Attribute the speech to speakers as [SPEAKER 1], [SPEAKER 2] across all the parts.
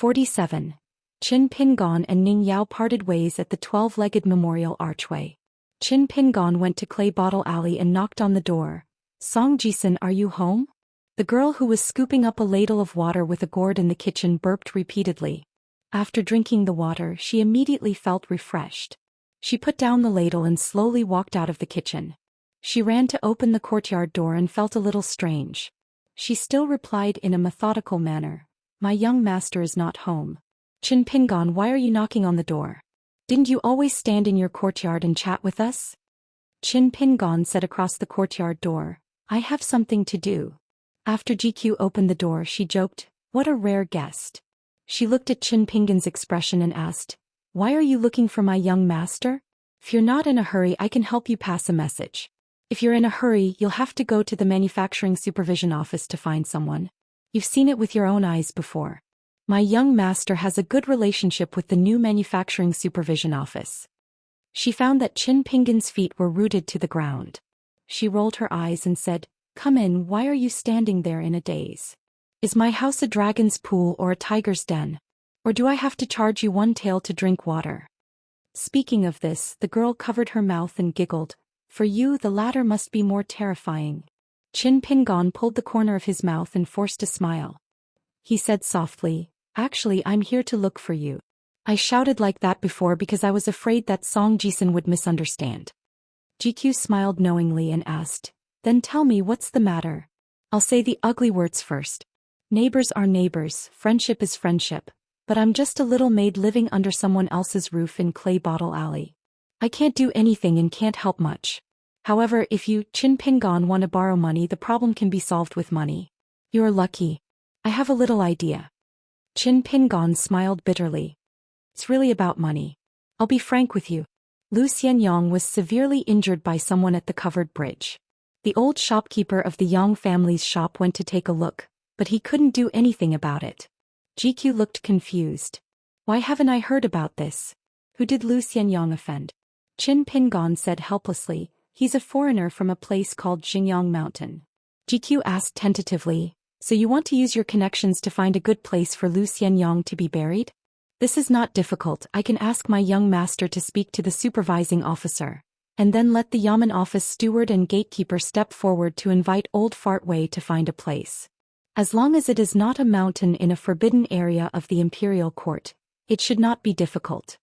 [SPEAKER 1] 47. Qin Pingon and Ning Yao parted ways at the 12-legged memorial archway. Qin Pingon went to Clay Bottle Alley and knocked on the door. Song Jisun, are you home? The girl who was scooping up a ladle of water with a gourd in the kitchen burped repeatedly. After drinking the water, she immediately felt refreshed. She put down the ladle and slowly walked out of the kitchen. She ran to open the courtyard door and felt a little strange. She still replied in a methodical manner, "My young master is not home." "Qin Pingon, why are you knocking on the door? Didn't you always stand in your courtyard and chat with us?" Qin Pingon said across the courtyard door, "I have something to do." After GQ opened the door, she joked, "What a rare guest." She looked at Qin Pingon's expression and asked, "Why are you looking for my young master? If you're not in a hurry, I can help you pass a message. If you're in a hurry, you'll have to go to the manufacturing supervision office to find someone. You've seen it with your own eyes before. My young master has a good relationship with the new manufacturing supervision office." She found that Qin Pingon's feet were rooted to the ground. She rolled her eyes and said, "Come in, why are you standing there in a daze? Is my house a dragon's pool or a tiger's den? Or do I have to charge you one tael to drink water?" Speaking of this, the girl covered her mouth and giggled. "For you, the latter must be more terrifying." Qin Pingon pulled the corner of his mouth and forced a smile. He said softly, "Actually, I'm here to look for you. I shouted like that before because I was afraid that Song Jisun would misunderstand." GQ smiled knowingly and asked, "Then tell me what's the matter. I'll say the ugly words first. Neighbors are neighbors, friendship is friendship, but I'm just a little maid living under someone else's roof in Clay Bottle Alley. I can't do anything and can't help much. However, if you, Qin Pingon, want to borrow money, the problem can be solved with money. You're lucky. I have a little idea." Qin Pingon smiled bitterly. "It's really about money. I'll be frank with you. Xianxia was severely injured by someone at the covered bridge. The old shopkeeper of the Yang family's shop went to take a look, but he couldn't do anything about it." GQ looked confused. "Why haven't I heard about this? Who did Xianxia offend?" Qin Pingon said helplessly, "He's a foreigner from a place called Xingyang Mountain." GQ asked tentatively, "So you want to use your connections to find a good place for Xianxia to be buried? This is not difficult. I can ask my young master to speak to the supervising officer, and then let the Yamen office steward and gatekeeper step forward to invite old Fart Wei to find a place. As long as it is not a mountain in a forbidden area of the imperial court, it should not be difficult."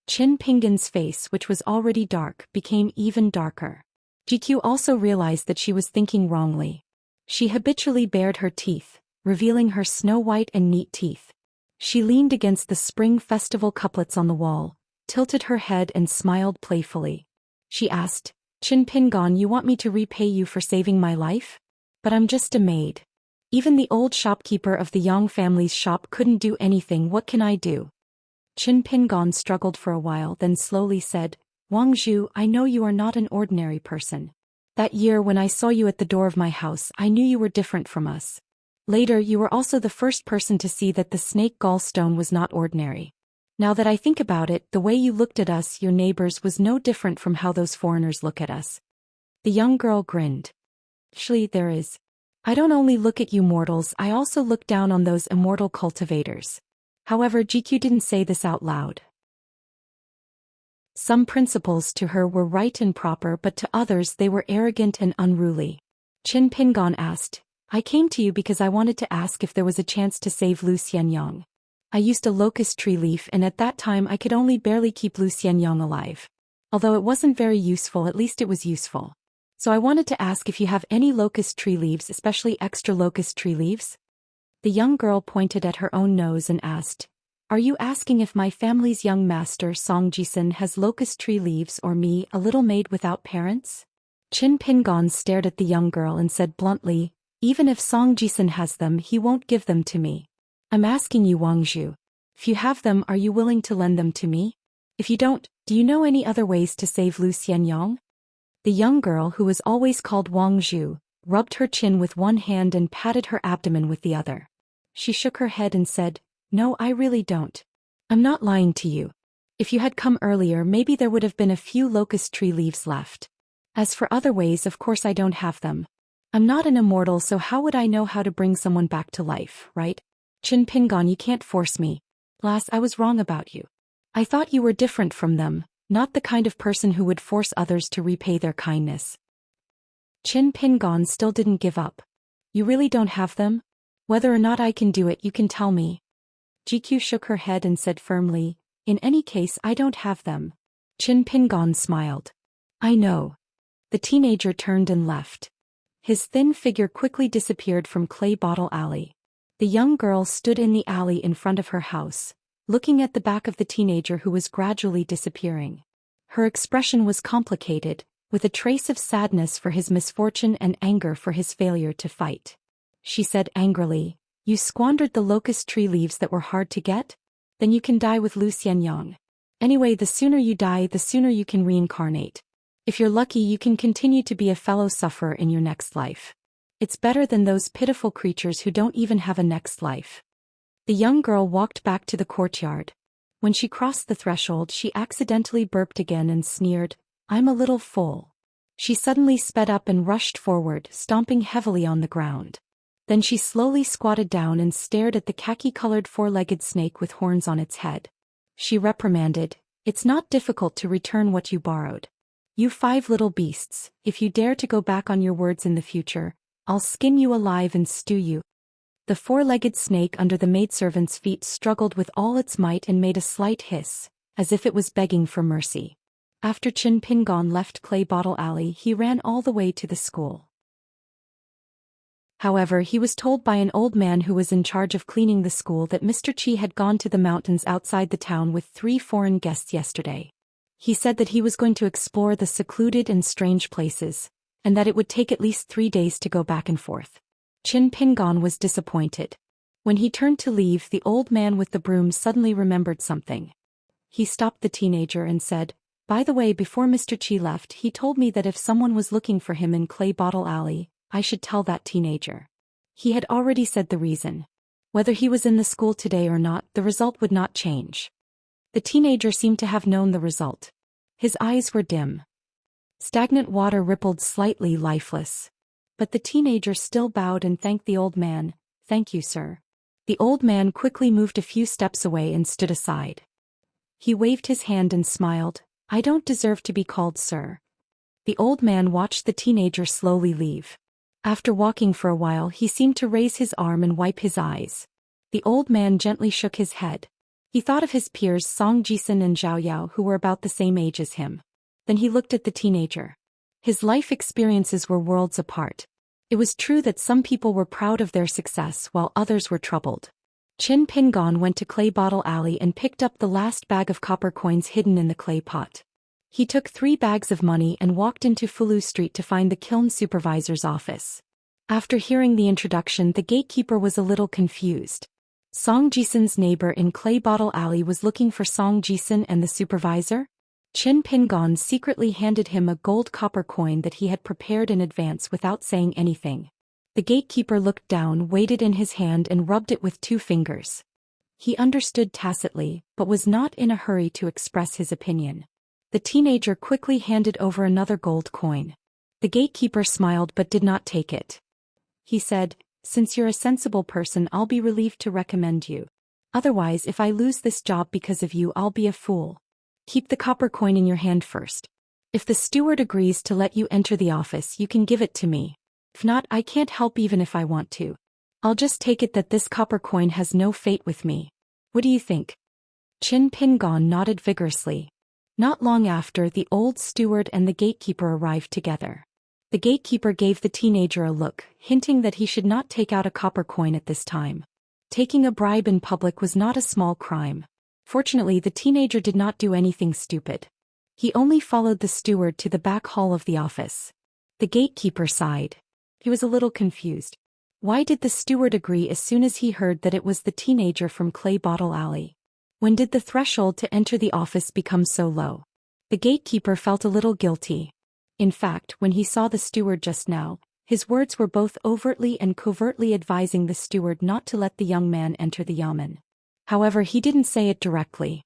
[SPEAKER 1] Qin Pingon's face, which was already dark, became even darker. GQ also realized that she was thinking wrongly. She habitually bared her teeth, revealing her snow-white and neat teeth. She leaned against the spring festival couplets on the wall, tilted her head and smiled playfully. She asked, "Qin Pingon, you want me to repay you for saving my life? But I'm just a maid. Even the old shopkeeper of the Yang family's shop couldn't do anything. What can I do?" Qin Pingon struggled for a while, then slowly said, "Wang Zhu, I know you are not an ordinary person. That year when I saw you at the door of my house, I knew you were different from us. Later, you were also the first person to see that the snake gallstone was not ordinary. Now that I think about it, the way you looked at us, your neighbors, was no different from how those foreigners look at us." The young girl grinned. "Actually, there is. I don't only look at you mortals, I also look down on those immortal cultivators." However, GQ didn't say this out loud. Some principles to her were right and proper, but to others they were arrogant and unruly. Qin Pingon asked, "I came to you because I wanted to ask if there was a chance to save Xianxia. I used a locust tree leaf, and at that time I could only barely keep Xianxia alive. Although it wasn't very useful, at least it was useful. So I wanted to ask if you have any locust tree leaves, especially extra locust tree leaves." The young girl pointed at her own nose and asked, "Are you asking if my family's young master Song Jisun has locust tree leaves, or me, a little maid without parents?" Qin Pingon stared at the young girl and said bluntly, "Even if Song Jisun has them, he won't give them to me. I'm asking you, Wang Zhu. If you have them, are you willing to lend them to me? If you don't, do you know any other ways to save Xianxia?" The young girl, who was always called Wang Zhu, rubbed her chin with one hand and patted her abdomen with the other. She shook her head and said, "No, I really don't. I'm not lying to you. If you had come earlier, maybe there would have been a few locust tree leaves left. As for other ways, of course I don't have them. I'm not an immortal, so how would I know how to bring someone back to life, right? Qin Pingon, you can't force me. Lass, I was wrong about you. I thought you were different from them, not the kind of person who would force others to repay their kindness. Qin Pingon still didn't give up. You really don't have them? Whether or not I can do it, you can tell me. GQ shook her head and said firmly, in any case, I don't have them. Qin Pingon smiled. I know. The teenager turned and left. His thin figure quickly disappeared from Clay Bottle Alley. The young girl stood in the alley in front of her house, looking at the back of the teenager who was gradually disappearing. Her expression was complicated, with a trace of sadness for his misfortune and anger for his failure to fight. She said angrily, you squandered the locust tree leaves that were hard to get? Then you can die with Lu Xianyang. Anyway, the sooner you die, the sooner you can reincarnate. If you're lucky, you can continue to be a fellow sufferer in your next life. It's better than those pitiful creatures who don't even have a next life. The young girl walked back to the courtyard. When she crossed the threshold, she accidentally burped again and sneered, I'm a little full. She suddenly sped up and rushed forward, stomping heavily on the ground. Then she slowly squatted down and stared at the khaki-colored four-legged snake with horns on its head. She reprimanded, it's not difficult to return what you borrowed. You 5 little beasts, if you dare to go back on your words in the future, I'll skin you alive and stew you. The four-legged snake under the maidservant's feet struggled with all its might and made a slight hiss, as if it was begging for mercy. After Qin Pingon left Clay Bottle Alley, he ran all the way to the school. However, he was told by an old man who was in charge of cleaning the school that Mr. Qi had gone to the mountains outside the town with 3 foreign guests yesterday. He said that he was going to explore the secluded and strange places, and that it would take at least 3 days to go back and forth. Qin Pingon was disappointed. When he turned to leave, the old man with the broom suddenly remembered something. He stopped the teenager and said, by the way, before Mr. Qi left, he told me that if someone was looking for him in Clay Bottle Alley, I should tell that teenager. He had already said the reason. Whether he was in the school today or not, the result would not change. The teenager seemed to have known the result. His eyes were dim. Stagnant water rippled slightly, lifeless. But the teenager still bowed and thanked the old man. Thank you, sir. The old man quickly moved a few steps away and stood aside. He waved his hand and smiled. I don't deserve to be called sir. The old man watched the teenager slowly leave. After walking for a while, he seemed to raise his arm and wipe his eyes. The old man gently shook his head. He thought of his peers Song Jisun and Zhao Yao, who were about the same age as him. Then he looked at the teenager. His life experiences were worlds apart. It was true that some people were proud of their success while others were troubled. Qin Pingon went to Clay Bottle Alley and picked up the last bag of copper coins hidden in the clay pot. He took 3 bags of money and walked into Fulu Street to find the kiln supervisor's office. After hearing the introduction, the gatekeeper was a little confused. Song Jisun's neighbor in Clay Bottle Alley was looking for Song Jisun and the supervisor? Qin Pingon secretly handed him a gold copper coin that he had prepared in advance without saying anything. The gatekeeper looked down, weighed it in his hand and rubbed it with 2 fingers. He understood tacitly, but was not in a hurry to express his opinion. The teenager quickly handed over another gold coin. The gatekeeper smiled but did not take it. He said, since you're a sensible person, I'll be relieved to recommend you. Otherwise, if I lose this job because of you, I'll be a fool. Keep the copper coin in your hand first. If the steward agrees to let you enter the office, you can give it to me. If not, I can't help even if I want to. I'll just take it that this copper coin has no fate with me. What do you think? Qin Pingon nodded vigorously. Not long after, the old steward and the gatekeeper arrived together. The gatekeeper gave the teenager a look, hinting that he should not take out a copper coin at this time. Taking a bribe in public was not a small crime. Fortunately, the teenager did not do anything stupid. He only followed the steward to the back hall of the office. The gatekeeper sighed. He was a little confused. Why did the steward agree as soon as he heard that it was the teenager from Clay Bottle Alley? When did the threshold to enter the office become so low? The gatekeeper felt a little guilty. In fact, when he saw the steward just now, his words were both overtly and covertly advising the steward not to let the young man enter the yamen. However, he didn't say it directly.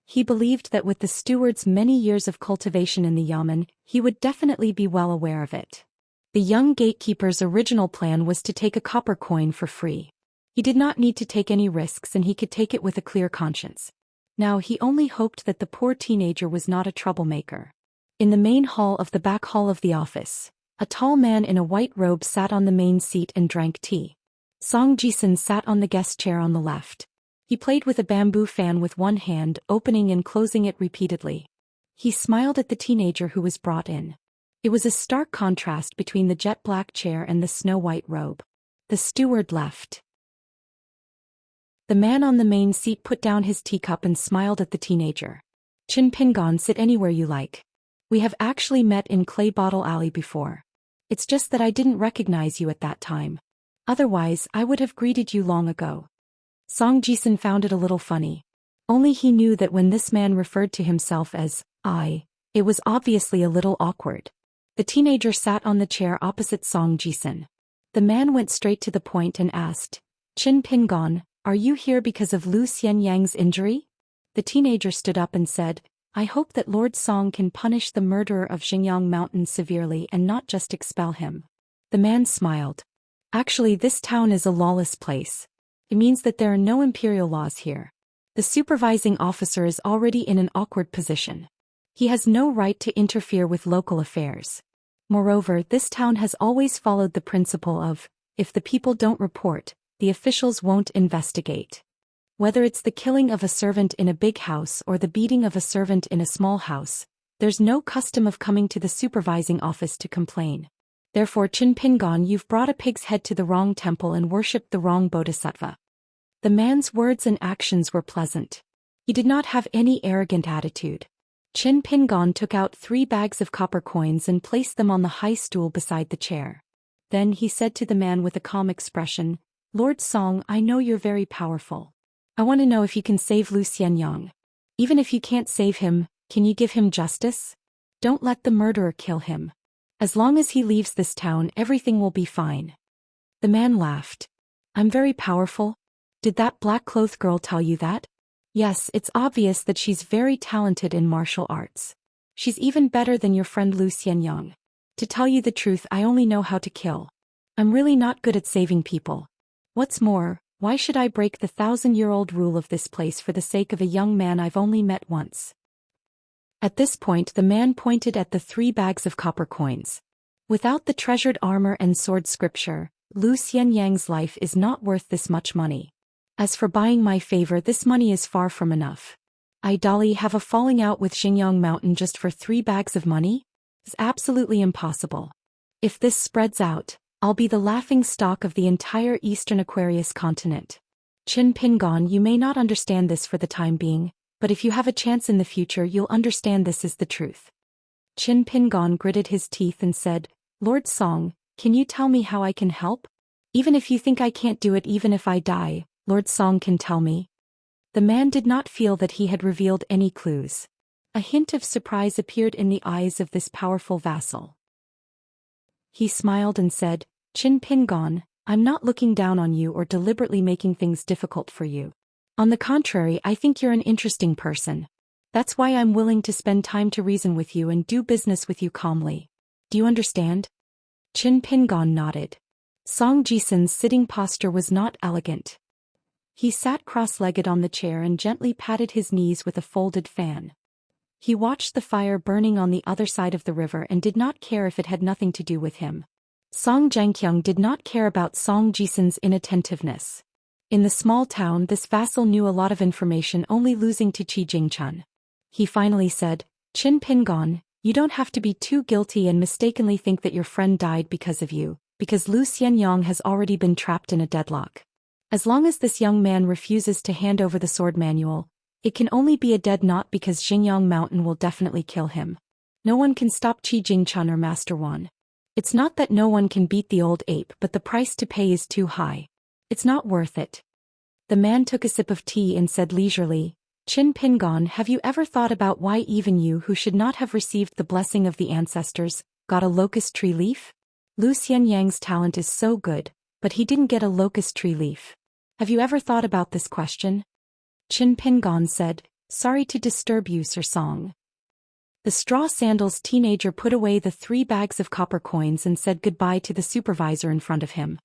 [SPEAKER 1] He believed that with the steward's many years of cultivation in the yamen, he would definitely be well aware of it. The young gatekeeper's original plan was to take a copper coin for free. He did not need to take any risks and he could take it with a clear conscience. Now he only hoped that the poor teenager was not a troublemaker. In the main hall of the back hall of the office, a tall man in a white robe sat on the main seat and drank tea. Song Jisun sat on the guest chair on the left. He played with a bamboo fan with one hand, opening and closing it repeatedly. He smiled at the teenager who was brought in. It was a stark contrast between the jet-black chair and the snow-white robe. The steward left. The man on the main seat put down his teacup and smiled at the teenager. Chin Pingon, sit anywhere you like. We have actually met in Clay Bottle Alley before. It's just that I didn't recognize you at that time. Otherwise, I would have greeted you long ago. Song Jisun found it a little funny. Only he knew that when this man referred to himself as I, it was obviously a little awkward. The teenager sat on the chair opposite Song Jisun. The man went straight to the point and asked, Chin Pingon, are you here because of Lu Xianyang's injury? The teenager stood up and said, I hope that Lord Song can punish the murderer of Xingyang Mountain severely and not just expel him. The man smiled. Actually, this town is a lawless place. It means that there are no imperial laws here. The supervising officer is already in an awkward position. He has no right to interfere with local affairs. Moreover, this town has always followed the principle of, if the people don't report, the officials won't investigate. Whether it's the killing of a servant in a big house or the beating of a servant in a small house, there's no custom of coming to the supervising office to complain. Therefore, Chin Pingon, you've brought a pig's head to the wrong temple and worshipped the wrong bodhisattva. The man's words and actions were pleasant. He did not have any arrogant attitude. Chin Pingon took out 3 bags of copper coins and placed them on the high stool beside the chair. Then he said to the man with a calm expression, Lord Song, I know you're very powerful. I want to know if you can save Lu Xianyang. Even if you can't save him, can you give him justice? Don't let the murderer kill him. As long as he leaves this town, everything will be fine. The man laughed. I'm very powerful? Did that black-clothed girl tell you that? Yes, it's obvious that she's very talented in martial arts. She's even better than your friend Lu Xianyang. To tell you the truth, I only know how to kill. I'm really not good at saving people. What's more, why should I break the 1,000-year-old rule of this place for the sake of a young man I've only met once? At this point, the man pointed at the 3 bags of copper coins. Without the treasured armor and sword scripture, Lu Xianyang's life is not worth this much money. As for buying my favor, this money is far from enough. I Dolly have a falling out with Xingyang Mountain just for 3 bags of money? It's absolutely impossible. If this spreads out, I'll be the laughing stock of the entire Eastern Aquarius continent. Chin Pingon, you may not understand this for the time being, but if you have a chance in the future you'll understand this is the truth. Chin Pingon gritted his teeth and said, Lord Song, can you tell me how I can help? Even if you think I can't do it, even if I die, Lord Song can tell me. The man did not feel that he had revealed any clues. A hint of surprise appeared in the eyes of this powerful vassal. He smiled and said, Chin Pingon, I'm not looking down on you or deliberately making things difficult for you. On the contrary, I think you're an interesting person. That's why I'm willing to spend time to reason with you and do business with you calmly. Do you understand? Chin Pingon nodded. Song Jisun's sitting posture was not elegant. He sat cross-legged on the chair and gently patted his knees with a folded fan. He watched the fire burning on the other side of the river and did not care if it had nothing to do with him. Song Zhangqiang did not care about Song Jisun's inattentiveness. In the small town, this vassal knew a lot of information, only losing to Qi Jingchun. He finally said, Chin Pingon, you don't have to be too guilty and mistakenly think that your friend died because of you, because Lu Xianyang has already been trapped in a deadlock. As long as this young man refuses to hand over the sword manual, it can only be a dead knot because Xingyang Mountain will definitely kill him. No one can stop Qi Jingchun or Master Wan. It's not that no one can beat the old ape, but the price to pay is too high. It's not worth it. The man took a sip of tea and said leisurely, Chin Pingon, have you ever thought about why even you who should not have received the blessing of the ancestors, got a locust tree leaf? Lu Xianyang's talent is so good, but he didn't get a locust tree leaf. Have you ever thought about this question? Chin Pingon said, Sorry to disturb you, Sir Song. The straw sandals teenager put away the 3 bags of copper coins and said goodbye to the supervisor in front of him.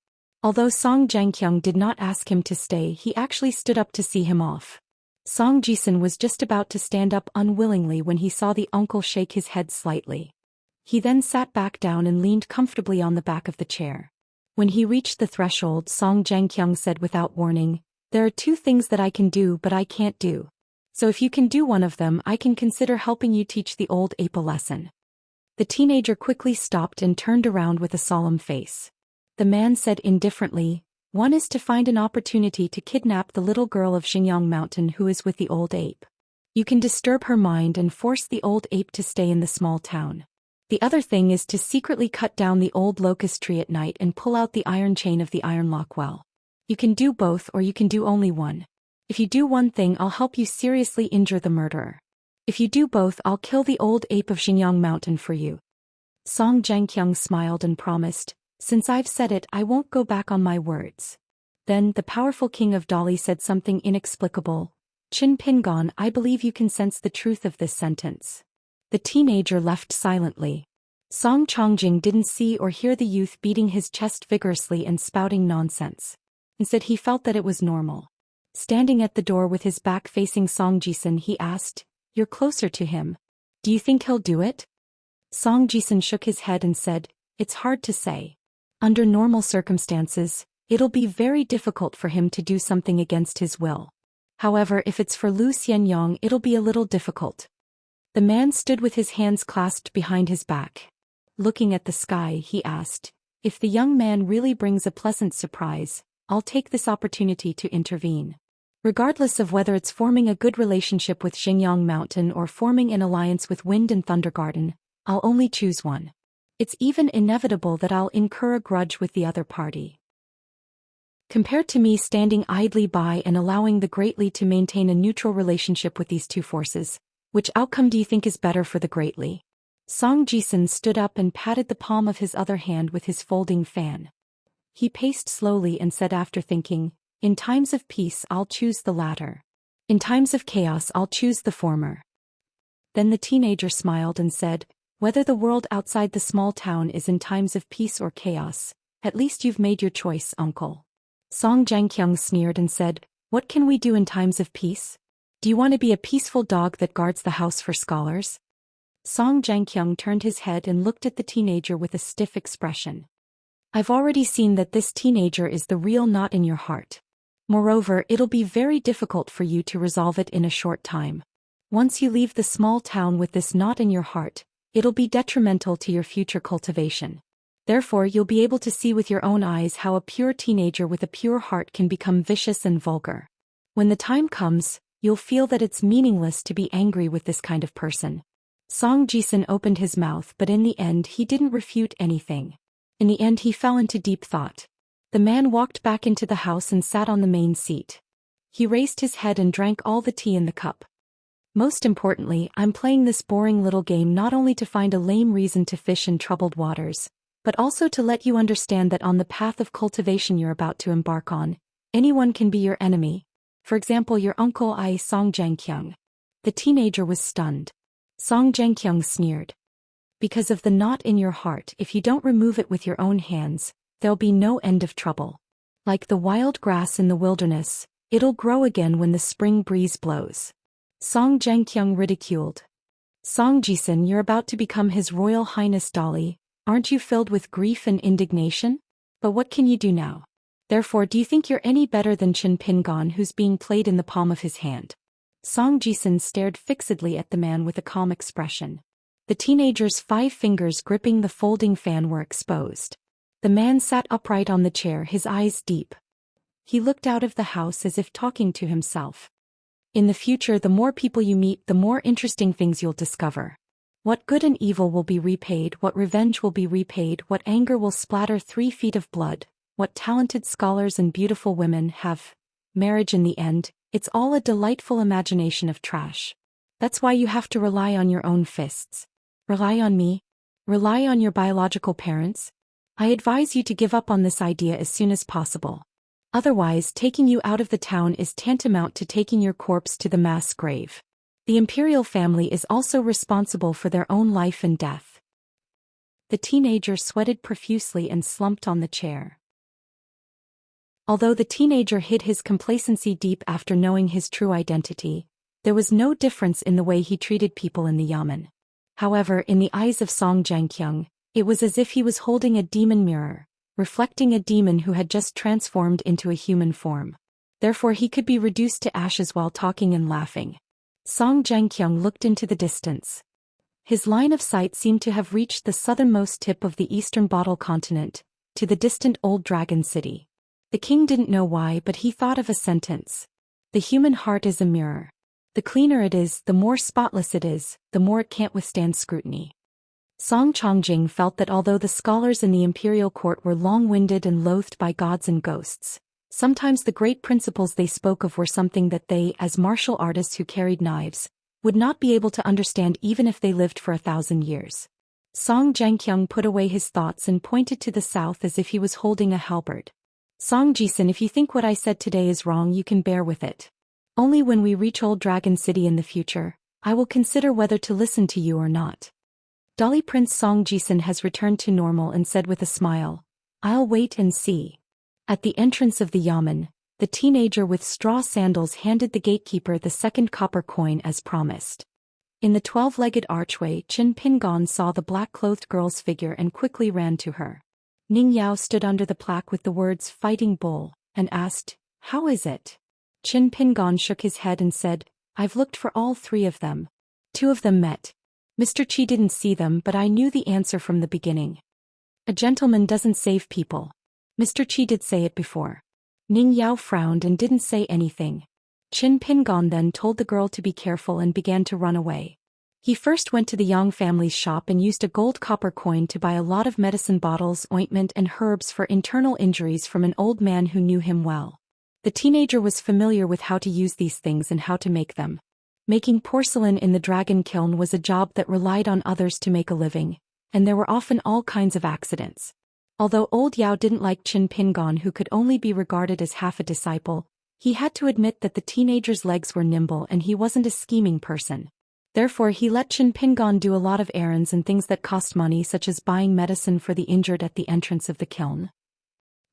[SPEAKER 1] Although Song Jianqiang did not ask him to stay, he actually stood up to see him off. Song Jisun was just about to stand up unwillingly when he saw the uncle shake his head slightly. He then sat back down and leaned comfortably on the back of the chair. When he reached the threshold, Song Jianqiang said without warning, "There are two things that I can do but I can't do. So if you can do one of them, I can consider helping you teach the old ape a lesson." The teenager quickly stopped and turned around with a solemn face. The man said indifferently, "One is to find an opportunity to kidnap the little girl of Xingyang Mountain who is with the old ape. You can disturb her mind and force the old ape to stay in the small town. The other thing is to secretly cut down the old locust tree at night and pull out the iron chain of the iron lock well. You can do both or you can do only one. If you do one thing, I'll help you seriously injure the murderer. If you do both, I'll kill the old ape of Xingyang Mountain for you." Song Jianqiang smiled and promised, "Since I've said it, I won't go back on my words." Then the powerful king of Dali said something inexplicable. "Qin Pingon, I believe you can sense the truth of this sentence." The teenager left silently. Song Chongjing didn't see or hear the youth beating his chest vigorously and spouting nonsense. Instead, he felt that it was normal. Standing at the door with his back facing Song Jisun, he asked, "You're closer to him. Do you think he'll do it?" Song Jisun shook his head and said, "It's hard to say. Under normal circumstances, it'll be very difficult for him to do something against his will. However, if it's for Lu Xianyang, it'll be a little difficult." The man stood with his hands clasped behind his back. Looking at the sky, he asked, "If the young man really brings a pleasant surprise, I'll take this opportunity to intervene. Regardless of whether it's forming a good relationship with Xingyang Mountain or forming an alliance with Wind and Thunder Garden, I'll only choose one. It's even inevitable that I'll incur a grudge with the other party. Compared to me standing idly by and allowing the Greatly to maintain a neutral relationship with these two forces, which outcome do you think is better for the Greatly?" Song Jisun stood up and patted the palm of his other hand with his folding fan. He paced slowly and said after thinking, "In times of peace I'll choose the latter. In times of chaos I'll choose the former." Then the teenager smiled and said, "Whether the world outside the small town is in times of peace or chaos, at least you've made your choice, uncle." Song Jianqiang sneered and said, "What can we do in times of peace? Do you want to be a peaceful dog that guards the house for scholars?" Song Jianqiang turned his head and looked at the teenager with a stiff expression. "I've already seen that this teenager is the real knot in your heart. Moreover, it'll be very difficult for you to resolve it in a short time. Once you leave the small town with this knot in your heart, it'll be detrimental to your future cultivation. Therefore, you'll be able to see with your own eyes how a pure teenager with a pure heart can become vicious and vulgar. When the time comes, you'll feel that it's meaningless to be angry with this kind of person." Song Jisun opened his mouth, but in the end he didn't refute anything. In the end he fell into deep thought. The man walked back into the house and sat on the main seat. He raised his head and drank all the tea in the cup. "Most importantly, I'm playing this boring little game not only to find a lame reason to fish in troubled waters, but also to let you understand that on the path of cultivation you're about to embark on, anyone can be your enemy. For example, your uncle Song Jianqiang." The teenager was stunned. Song Jianqiang sneered. "Because of the knot in your heart, if you don't remove it with your own hands, there'll be no end of trouble. Like the wild grass in the wilderness, it'll grow again when the spring breeze blows." Song Jianqiang ridiculed. "Song Jisun, you're about to become His Royal Highness Dali. Aren't you filled with grief and indignation? But what can you do now? Therefore, do you think you're any better than Qin Pingon, who's being played in the palm of his hand?" Song Jisun stared fixedly at the man with a calm expression. The teenager's 5 fingers gripping the folding fan were exposed. The man sat upright on the chair, his eyes deep. He looked out of the house as if talking to himself. "In the future, the more people you meet, the more interesting things you'll discover. What good and evil will be repaid, what revenge will be repaid, what anger will splatter 3 feet of blood, what talented scholars and beautiful women have marriage in the end. It's all a delightful imagination of trash. That's why you have to rely on your own fists. Rely on me? Rely on your biological parents? I advise you to give up on this idea as soon as possible. Otherwise, taking you out of the town is tantamount to taking your corpse to the mass grave. The imperial family is also responsible for their own life and death." The teenager sweated profusely and slumped on the chair. Although the teenager hid his complacency deep after knowing his true identity, there was no difference in the way he treated people in the yamen. However, in the eyes of Song Jianqiang, it was as if he was holding a demon mirror, reflecting a demon who had just transformed into a human form. Therefore he could be reduced to ashes while talking and laughing. Song Jianqiang looked into the distance. His line of sight seemed to have reached the southernmost tip of the eastern bottle continent, to the distant old dragon city. The king didn't know why, but he thought of a sentence. The human heart is a mirror. The cleaner it is, the more spotless it is, the more it can't withstand scrutiny. Song Chongjing felt that although the scholars in the imperial court were long-winded and loathed by gods and ghosts, sometimes the great principles they spoke of were something that they, as martial artists who carried knives, would not be able to understand even if they lived for 1,000 years. Song Jianqiang put away his thoughts and pointed to the south as if he was holding a halberd. Song Jisan, if you think what I said today is wrong, you can bear with it. Only when we reach Old Dragon City in the future, I will consider whether to listen to you or not. Dolly Prince Song Jisan has returned to normal and said with a smile, I'll wait and see. At the entrance of the yamen, the teenager with straw sandals handed the gatekeeper the second copper coin as promised. In the 12-legged archway, Qin Pingon saw the black-clothed girl's figure and quickly ran to her. Ning Yao stood under the plaque with the words Fighting Bull, and asked, How is it? Qin Pingon shook his head and said, I've looked for all 3 of them. 2 of them met. Mr. Qi didn't see them, but I knew the answer from the beginning. A gentleman doesn't save people. Mr. Qi did say it before. Ning Yao frowned and didn't say anything. Qin Pingon then told the girl to be careful and began to run away. He first went to the Yang family's shop and used a gold copper coin to buy a lot of medicine bottles, ointment and herbs for internal injuries from an old man who knew him well. The teenager was familiar with how to use these things and how to make them. Making porcelain in the dragon kiln was a job that relied on others to make a living, and there were often all kinds of accidents. Although old Yao didn't like Qin Pingon, who could only be regarded as half a disciple, he had to admit that the teenager's legs were nimble and he wasn't a scheming person. Therefore he let Qin Pingon do a lot of errands and things that cost money, such as buying medicine for the injured at the entrance of the kiln.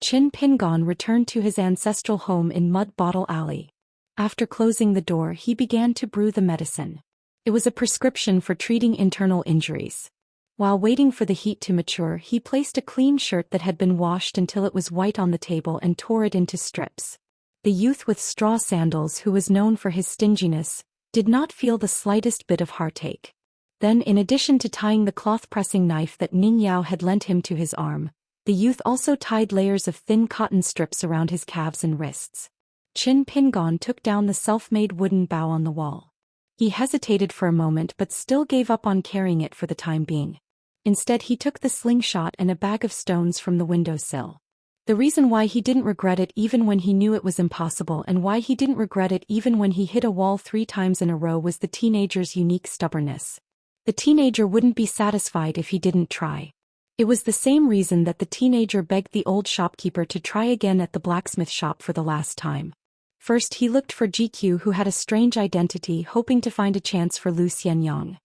[SPEAKER 1] Qin Pingon returned to his ancestral home in Mud Bottle Alley. After closing the door, he began to brew the medicine. It was a prescription for treating internal injuries. While waiting for the heat to mature, he placed a clean shirt that had been washed until it was white on the table and tore it into strips. The youth with straw sandals, who was known for his stinginess, did not feel the slightest bit of heartache. Then, in addition to tying the cloth-pressing knife that Ning Yao had lent him to his arm, the youth also tied layers of thin cotton strips around his calves and wrists. Qin Pingon took down the self-made wooden bow on the wall. He hesitated for a moment but still gave up on carrying it for the time being. Instead he took the slingshot and a bag of stones from the windowsill. The reason why he didn't regret it even when he knew it was impossible, and why he didn't regret it even when he hit a wall 3 times in a row, was the teenager's unique stubbornness. The teenager wouldn't be satisfied if he didn't try. It was the same reason that the teenager begged the old shopkeeper to try again at the blacksmith shop for the last time. First he looked for GQ, who had a strange identity, hoping to find a chance for Lu Xianyang.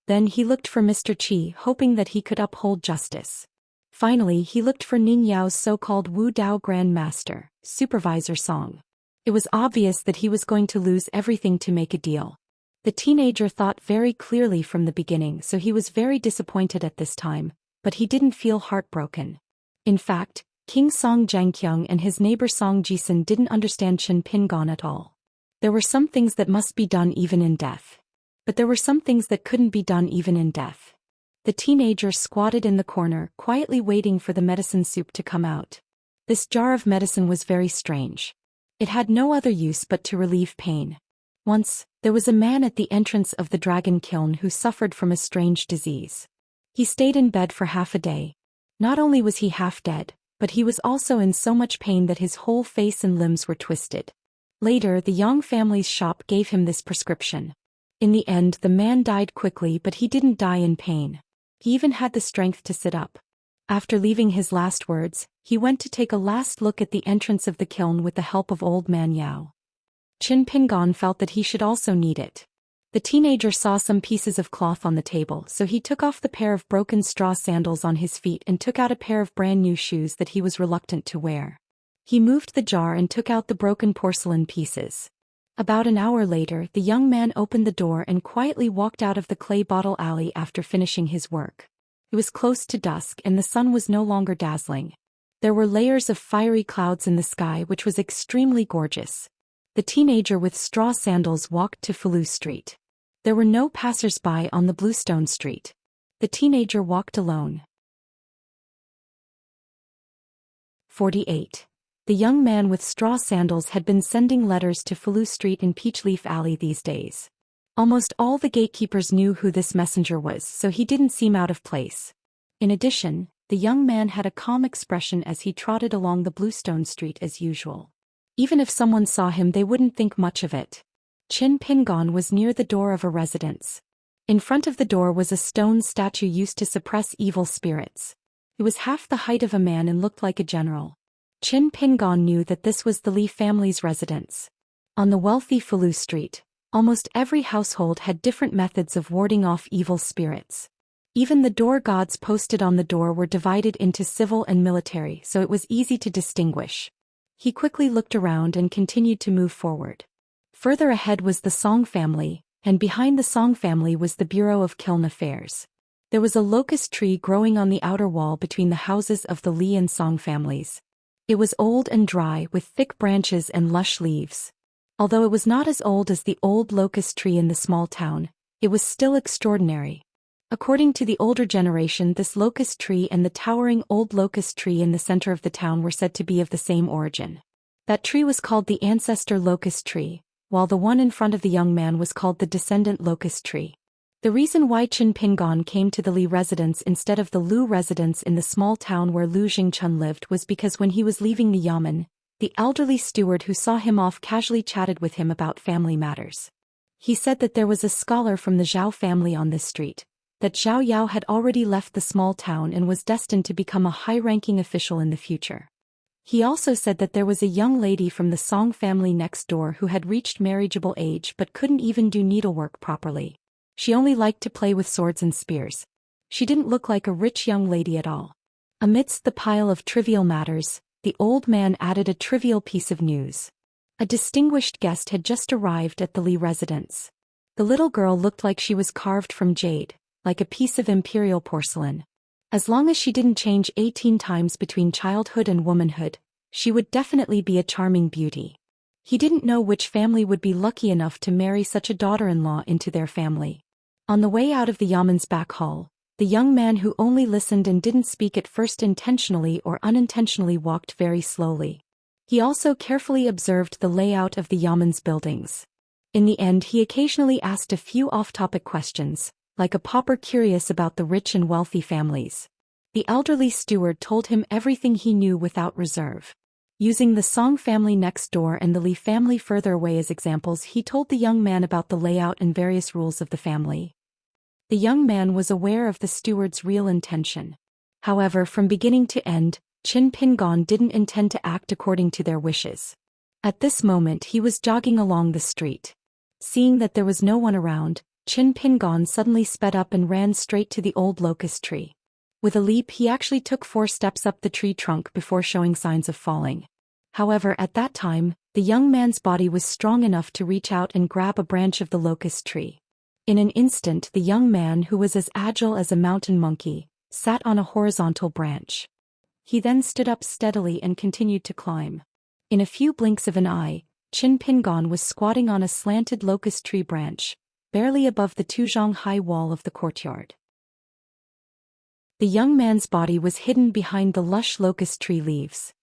[SPEAKER 1] Then he looked for Mr. Qi, hoping that he could uphold justice. Finally he looked for Ning Yao's so-called Wu Dao Grand Master, Supervisor Song. It was obvious that he was going to lose everything to make a deal. The teenager thought very clearly from the beginning, so he was very disappointed at this time, but he didn't feel heartbroken. In fact, King Song Jianqiang and his neighbor Song Jisan didn't understand Qin Pingon at all. There were some things that must be done even in death. But there were some things that couldn't be done even in death. The teenager squatted in the corner, quietly waiting for the medicine soup to come out. This jar of medicine was very strange. It had no other use but to relieve pain. Once, there was a man at the entrance of the dragon kiln who suffered from a strange disease. He stayed in bed for half a day. Not only was he half dead, but he was also in so much pain that his whole face and limbs were twisted. Later, the Yang family's shop gave him this prescription. In the end, the man died quickly, but he didn't die in pain. He even had the strength to sit up. After leaving his last words, he went to take a last look at the entrance of the kiln with the help of Old Man Yao. Qin Pingon felt that he should also need it. The teenager saw some pieces of cloth on the table, so he took off the pair of broken straw sandals on his feet and took out a pair of brand new shoes that he was reluctant to wear. He moved the jar and took out the broken porcelain pieces. About an hour later, the young man opened the door and quietly walked out of the clay bottle alley after finishing his work. It was close to dusk and the sun was no longer dazzling. There were layers of fiery clouds in the sky, which was extremely gorgeous. The teenager with straw sandals walked to Fulu Street. There were no passers-by on the bluestone street. The teenager walked alone. 48. The young man with straw sandals had been sending letters to Fulu Street in Peachleaf Alley these days. Almost all the gatekeepers knew who this messenger was, so he didn't seem out of place. In addition, the young man had a calm expression as he trotted along the bluestone street as usual. Even if someone saw him, they wouldn't think much of it. Qin Pingon was near the door of a residence. In front of the door was a stone statue used to suppress evil spirits. It was half the height of a man and looked like a general. Qin Pingon knew that this was the Li family's residence. On the wealthy Fulu Street, almost every household had different methods of warding off evil spirits. Even the door gods posted on the door were divided into civil and military, so it was easy to distinguish. He quickly looked around and continued to move forward. Further ahead was the Song family, and behind the Song family was the Bureau of Kiln Affairs. There was a locust tree growing on the outer wall between the houses of the Li and Song families. It was old and dry, with thick branches and lush leaves. Although it was not as old as the old locust tree in the small town, it was still extraordinary. According to the older generation, this locust tree and the towering old locust tree in the center of the town were said to be of the same origin. That tree was called the ancestor locust tree, while the one in front of the young man was called the descendant locust tree. The reason why Qin Pingon came to the Li residence instead of the Lu residence in the small town where Lu Jingchun lived was because when he was leaving the yamen, the elderly steward who saw him off casually chatted with him about family matters. He said that there was a scholar from the Zhao family on this street, that Zhao Yao had already left the small town and was destined to become a high-ranking official in the future. He also said that there was a young lady from the Song family next door who had reached marriageable age but couldn't even do needlework properly. She only liked to play with swords and spears. She didn't look like a rich young lady at all. Amidst the pile of trivial matters, the old man added a trivial piece of news. A distinguished guest had just arrived at the Li residence. The little girl looked like she was carved from jade, like a piece of imperial porcelain. As long as she didn't change 18 times between childhood and womanhood, she would definitely be a charming beauty. He didn't know which family would be lucky enough to marry such a daughter-in-law into their family. On the way out of the Yaman's back hall, the young man who only listened and didn't speak at first intentionally or unintentionally walked very slowly. He also carefully observed the layout of the Yaman's buildings. In the end, he occasionally asked a few off-topic questions, like a pauper curious about the rich and wealthy families. The elderly steward told him everything he knew without reserve. Using the Song family next door and the Li family further away as examples, he told the young man about the layout and various rules of the family. The young man was aware of the steward's real intention. However, from beginning to end, Qin Pingon didn't intend to act according to their wishes. At this moment he was jogging along the street. Seeing that there was no one around, Qin Pingon suddenly sped up and ran straight to the old locust tree. With a leap he actually took 4 steps up the tree trunk before showing signs of falling. However, at that time, the young man's body was strong enough to reach out and grab a branch of the locust tree. In an instant, the young man, who was as agile as a mountain monkey, sat on a horizontal branch. He then stood up steadily and continued to climb. In a few blinks of an eye, Qin Pingon was squatting on a slanted locust tree branch, barely above the Tuzhong high wall of the courtyard. The young man's body was hidden behind the lush locust tree leaves.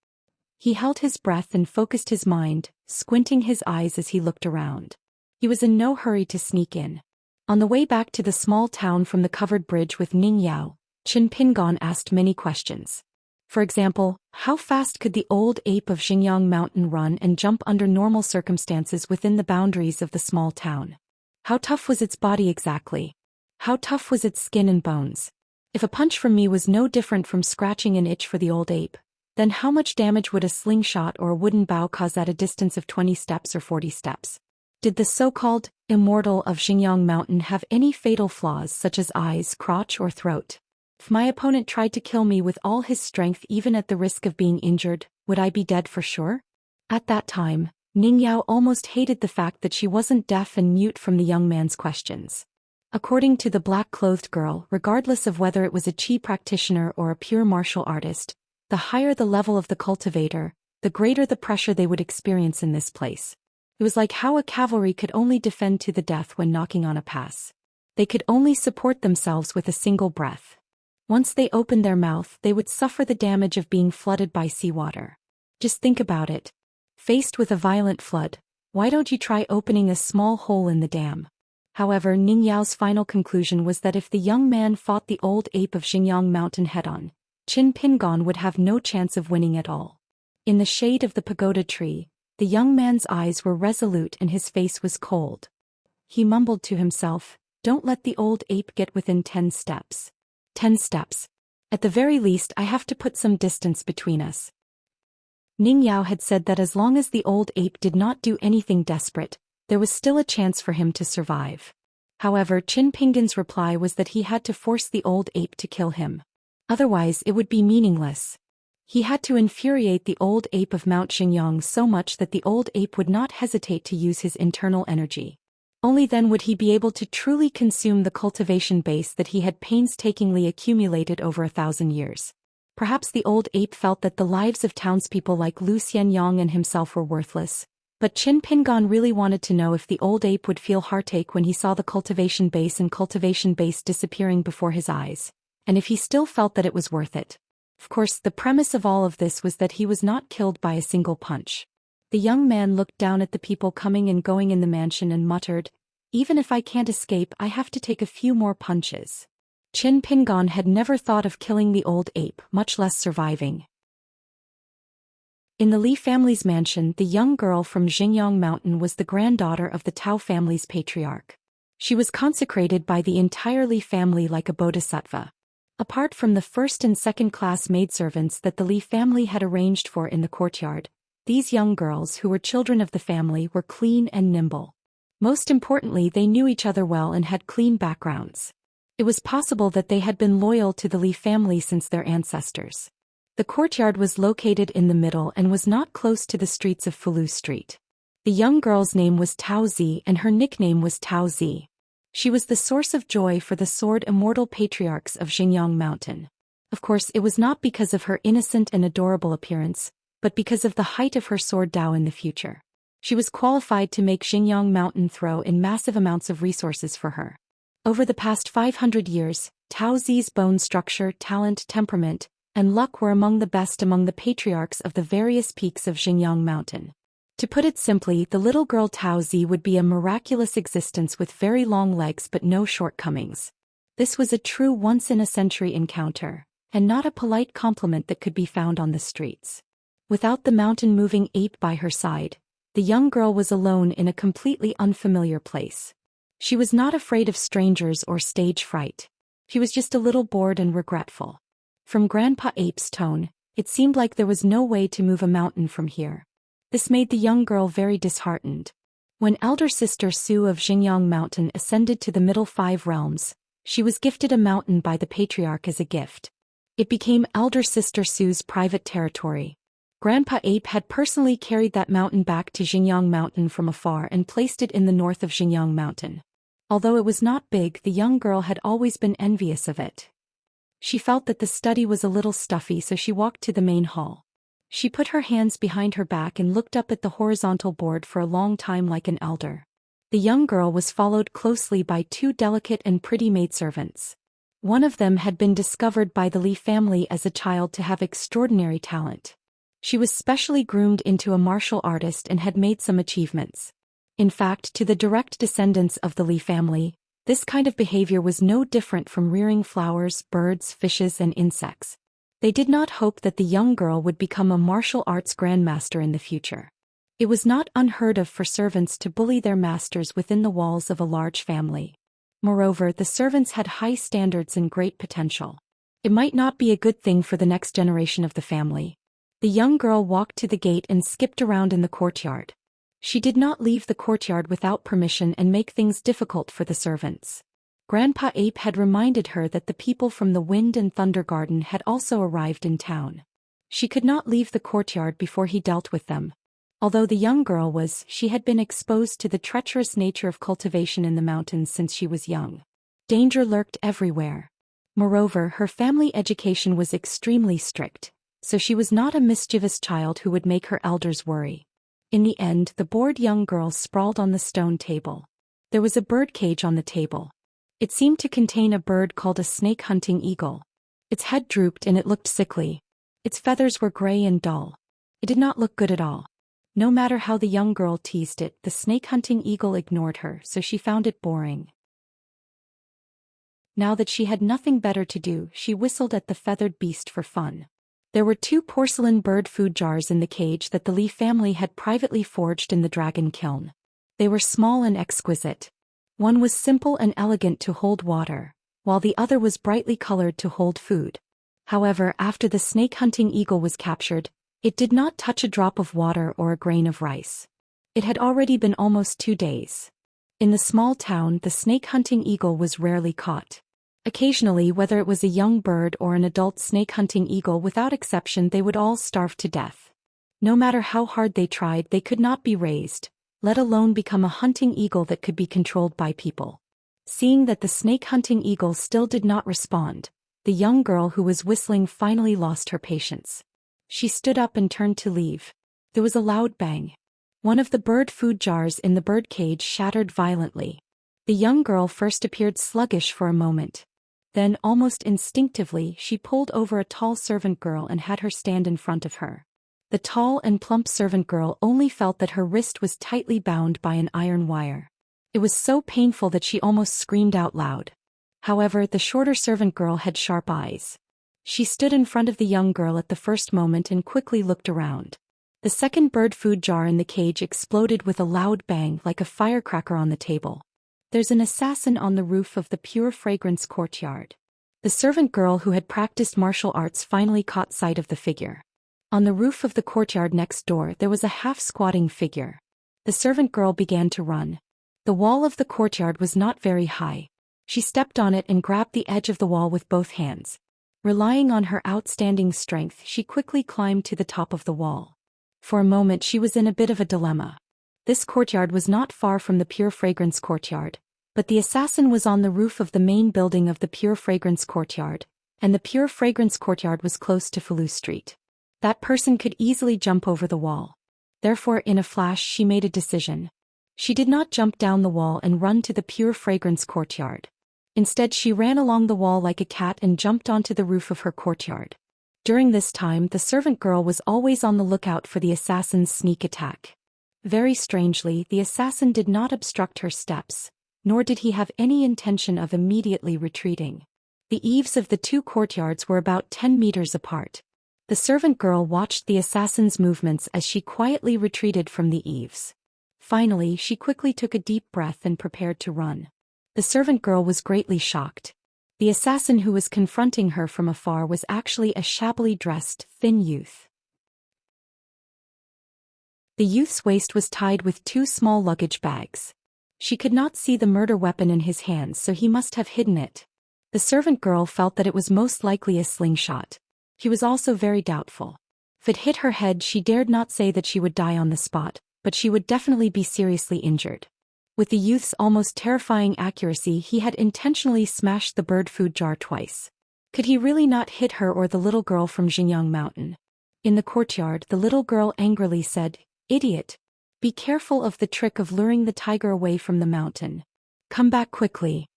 [SPEAKER 1] He held his breath and focused his mind, squinting his eyes as he looked around. He was in no hurry to sneak in. On the way back to the small town from the covered bridge with Ning Yao, Qin Pingon asked many questions. For example, how fast could the old ape of Xingyang Mountain run and jump under normal circumstances within the boundaries of the small town? How tough was its body exactly? How tough was its skin and bones? If a punch from me was no different from scratching an itch for the old ape, then how much damage would a slingshot or a wooden bow cause at a distance of 20 steps or 40 steps? Did the so-called Immortal of Xingyang Mountain have any fatal flaws such as eyes, crotch, or throat? If my opponent tried to kill me with all his strength even at the risk of being injured, would I be dead for sure? At that time, Ning Yao almost hated the fact that she wasn't deaf and mute from the young man's questions. According to the black-clothed girl, regardless of whether it was a chi practitioner or a pure martial artist, the higher the level of the cultivator, the greater the pressure they would experience in this place. It was like how a cavalry could only defend to the death when knocking on a pass. They could only support themselves with a single breath. Once they opened their mouth, they would suffer the damage of being flooded by seawater. Just think about it. Faced with a violent flood, why don't you try opening a small hole in the dam? However, Ning Yao's final conclusion was that if the young man fought the old ape of Xingyang Mountain head-on, Qin Pingon would have no chance of winning at all. In the shade of the pagoda tree, the young man's eyes were resolute and his face was cold. He mumbled to himself, "Don't let the old ape get within 10 steps. 10 steps. At the very least I have to put some distance between us." Ning Yao had said that as long as the old ape did not do anything desperate, there was still a chance for him to survive. However, Qin Pingon's reply was that he had to force the old ape to kill him. Otherwise it would be meaningless. He had to infuriate the old ape of Mount Xingyang so much that the old ape would not hesitate to use his internal energy. Only then would he be able to truly consume the cultivation base that he had painstakingly accumulated over 1,000 years. Perhaps the old ape felt that the lives of townspeople like Lu Xianyang and himself were worthless, but Qin Pingon really wanted to know if the old ape would feel heartache when he saw the cultivation base disappearing before his eyes, and if he still felt that it was worth it. Of course, the premise of all of this was that he was not killed by a single punch. The young man looked down at the people coming and going in the mansion and muttered, "Even if I can't escape, I have to take a few more punches." Qin Pingon had never thought of killing the old ape, much less surviving. In the Li family's mansion, the young girl from Xingyang Mountain was the granddaughter of the Tao family's patriarch. She was consecrated by the entire Li family like a bodhisattva. Apart from the first and second-class maidservants that the Li family had arranged for in the courtyard, these young girls who were children of the family were clean and nimble. Most importantly, they knew each other well and had clean backgrounds. It was possible that they had been loyal to the Li family since their ancestors. The courtyard was located in the middle and was not close to the streets of Fulu Street. The young girl's name was Tao Zi and her nickname was Tao Zi. She was the source of joy for the sword immortal patriarchs of Xingyang Mountain. Of course, it was not because of her innocent and adorable appearance, but because of the height of her sword Dao in the future. She was qualified to make Xingyang Mountain throw in massive amounts of resources for her. Over the past 500 years, Tao Zi's bone structure, talent, temperament, and luck were among the best among the patriarchs of the various peaks of Xingyang Mountain. To put it simply, the little girl Tao Zi would be a miraculous existence with very long legs but no shortcomings. This was a true once-in-a-century encounter, and not a polite compliment that could be found on the streets. Without the mountain-moving ape by her side, the young girl was alone in a completely unfamiliar place. She was not afraid of strangers or stage fright. She was just a little bored and regretful. From Grandpa Ape's tone, it seemed like there was no way to move a mountain from here. This made the young girl very disheartened. When elder sister Su of Xingyang Mountain ascended to the middle 5 realms, she was gifted a mountain by the patriarch as a gift. It became elder sister Su's private territory. Grandpa Ape had personally carried that mountain back to Xingyang Mountain from afar and placed it in the north of Xingyang Mountain. Although it was not big, the young girl had always been envious of it. She felt that the study was a little stuffy, so she walked to the main hall. She put her hands behind her back and looked up at the horizontal board for a long time like an elder. The young girl was followed closely by 2 delicate and pretty maidservants. One of them had been discovered by the Li family as a child to have extraordinary talent. She was specially groomed into a martial artist and had made some achievements. In fact, to the direct descendants of the Li family, this kind of behavior was no different from rearing flowers, birds, fishes, and insects. They did not hope that the young girl would become a martial arts grandmaster in the future. It was not unheard of for servants to bully their masters within the walls of a large family. Moreover, the servants had high standards and great potential. It might not be a good thing for the next generation of the family. The young girl walked to the gate and skipped around in the courtyard. She did not leave the courtyard without permission and make things difficult for the servants. Grandpa Ape had reminded her that the people from the Wind and Thunder Garden had also arrived in town. She could not leave the courtyard before he dealt with them. Although the young girl she had been exposed to the treacherous nature of cultivation in the mountains since she was young. Danger lurked everywhere. Moreover, her family education was extremely strict, so she was not a mischievous child who would make her elders worry. In the end, the bored young girl sprawled on the stone table. There was a bird cage on the table. It seemed to contain a bird called a snake-hunting eagle. Its head drooped and it looked sickly. Its feathers were gray and dull. It did not look good at all. No matter how the young girl teased it, the snake-hunting eagle ignored her, so she found it boring. Now that she had nothing better to do, she whistled at the feathered beast for fun. There were 2 porcelain bird food jars in the cage that the Li family had privately forged in the dragon kiln. They were small and exquisite. One was simple and elegant to hold water, while the other was brightly colored to hold food. However, after the snake-hunting eagle was captured, it did not touch a drop of water or a grain of rice. It had already been almost 2 days. In the small town, the snake-hunting eagle was rarely caught. Occasionally, whether it was a young bird or an adult snake-hunting eagle, without exception they would all starve to death. No matter how hard they tried, they could not be raised, let alone become a hunting eagle that could be controlled by people. Seeing that the snake-hunting eagle still did not respond, the young girl who was whistling finally lost her patience. She stood up and turned to leave. There was a loud bang. One of the bird food jars in the bird cage shattered violently. The young girl first appeared sluggish for a moment. Then, almost instinctively, she pulled over a tall servant girl and had her stand in front of her. The tall and plump servant girl only felt that her wrist was tightly bound by an iron wire. It was so painful that she almost screamed out loud. However, the shorter servant girl had sharp eyes. She stood in front of the young girl at the first moment and quickly looked around. The second bird food jar in the cage exploded with a loud bang like a firecracker on the table. There's an assassin on the roof of the Pure Fragrance courtyard. The servant girl who had practiced martial arts finally caught sight of the figure. On the roof of the courtyard next door there was a half-squatting figure. The servant girl began to run. The wall of the courtyard was not very high. She stepped on it and grabbed the edge of the wall with both hands. Relying on her outstanding strength, she quickly climbed to the top of the wall. For a moment she was in a bit of a dilemma. This courtyard was not far from the Pure Fragrance courtyard, but the assassin was on the roof of the main building of the Pure Fragrance courtyard, and the Pure Fragrance courtyard was close to Falu Street. That person could easily jump over the wall. Therefore, in a flash she made a decision. She did not jump down the wall and run to the Pure Fragrance courtyard. Instead, she ran along the wall like a cat and jumped onto the roof of her courtyard. During this time, the servant girl was always on the lookout for the assassin's sneak attack. Very strangely, the assassin did not obstruct her steps, nor did he have any intention of immediately retreating. The eaves of the 2 courtyards were about 10 meters apart. The servant girl watched the assassin's movements as she quietly retreated from the eaves. Finally, she quickly took a deep breath and prepared to run. The servant girl was greatly shocked. The assassin who was confronting her from afar was actually a shabbily dressed, thin youth. The youth's waist was tied with 2 small luggage bags. She could not see the murder weapon in his hands, so he must have hidden it. The servant girl felt that it was most likely a slingshot. He was also very doubtful. If it hit her head, she dared not say that she would die on the spot, but she would definitely be seriously injured. With the youth's almost terrifying accuracy, he had intentionally smashed the bird food jar twice. Could he really not hit her or the little girl from Xinjiang Mountain? In the courtyard, the little girl angrily said, "Idiot! Be careful of the trick of luring the tiger away from the mountain. Come back quickly."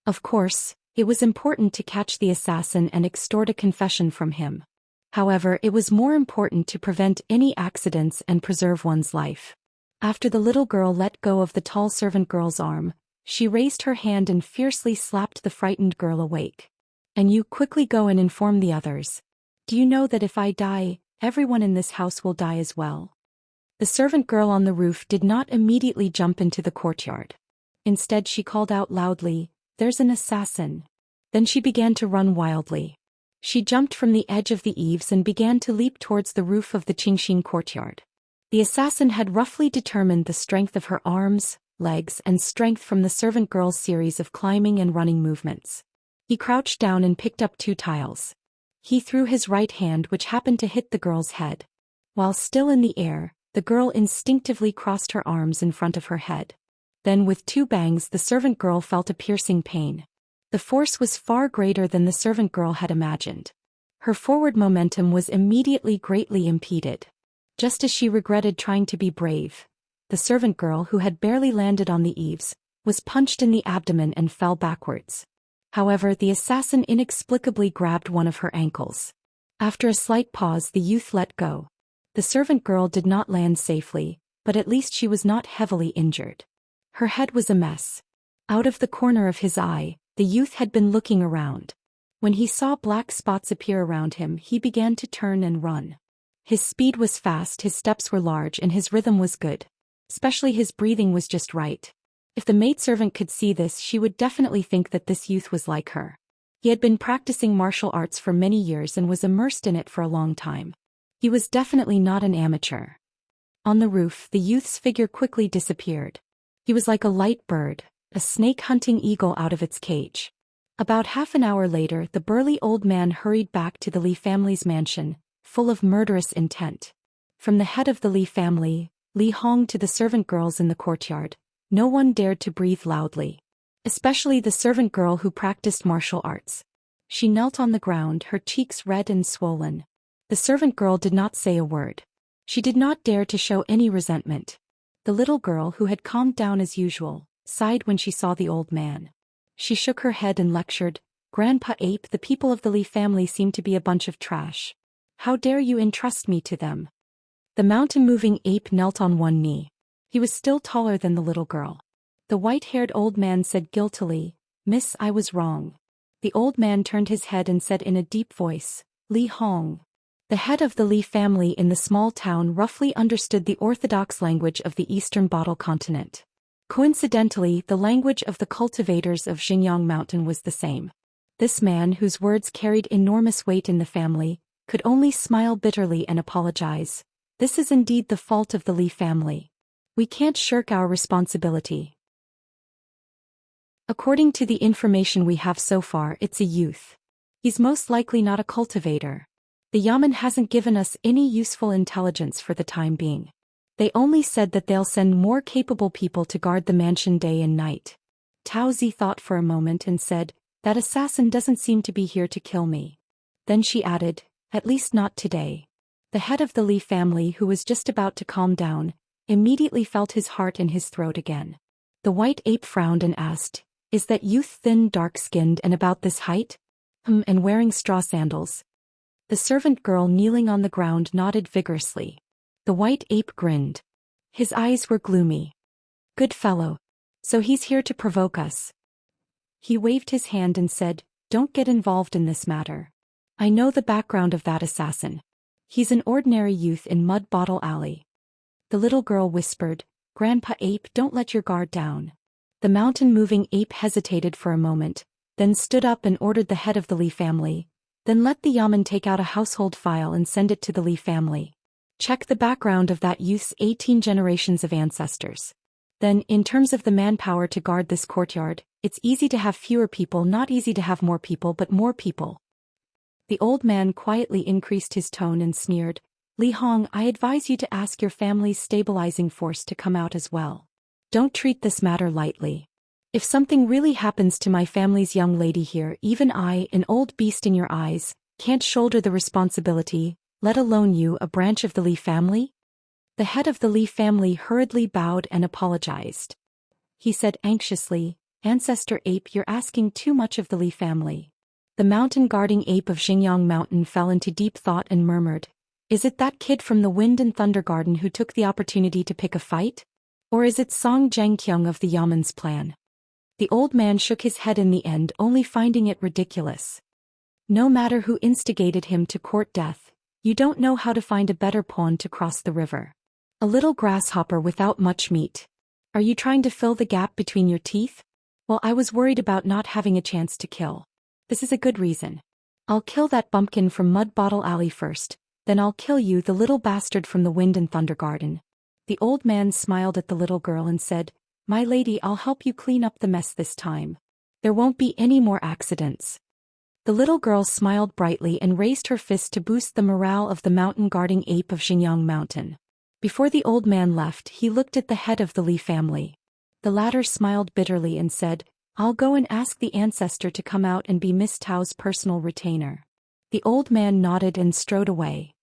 [SPEAKER 1] Of course, it was important to catch the assassin and extort a confession from him. However, it was more important to prevent any accidents and preserve one's life. After the little girl let go of the tall servant girl's arm, she raised her hand and fiercely slapped the frightened girl awake. "And you quickly go and inform the others. Do you know that if I die, everyone in this house will die as well?" The servant girl on the roof did not immediately jump into the courtyard. Instead, she called out loudly, "There's an assassin." Then she began to run wildly. She jumped from the edge of the eaves and began to leap towards the roof of the Qingxin courtyard. The assassin had roughly determined the strength of her arms, legs, and strength from the servant girl's series of climbing and running movements. He crouched down and picked up 2 tiles. He threw his right hand, which happened to hit the girl's head. While still in the air, the girl instinctively crossed her arms in front of her head. Then with 2 bangs the servant girl felt a piercing pain. The force was far greater than the servant girl had imagined. Her forward momentum was immediately greatly impeded. Just as she regretted trying to be brave, the servant girl, who had barely landed on the eaves, was punched in the abdomen and fell backwards. However, the assassin inexplicably grabbed one of her ankles. After a slight pause, the youth let go. The servant girl did not land safely, but at least she was not heavily injured. Her head was a mess. Out of the corner of his eye, the youth had been looking around. When he saw black spots appear around him, he began to turn and run. His speed was fast, his steps were large, and his rhythm was good. Especially his breathing was just right. If the maidservant could see this, she would definitely think that this youth was like her. He had been practicing martial arts for many years and was immersed in it for a long time. He was definitely not an amateur. On the roof, the youth's figure quickly disappeared. He was like a light bird, a snake-hunting eagle out of its cage. About half an hour later, the burly old man hurried back to the Li family's mansion, full of murderous intent. From the head of the Li family, Li Hong, to the servant girls in the courtyard, no one dared to breathe loudly. Especially the servant girl who practiced martial arts. She knelt on the ground, her cheeks red and swollen. The servant girl did not say a word. She did not dare to show any resentment. The little girl, who had calmed down as usual, sighed when she saw the old man. She shook her head and lectured, "Grandpa Ape, the people of the Li family seem to be a bunch of trash. How dare you entrust me to them?" The mountain-moving ape knelt on one knee. He was still taller than the little girl. The white-haired old man said guiltily, "Miss, I was wrong." The old man turned his head and said in a deep voice, "Li Hong." The head of the Li family in the small town roughly understood the orthodox language of the eastern Bottle continent. Coincidentally, the language of the cultivators of Xinjiang Mountain was the same. This man, whose words carried enormous weight in the family, could only smile bitterly and apologize. "This is indeed the fault of the Li family. We can't shirk our responsibility. According to the information we have so far, it's a youth. He's most likely not a cultivator. The Yamen hasn't given us any useful intelligence for the time being. They only said that they'll send more capable people to guard the mansion day and night." Tao Zi thought for a moment and said, "That assassin doesn't seem to be here to kill me." Then she added, "At least not today." The head of the Li family, who was just about to calm down, immediately felt his heart in his throat again. The white ape frowned and asked, "Is that youth thin, dark-skinned, and about this height? And wearing straw sandals?" The servant girl kneeling on the ground nodded vigorously. The white ape grinned. His eyes were gloomy. "Good fellow. So he's here to provoke us." He waved his hand and said, "Don't get involved in this matter. I know the background of that assassin. He's an ordinary youth in Mud Bottle Alley." The little girl whispered, "Grandpa Ape, don't let your guard down." The mountain-moving ape hesitated for a moment, then stood up and ordered the head of the Li family, "Then let the Yamen take out a household file and send it to the Li family. Check the background of that youth's 18 generations of ancestors. Then, in terms of the manpower to guard this courtyard, it's easy to have fewer people, not easy to have more people, but more people." The old man quietly increased his tone and sneered, "Li Hong, I advise you to ask your family's stabilizing force to come out as well. Don't treat this matter lightly. If something really happens to my family's young lady here, even I, an old beast in your eyes, can't shoulder the responsibility, let alone you, a branch of the Li family?" The head of the Li family hurriedly bowed and apologized. He said anxiously, "Ancestor Ape, you're asking too much of the Li family." The mountain-guarding ape of Xinjiang Mountain fell into deep thought and murmured, "Is it that kid from the Wind and Thunder Garden who took the opportunity to pick a fight? Or is it Song Zhengqiang of the Yamen's plan?" The old man shook his head in the end, only finding it ridiculous. No matter who instigated him to court death, you don't know how to find a better pawn to cross the river. A little grasshopper without much meat. Are you trying to fill the gap between your teeth? Well, I was worried about not having a chance to kill. This is a good reason. I'll kill that bumpkin from Mud Bottle Alley first, Then I'll kill you, the little bastard from the Wind and Thunder Garden. The old man smiled at the little girl and said, My lady, I'll help you clean up the mess this time. There won't be any more accidents. The little girl smiled brightly and raised her fist to boost the morale of the mountain-guarding ape of Xinjiang Mountain. Before the old man left, he looked at the head of the Li family. The latter smiled bitterly and said, I'll go and ask the ancestor to come out and be Miss Tao's personal retainer. The old man nodded and strode away.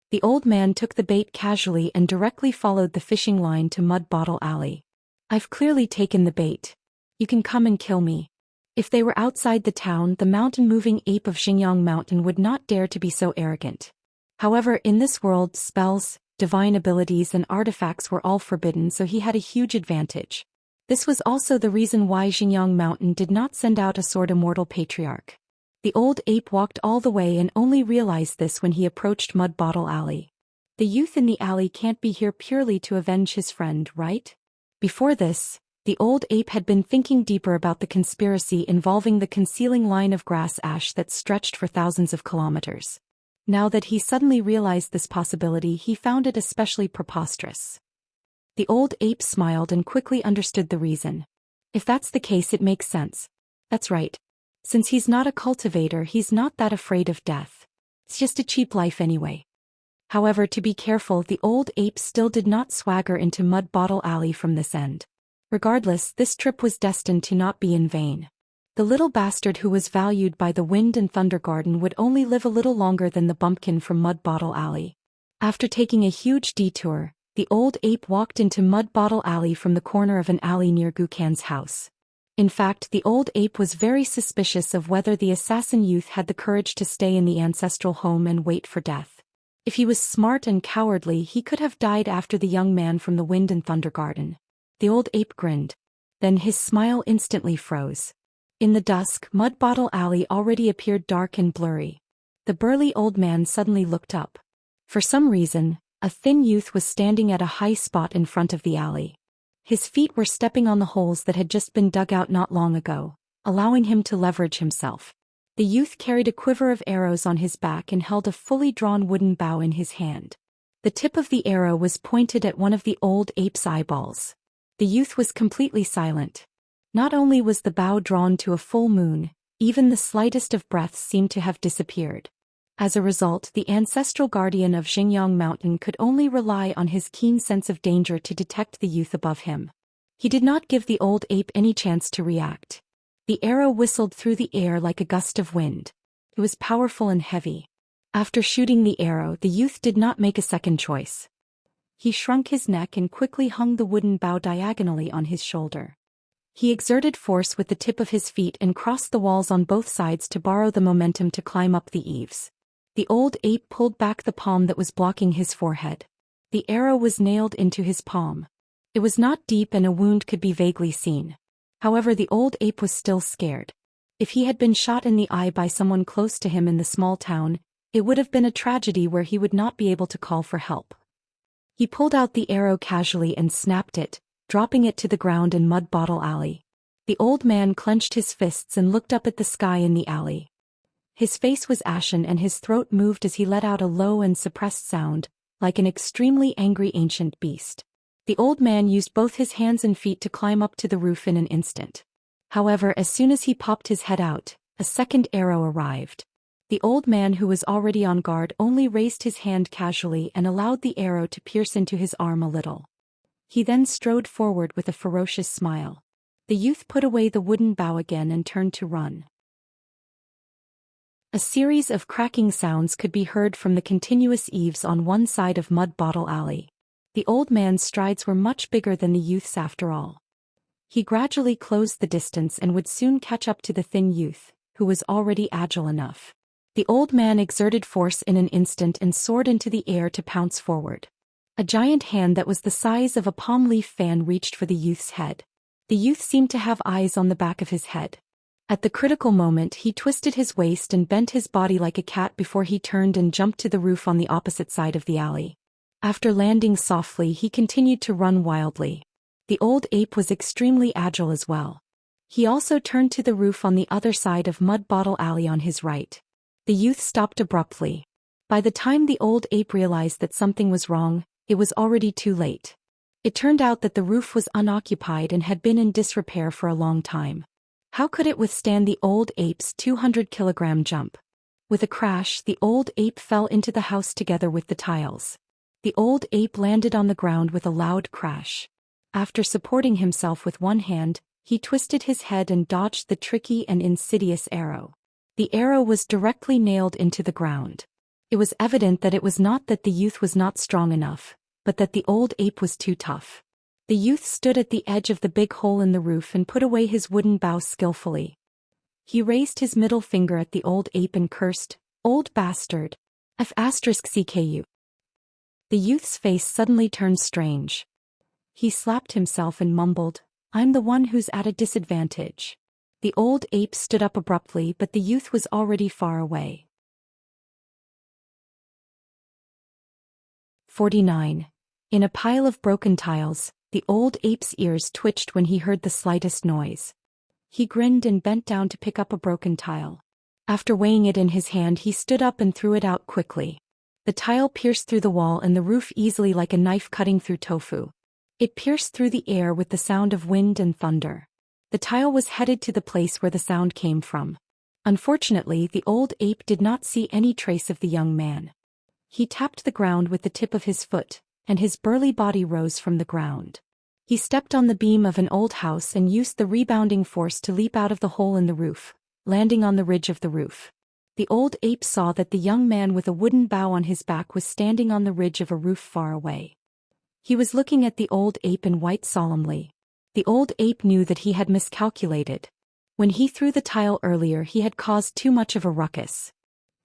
[SPEAKER 1] The old man took the bait casually and directly followed the fishing line to Mud Bottle Alley. I've clearly taken the bait. You can come and kill me. If they were outside the town, the mountain-moving ape of Xinjiang Mountain would not dare to be so arrogant. However, in this world, spells, divine abilities and artifacts were all forbidden, so he had a huge advantage. This was also the reason why Xinjiang Mountain did not send out a sword immortal patriarch. The old ape walked all the way and only realized this when he approached Mud Bottle Alley. The youth in the alley can't be here purely to avenge his friend, right? Before this, the old ape had been thinking deeper about the conspiracy involving the concealing line of grass ash that stretched for thousands of kilometers. Now that he suddenly realized this possibility, he found it especially preposterous. The old ape smiled and quickly understood the reason. If that's the case, it makes sense. That's right. Since he's not a cultivator, he's not that afraid of death. It's just a cheap life anyway. However, to be careful, the old ape still did not swagger into Mud Bottle Alley from this end. Regardless, this trip was destined to not be in vain. The little bastard who was valued by the Wind and Thunder Garden would only live a little longer than the bumpkin from Mud Bottle Alley. After taking a huge detour, the old ape walked into Mud Bottle Alley from the corner of an alley near Gukan's house. In fact, the old ape was very suspicious of whether the assassin youth had the courage to stay in the ancestral home and wait for death. If he was smart and cowardly, he could have died after the young man from the Wind and Thunder Garden. The old ape grinned. Then his smile instantly froze. In the dusk, Mud Bottle Alley already appeared dark and blurry. The burly old man suddenly looked up. For some reason, a thin youth was standing at a high spot in front of the alley. His feet were stepping on the holes that had just been dug out not long ago, allowing him to leverage himself. The youth carried a quiver of arrows on his back and held a fully drawn wooden bow in his hand. The tip of the arrow was pointed at one of the old ape's eyeballs. The youth was completely silent. Not only was the bow drawn to a full moon, even the slightest of breaths seemed to have disappeared. As a result, the ancestral guardian of Xinjiang Mountain could only rely on his keen sense of danger to detect the youth above him. He did not give the old ape any chance to react. The arrow whistled through the air like a gust of wind. It was powerful and heavy. After shooting the arrow, the youth did not make a second choice. He shrunk his neck and quickly hung the wooden bow diagonally on his shoulder. He exerted force with the tip of his feet and crossed the walls on both sides to borrow the momentum to climb up the eaves. The old ape pulled back the palm that was blocking his forehead. The arrow was nailed into his palm. It was not deep and a wound could be vaguely seen. However, the old ape was still scared. If he had been shot in the eye by someone close to him in the small town, it would have been a tragedy where he would not be able to call for help. He pulled out the arrow casually and snapped it, dropping it to the ground in Mud Bottle Alley. The old man clenched his fists and looked up at the sky in the alley. His face was ashen and his throat moved as he let out a low and suppressed sound, like an extremely angry ancient beast. The old man used both his hands and feet to climb up to the roof in an instant. However, as soon as he popped his head out, a second arrow arrived. The old man, who was already on guard, only raised his hand casually and allowed the arrow to pierce into his arm a little. He then strode forward with a ferocious smile. The youth put away the wooden bow again and turned to run. A series of cracking sounds could be heard from the continuous eaves on one side of Mud Bottle Alley. The old man's strides were much bigger than the youth's after all. He gradually closed the distance and would soon catch up to the thin youth, who was already agile enough. The old man exerted force in an instant and soared into the air to pounce forward. A giant hand that was the size of a palm leaf fan reached for the youth's head. The youth seemed to have eyes on the back of his head. At the critical moment, he twisted his waist and bent his body like a cat before he turned and jumped to the roof on the opposite side of the alley. After landing softly, he continued to run wildly. The old ape was extremely agile as well. He also turned to the roof on the other side of Mud Bottle Alley on his right. The youth stopped abruptly. By the time the old ape realized that something was wrong, it was already too late. It turned out that the roof was unoccupied and had been in disrepair for a long time. How could it withstand the old ape's 200-kilogram jump? With a crash, the old ape fell into the house together with the tiles. The old ape landed on the ground with a loud crash. After supporting himself with one hand, he twisted his head and dodged the tricky and insidious arrow. The arrow was directly nailed into the ground. It was evident that it was not that the youth was not strong enough, but that the old ape was too tough. The youth stood at the edge of the big hole in the roof and put away his wooden bow skillfully. He raised his middle finger at the old ape and cursed, "Old bastard! F***CKU." The youth's face suddenly turned strange. He slapped himself and mumbled, "I'm the one who's at a disadvantage." The old ape stood up abruptly, but the youth was already far away. 49. In a pile of broken tiles, the old ape's ears twitched when he heard the slightest noise. He grinned and bent down to pick up a broken tile. After weighing it in his hand, he stood up and threw it out quickly. The tile pierced through the wall and the roof easily like a knife cutting through tofu. It pierced through the air with the sound of wind and thunder. The tile was headed to the place where the sound came from. Unfortunately, the old ape did not see any trace of the young man. He tapped the ground with the tip of his foot, and his burly body rose from the ground. He stepped on the beam of an old house and used the rebounding force to leap out of the hole in the roof, landing on the ridge of the roof. The old ape saw that the young man with a wooden bow on his back was standing on the ridge of a roof far away. He was looking at the old ape in white solemnly. The old ape knew that he had miscalculated. When he threw the tile earlier, he had caused too much of a ruckus.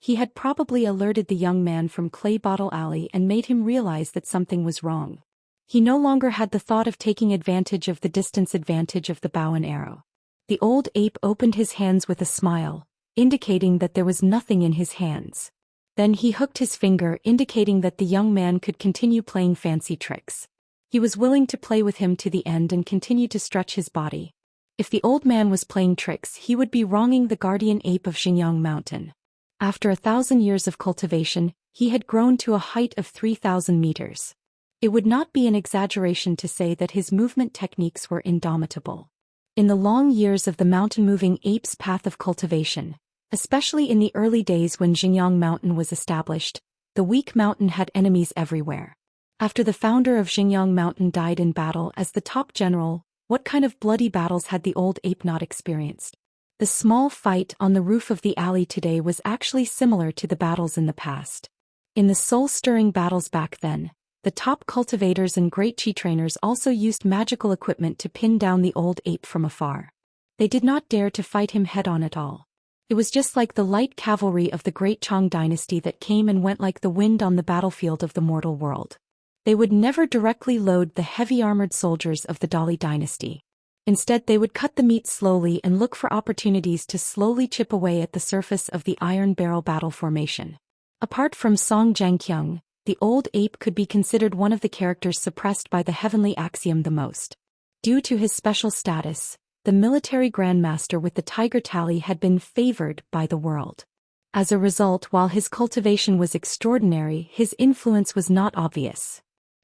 [SPEAKER 1] He had probably alerted the young man from Clay Bottle Alley and made him realize that something was wrong. He no longer had the thought of taking advantage of the distance advantage of the bow and arrow. The old ape opened his hands with a smile, indicating that there was nothing in his hands. Then he hooked his finger, indicating that the young man could continue playing fancy tricks. He was willing to play with him to the end and continue to stretch his body. If the old man was playing tricks, he would be wronging the guardian ape of Xinjiang Mountain. After 1,000 years of cultivation, he had grown to a height of 3,000 meters. It would not be an exaggeration to say that his movement techniques were indomitable. In the long years of the mountain-moving ape's path of cultivation, especially in the early days when Xinjiang Mountain was established, the weak mountain had enemies everywhere. After the founder of Xinjiang Mountain died in battle as the top general, what kind of bloody battles had the old ape not experienced? The small fight on the roof of the alley today was actually similar to the battles in the past. In the soul-stirring battles back then, the top cultivators and great chi trainers also used magical equipment to pin down the old ape from afar. They did not dare to fight him head-on at all. It was just like the light cavalry of the great Chang dynasty that came and went like the wind on the battlefield of the mortal world. They would never directly load the heavy armored soldiers of the Dali dynasty. Instead, they would cut the meat slowly and look for opportunities to slowly chip away at the surface of the iron barrel battle formation. Apart from Song Jiangqiang, the old ape could be considered one of the characters suppressed by the heavenly axiom the most. Due to his special status, the military grandmaster with the tiger tally had been favored by the world. As a result, while his cultivation was extraordinary, his influence was not obvious.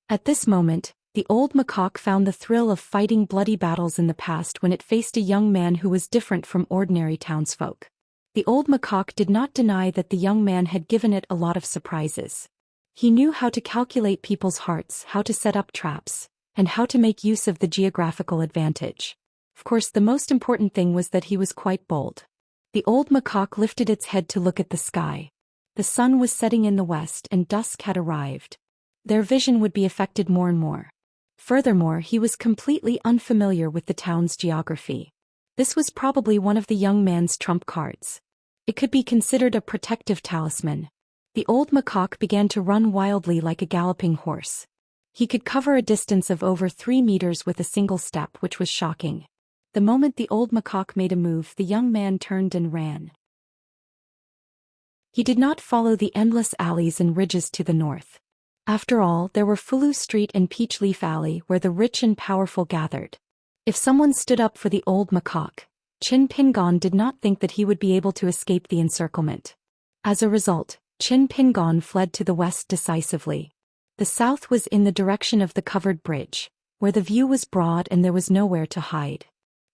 [SPEAKER 1] At this moment, the old macaque found the thrill of fighting bloody battles in the past when it faced a young man who was different from ordinary townsfolk. The old macaque did not deny that the young man had given it a lot of surprises. He knew how to calculate people's hearts, how to set up traps, and how to make use of the geographical advantage. Of course, the most important thing was that he was quite bold. The old macaque lifted its head to look at the sky. The sun was setting in the west and dusk had arrived. Their vision would be affected more and more. Furthermore, he was completely unfamiliar with the town's geography. This was probably one of the young man's trump cards. It could be considered a protective talisman. The old macaque began to run wildly like a galloping horse. He could cover a distance of over 3 meters with a single step, which was shocking. The moment the old macaque made a move, the young man turned and ran. He did not follow the endless alleys and ridges to the north. After all, there were Fulu Street and Peach Leaf Alley where the rich and powerful gathered. If someone stood up for the old macaque, Qin Pingon did not think that he would be able to escape the encirclement. As a result, Qin Pingon fled to the west decisively. The south was in the direction of the covered bridge, where the view was broad and there was nowhere to hide.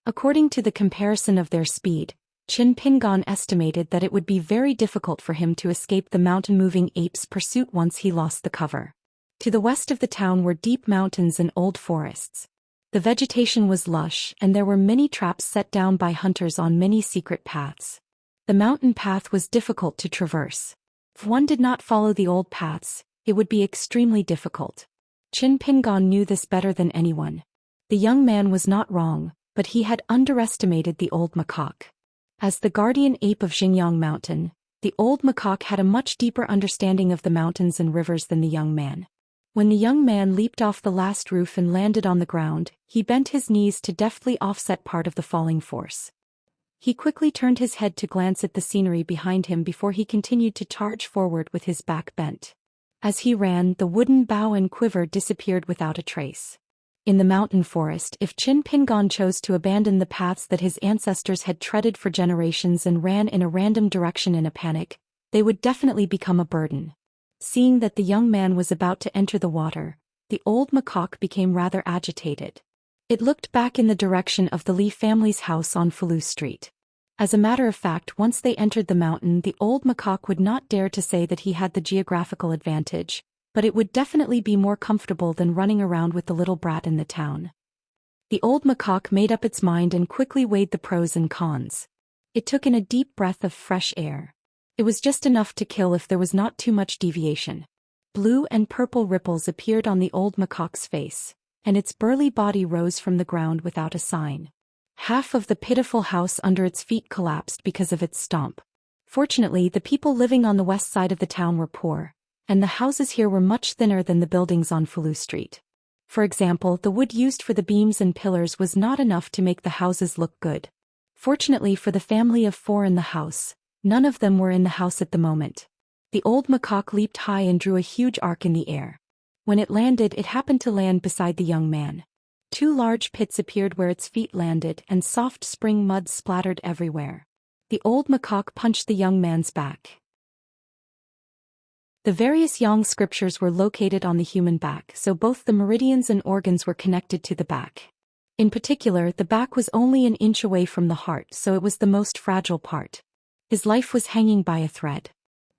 [SPEAKER 1] According to the comparison of their speed, Qin Pingon estimated that it would be very difficult for him to escape the mountain-moving ape's pursuit once he lost the cover. To the west of the town were deep mountains and old forests. The vegetation was lush and there were many traps set down by hunters on many secret paths. The mountain path was difficult to traverse. If one did not follow the old paths, it would be extremely difficult. Qin Pingon knew this better than anyone. The young man was not wrong, but he had underestimated the old macaque. As the guardian ape of Xingyang Mountain, the old macaque had a much deeper understanding of the mountains and rivers than the young man. When the young man leaped off the last roof and landed on the ground, he bent his knees to deftly offset part of the falling force. He quickly turned his head to glance at the scenery behind him before he continued to charge forward with his back bent. As he ran, the wooden bow and quiver disappeared without a trace. In the mountain forest, if Qin Pingon chose to abandon the paths that his ancestors had treaded for generations and ran in a random direction in a panic, they would definitely become a burden. Seeing that the young man was about to enter the water, the old macaque became rather agitated. It looked back in the direction of the Li family's house on Falu Street. As a matter of fact, once they entered the mountain, the old macaque would not dare to say that he had the geographical advantage, but it would definitely be more comfortable than running around with the little brat in the town. The old macaque made up its mind and quickly weighed the pros and cons. It took in a deep breath of fresh air. It was just enough to kill if there was not too much deviation. Blue and purple ripples appeared on the old macaque's face, and its burly body rose from the ground without a sign. Half of the pitiful house under its feet collapsed because of its stomp. Fortunately, the people living on the west side of the town were poor, and the houses here were much thinner than the buildings on Falu Street. For example, the wood used for the beams and pillars was not enough to make the houses look good. Fortunately for the family of 4 in the house, none of them were in the house at the moment. The old macaque leaped high and drew a huge arc in the air. When it landed, it happened to land beside the young man. 2 large pits appeared where its feet landed and soft spring mud splattered everywhere. The old macaque punched the young man's back. The various Yang scriptures were located on the human back, so both the meridians and organs were connected to the back. In particular, the back was only an inch away from the heart, so it was the most fragile part. His life was hanging by a thread.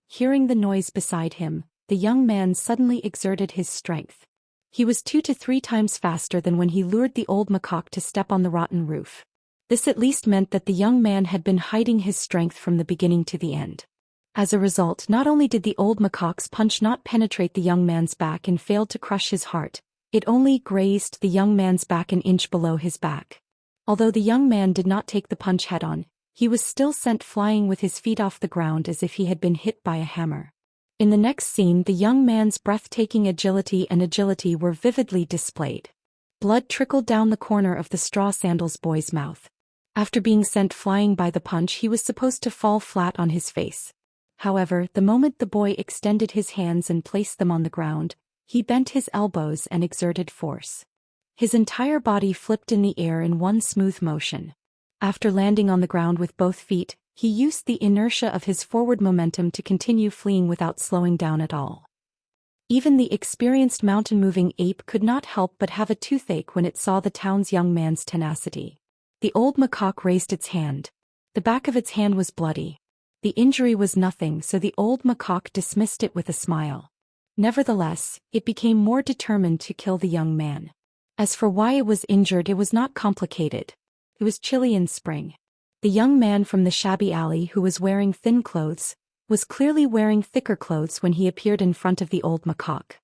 [SPEAKER 1] Hearing the noise beside him, the young man suddenly exerted his strength. He was 2 to 3 times faster than when he lured the old macaque to step on the rotten roof. This at least meant that the young man had been hiding his strength from the beginning to the end. As a result, not only did the old macaque's punch not penetrate the young man's back and failed to crush his heart, it only grazed the young man's back an inch below his back. Although the young man did not take the punch head-on, he was still sent flying with his feet off the ground as if he had been hit by a hammer. In the next scene, the young man's breathtaking agility were vividly displayed. Blood trickled down the corner of the straw sandals boy's mouth. After being sent flying by the punch, he was supposed to fall flat on his face. However, the moment the boy extended his hands and placed them on the ground, he bent his elbows and exerted force. His entire body flipped in the air in one smooth motion. After landing on the ground with both feet, he used the inertia of his forward momentum to continue fleeing without slowing down at all. Even the experienced mountain-moving ape could not help but have a toothache when it saw the town's young man's tenacity. The old macaque raised its hand. The back of its hand was bloody. The injury was nothing, so the old macaque dismissed it with a smile. Nevertheless, it became more determined to kill the young man. As for why it was injured, it was not complicated. It was chilly in spring. The young man from the shabby alley who was wearing thin clothes was clearly wearing thicker clothes when he appeared in front of the old macaque.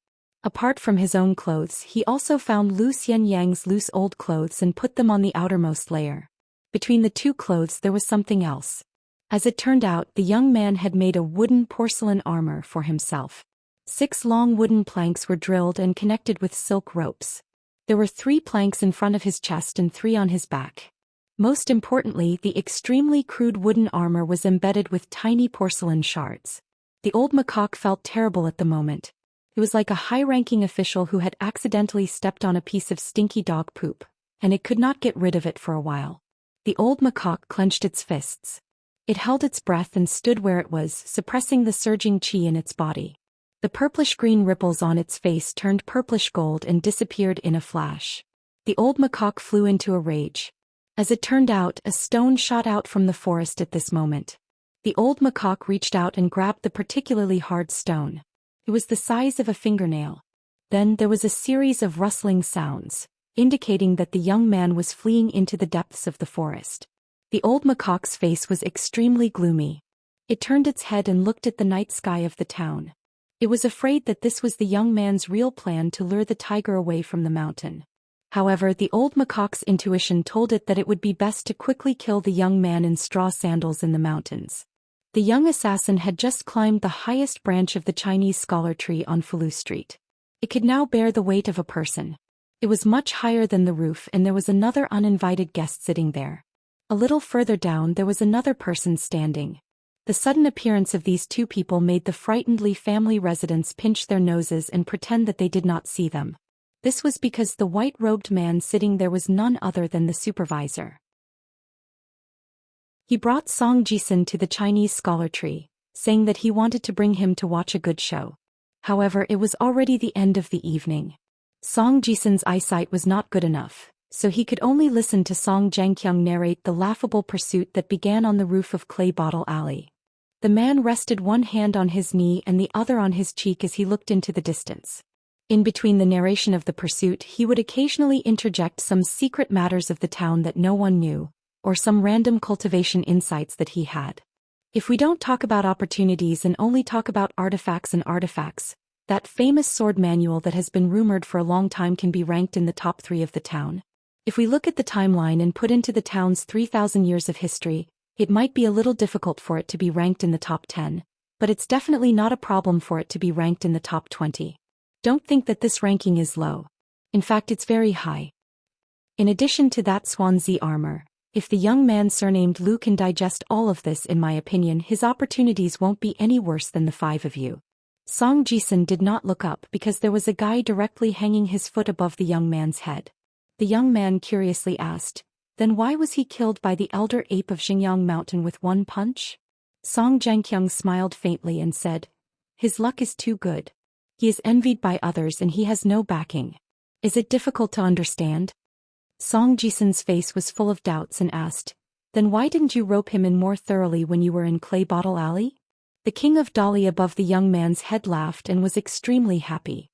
[SPEAKER 1] Apart from his own clothes, he also found Zhou Xian's loose old clothes and put them on the outermost layer. Between the 2 clothes there was something else. As it turned out, the young man had made a wooden porcelain armor for himself. 6 long wooden planks were drilled and connected with silk ropes. There were 3 planks in front of his chest and 3 on his back. Most importantly, the extremely crude wooden armor was embedded with tiny porcelain shards. The old macaque felt terrible at the moment. It was like a high-ranking official who had accidentally stepped on a piece of stinky dog poop, and it could not get rid of it for a while. The old macaque clenched its fists. It held its breath and stood where it was, suppressing the surging qi in its body. The purplish-green ripples on its face turned purplish-gold and disappeared in a flash. The old macaque flew into a rage. As it turned out, a stone shot out from the forest at this moment. The old macaque reached out and grabbed the particularly hard stone. It was the size of a fingernail. Then there was a series of rustling sounds, indicating that the young man was fleeing into the depths of the forest. The old macaque's face was extremely gloomy. It turned its head and looked at the night sky of the town. It was afraid that this was the young man's real plan to lure the tiger away from the mountain. However, the old macaque's intuition told it that it would be best to quickly kill the young man in straw sandals in the mountains. The young assassin had just climbed the highest branch of the Chinese scholar tree on Fulu Street. It could now bear the weight of a person. It was much higher than the roof, and there was another uninvited guest sitting there. A little further down there was another person standing. The sudden appearance of these two people made the frightened Li family residents pinch their noses and pretend that they did not see them. This was because the white-robed man sitting there was none other than the supervisor. He brought Zhou Xian to the Chinese scholar tree, saying that he wanted to bring him to watch a good show. However, it was already the end of the evening. Zhou Xian's eyesight was not good enough, so he could only listen to Song Zhangqiang narrate the laughable pursuit that began on the roof of Clay Bottle Alley. The man rested one hand on his knee and the other on his cheek as he looked into the distance. In between the narration of the pursuit, he would occasionally interject some secret matters of the town that no one knew, or some random cultivation insights that he had. If we don't talk about opportunities and only talk about artifacts and artifacts, that famous sword manual that has been rumored for a long time can be ranked in the top 3 of the town. If we look at the timeline and put into the town's 3,000 years of history, it might be a little difficult for it to be ranked in the top 10, but it's definitely not a problem for it to be ranked in the top 20. Don't think that this ranking is low. In fact, it's very high. In addition to that Swansea armor, if the young man surnamed Lu can digest all of this, in my opinion, his opportunities won't be any worse than the 5 of you. Zhou Xian did not look up because there was a guy directly hanging his foot above the young man's head. The young man curiously asked, then why was he killed by the elder ape of Xingyang Mountain with one punch? Song Zhangqiang smiled faintly and said, his luck is too good. He is envied by others and he has no backing. Is it difficult to understand? Song Xian's face was full of doubts and asked, then why didn't you rope him in more thoroughly when you were in Clay Bottle Alley? The king of Dali above the young man's head laughed and was extremely happy.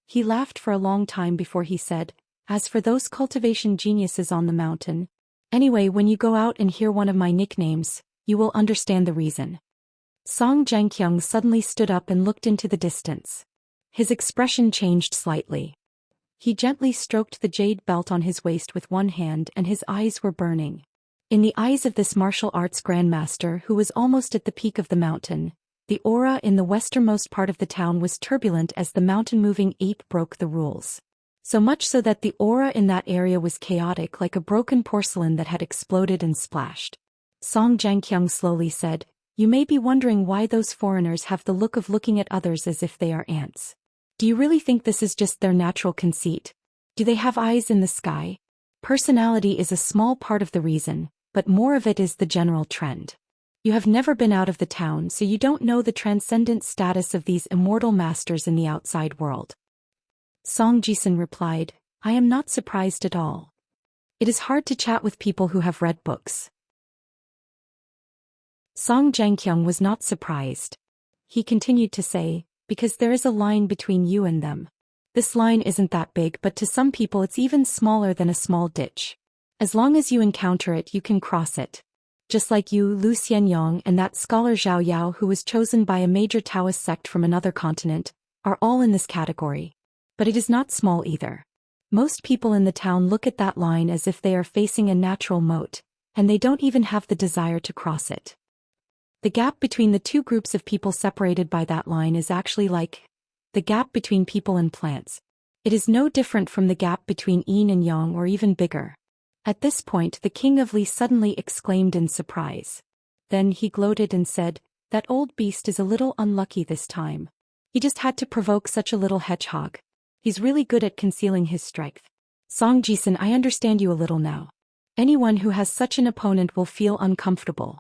[SPEAKER 1] He laughed for a long time before he said, as for those cultivation geniuses on the mountain, anyway, when you go out and hear one of my nicknames, you will understand the reason. Song Zhangqiang suddenly stood up and looked into the distance. His expression changed slightly. He gently stroked the jade belt on his waist with one hand and his eyes were burning. In the eyes of this martial arts grandmaster who was almost at the peak of the mountain, the aura in the westernmost part of the town was turbulent as the mountain-moving ape broke the rules. So much so that the aura in that area was chaotic, like a broken porcelain that had exploded and splashed. Song Zhangqiang slowly said, you may be wondering why those foreigners have the look of looking at others as if they are ants. Do you really think this is just their natural conceit? Do they have eyes in the sky? Personality is a small part of the reason, but more of it is the general trend. You have never been out of the town, so you don't know the transcendent status of these immortal masters in the outside world. Song Xian replied, I am not surprised at all. It is hard to chat with people who have read books. Song Zhangqiang was not surprised. He continued to say, because there is a line between you and them. This line isn't that big, but to some people it's even smaller than a small ditch. As long as you encounter it, you can cross it. Just like you, Lu Xianyang, and that scholar Zhao Yao who was chosen by a major Taoist sect from another continent, are all in this category. But it is not small either. Most people in the town look at that line as if they are facing a natural moat, and they don't even have the desire to cross it. The gap between the two groups of people separated by that line is actually like the gap between people and plants. It is no different from the gap between yin and yang, or even bigger. At this point, the king of Li suddenly exclaimed in surprise. Then he gloated and said, that old beast is a little unlucky this time. He just had to provoke such a little hedgehog. He's really good at concealing his strength. Song Xian, I understand you a little now. Anyone who has such an opponent will feel uncomfortable.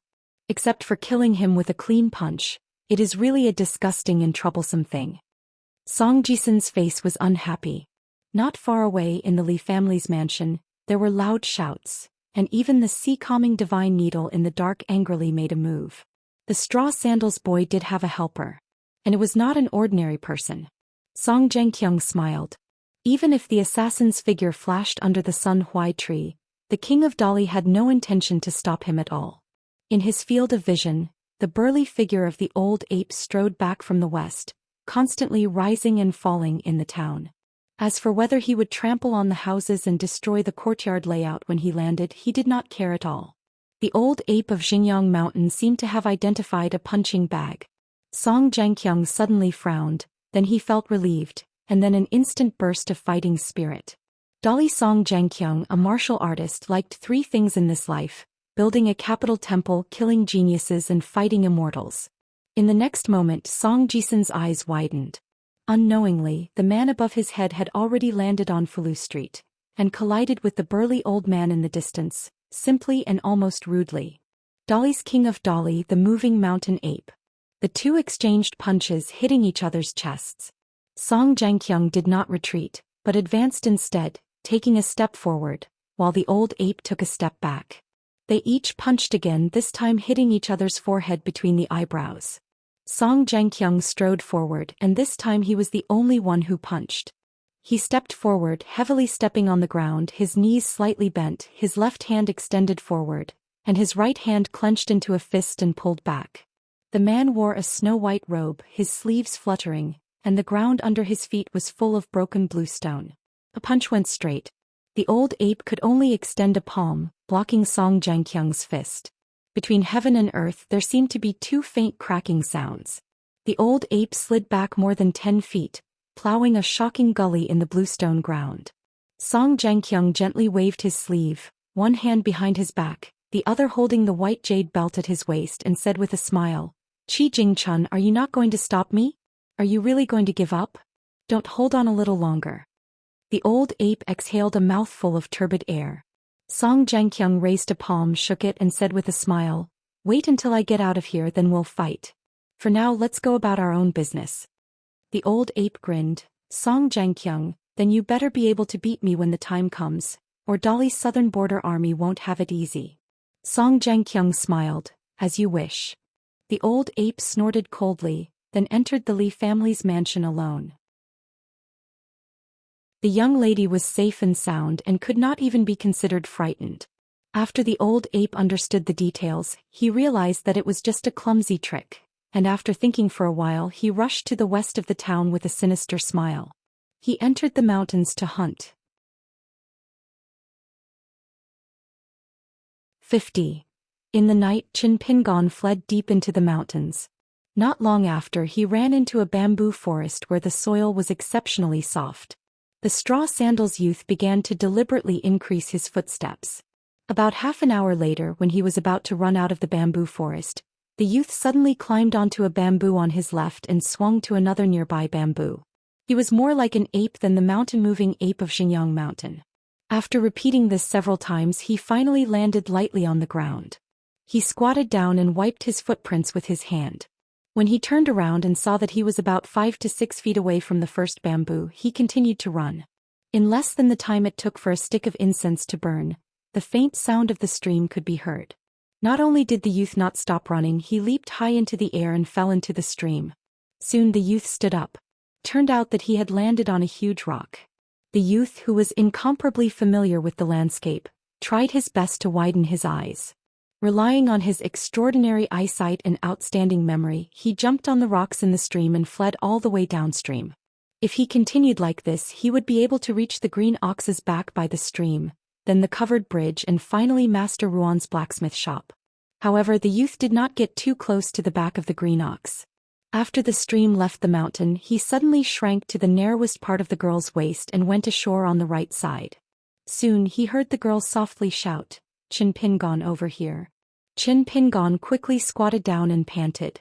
[SPEAKER 1] Except for killing him with a clean punch, it is really a disgusting and troublesome thing. Song Jisun's face was unhappy. Not far away in the Li family's mansion, there were loud shouts, and even the sea-calming divine needle in the dark angrily made a move. The straw sandals boy did have a helper. And it was not an ordinary person. Song Zhengqiang smiled. Even if the assassin's figure flashed under the Sun Huai tree, the king of Dali had no intention to stop him at all. In his field of vision, the burly figure of the old ape strode back from the west, constantly rising and falling in the town. As for whether he would trample on the houses and destroy the courtyard layout when he landed, he did not care at all. The old ape of Xingyang Mountain seemed to have identified a punching bag. Song Zhengqiang suddenly frowned, then he felt relieved, and then an instant burst of fighting spirit. Dali Song Zhengqiang, a martial artist, liked three things in this life: building a capital temple, killing geniuses, and fighting immortals. In the next moment, Song Jisun's eyes widened. Unknowingly, the man above his head had already landed on Fulu Street, and collided with the burly old man in the distance, simply and almost rudely. Dali's king of Dali, the moving mountain ape. The two exchanged punches, hitting each other's chests. Song Zhengqiang did not retreat, but advanced instead, taking a step forward, while the old ape took a step back. They each punched again, this time hitting each other's forehead between the eyebrows. Song Zhengqiang strode forward, and this time he was the only one who punched. He stepped forward, heavily stepping on the ground, his knees slightly bent, his left hand extended forward, and his right hand clenched into a fist and pulled back. The man wore a snow-white robe, his sleeves fluttering, and the ground under his feet was full of broken blue stone. A punch went straight. The old ape could only extend a palm, blocking Song Zhengqiang's fist. Between heaven and earth there seemed to be two faint cracking sounds. The old ape slid back more than 10 feet, plowing a shocking gully in the bluestone ground. Song Zhengqiang gently waved his sleeve, one hand behind his back, the other holding the white jade belt at his waist, and said with a smile, "Qi Jingchun, are you not going to stop me? Are you really going to give up? Don't hold on a little longer." The old ape exhaled a mouthful of turbid air. Song Zhengqiang raised a palm, shook it, and said with a smile, "Wait until I get out of here, then we'll fight. For now, let's go about our own business." The old ape grinned. "Song Zhengqiang, then you better be able to beat me when the time comes, or Dali's southern border army won't have it easy." Song Zhengqiang smiled, "As you wish." The old ape snorted coldly, then entered the Li family's mansion alone. The young lady was safe and sound and could not even be considered frightened. After the old ape understood the details, he realized that it was just a clumsy trick, and after thinking for a while he rushed to the west of the town with a sinister smile. He entered the mountains to hunt. 50. In the night, Qin Pingon fled deep into the mountains. Not long after, he ran into a bamboo forest where the soil was exceptionally soft. The straw sandals youth began to deliberately increase his footsteps. About half an hour later, when he was about to run out of the bamboo forest, the youth suddenly climbed onto a bamboo on his left and swung to another nearby bamboo. He was more like an ape than the mountain-moving ape of Xingyang Mountain. After repeating this several times, he finally landed lightly on the ground. He squatted down and wiped his footprints with his hand. When he turned around and saw that he was about 5 to 6 feet away from the first bamboo, he continued to run. In less than the time it took for a stick of incense to burn, the faint sound of the stream could be heard. Not only did the youth not stop running, he leaped high into the air and fell into the stream. Soon the youth stood up. Turned out that he had landed on a huge rock. The youth, who was incomparably familiar with the landscape, tried his best to widen his eyes. Relying on his extraordinary eyesight and outstanding memory, he jumped on the rocks in the stream and fled all the way downstream. If he continued like this, he would be able to reach the green ox's back by the stream, then the covered bridge, and finally Master Ruan's blacksmith shop. However, the youth did not get too close to the back of the green ox. After the stream left the mountain, he suddenly shrank to the narrowest part of the girl's waist and went ashore on the right side. Soon he heard the girl softly shout, "Qin Pingon, over here." Qin Pingon quickly squatted down and panted.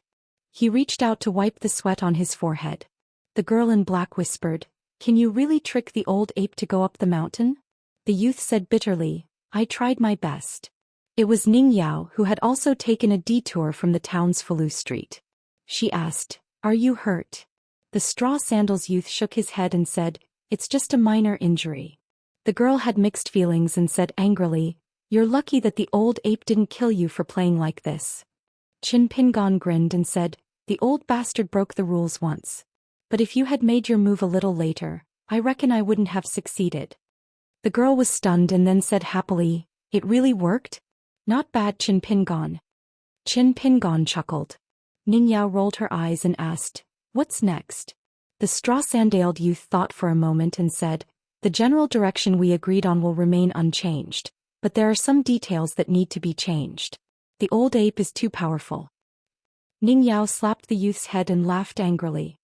[SPEAKER 1] He reached out to wipe the sweat on his forehead. The girl in black whispered, "Can you really trick the old ape to go up the mountain?" The youth said bitterly, "I tried my best." It was Ning Yao, who had also taken a detour from the town's Falu street. She asked, "Are you hurt?" The straw sandals youth shook his head and said, "It's just a minor injury." The girl had mixed feelings and said angrily, "You're lucky that the old ape didn't kill you for playing like this." Qin Pingon grinned and said, "The old bastard broke the rules once. But if you had made your move a little later, I reckon I wouldn't have succeeded." The girl was stunned and then said happily, "It really worked? Not bad, Qin Pingon." Qin Pingon chuckled. Ning Yao rolled her eyes and asked, "What's next?" The straw-sandaled youth thought for a moment and said, "The general direction we agreed on will remain unchanged, but there are some details that need to be changed. The old ape is too powerful." Ning Yao slapped the youth's head and laughed angrily.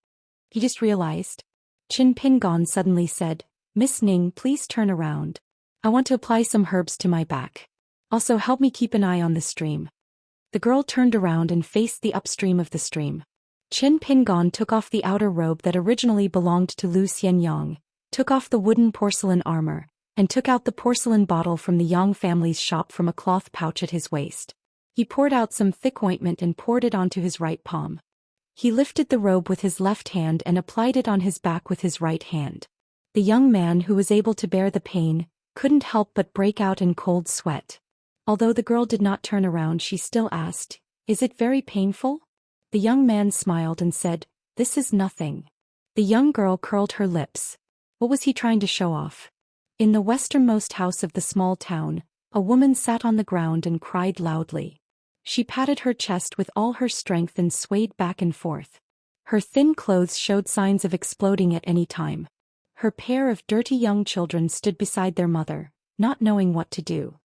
[SPEAKER 1] "He just realized." Qin Pingon suddenly said, "Miss Ning, please turn around. I want to apply some herbs to my back. Also help me keep an eye on the stream." The girl turned around and faced the upstream of the stream. Qin Pingon took off the outer robe that originally belonged to Zhou Xian, took off the wooden porcelain armor, and took out the porcelain bottle from the Yang family's shop from a cloth pouch at his waist. He poured out some thick ointment and poured it onto his right palm. He lifted the robe with his left hand and applied it on his back with his right hand. The young man, who was able to bear the pain, couldn't help but break out in cold sweat. Although the girl did not turn around, she still asked, "Is it very painful?" The young man smiled and said, "This is nothing." The young girl curled her lips. What was he trying to show off? In the westernmost house of the small town, a woman sat on the ground and cried loudly. She patted her chest with all her strength and swayed back and forth. Her thin clothes showed signs of exploding at any time. Her pair of dirty young children stood beside their mother, not knowing what to do.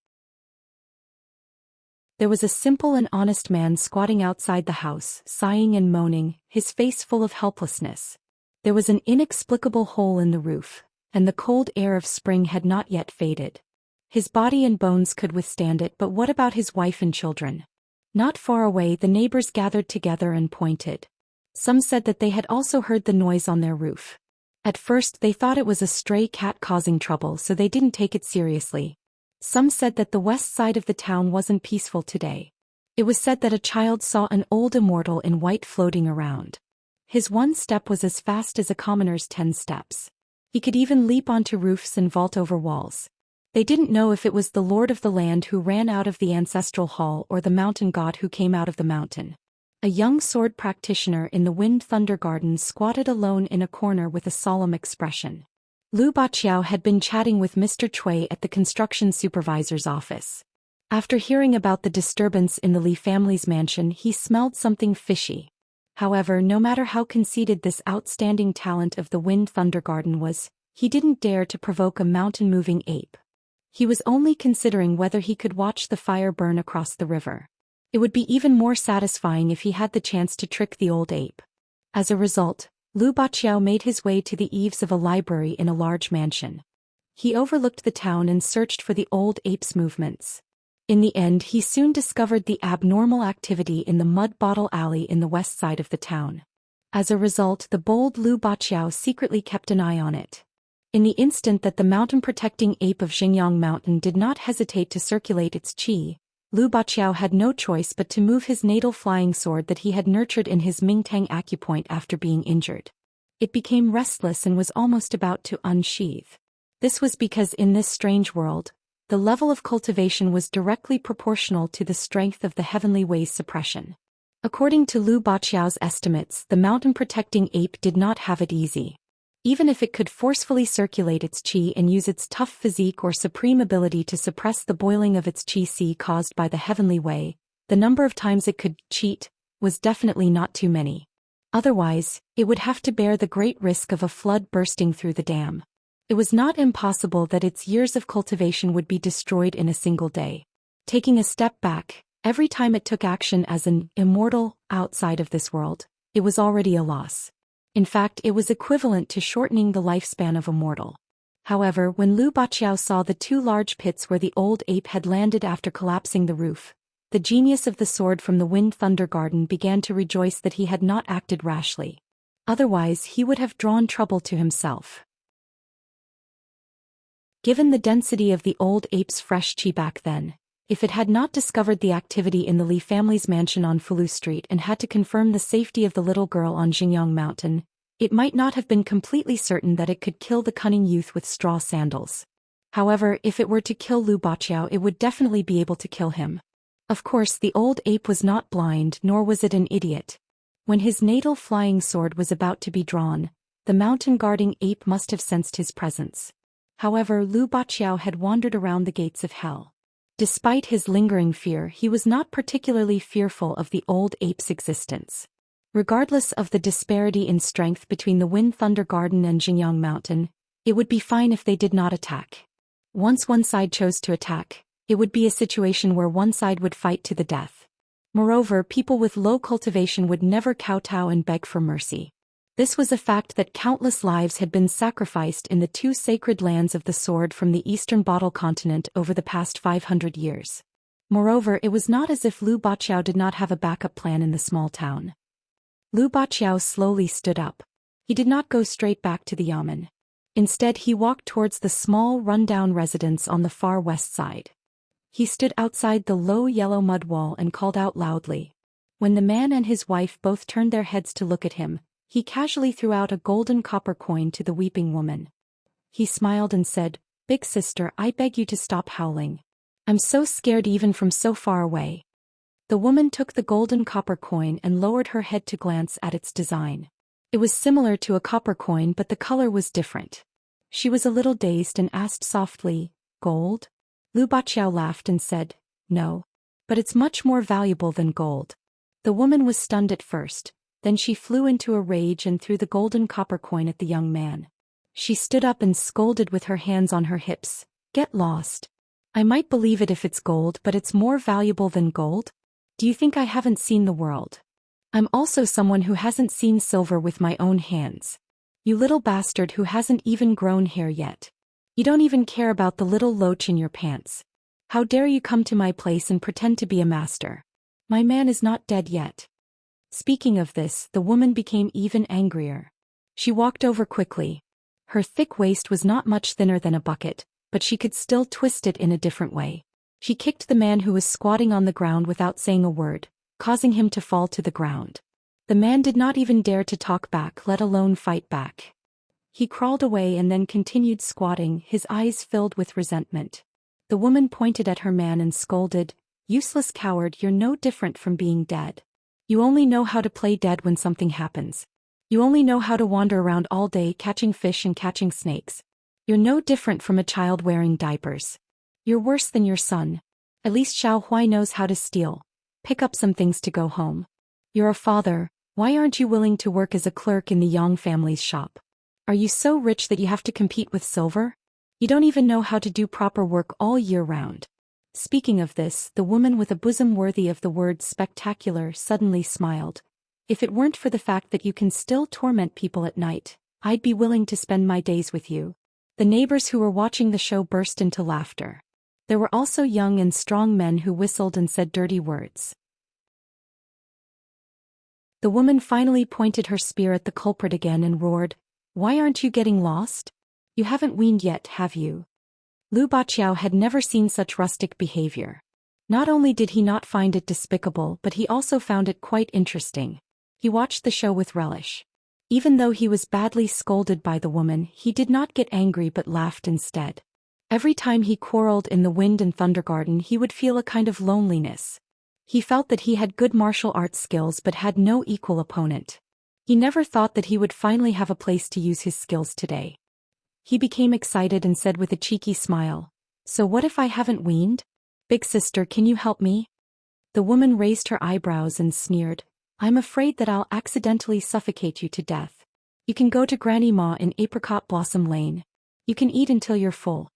[SPEAKER 1] There was a simple and honest man squatting outside the house, sighing and moaning, his face full of helplessness. There was an inexplicable hole in the roof, and the cold air of spring had not yet faded. His body and bones could withstand it, but what about his wife and children? Not far away, the neighbors gathered together and pointed. Some said that they had also heard the noise on their roof. At first they thought it was a stray cat causing trouble, so they didn't take it seriously. Some said that the west side of the town wasn't peaceful today. It was said that a child saw an old immortal in white floating around. His one step was as fast as a commoner's 10 steps. He could even leap onto roofs and vault over walls. They didn't know if it was the lord of the land who ran out of the ancestral hall or the mountain god who came out of the mountain. A young sword practitioner in the Wind Thunder Garden squatted alone in a corner with a solemn expression. Lu Baqiao had been chatting with Mr. Cui at the construction supervisor's office. After hearing about the disturbance in the Li family's mansion, he smelled something fishy. However, no matter how conceited this outstanding talent of the Wind Thunder Garden was, he didn't dare to provoke a mountain-moving ape. He was only considering whether he could watch the fire burn across the river. It would be even more satisfying if he had the chance to trick the old ape. As a result, Lu Baqiao made his way to the eaves of a library in a large mansion. He overlooked the town and searched for the old ape's movements. In the end, he soon discovered the abnormal activity in the mud bottle alley in the west side of the town. As a result, the bold Lu Baqiao secretly kept an eye on it. In the instant that the mountain-protecting ape of Xingyang Mountain did not hesitate to circulate its qi, Lu Baqiao had no choice but to move his natal flying sword that he had nurtured in his Mingtang acupoint after being injured. It became restless and was almost about to unsheath. This was because in this strange world, the level of cultivation was directly proportional to the strength of the heavenly way's suppression. According to Lu Baqiao's estimates, the mountain-protecting ape did not have it easy. Even if it could forcefully circulate its qi and use its tough physique or supreme ability to suppress the boiling of its qi caused by the heavenly way, the number of times it could cheat was definitely not too many. Otherwise, it would have to bear the great risk of a flood bursting through the dam. It was not impossible that its years of cultivation would be destroyed in a single day. Taking a step back, every time it took action as an immortal outside of this world, it was already a loss. In fact, it was equivalent to shortening the lifespan of a mortal. However, when Lu Baqiao saw the 2 large pits where the old ape had landed after collapsing the roof, the genius of the sword from the Wind Thunder Garden began to rejoice that he had not acted rashly. Otherwise, he would have drawn trouble to himself. Given the density of the old ape's fresh qi back then, If it had not discovered the activity in the Li family's mansion on Fulu Street and had to confirm the safety of the little girl on Xingyang Mountain, it might not have been completely certain that it could kill the cunning youth with straw sandals. However, if it were to kill Lu Baqiao, it would definitely be able to kill him. Of course, the old ape was not blind, nor was it an idiot. When his natal flying sword was about to be drawn, the mountain-guarding ape must have sensed his presence. However, Lu Baqiao had wandered around the gates of hell. Despite his lingering fear, he was not particularly fearful of the old ape's existence. Regardless of the disparity in strength between the Wind Thunder Garden and Xingyang Mountain, it would be fine if they did not attack. Once one side chose to attack, it would be a situation where one side would fight to the death. Moreover, people with low cultivation would never kowtow and beg for mercy. This was a fact that countless lives had been sacrificed in the two sacred lands of the sword from the eastern Bottle continent over the past 500 years. Moreover, it was not as if Lu Baqiao did not have a backup plan in the small town. Lu Baqiao slowly stood up. He did not go straight back to the yamen. Instead, he walked towards the small, run-down residence on the far west side. He stood outside the low yellow mud wall and called out loudly. When the man and his wife both turned their heads to look at him, he casually threw out a golden copper coin to the weeping woman. He smiled and said, "Big sister, I beg you to stop howling. I'm so scared even from so far away." The woman took the golden copper coin and lowered her head to glance at its design. It was similar to a copper coin, but the color was different. She was a little dazed and asked softly, "Gold?" Lu Baqiao laughed and said, "No. But it's much more valuable than gold." The woman was stunned at first. Then she flew into a rage and threw the golden copper coin at the young man. She stood up and scolded with her hands on her hips, "Get lost. I might believe it if it's gold, but it's more valuable than gold? Do you think I haven't seen the world? I'm also someone who hasn't seen silver with my own hands. You little bastard who hasn't even grown hair yet. You don't even care about the little loach in your pants. How dare you come to my place and pretend to be a master? My man is not dead yet." Speaking of this, the woman became even angrier. She walked over quickly. Her thick waist was not much thinner than a bucket, but she could still twist it in a different way. She kicked the man who was squatting on the ground without saying a word, causing him to fall to the ground. The man did not even dare to talk back, let alone fight back. He crawled away and then continued squatting, his eyes filled with resentment. The woman pointed at her man and scolded, "Useless coward, you're no different from being dead. You only know how to play dead when something happens. You only know how to wander around all day catching fish and catching snakes. You're no different from a child wearing diapers. You're worse than your son. At least Xiao Huai knows how to steal. Pick up some things to go home. You're a father, why aren't you willing to work as a clerk in the Yang family's shop? Are you so rich that you have to compete with silver? You don't even know how to do proper work all year round." Speaking of this, the woman with a bosom worthy of the word spectacular suddenly smiled. "If it weren't for the fact that you can still torment people at night, I'd be willing to spend my days with you." The neighbors who were watching the show burst into laughter. There were also young and strong men who whistled and said dirty words. The woman finally pointed her spear at the culprit again and roared, "Why aren't you getting lost? You haven't weaned yet, have you?" Lu Baqiao had never seen such rustic behavior. Not only did he not find it despicable, but he also found it quite interesting. He watched the show with relish. Even though he was badly scolded by the woman, he did not get angry but laughed instead. Every time he quarreled in the Wind and Thunder Garden, he would feel a kind of loneliness. He felt that he had good martial arts skills but had no equal opponent. He never thought that he would finally have a place to use his skills today. He became excited and said with a cheeky smile, "So what if I haven't weaned? Big sister, can you help me?" The woman raised her eyebrows and sneered, "I'm afraid that I'll accidentally suffocate you to death. You can go to Granny Ma in Apricot Blossom Lane. You can eat until you're full."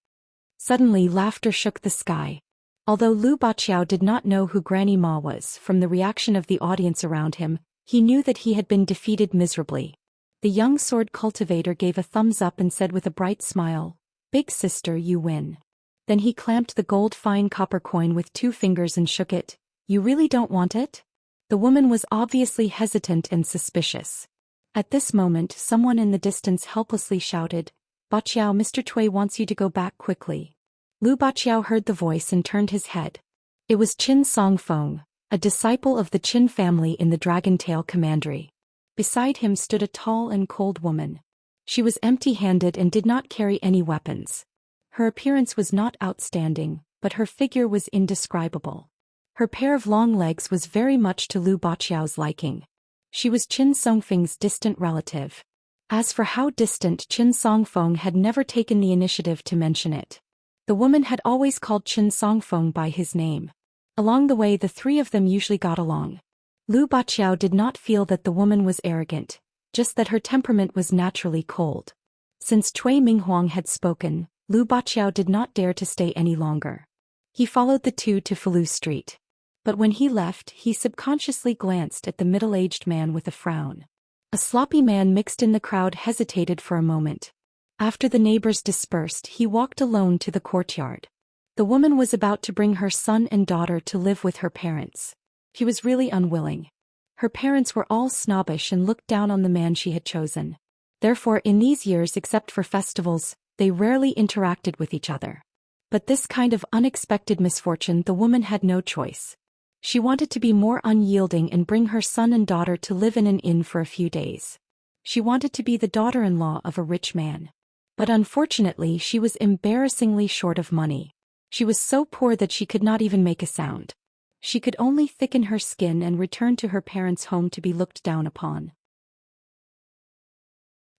[SPEAKER 1] Suddenly laughter shook the sky. Although Lu Baqiao did not know who Granny Ma was, from the reaction of the audience around him, he knew that he had been defeated miserably. The young sword cultivator gave a thumbs up and said with a bright smile, "Big sister, you win." Then he clamped the gold fine copper coin with 2 fingers and shook it. "You really don't want it?" The woman was obviously hesitant and suspicious. At this moment, someone in the distance helplessly shouted, "Baqiao, Mr. Cui wants you to go back quickly." Lu Baqiao heard the voice and turned his head. It was Qin Songfeng, a disciple of the Qin family in the Dragon-Tail Commandery. Beside him stood a tall and cold woman. She was empty-handed and did not carry any weapons. Her appearance was not outstanding, but her figure was indescribable. Her pair of long legs was very much to Lu Baqiao's liking. She was Qin Songfeng's distant relative. As for how distant, Qin Songfeng had never taken the initiative to mention it. The woman had always called Qin Songfeng by his name. Along the way the three of them usually got along. Lu Baqiao did not feel that the woman was arrogant, just that her temperament was naturally cold. Since Cui Minghuang had spoken, Lu Baqiao did not dare to stay any longer. He followed the two to Falu Street. But when he left, he subconsciously glanced at the middle-aged man with a frown. A sloppy man mixed in the crowd hesitated for a moment. After the neighbors dispersed, he walked alone to the courtyard. The woman was about to bring her son and daughter to live with her parents. He was really unwilling. Her parents were all snobbish and looked down on the man she had chosen. Therefore, in these years, except for festivals, they rarely interacted with each other. But this kind of unexpected misfortune, the woman had no choice. She wanted to be more unyielding and bring her son and daughter to live in an inn for a few days. She wanted to be the daughter-in-law of a rich man. But unfortunately, she was embarrassingly short of money. She was so poor that she could not even make a sound. She could only thicken her skin and return to her parents' home to be looked down upon.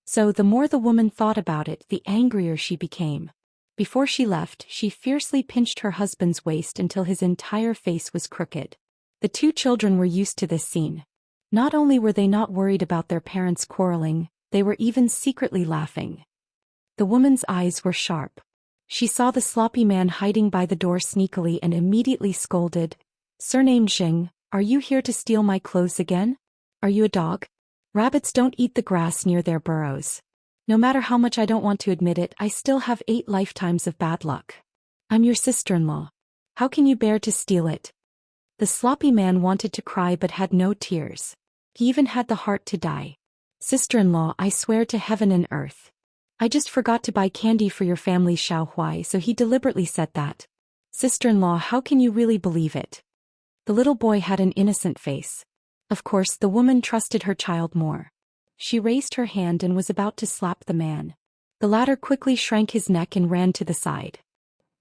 [SPEAKER 1] So the more the woman thought about it, the angrier she became. Before she left, she fiercely pinched her husband's waist until his entire face was crooked. The two children were used to this scene. Not only were they not worried about their parents quarreling, they were even secretly laughing. The woman's eyes were sharp. She saw the sloppy man hiding by the door sneakily and immediately scolded, "Surnamed Xing, are you here to steal my clothes again? Are you a dog? Rabbits don't eat the grass near their burrows. No matter how much I don't want to admit it, I still have 8 lifetimes of bad luck. I'm your sister-in-law. How can you bear to steal it?" The sloppy man wanted to cry but had no tears. He even had the heart to die. "Sister-in-law, I swear to heaven and earth. I just forgot to buy candy for your family's Xiaohuai," so he deliberately said that. "Sister-in-law, how can you really believe it?" The little boy had an innocent face. Of course, the woman trusted her child more. She raised her hand and was about to slap the man. The latter quickly shrank his neck and ran to the side.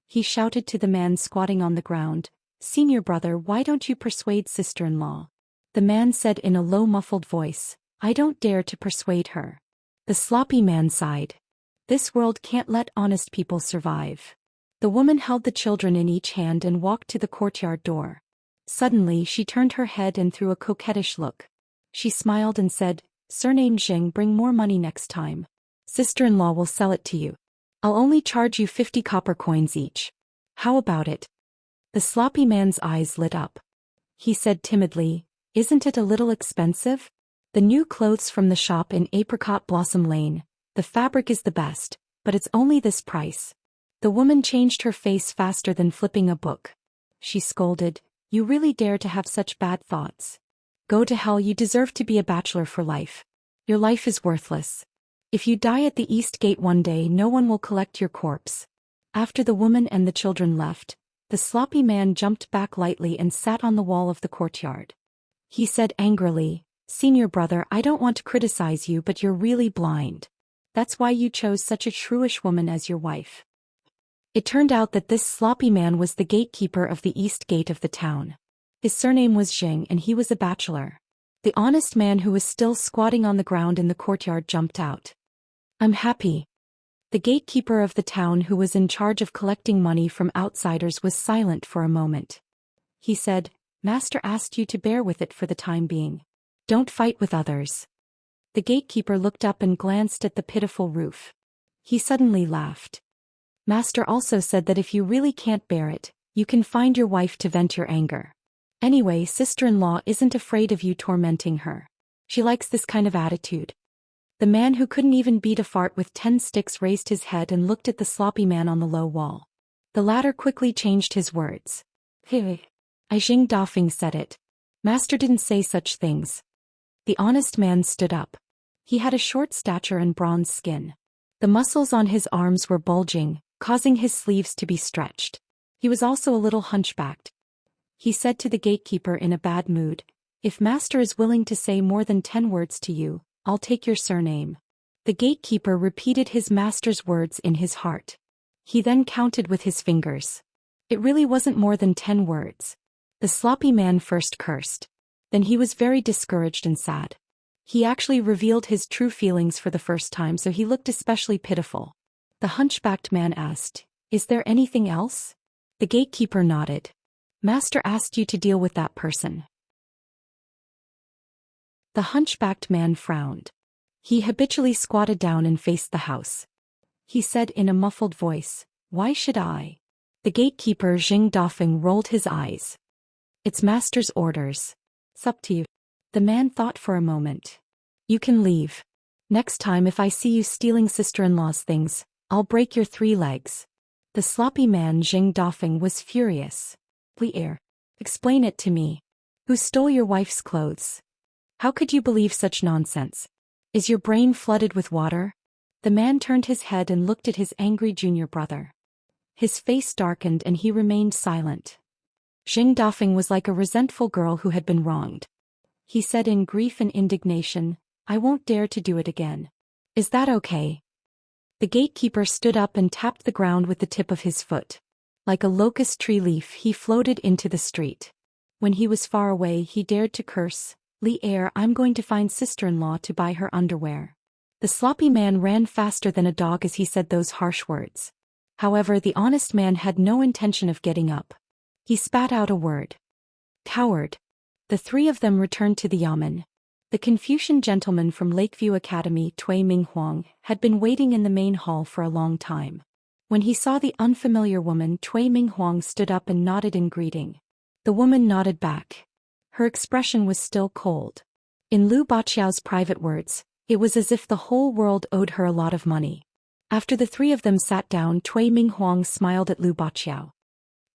[SPEAKER 1] He shouted to the man squatting on the ground, "Senior brother, why don't you persuade sister-in-law?" The man said in a low muffled voice, "I don't dare to persuade her." The sloppy man sighed. This world can't let honest people survive. The woman held the children in each hand and walked to the courtyard door. Suddenly she turned her head and threw a coquettish look. She smiled and said, "Surnamed Xing, bring more money next time. Sister-in-law will sell it to you. I'll only charge you 50 copper coins each. How about it?" The sloppy man's eyes lit up. He said timidly, "Isn't it a little expensive? The new clothes from the shop in Apricot Blossom Lane. The fabric is the best, but it's only this price." The woman changed her face faster than flipping a book. She scolded, "You really dare to have such bad thoughts? Go to hell, you deserve to be a bachelor for life. Your life is worthless. If you die at the East Gate one day, no one will collect your corpse." After the woman and the children left, the sloppy man jumped back lightly and sat on the wall of the courtyard. He said angrily, "Senior brother, I don't want to criticize you, but you're really blind. That's why you chose such a shrewish woman as your wife." It turned out that this sloppy man was the gatekeeper of the east gate of the town. His surname was Xing and he was a bachelor. The honest man who was still squatting on the ground in the courtyard jumped out. "I'm happy." The gatekeeper of the town, who was in charge of collecting money from outsiders, was silent for a moment. He said, "Master asked you to bear with it for the time being. Don't fight with others." The gatekeeper looked up and glanced at the pitiful roof. He suddenly laughed. "Master also said that if you really can't bear it, you can find your wife to vent your anger. Anyway, sister-in-law isn't afraid of you tormenting her. She likes this kind of attitude." The man who couldn't even beat a fart with 10 sticks raised his head and looked at the sloppy man on the low wall. The latter quickly changed his words. "Hey, I Xing Dafeng said it. Master didn't say such things." The honest man stood up. He had a short stature and bronze skin. The muscles on his arms were bulging, causing his sleeves to be stretched. He was also a little hunchbacked. He said to the gatekeeper in a bad mood, "If master is willing to say more than 10 words to you, I'll take your surname." The gatekeeper repeated his master's words in his heart. He then counted with his fingers. It really wasn't more than 10 words. The sloppy man first cursed. Then he was very discouraged and sad. He actually revealed his true feelings for the first time, so he looked especially pitiful. The hunchbacked man asked, "Is there anything else?" The gatekeeper nodded. "Master asked you to deal with that person." The hunchbacked man frowned. He habitually squatted down and faced the house. He said in a muffled voice, "Why should I?" The gatekeeper Jing Dafeng rolled his eyes. "It's master's orders. It's up to you." The man thought for a moment. "You can leave. Next time if I see you stealing sister-in-law's things, I'll break your 3 legs. The sloppy man Jing Dafeng was furious. "Li'er. Explain it to me. Who stole your wife's clothes? How could you believe such nonsense? Is your brain flooded with water?" The man turned his head and looked at his angry junior brother. His face darkened and he remained silent. Jing Dafeng was like a resentful girl who had been wronged. He said in grief and indignation, "I won't dare to do it again. Is that okay?" The gatekeeper stood up and tapped the ground with the tip of his foot. Like a locust tree leaf, he floated into the street. When he was far away, he dared to curse, "Li'er, I'm going to find sister-in-law to buy her underwear." The sloppy man ran faster than a dog as he said those harsh words. However, the honest man had no intention of getting up. He spat out a word. "Coward." The 3 of them returned to the yamen. The Confucian gentleman from Lakeview Academy, Tui Minghuang, had been waiting in the main hall for a long time. When he saw the unfamiliar woman, Tui Minghuang stood up and nodded in greeting. The woman nodded back. Her expression was still cold. In Lu Baqiao's private words, it was as if the whole world owed her a lot of money. After the 3 of them sat down, Tui Minghuang smiled at Lu Baqiao.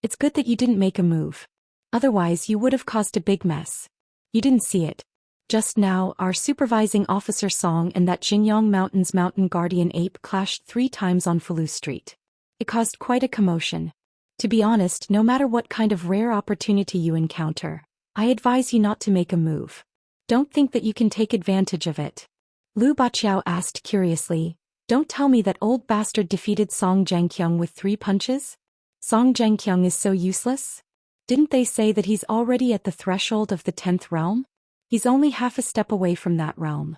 [SPEAKER 1] "It's good that you didn't make a move. Otherwise you would have caused a big mess. You didn't see it. Just now, our supervising officer Song and that Xingyang Mountain's mountain guardian ape clashed 3 times on Falu Street. It caused quite a commotion. To be honest, no matter what kind of rare opportunity you encounter, I advise you not to make a move. Don't think that you can take advantage of it." Lu Baqiao asked curiously, "Don't tell me that old bastard defeated Song Zhangqiang with 3 punches? Song Zhangqiang is so useless? Didn't they say that he's already at the threshold of the 10th realm? He's only half a step away from that realm."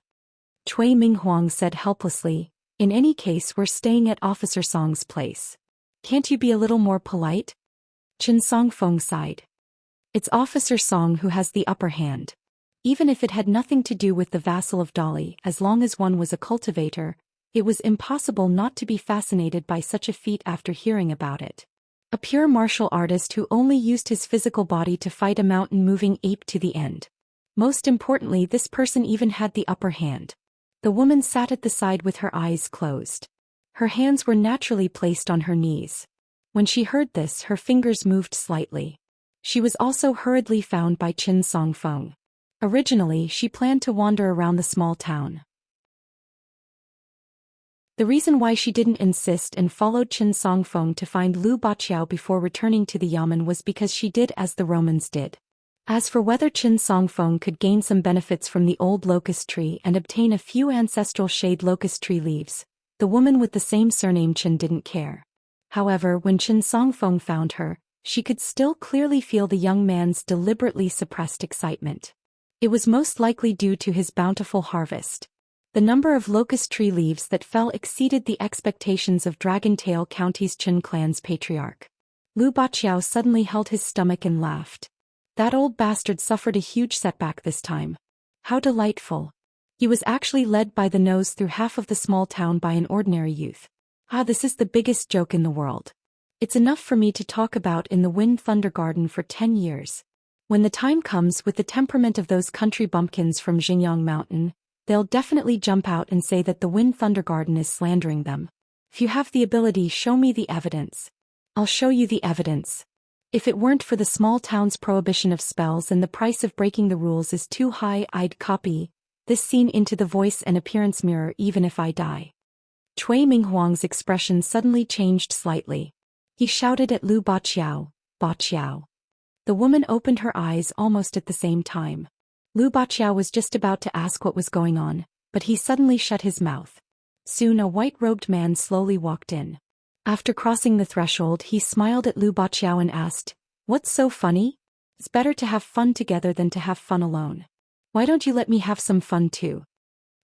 [SPEAKER 1] Tui Minghuang said helplessly, "In any case we're staying at Officer Song's place. Can't you be a little more polite?" Chen Songfeng sighed. "It's Officer Song who has the upper hand. Even if it had nothing to do with the vassal of Dolly, as long as one was a cultivator, it was impossible not to be fascinated by such a feat after hearing about it. A pure martial artist who only used his physical body to fight a mountain-moving ape to the end. Most importantly, this person even had the upper hand." The woman sat at the side with her eyes closed. Her hands were naturally placed on her knees. When she heard this, her fingers moved slightly. She was also hurriedly found by Qin Songfeng. Originally, she planned to wander around the small town. The reason why she didn't insist and followed Qin Songfeng to find Lu Baqiao before returning to the yamen was because she did as the Romans did. As for whether Qin Songfeng could gain some benefits from the old locust tree and obtain a few ancestral shade locust tree leaves, the woman with the same surname Qin didn't care. However, when Qin Songfeng found her, she could still clearly feel the young man's deliberately suppressed excitement. It was most likely due to his bountiful harvest. The number of locust tree leaves that fell exceeded the expectations of Dragontail County's Qin clan's patriarch. Lu Baqiao suddenly held his stomach and laughed. That old bastard suffered a huge setback this time. How delightful. He was actually led by the nose through half of the small town by an ordinary youth. This is the biggest joke in the world. It's enough for me to talk about in the Wind Thunder Garden for 10 years. When the time comes, with the temperament of those country bumpkins from Xingyang Mountain, they'll definitely jump out and say that the Wind Thunder Garden is slandering them. If you have the ability, show me the evidence. I'll show you the evidence. If it weren't for the small town's prohibition of spells and the price of breaking the rules is too high, I'd copy this scene into the voice and appearance mirror even if I die. Tui Minghuang's expression suddenly changed slightly. He shouted at Lu Baqiao, "Baqiao. The woman opened her eyes almost at the same time. Lu Baqiao was just about to ask what was going on, but he suddenly shut his mouth. Soon a white-robed man slowly walked in. After crossing the threshold, he smiled at Lu Baqiao and asked, "What's so funny? It's better to have fun together than to have fun alone. Why don't you let me have some fun too?"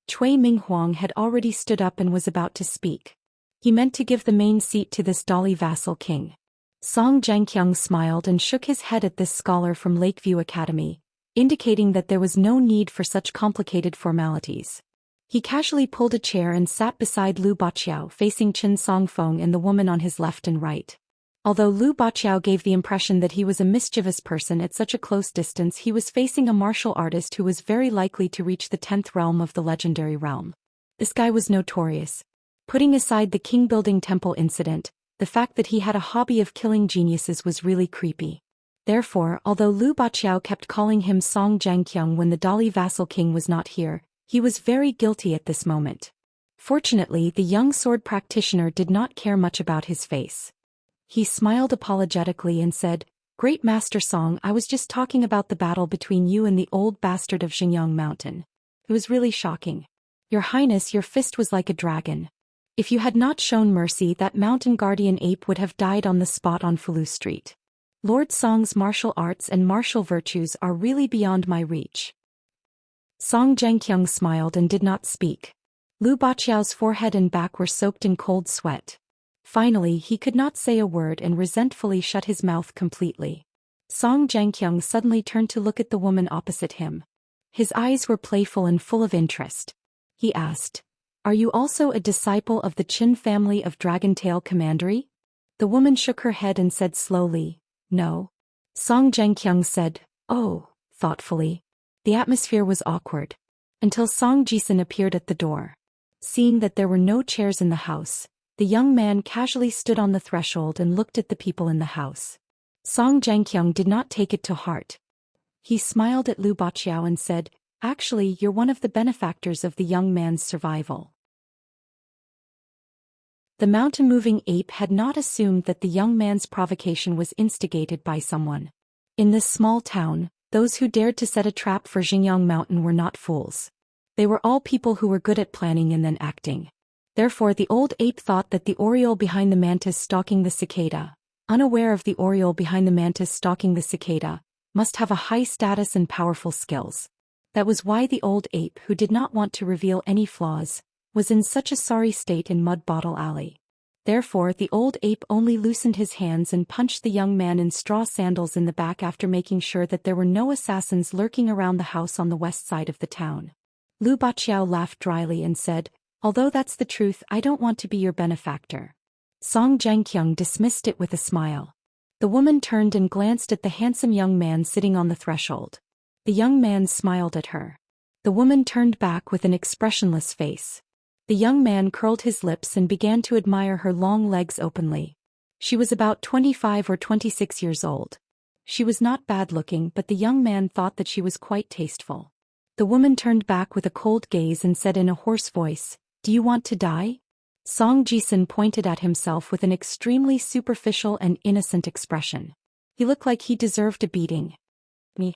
[SPEAKER 1] Cui Minghuang had already stood up and was about to speak. He meant to give the main seat to this Dali vassal king. Song Zhangqiang smiled and shook his head at this scholar from Lakeview Academy, indicating that there was no need for such complicated formalities. He casually pulled a chair and sat beside Lu Baqiao, facing Qin Songfeng and the woman on his left and right. Although Lu Baqiao gave the impression that he was a mischievous person at such a close distance, he was facing a martial artist who was very likely to reach the 10th realm of the legendary realm. This guy was notorious. Putting aside the king-building temple incident, the fact that he had a hobby of killing geniuses was really creepy. Therefore, although Lu Baqiao kept calling him Song Zhangqiang when the Dali vassal king was not here, he was very guilty at this moment. Fortunately, the young sword practitioner did not care much about his face. He smiled apologetically and said, "Great Master Song, I was just talking about the battle between you and the old bastard of Xingyang Mountain. It was really shocking. Your Highness, your fist was like a dragon. If you had not shown mercy, that mountain guardian ape would have died on the spot on Fulu Street. Lord Song's martial arts and martial virtues are really beyond my reach." Song Zhangqiang smiled and did not speak. Lu Baqiao's forehead and back were soaked in cold sweat. Finally, he could not say a word and resentfully shut his mouth completely. Song Zhangqiang suddenly turned to look at the woman opposite him. His eyes were playful and full of interest. He asked, "Are you also a disciple of the Qin family of Dragontail Commandery?" The woman shook her head and said slowly, "No." Song Zhangqiang said, "Oh," thoughtfully. The atmosphere was awkward. Until Song Jisun appeared at the door. Seeing that there were no chairs in the house, the young man casually stood on the threshold and looked at the people in the house. Song Zhangqiang did not take it to heart. He smiled at Lu Baqiao and said, "Actually, you're one of the benefactors of the young man's survival." The mountain-moving ape had not assumed that the young man's provocation was instigated by someone. In this small town, those who dared to set a trap for Xingyang Mountain were not fools. They were all people who were good at planning and then acting. Therefore the old ape thought that the oriole behind the mantis stalking the cicada, unaware of the oriole behind the mantis stalking the cicada, must have a high status and powerful skills. That was why the old ape, who did not want to reveal any flaws, was in such a sorry state in Mud Bottle Alley. Therefore the old ape only loosened his hands and punched the young man in straw sandals in the back after making sure that there were no assassins lurking around the house on the west side of the town. Lu Baqiao laughed dryly and said, "Although that's the truth, I don't want to be your benefactor." Song Zhangqiang dismissed it with a smile. The woman turned and glanced at the handsome young man sitting on the threshold. The young man smiled at her. The woman turned back with an expressionless face. The young man curled his lips and began to admire her long legs openly. She was about 25 or 26 years old. She was not bad-looking, but the young man thought that she was quite tasteful. The woman turned back with a cold gaze and said in a hoarse voice, "Do you want to die?" Song Jisun pointed at himself with an extremely superficial and innocent expression. He looked like he deserved a beating. "Me."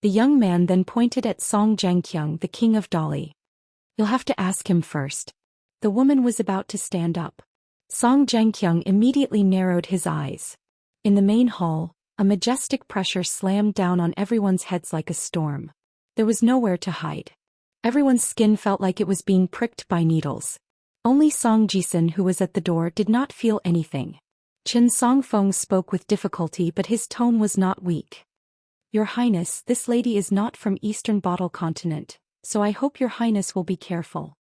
[SPEAKER 1] The young man then pointed at Song Zhangqiang, the king of Dali. "You'll have to ask him first." The woman was about to stand up. Song Zhangqiang immediately narrowed his eyes. In the main hall, a majestic pressure slammed down on everyone's heads like a storm. There was nowhere to hide. Everyone's skin felt like it was being pricked by needles. Only Song Jisun, who was at the door, did not feel anything. Qin Songfeng spoke with difficulty, but his tone was not weak. "Your Highness, this lady is not from Eastern Bottle Continent, so I hope your Highness will be careful."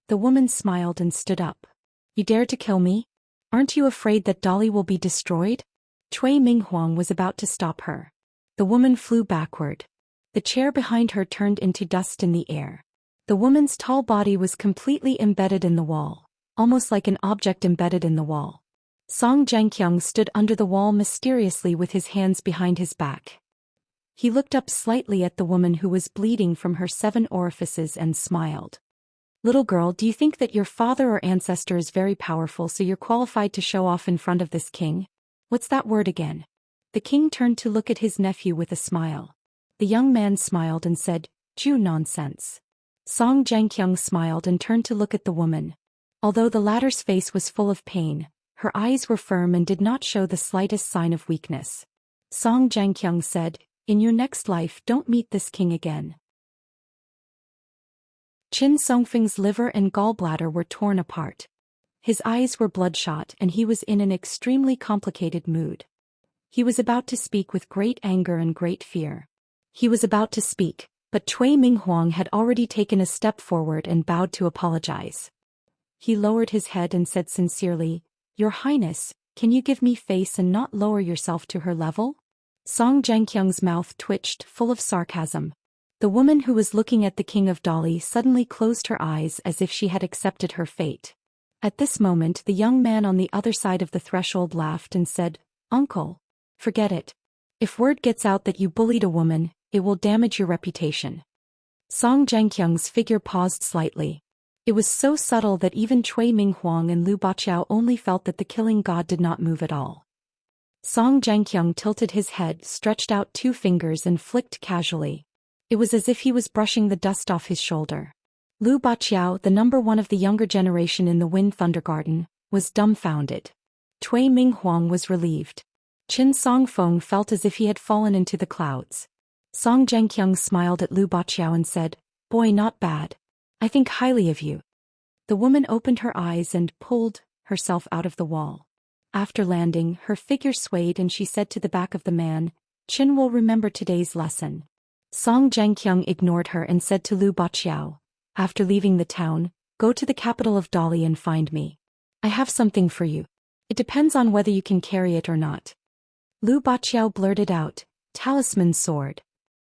[SPEAKER 1] The woman smiled and stood up. "You dare to kill me? Aren't you afraid that Dali will be destroyed?" Cui Minghuang was about to stop her. The woman flew backward. The chair behind her turned into dust in the air. The woman's tall body was completely embedded in the wall, almost like an object embedded in the wall. Song Zhangqiang stood under the wall mysteriously with his hands behind his back. He looked up slightly at the woman who was bleeding from her 7 orifices and smiled. "Little girl, do you think that your father or ancestor is very powerful so you're qualified to show off in front of this king? What's that word again?" The king turned to look at his nephew with a smile. The young man smiled and said, "Jew nonsense." Song Jianqiang smiled and turned to look at the woman. Although the latter's face was full of pain, her eyes were firm and did not show the slightest sign of weakness. Song Jianqiang said, "In your next life don't meet this king again." Qin Songfeng's liver and gallbladder were torn apart. His eyes were bloodshot and he was in an extremely complicated mood. He was about to speak with great anger and great fear. He was about to speak, but Cui Minghuang had already taken a step forward and bowed to apologize. He lowered his head and said sincerely, "Your Highness, can you give me face and not lower yourself to her level?" Song Jianqiang's mouth twitched, full of sarcasm. The woman who was looking at the king of Dali suddenly closed her eyes as if she had accepted her fate. At this moment the young man on the other side of the threshold laughed and said, "Uncle, forget it. If word gets out that you bullied a woman, it will damage your reputation." Song Jianqiang's figure paused slightly. It was so subtle that even Cui Minghuang and Lu Baqiao only felt that the killing god did not move at all. Song Jianqiang tilted his head, stretched out 2 fingers and flicked casually. It was as if he was brushing the dust off his shoulder. Lu Baqiao, the number 1 of the younger generation in the Wind Thunder Garden, was dumbfounded. Cui Minghuang was relieved. Qin Songfeng felt as if he had fallen into the clouds. Song Jianqiang smiled at Lu Baqiao and said, "Boy, not bad. I think highly of you." The woman opened her eyes and pulled herself out of the wall. After landing, her figure swayed and she said to the back of the man, "Qin will remember today's lesson." Song Jianqiang ignored her and said to Lu Baqiao, "After leaving the town, go to the capital of Dali and find me. I have something for you. It depends on whether you can carry it or not." Lu Baqiao blurted out, "Talisman sword."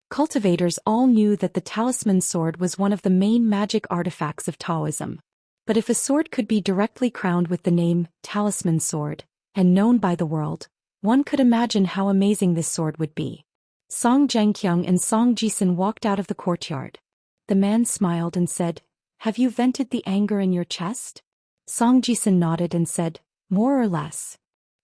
[SPEAKER 1] Cultivators all knew that the talisman sword was one of the main magic artifacts of Taoism. But if a sword could be directly crowned with the name Talisman Sword, and known by the world, one could imagine how amazing this sword would be. Song Jianqiang and Song Jisun walked out of the courtyard. The man smiled and said, "Have you vented the anger in your chest?" Song Jisun nodded and said, "More or less.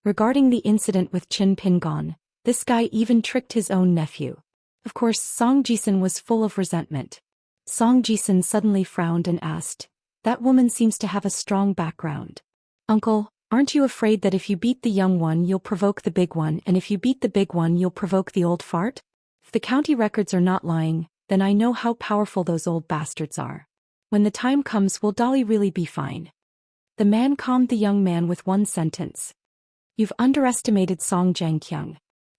[SPEAKER 1] Regarding the incident with Qin Pingon, this guy even tricked his own nephew." Of course, Song Jisun was full of resentment. Song Jisun suddenly frowned and asked, "That woman seems to have a strong background. Uncle, aren't you afraid that if you beat the young one you'll provoke the big one, and if you beat the big one you'll provoke the old fart? If the county records are not lying, then I know how powerful those old bastards are. When the time comes, will Dali really be fine?" The man calmed the young man with one sentence. "You've underestimated Song Jianqiang."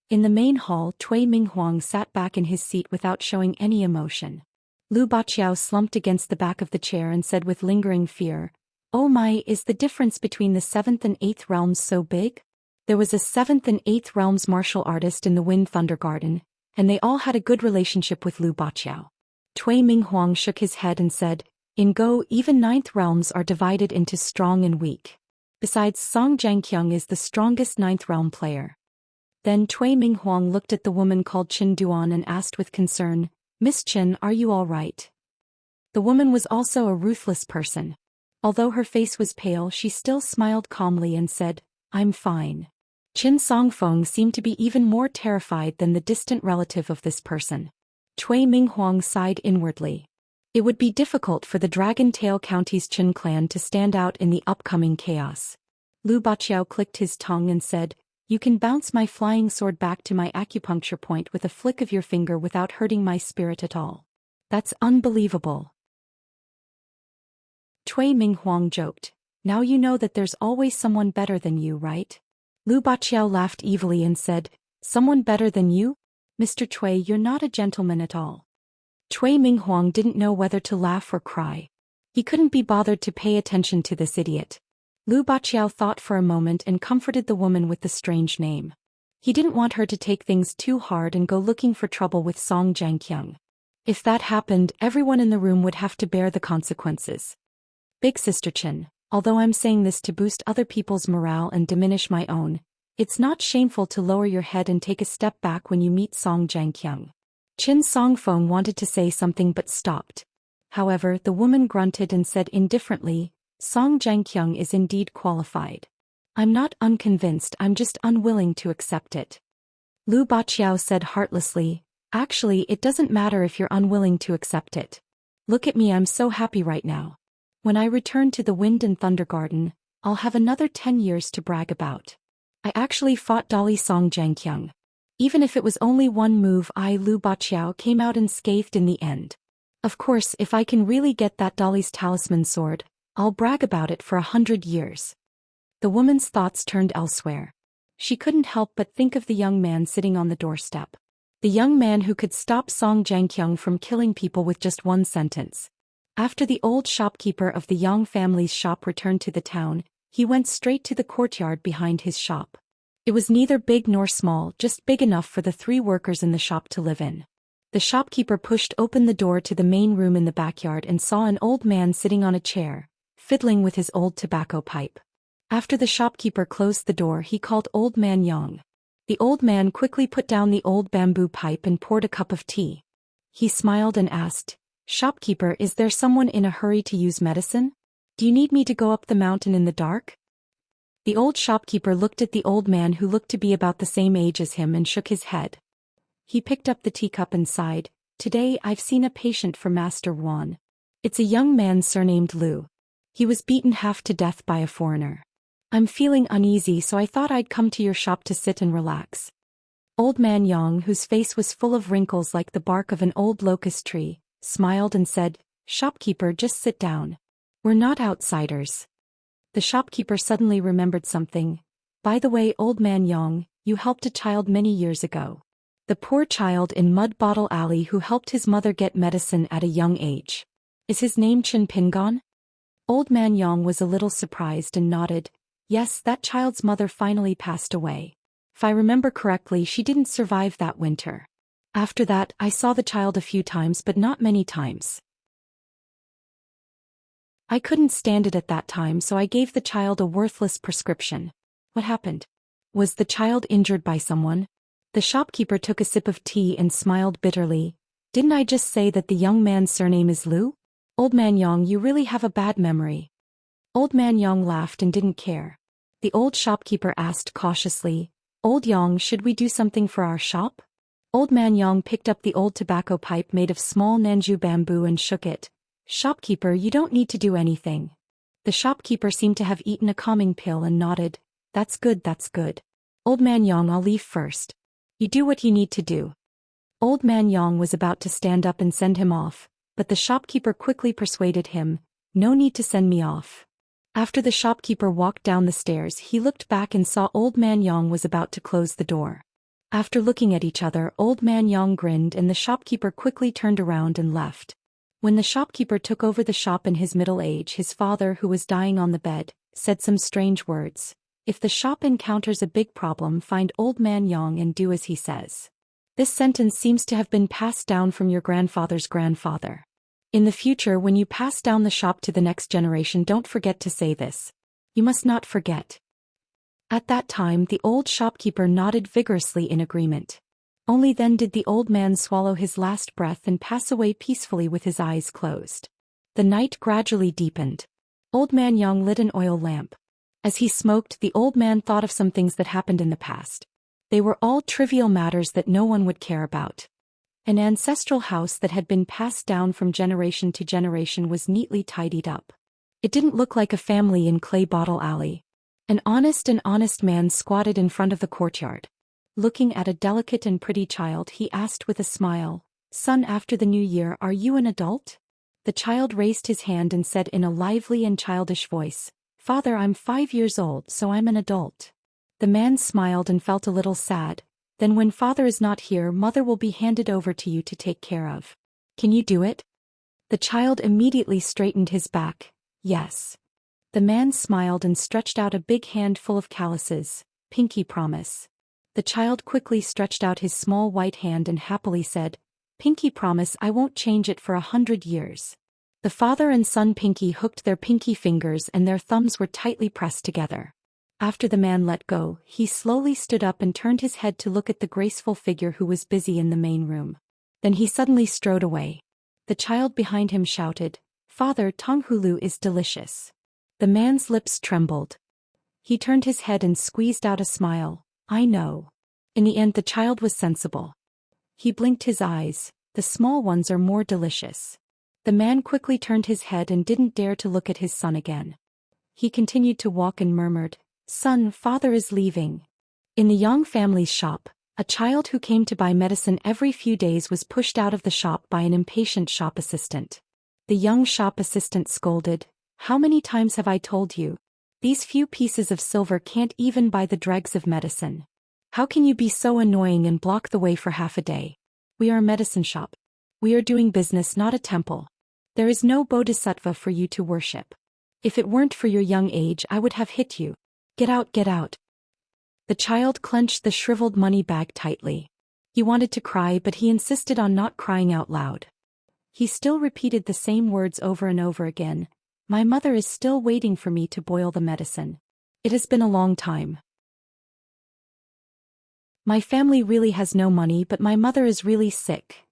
[SPEAKER 1] In the main hall, Cui Minghuang sat back in his seat without showing any emotion. Lu Baqiao slumped against the back of the chair and said with lingering fear, "Oh my, is the difference between the 7th and 8th realms so big?" There was a 7th and 8th realms martial artist in the Wind Thunder Garden, and they all had a good relationship with Lu Baqiao. Cui Minghuang shook his head and said, "In Go, even 9th realms are divided into strong and weak. Besides, Song Jianqiang is the strongest 9th realm player." Then Cui Minghuang looked at the woman called Qin Duan and asked with concern, "Miss Qin, are you all right?" The woman was also a ruthless person. Although her face was pale, she still smiled calmly and said, "I'm fine." Qin Songfeng seemed to be even more terrified than the distant relative of this person. Cui Minghuang sighed inwardly. It would be difficult for the Dragon Tail County's Qin clan to stand out in the upcoming chaos. Lu Baqiao clicked his tongue and said, "You can bounce my flying sword back to my acupuncture point with a flick of your finger without hurting my spirit at all. That's unbelievable." Cui Minghuang joked, "Now you know that there's always someone better than you, right?" Lu Baqiao laughed evilly and said, "Someone better than you? Mr. Cui, you're not a gentleman at all." Cui Minghuang didn't know whether to laugh or cry. He couldn't be bothered to pay attention to this idiot. Lu Baqiao thought for a moment and comforted the woman with the strange name. He didn't want her to take things too hard and go looking for trouble with Song Jianqiang. If that happened, everyone in the room would have to bear the consequences. "Big Sister Qin, although I'm saying this to boost other people's morale and diminish my own, it's not shameful to lower your head and take a step back when you meet Song Jianqiang." Qin Songfeng wanted to say something but stopped. However, the woman grunted and said indifferently, "Song Jianqiang is indeed qualified. I'm not unconvinced, I'm just unwilling to accept it." Lu Baqiao said heartlessly, actually it doesn't matter if you're unwilling to accept it. Look at me, I'm so happy right now. When I return to the Wind and Thunder Garden, I'll have another 10 years to brag about. I actually fought Dali Song Zhangqiang. Even if it was only one move, Lu Baqiao came out unscathed in the end. Of course, if I can really get that Dali's talisman sword, I'll brag about it for 100 years. The woman's thoughts turned elsewhere. She couldn't help but think of the young man sitting on the doorstep. The young man who could stop Song Zhangqiang from killing people with just one sentence. After the old shopkeeper of the Yang family's shop returned to the town, he went straight to the courtyard behind his shop. It was neither big nor small, just big enough for the 3 workers in the shop to live in. The shopkeeper pushed open the door to the main room in the backyard and saw an old man sitting on a chair, fiddling with his old tobacco pipe. After the shopkeeper closed the door, he called Old Man Yang. The old man quickly put down the old bamboo pipe and poured a cup of tea. He smiled and asked, "Shopkeeper, is there someone in a hurry to use medicine? Do you need me to go up the mountain in the dark?" The old shopkeeper looked at the old man, who looked to be about the same age as him, and shook his head. He picked up the teacup and sighed, "Today I've seen a patient for Master Wan. It's a young man surnamed Lu. He was beaten half to death by a foreigner. I'm feeling uneasy, so I thought I'd come to your shop to sit and relax." Old Man Yang, whose face was full of wrinkles like the bark of an old locust tree, smiled and said, "Shopkeeper, just sit down. We're not outsiders." The shopkeeper suddenly remembered something. "By the way, Old Man Yang, you helped a child many years ago. The poor child in Mud Bottle Alley who helped his mother get medicine at a young age. Is his name Chen Pingon?" Old Man Yang was a little surprised and nodded. "Yes, that child's mother finally passed away. If I remember correctly, she didn't survive that winter. After that, I saw the child a few times, but not many times. I couldn't stand it at that time, so I gave the child a worthless prescription." "What happened? Was the child injured by someone?" The shopkeeper took a sip of tea and smiled bitterly. "Didn't I just say that the young man's surname is Lu? Old Man Yang, you really have a bad memory." Old Man Yang laughed and didn't care. The old shopkeeper asked cautiously, "Old Yang, should we do something for our shop?" Old Man Yang picked up the old tobacco pipe made of small Nanju bamboo and shook it. "Shopkeeper, you don't need to do anything." The shopkeeper seemed to have eaten a calming pill and nodded. That's good, that's good. Old Man Yang, I'll leave first. You do what you need to do." Old Man Yang was about to stand up and send him off, but the shopkeeper quickly persuaded him, "No need to send me off." After the shopkeeper walked down the stairs, he looked back and saw Old Man Yang was about to close the door. After looking at each other, Old Man Yang grinned and the shopkeeper quickly turned around and left. When the shopkeeper took over the shop in his middle age, his father, who was dying on the bed, said some strange words. "If the shop encounters a big problem, find Old Man Yang and do as he says." This sentence seems to have been passed down from your grandfather's grandfather. In the future, when you pass down the shop to the next generation, don't forget to say this. You must not forget. At that time, the old shopkeeper nodded vigorously in agreement. Only then did the old man swallow his last breath and pass away peacefully with his eyes closed. The night gradually deepened. Old Man Yang lit an oil lamp. As he smoked, the old man thought of some things that happened in the past. They were all trivial matters that no one would care about. An ancestral house that had been passed down from generation to generation was neatly tidied up. It didn't look like a family in Clay Bottle Alley. An honest man squatted in front of the courtyard. Looking at a delicate and pretty child, he asked with a smile, "Son, after the new year, are you an adult?" The child raised his hand and said in a lively and childish voice, "Father, I'm 5 years old, so I'm an adult." The man smiled and felt a little sad. "Then when father is not here, mother will be handed over to you to take care of. Can you do it?" The child immediately straightened his back. "Yes." The man smiled and stretched out a big hand full of calluses. "Pinky promise." The child quickly stretched out his small white hand and happily said, "Pinky promise I won't change it for 100 years." The father and son Pinky hooked their pinky fingers and their thumbs were tightly pressed together. After the man let go, he slowly stood up and turned his head to look at the graceful figure who was busy in the main room. Then he suddenly strode away. The child behind him shouted, "Father, Tonghulu is delicious." The man's lips trembled. He turned his head and squeezed out a smile. "I know. In the end, the child was sensible. He blinked his eyes. The small ones are more delicious. The man quickly turned his head and didn't dare to look at his son again. He continued to walk and murmured, "Son, father is leaving." In the Yang family's shop, a child who came to buy medicine every few days was pushed out of the shop by an impatient shop assistant. The young shop assistant scolded, "How many times have I told you? These few pieces of silver can't even buy the dregs of medicine. How can you be so annoying and block the way for half a day? We are a medicine shop. We are doing business, not a temple. There is no bodhisattva for you to worship. If it weren't for your young age, I would have hit you. Get out, get out." The child clenched the shriveled money bag tightly. He wanted to cry, but he insisted on not crying out loud. He still repeated the same words over and over again. "My mother is still waiting for me to boil the medicine. It has been a long time. My family really has no money, but my mother is really sick."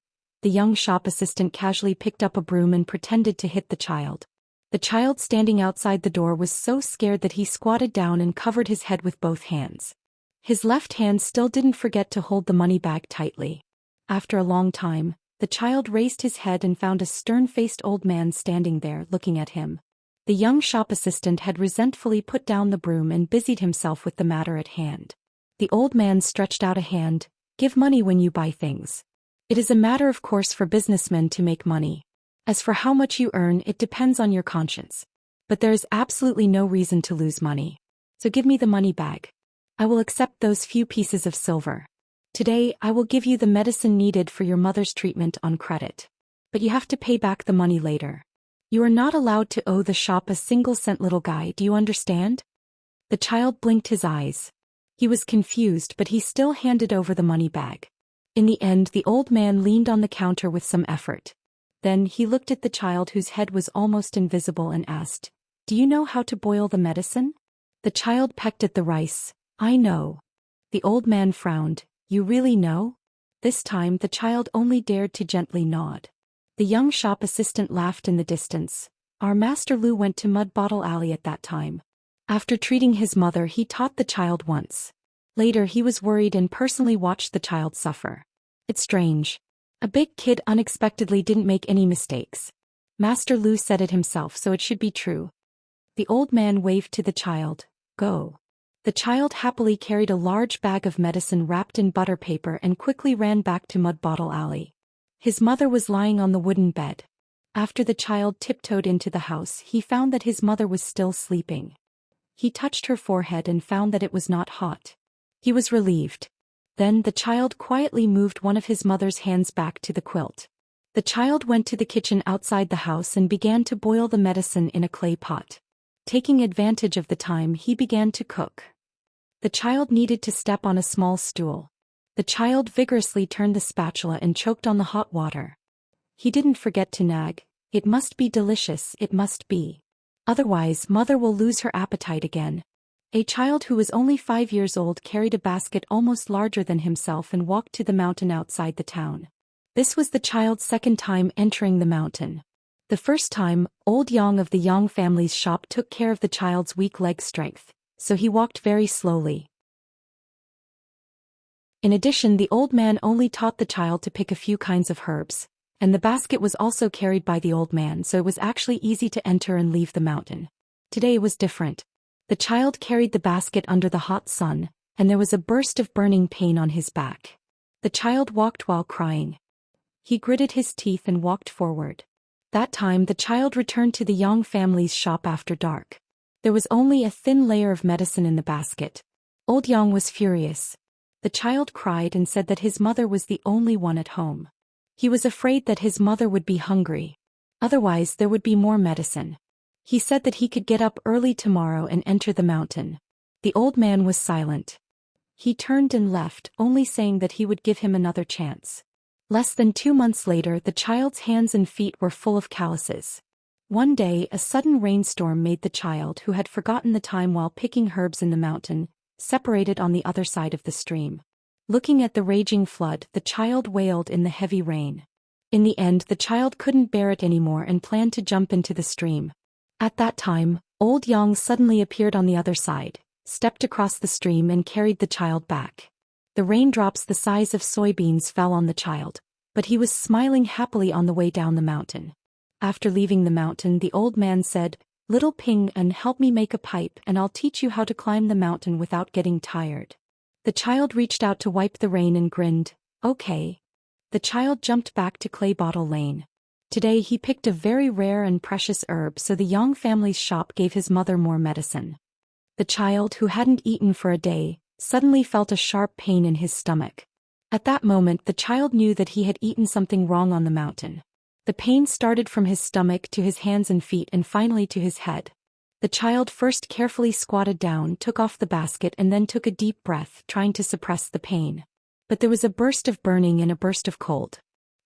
[SPEAKER 1] The young shop assistant casually picked up a broom and pretended to hit the child. The child standing outside the door was so scared that he squatted down and covered his head with both hands. His left hand still didn't forget to hold the money bag tightly. After a long time, the child raised his head and found a stern-faced old man standing there looking at him. The young shop assistant had resentfully put down the broom and busied himself with the matter at hand. The old man stretched out a hand. "Give money when you buy things. It is a matter of course for businessmen to make money. As for how much you earn, it depends on your conscience. But there is absolutely no reason to lose money. So give me the money bag. I will accept those few pieces of silver. Today, I will give you the medicine needed for your mother's treatment on credit. But you have to pay back the money later. You are not allowed to owe the shop a single cent, little guy, do you understand?" The child blinked his eyes. He was confused, but he still handed over the money bag. In the end, the old man leaned on the counter with some effort. Then he looked at the child whose head was almost invisible and asked, "Do you know how to boil the medicine?" The child pecked at the rice. "I know." The old man frowned. "You really know?" This time the child only dared to gently nod. The young shop assistant laughed in the distance. "Our Master Lu went to Mud Bottle Alley at that time. After treating his mother, he taught the child once. Later he was worried and personally watched the child suffer. It's strange. A big kid unexpectedly didn't make any mistakes. Master Lu said it himself, so it should be true." The old man waved to the child. "Go." The child happily carried a large bag of medicine wrapped in butter paper and quickly ran back to Mud Bottle Alley. His mother was lying on the wooden bed. After the child tiptoed into the house, he found that his mother was still sleeping. He touched her forehead and found that it was not hot. He was relieved. Then the child quietly moved one of his mother's hands back to the quilt. The child went to the kitchen outside the house and began to boil the medicine in a clay pot. Taking advantage of the time, he began to cook. The child needed to step on a small stool. The child vigorously turned the spatula and choked on the hot water. He didn't forget to nag, "It must be delicious, it must be. Otherwise, mother will lose her appetite again." A child who was only 5 years old carried a basket almost larger than himself and walked to the mountain outside the town. This was the child's second time entering the mountain. The first time, old Yang of the Yang family's shop took care of the child's weak leg strength, so he walked very slowly. In addition, the old man only taught the child to pick a few kinds of herbs, and the basket was also carried by the old man, so it was actually easy to enter and leave the mountain. Today it was different. The child carried the basket under the hot sun, and there was a burst of burning pain on his back. The child walked while crying. He gritted his teeth and walked forward. That time the child returned to the Yang family's shop after dark. There was only a thin layer of medicine in the basket. Old Yang was furious. The child cried and said that his mother was the only one at home. He was afraid that his mother would be hungry. Otherwise there would be more medicine. He said that he could get up early tomorrow and enter the mountain. The old man was silent. He turned and left, only saying that he would give him another chance. Less than 2 months later, the child's hands and feet were full of calluses. One day, a sudden rainstorm made the child, who had forgotten the time while picking herbs in the mountain, separated on the other side of the stream. Looking at the raging flood, the child wailed in the heavy rain. In the end, the child couldn't bear it anymore and planned to jump into the stream. At that time, old Yang suddenly appeared on the other side, stepped across the stream and carried the child back. The raindrops the size of soybeans fell on the child, but he was smiling happily on the way down the mountain. After leaving the mountain, the old man said, "Little Ping An, help me make a pipe and I'll teach you how to climb the mountain without getting tired." The child reached out to wipe the rain and grinned, "Okay." The child jumped back to Clay Bottle Lane. Today he picked a very rare and precious herb, so the Yang family's shop gave his mother more medicine. The child, who hadn't eaten for a day, suddenly felt a sharp pain in his stomach. At that moment the child knew that he had eaten something wrong on the mountain. The pain started from his stomach to his hands and feet and finally to his head. The child first carefully squatted down, took off the basket and then took a deep breath, trying to suppress the pain. But there was a burst of burning and a burst of cold.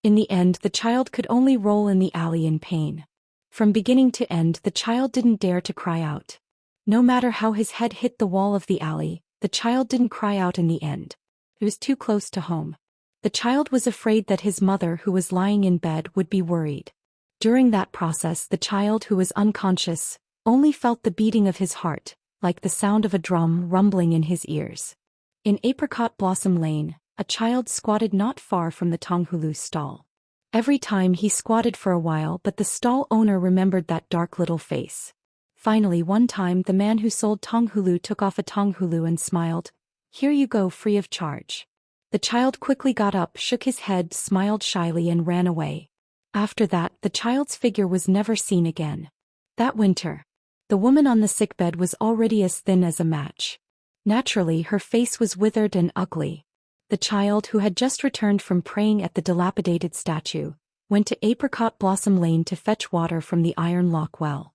[SPEAKER 1] In the end, the child could only roll in the alley in pain. From beginning to end, the child didn't dare to cry out. No matter how his head hit the wall of the alley, the child didn't cry out in the end. It was too close to home. The child was afraid that his mother, who was lying in bed, would be worried. During that process, the child, who was unconscious, only felt the beating of his heart, like the sound of a drum rumbling in his ears. In Apricot Blossom Lane, a child squatted not far from the Tonghulu stall. Every time he squatted for a while, but the stall owner remembered that dark little face. Finally, one time the man who sold Tonghulu took off a Tonghulu and smiled, "Here you go, free of charge." The child quickly got up, shook his head, smiled shyly and ran away. After that, the child's figure was never seen again. That winter, the woman on the sickbed was already as thin as a match. Naturally, her face was withered and ugly. The child, who had just returned from praying at the dilapidated statue, went to Apricot Blossom Lane to fetch water from the iron lock well.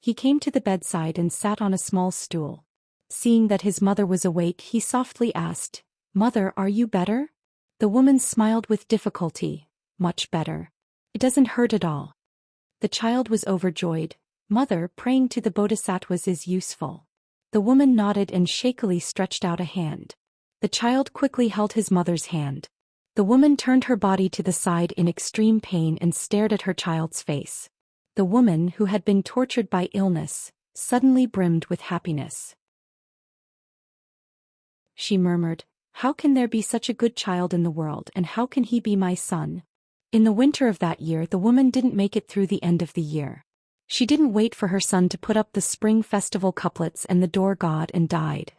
[SPEAKER 1] He came to the bedside and sat on a small stool. Seeing that his mother was awake, he softly asked, "Mother, are you better?" The woman smiled with difficulty, "Much better. It doesn't hurt at all." The child was overjoyed. "Mother, praying to the bodhisattvas is useful." The woman nodded and shakily stretched out a hand. The child quickly held his mother's hand. The woman turned her body to the side in extreme pain and stared at her child's face. The woman, who had been tortured by illness, suddenly brimmed with happiness. She murmured, "How can there be such a good child in the world, and how can he be my son?" In the winter of that year, the woman didn't make it through the end of the year. She didn't wait for her son to put up the spring festival couplets and the door god and died.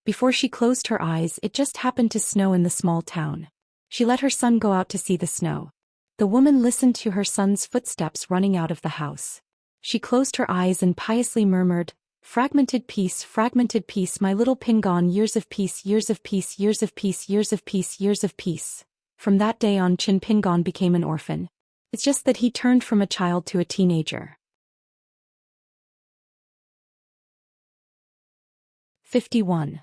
[SPEAKER 1] Before she closed her eyes, it just happened to snow in the small town. She let her son go out to see the snow. The woman listened to her son's footsteps running out of the house. She closed her eyes and piously murmured, fragmented peace, my little Pingon, years of peace, years of peace, years of peace, years of peace, years of peace." From that day on, Chin Pingon became an orphan. It's just that he turned from a child to a teenager. 51.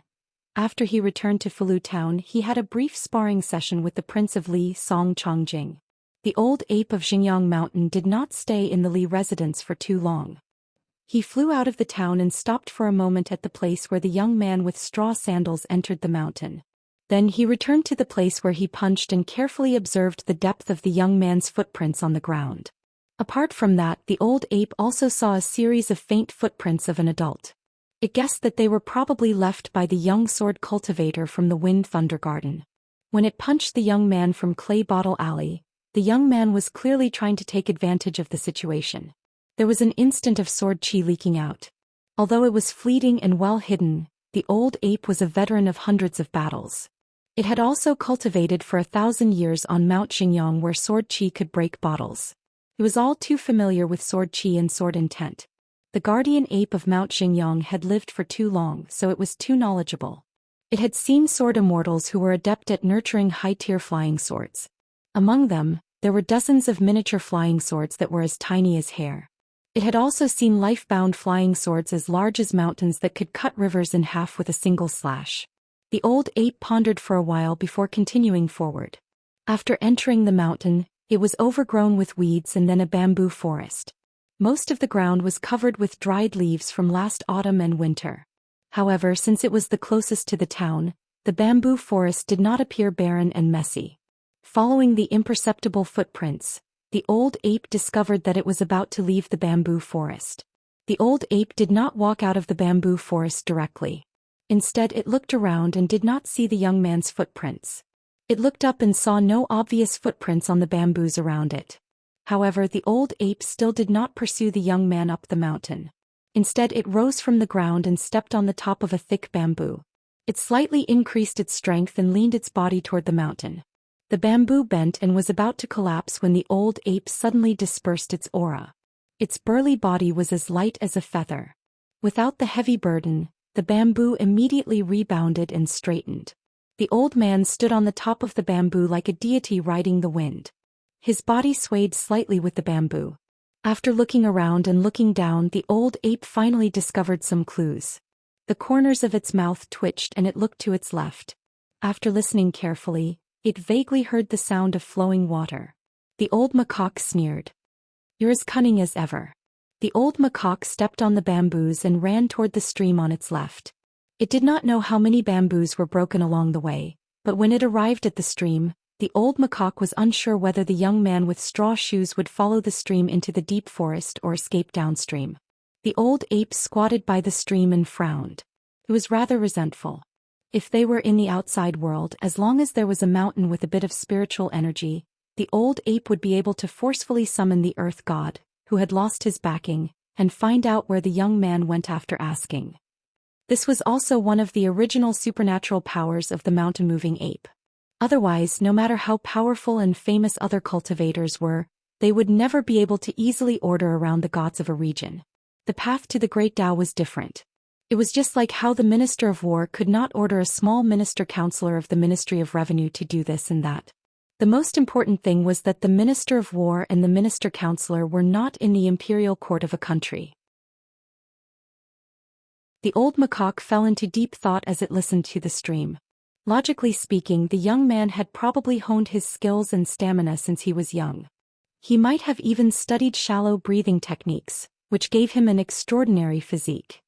[SPEAKER 1] After he returned to Falu town, he had a brief sparring session with the Prince of Li, Song Chongjing. The old ape of Xingyang Mountain did not stay in the Li residence for too long. He flew out of the town and stopped for a moment at the place where the young man with straw sandals entered the mountain. Then he returned to the place where he punched and carefully observed the depth of the young man's footprints on the ground. Apart from that, the old ape also saw a series of faint footprints of an adult. It guessed that they were probably left by the young sword cultivator from the Wind Thunder Garden. When it punched the young man from Clay Bottle Alley, the young man was clearly trying to take advantage of the situation. There was an instant of sword chi leaking out. Although it was fleeting and well hidden, the old ape was a veteran of hundreds of battles. It had also cultivated for 1,000 years on Mount Xingyang, where sword chi could break bottles. It was all too familiar with sword chi and sword intent. The guardian ape of Mount Xingyang had lived for too long, so it was too knowledgeable. It had seen sword immortals who were adept at nurturing high-tier flying swords. Among them, there were dozens of miniature flying swords that were as tiny as hair. It had also seen life-bound flying swords as large as mountains that could cut rivers in half with a single slash. The old ape pondered for a while before continuing forward. After entering the mountain, it was overgrown with weeds and then a bamboo forest. Most of the ground was covered with dried leaves from last autumn and winter. However, since it was the closest to the town, the bamboo forest did not appear barren and messy. Following the imperceptible footprints, the old ape discovered that it was about to leave the bamboo forest. The old ape did not walk out of the bamboo forest directly. Instead it looked around and did not see the young man's footprints. It looked up and saw no obvious footprints on the bamboos around it. However, the old ape still did not pursue the young man up the mountain. Instead it rose from the ground and stepped on the top of a thick bamboo. It slightly increased its strength and leaned its body toward the mountain. The bamboo bent and was about to collapse when the old ape suddenly dispersed its aura. Its burly body was as light as a feather. Without the heavy burden, the bamboo immediately rebounded and straightened. The old man stood on the top of the bamboo like a deity riding the wind. His body swayed slightly with the bamboo. After looking around and looking down, the old ape finally discovered some clues. The corners of its mouth twitched and it looked to its left. After listening carefully, it vaguely heard the sound of flowing water. The old macaque sneered. "You're as cunning as ever." The old macaque stepped on the bamboos and ran toward the stream on its left. It did not know how many bamboos were broken along the way, but when it arrived at the stream, the old macaque was unsure whether the young man with straw shoes would follow the stream into the deep forest or escape downstream. The old ape squatted by the stream and frowned. It was rather resentful. If they were in the outside world, as long as there was a mountain with a bit of spiritual energy, the old ape would be able to forcefully summon the earth god, who had lost his backing, and find out where the young man went after asking. This was also one of the original supernatural powers of the mountain-moving ape. Otherwise, no matter how powerful and famous other cultivators were, they would never be able to easily order around the gods of a region. The path to the Great Tao was different. It was just like how the Minister of War could not order a small minister counselor of the Ministry of Revenue to do this and that. The most important thing was that the Minister of War and the Minister Counselor were not in the imperial court of a country. The old macaque fell into deep thought as it listened to the stream. Logically speaking, the young man had probably honed his skills and stamina since he was young. He might have even studied shallow breathing techniques, which gave him an extraordinary physique.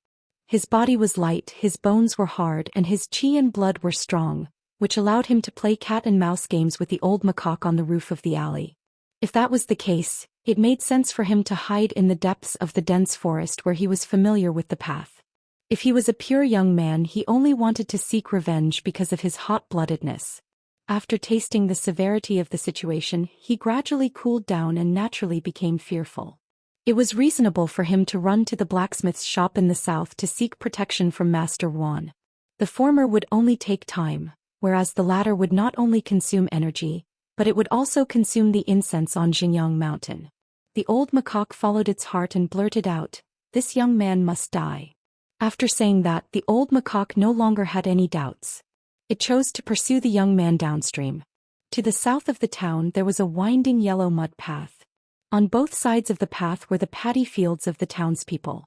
[SPEAKER 1] His body was light, his bones were hard, and his qi and blood were strong, which allowed him to play cat and mouse games with the old macaque on the roof of the alley. If that was the case, it made sense for him to hide in the depths of the dense forest where he was familiar with the path. If he was a pure young man, he only wanted to seek revenge because of his hot-bloodedness. After tasting the severity of the situation, he gradually cooled down and naturally became fearful. It was reasonable for him to run to the blacksmith's shop in the south to seek protection from Master Wan. The former would only take time, whereas the latter would not only consume energy, but it would also consume the incense on Xinjiang Mountain. The old macaque followed its heart and blurted out, "This young man must die." After saying that, the old macaque no longer had any doubts. It chose to pursue the young man downstream. To the south of the town there was a winding yellow mud path. On both sides of the path were the paddy fields of the townspeople.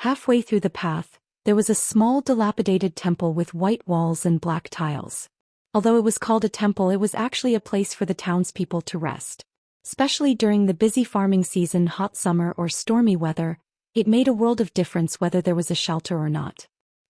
[SPEAKER 1] Halfway through the path, there was a small dilapidated temple with white walls and black tiles. Although it was called a temple, it was actually a place for the townspeople to rest. Especially during the busy farming season, hot summer or stormy weather, it made a world of difference whether there was a shelter or not.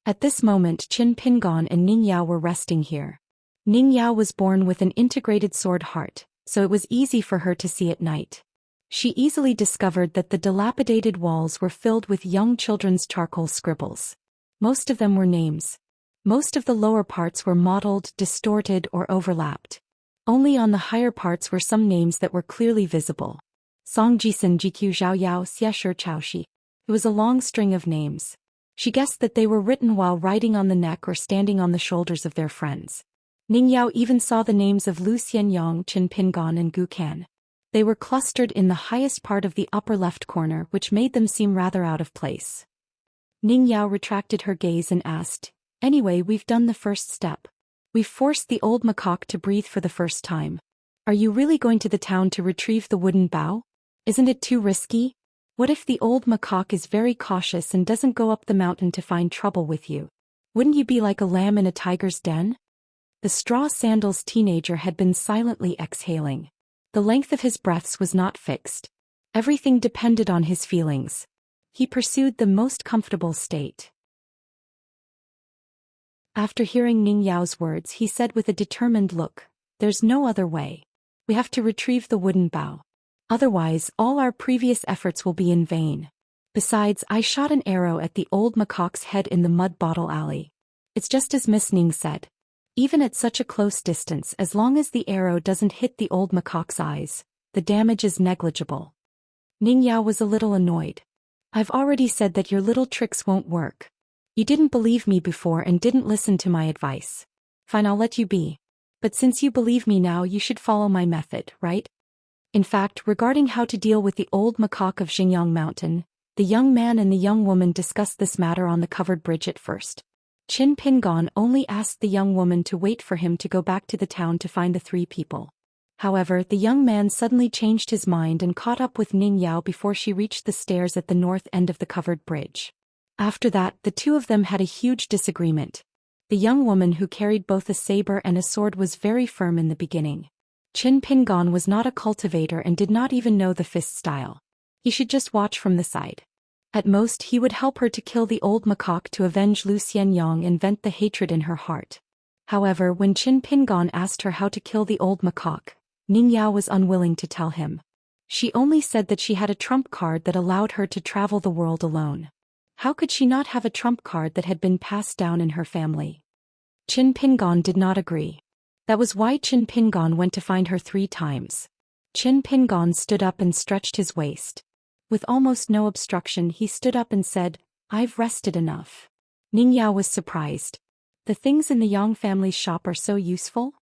[SPEAKER 1] At this moment, Qin Pingon and Ning Yao were resting here. Ning Yao was born with an integrated sword heart, so it was easy for her to see at night. She easily discovered that the dilapidated walls were filled with young children's charcoal scribbles. Most of them were names. Most of the lower parts were mottled, distorted, or overlapped. Only on the higher parts were some names that were clearly visible. Song Jisan Jiqiu Zhao Yao Xie Shi Chao Shi. It was a long string of names. She guessed that they were written while riding on the neck or standing on the shoulders of their friends. Ning Yao even saw the names of Lu Xianyang, Qin Pingon and Gu Kan. They were clustered in the highest part of the upper left corner, which made them seem rather out of place. Ning Yao retracted her gaze and asked, "Anyway, we've done the first step. We've forced the old macaque to breathe for the first time. Are you really going to the town to retrieve the wooden bow? Isn't it too risky? What if the old macaque is very cautious and doesn't go up the mountain to find trouble with you? Wouldn't you be like a lamb in a tiger's den?" The straw sandals teenager had been silently exhaling. The length of his breaths was not fixed. Everything depended on his feelings. He pursued the most comfortable state. After hearing Ning Yao's words, he said with a determined look, "There's no other way. We have to retrieve the wooden bow. Otherwise, all our previous efforts will be in vain. Besides, I shot an arrow at the old macaque's head in the mud bottle alley. It's just as Miss Ning said. Even at such a close distance, as long as the arrow doesn't hit the old macaque's eyes, the damage is negligible. Ning Yao was a little annoyed. I've already said that your little tricks won't work. You didn't believe me before and didn't listen to my advice. Fine, I'll let you be. But since you believe me now, you should follow my method, right? In fact, regarding how to deal with the old macaque of Xingyang Mountain, the young man and the young woman discussed this matter on the covered bridge at first. Qin Pingon only asked the young woman to wait for him to go back to the town to find the three people. However, the young man suddenly changed his mind and caught up with Ning Yao before she reached the stairs at the north end of the covered bridge. After that, the two of them had a huge disagreement. The young woman who carried both a saber and a sword was very firm in the beginning. Qin Pingon was not a cultivator and did not even know the fist style. He should just watch from the side. At most, he would help her to kill the old macaque to avenge Zhou Xian and vent the hatred in her heart. However, when Qin Pingon asked her how to kill the old macaque, Ning Yao was unwilling to tell him. She only said that she had a trump card that allowed her to travel the world alone. How could she not have a trump card that had been passed down in her family? Qin Pingon did not agree. That was why Qin Pingon went to find her 3 times. Qin Pingon stood up and stretched his waist. With almost no obstruction, he stood up and said, I've rested enough. Ning Yao was surprised. The things in the Yang family's shop are so useful?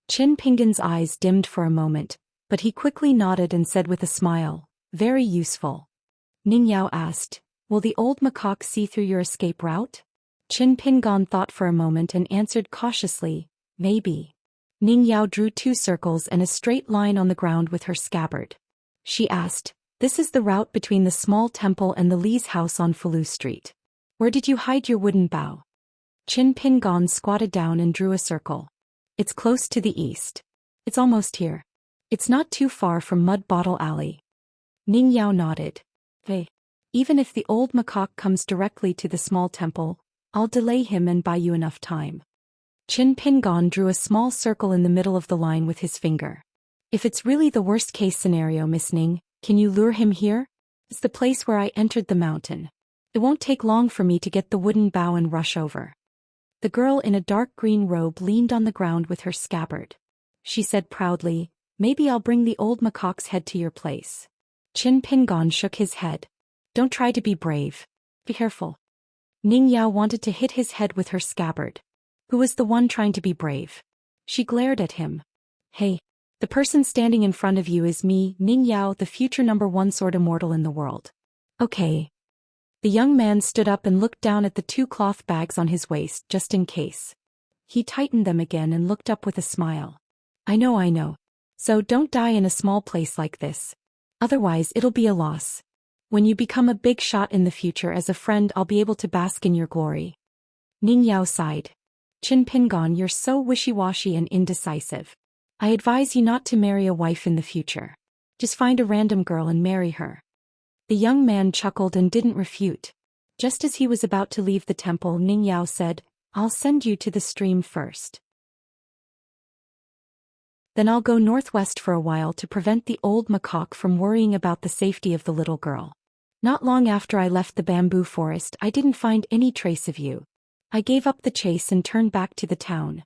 [SPEAKER 1] Qin Pingon's eyes dimmed for a moment, but he quickly nodded and said with a smile, very useful. Ning Yao asked, will the old macaque see through your escape route? Qin Pingon thought for a moment and answered cautiously, maybe. Ning Yao drew 2 circles and a straight line on the ground with her scabbard. She asked, this is the route between the small temple and the Li's house on Fulu Street. Where did you hide your wooden bow? Qin Pingon squatted down and drew a circle. It's close to the east. It's almost here. It's not too far from Mud Bottle Alley. Ning Yao nodded. Hey. Even if the old macaque comes directly to the small temple, I'll delay him and buy you enough time. Qin Pingon drew a small circle in the middle of the line with his finger. If it's really the worst-case scenario, Miss Ning, can you lure him here? It's the place where I entered the mountain. It won't take long for me to get the wooden bow and rush over. The girl in a dark green robe leaned on the ground with her scabbard. She said proudly, maybe I'll bring the old macaque's head to your place. Qin Pingon shook his head. Don't try to be brave. Be careful. Ning Yao wanted to hit his head with her scabbard. Who was the one trying to be brave? She glared at him. Hey. The person standing in front of you is me, Ning Yao, the future #1 sword immortal in the world. Okay. The young man stood up and looked down at the 2 cloth bags on his waist, just in case. He tightened them again and looked up with a smile. I know. So don't die in a small place like this. Otherwise it'll be a loss. When you become a big shot in the future as a friend, I'll be able to bask in your glory. Ning Yao sighed. Qin Pingon, you're so wishy-washy and indecisive. I advise you not to marry a wife in the future. Just find a random girl and marry her. The young man chuckled and didn't refute. Just as he was about to leave the temple, Ning Yao said, I'll send you to the stream first. Then I'll go northwest for a while to prevent the old macaque from worrying about the safety of the little girl. Not long after I left the bamboo forest, I didn't find any trace of you. I gave up the chase and turned back to the town.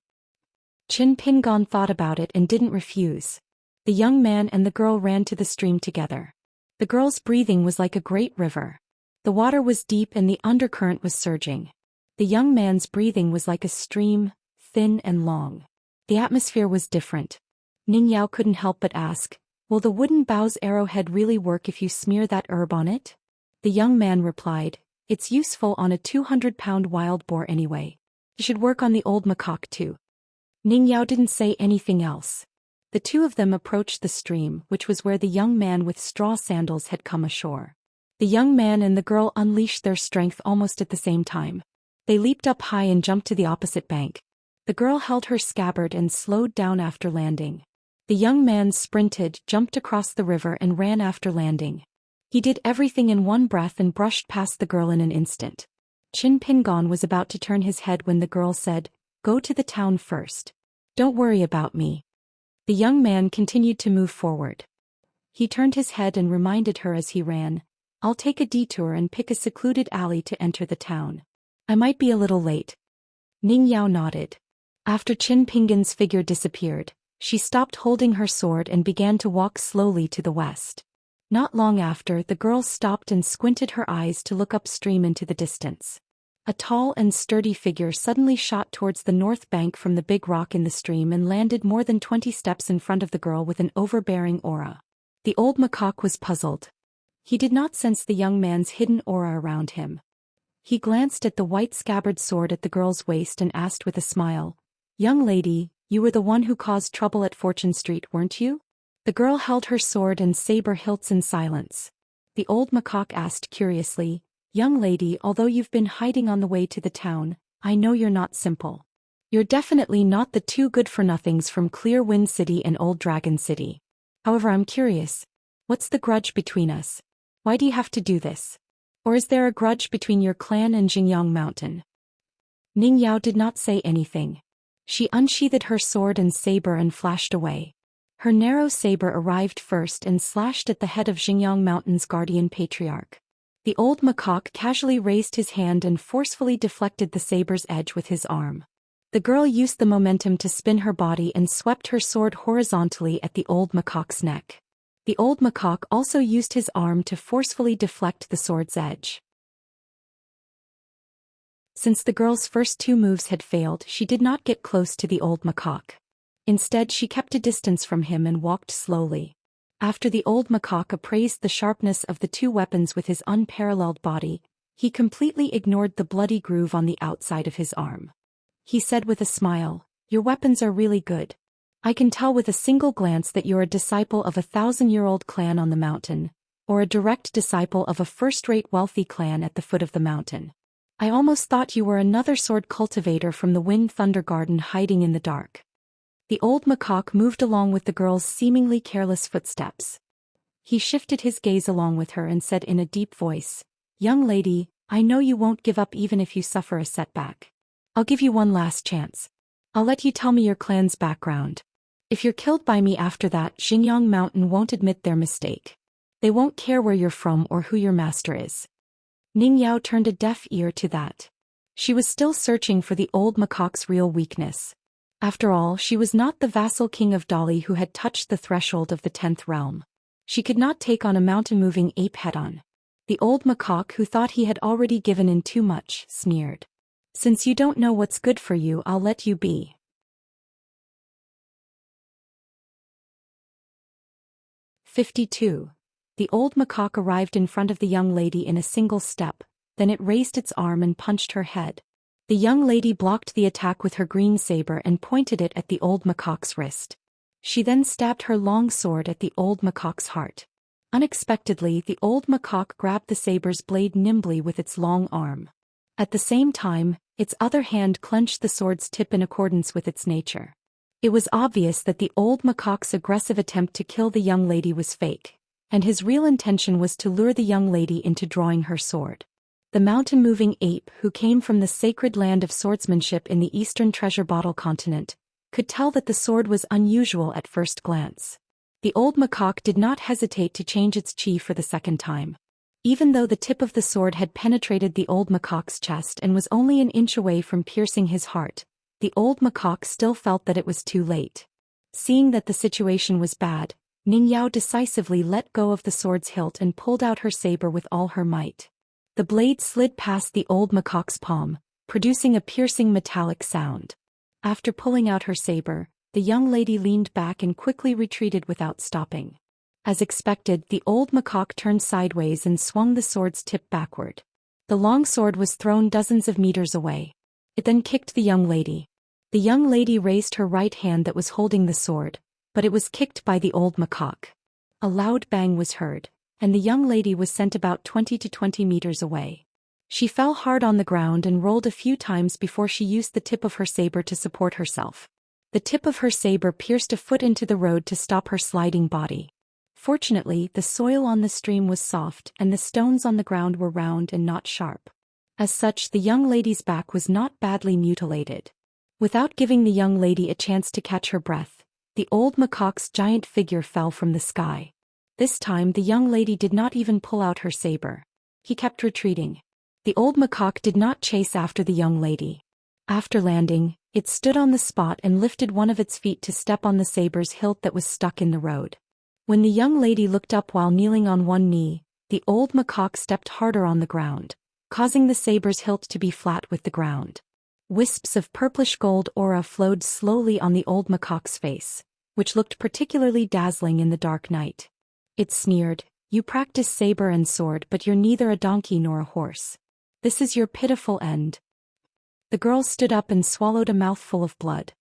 [SPEAKER 1] Qin Pingon thought about it and didn't refuse. The young man and the girl ran to the stream together. The girl's breathing was like a great river. The water was deep and the undercurrent was surging. The young man's breathing was like a stream, thin and long. The atmosphere was different. Ning Yao couldn't help but ask, will the wooden bow's arrowhead really work if you smear that herb on it? The young man replied, it's useful on a 200-pound wild boar anyway. It should work on the old macaque too. Ning Yao didn't say anything else. The two of them approached the stream, which was where the young man with straw sandals had come ashore. The young man and the girl unleashed their strength almost at the same time. They leaped up high and jumped to the opposite bank. The girl held her scabbard and slowed down after landing. The young man sprinted, jumped across the river and ran after landing. He did everything in one breath and brushed past the girl in an instant. Qin Pingon was about to turn his head when the girl said, go to the town first. Don't worry about me. The young man continued to move forward. He turned his head and reminded her as he ran, I'll take a detour and pick a secluded alley to enter the town. I might be a little late. Ning Yao nodded. After Qin Pingan's figure disappeared, she stopped holding her sword and began to walk slowly to the west. Not long after, the girl stopped and squinted her eyes to look upstream into the distance. A tall and sturdy figure suddenly shot towards the north bank from the big rock in the stream and landed more than 20 steps in front of the girl with an overbearing aura. The old macaque was puzzled. He did not sense the young man's hidden aura around him. He glanced at the white scabbard sword at the girl's waist and asked with a smile, "Young lady, you were the one who caused trouble at Fortune Street, weren't you?" The girl held her sword and saber hilts in silence. The old macaque asked curiously, "Young lady, although you've been hiding on the way to the town, I know you're not simple. You're definitely not the two good-for-nothings from Clear Wind City and Old Dragon City. However, I'm curious. What's the grudge between us? Why do you have to do this? Or is there a grudge between your clan and Xingyang Mountain?" Ning Yao did not say anything. She unsheathed her sword and saber and flashed away. Her narrow saber arrived first and slashed at the head of Xingyang Mountain's guardian patriarch. The old macaque casually raised his hand and forcefully deflected the saber's edge with his arm. The girl used the momentum to spin her body and swept her sword horizontally at the old macaque's neck. The old macaque also used his arm to forcefully deflect the sword's edge. Since the girl's first two moves had failed, she did not get close to the old macaque. Instead, she kept a distance from him and walked slowly. After the old macaque appraised the sharpness of the two weapons with his unparalleled body, he completely ignored the bloody groove on the outside of his arm. He said with a smile, "Your weapons are really good. I can tell with a single glance that you're a disciple of a 1,000-year-old clan on the mountain, or a direct disciple of a first-rate wealthy clan at the foot of the mountain. I almost thought you were another sword cultivator from the Wind Thunder Garden hiding in the dark." The old macaque moved along with the girl's seemingly careless footsteps. He shifted his gaze along with her and said in a deep voice, "Young lady, I know you won't give up even if you suffer a setback. I'll give you one last chance. I'll let you tell me your clan's background. If you're killed by me after that, Xingyang Mountain won't admit their mistake. They won't care where you're from or who your master is." Ning Yao turned a deaf ear to that. She was still searching for the old macaque's real weakness. After all, she was not the vassal king of Dali who had touched the threshold of the 10th realm. She could not take on a mountain-moving ape head-on. The old macaque, who thought he had already given in too much, sneered. "Since you don't know what's good for you, I'll let you be." 52. The old macaque arrived in front of the young lady in a single step, then it raised its arm and punched her head. The young lady blocked the attack with her green saber and pointed it at the old macaque's wrist. She then stabbed her long sword at the old macaque's heart. Unexpectedly, the old macaque grabbed the saber's blade nimbly with its long arm. At the same time, its other hand clenched the sword's tip in accordance with its nature. It was obvious that the old macaque's aggressive attempt to kill the young lady was fake, and his real intention was to lure the young lady into drawing her sword. The mountain-moving ape, who came from the sacred land of swordsmanship in the eastern treasure bottle continent, could tell that the sword was unusual at first glance. The old macaque did not hesitate to change its chi for the second time. Even though the tip of the sword had penetrated the old macaque's chest and was only an inch away from piercing his heart, the old macaque still felt that it was too late. Seeing that the situation was bad, Ning Yao decisively let go of the sword's hilt and pulled out her saber with all her might. The blade slid past the old macaque's palm, producing a piercing metallic sound. After pulling out her saber, the young lady leaned back and quickly retreated without stopping. As expected, the old macaque turned sideways and swung the sword's tip backward. The long sword was thrown dozens of meters away. It then kicked the young lady. The young lady raised her right hand that was holding the sword, but it was kicked by the old macaque. A loud bang was heard, and the young lady was sent about 20 meters away. She fell hard on the ground and rolled a few times before she used the tip of her saber to support herself. The tip of her saber pierced a foot into the road to stop her sliding body. Fortunately, the soil on the stream was soft and the stones on the ground were round and not sharp. As such, the young lady's back was not badly mutilated. Without giving the young lady a chance to catch her breath, the old macaque's giant figure fell from the sky. This time the young lady did not even pull out her saber. He kept retreating. The old macaque did not chase after the young lady. After landing, it stood on the spot and lifted one of its feet to step on the saber's hilt that was stuck in the road. When the young lady looked up while kneeling on one knee, the old macaque stepped harder on the ground, causing the saber's hilt to be flat with the ground. Wisps of purplish gold aura flowed slowly on the old macaque's face, which looked particularly dazzling in the dark night. It sneered, "You practice saber and sword, but you're neither a donkey nor a horse. This is your pitiful end." The girl stood up and swallowed a mouthful of blood.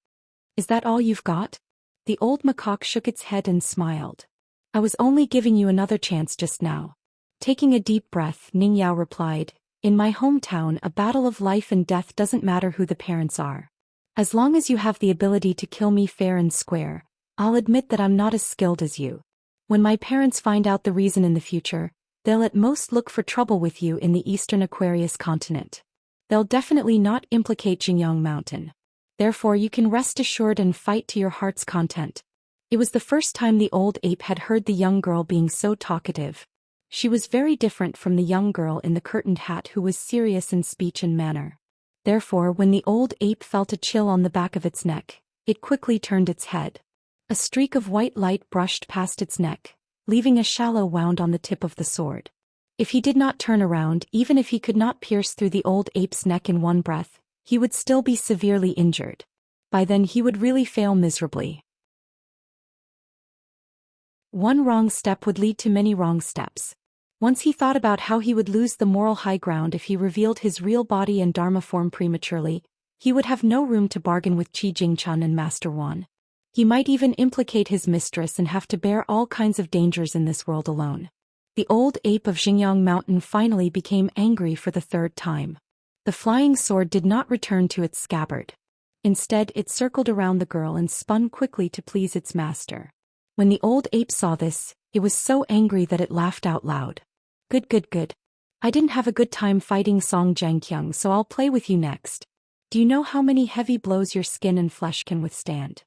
[SPEAKER 1] "Is that all you've got?" The old macaque shook its head and smiled. "I was only giving you another chance just now." Taking a deep breath, Ningyao replied, "In my hometown, a battle of life and death doesn't matter who the parents are. As long as you have the ability to kill me fair and square, I'll admit that I'm not as skilled as you. When my parents find out the reason in the future, they'll at most look for trouble with you in the eastern Aquarius continent. They'll definitely not implicate Xinjiang Mountain. Therefore you can rest assured and fight to your heart's content." It was the first time the old ape had heard the young girl being so talkative. She was very different from the young girl in the curtained hat who was serious in speech and manner. Therefore, when the old ape felt a chill on the back of its neck, it quickly turned its head. A streak of white light brushed past its neck, leaving a shallow wound on the tip of the sword. If he did not turn around, even if he could not pierce through the old ape's neck in one breath, he would still be severely injured. By then he would really fail miserably. One wrong step would lead to many wrong steps. Once he thought about how he would lose the moral high ground if he revealed his real body and dharma form prematurely, he would have no room to bargain with Qi Jingchun and Master Wan. He might even implicate his mistress and have to bear all kinds of dangers in this world alone. The old ape of Xinjiang Mountain finally became angry for the third time. The flying sword did not return to its scabbard. Instead, it circled around the girl and spun quickly to please its master. When the old ape saw this, it was so angry that it laughed out loud. Good. I didn't have a good time fighting Song Jiangqiang, so I'll play with you next. Do you know how many heavy blows your skin and flesh can withstand?"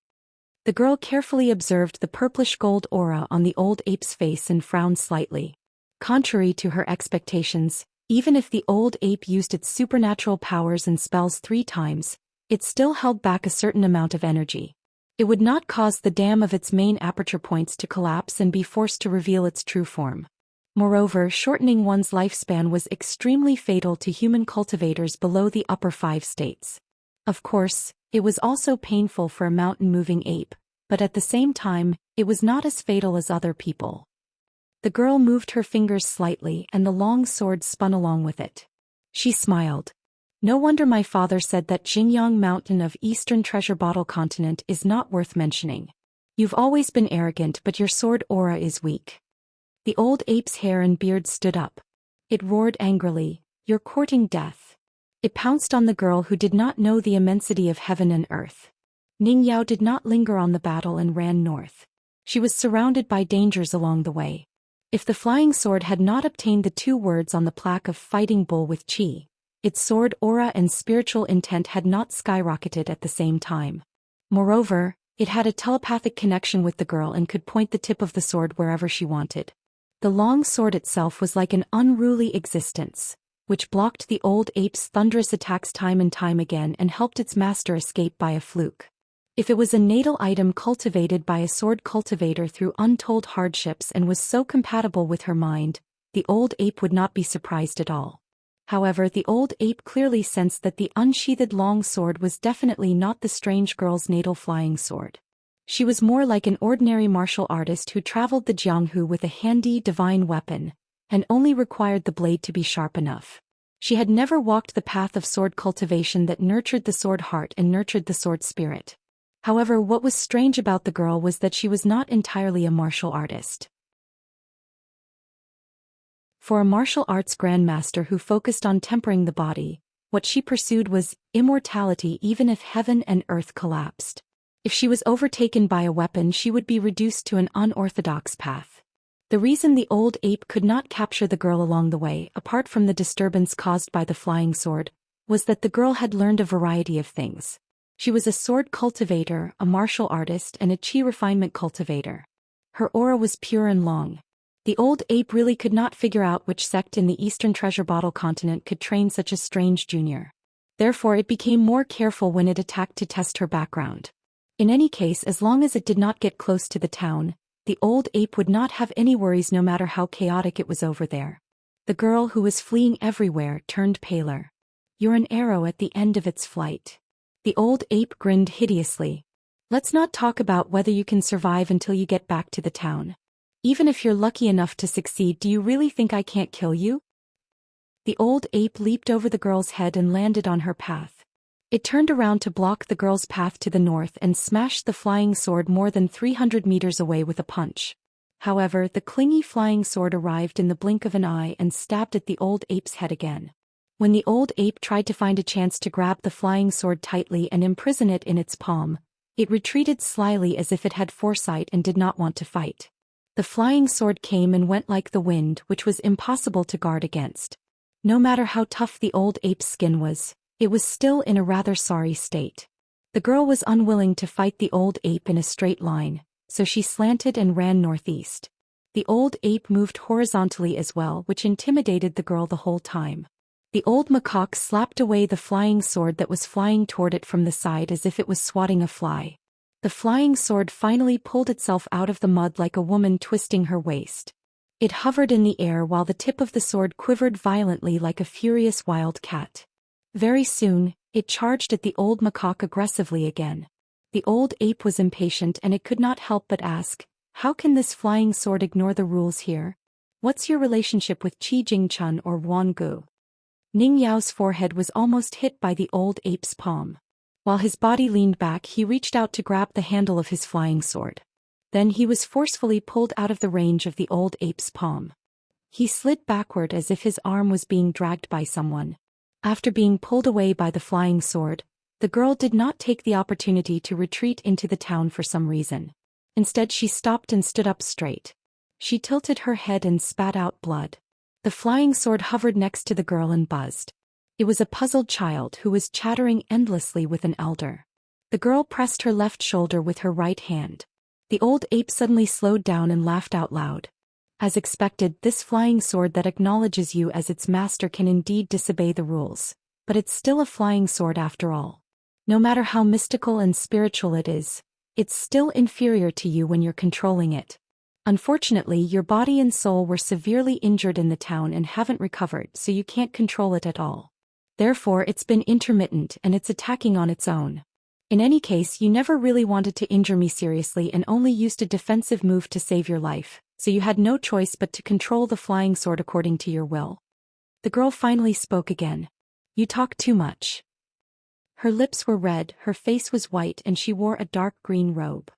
[SPEAKER 1] The girl carefully observed the purplish gold aura on the old ape's face and frowned slightly. Contrary to her expectations, even if the old ape used its supernatural powers and spells 3 times, it still held back a certain amount of energy. It would not cause the dam of its main aperture points to collapse and be forced to reveal its true form. Moreover, shortening one's lifespan was extremely fatal to human cultivators below the upper 5 states. Of course, it was also painful for a mountain-moving ape, but at the same time, it was not as fatal as other people. The girl moved her fingers slightly and the long sword spun along with it. She smiled. "No wonder my father said that Xinjiang Mountain of Eastern Treasure Bottle Continent is not worth mentioning. You've always been arrogant, but your sword aura is weak." The old ape's hair and beard stood up. It roared angrily, "You're courting death." It pounced on the girl who did not know the immensity of heaven and earth. Ningyao did not linger on the battle and ran north. She was surrounded by dangers along the way. If the flying sword had not obtained the 2 words on the plaque of Fighting Bull with Qi, its sword aura and spiritual intent had not skyrocketed at the same time. Moreover, it had a telepathic connection with the girl and could point the tip of the sword wherever she wanted. The long sword itself was like an unruly existence, which blocked the old ape's thunderous attacks time and time again and helped its master escape by a fluke. If it was a natal item cultivated by a sword cultivator through untold hardships and was so compatible with her mind, the old ape would not be surprised at all. However, the old ape clearly sensed that the unsheathed long sword was definitely not the strange girl's natal flying sword. She was more like an ordinary martial artist who traveled the Jianghu with a handy divine weapon, and only required the blade to be sharp enough. She had never walked the path of sword cultivation that nurtured the sword heart and nurtured the sword spirit. However, what was strange about the girl was that she was not entirely a martial artist. For a martial arts grandmaster who focused on tempering the body, what she pursued was immortality even if heaven and earth collapsed. If she was overtaken by a weapon, she would be reduced to an unorthodox path. The reason the old ape could not capture the girl along the way, apart from the disturbance caused by the flying sword, was that the girl had learned a variety of things. She was a sword cultivator, a martial artist, and a chi refinement cultivator. Her aura was pure and long. The old ape really could not figure out which sect in the Eastern Treasure Bottle Continent could train such a strange junior. Therefore it became more careful when it attacked to test her background. In any case, as long as it did not get close to the town, the old ape would not have any worries no matter how chaotic it was over there. The girl, who was fleeing everywhere, turned paler. "You're an arrow at the end of its flight." The old ape grinned hideously. "Let's not talk about whether you can survive until you get back to the town. Even if you're lucky enough to succeed, do you really think I can't kill you?" The old ape leaped over the girl's head and landed on her path. It turned around to block the girl's path to the north and smashed the flying sword more than 300 meters away with a punch. However, the clingy flying sword arrived in the blink of an eye and stabbed at the old ape's head again. When the old ape tried to find a chance to grab the flying sword tightly and imprison it in its palm, it retreated slyly as if it had foresight and did not want to fight. The flying sword came and went like the wind, which was impossible to guard against. No matter how tough the old ape's skin was, it was still in a rather sorry state. The girl was unwilling to fight the old ape in a straight line, so she slanted and ran northeast. The old ape moved horizontally as well, which intimidated the girl the whole time. The old macaque slapped away the flying sword that was flying toward it from the side as if it was swatting a fly. The flying sword finally pulled itself out of the mud like a woman twisting her waist. It hovered in the air while the tip of the sword quivered violently like a furious wild cat. Very soon, it charged at the old macaque aggressively again. The old ape was impatient and it could not help but ask, "How can this flying sword ignore the rules here? What's your relationship with Qi Jingchun or Wan Gu?" Ning Yao's forehead was almost hit by the old ape's palm. While his body leaned back, he reached out to grab the handle of his flying sword. Then he was forcefully pulled out of the range of the old ape's palm. He slid backward as if his arm was being dragged by someone. After being pulled away by the flying sword, the girl did not take the opportunity to retreat into the town for some reason. Instead, she stopped and stood up straight. She tilted her head and spat out blood. The flying sword hovered next to the girl and buzzed. It was a puzzled child who was chattering endlessly with an elder. The girl pressed her left shoulder with her right hand. The old ape suddenly slowed down and laughed out loud. As expected, this flying sword that acknowledges you as its master can indeed disobey the rules, but it's still a flying sword after all. No matter how mystical and spiritual it is, it's still inferior to you when you're controlling it. Unfortunately, your body and soul were severely injured in the town and haven't recovered, so you can't control it at all. Therefore, it's been intermittent and it's attacking on its own. In any case, you never really wanted to injure me seriously and only used a defensive move to save your life, so you had no choice but to control the flying sword according to your will. The girl finally spoke again. "You talk too much." Her lips were red, her face was white, and she wore a dark green robe.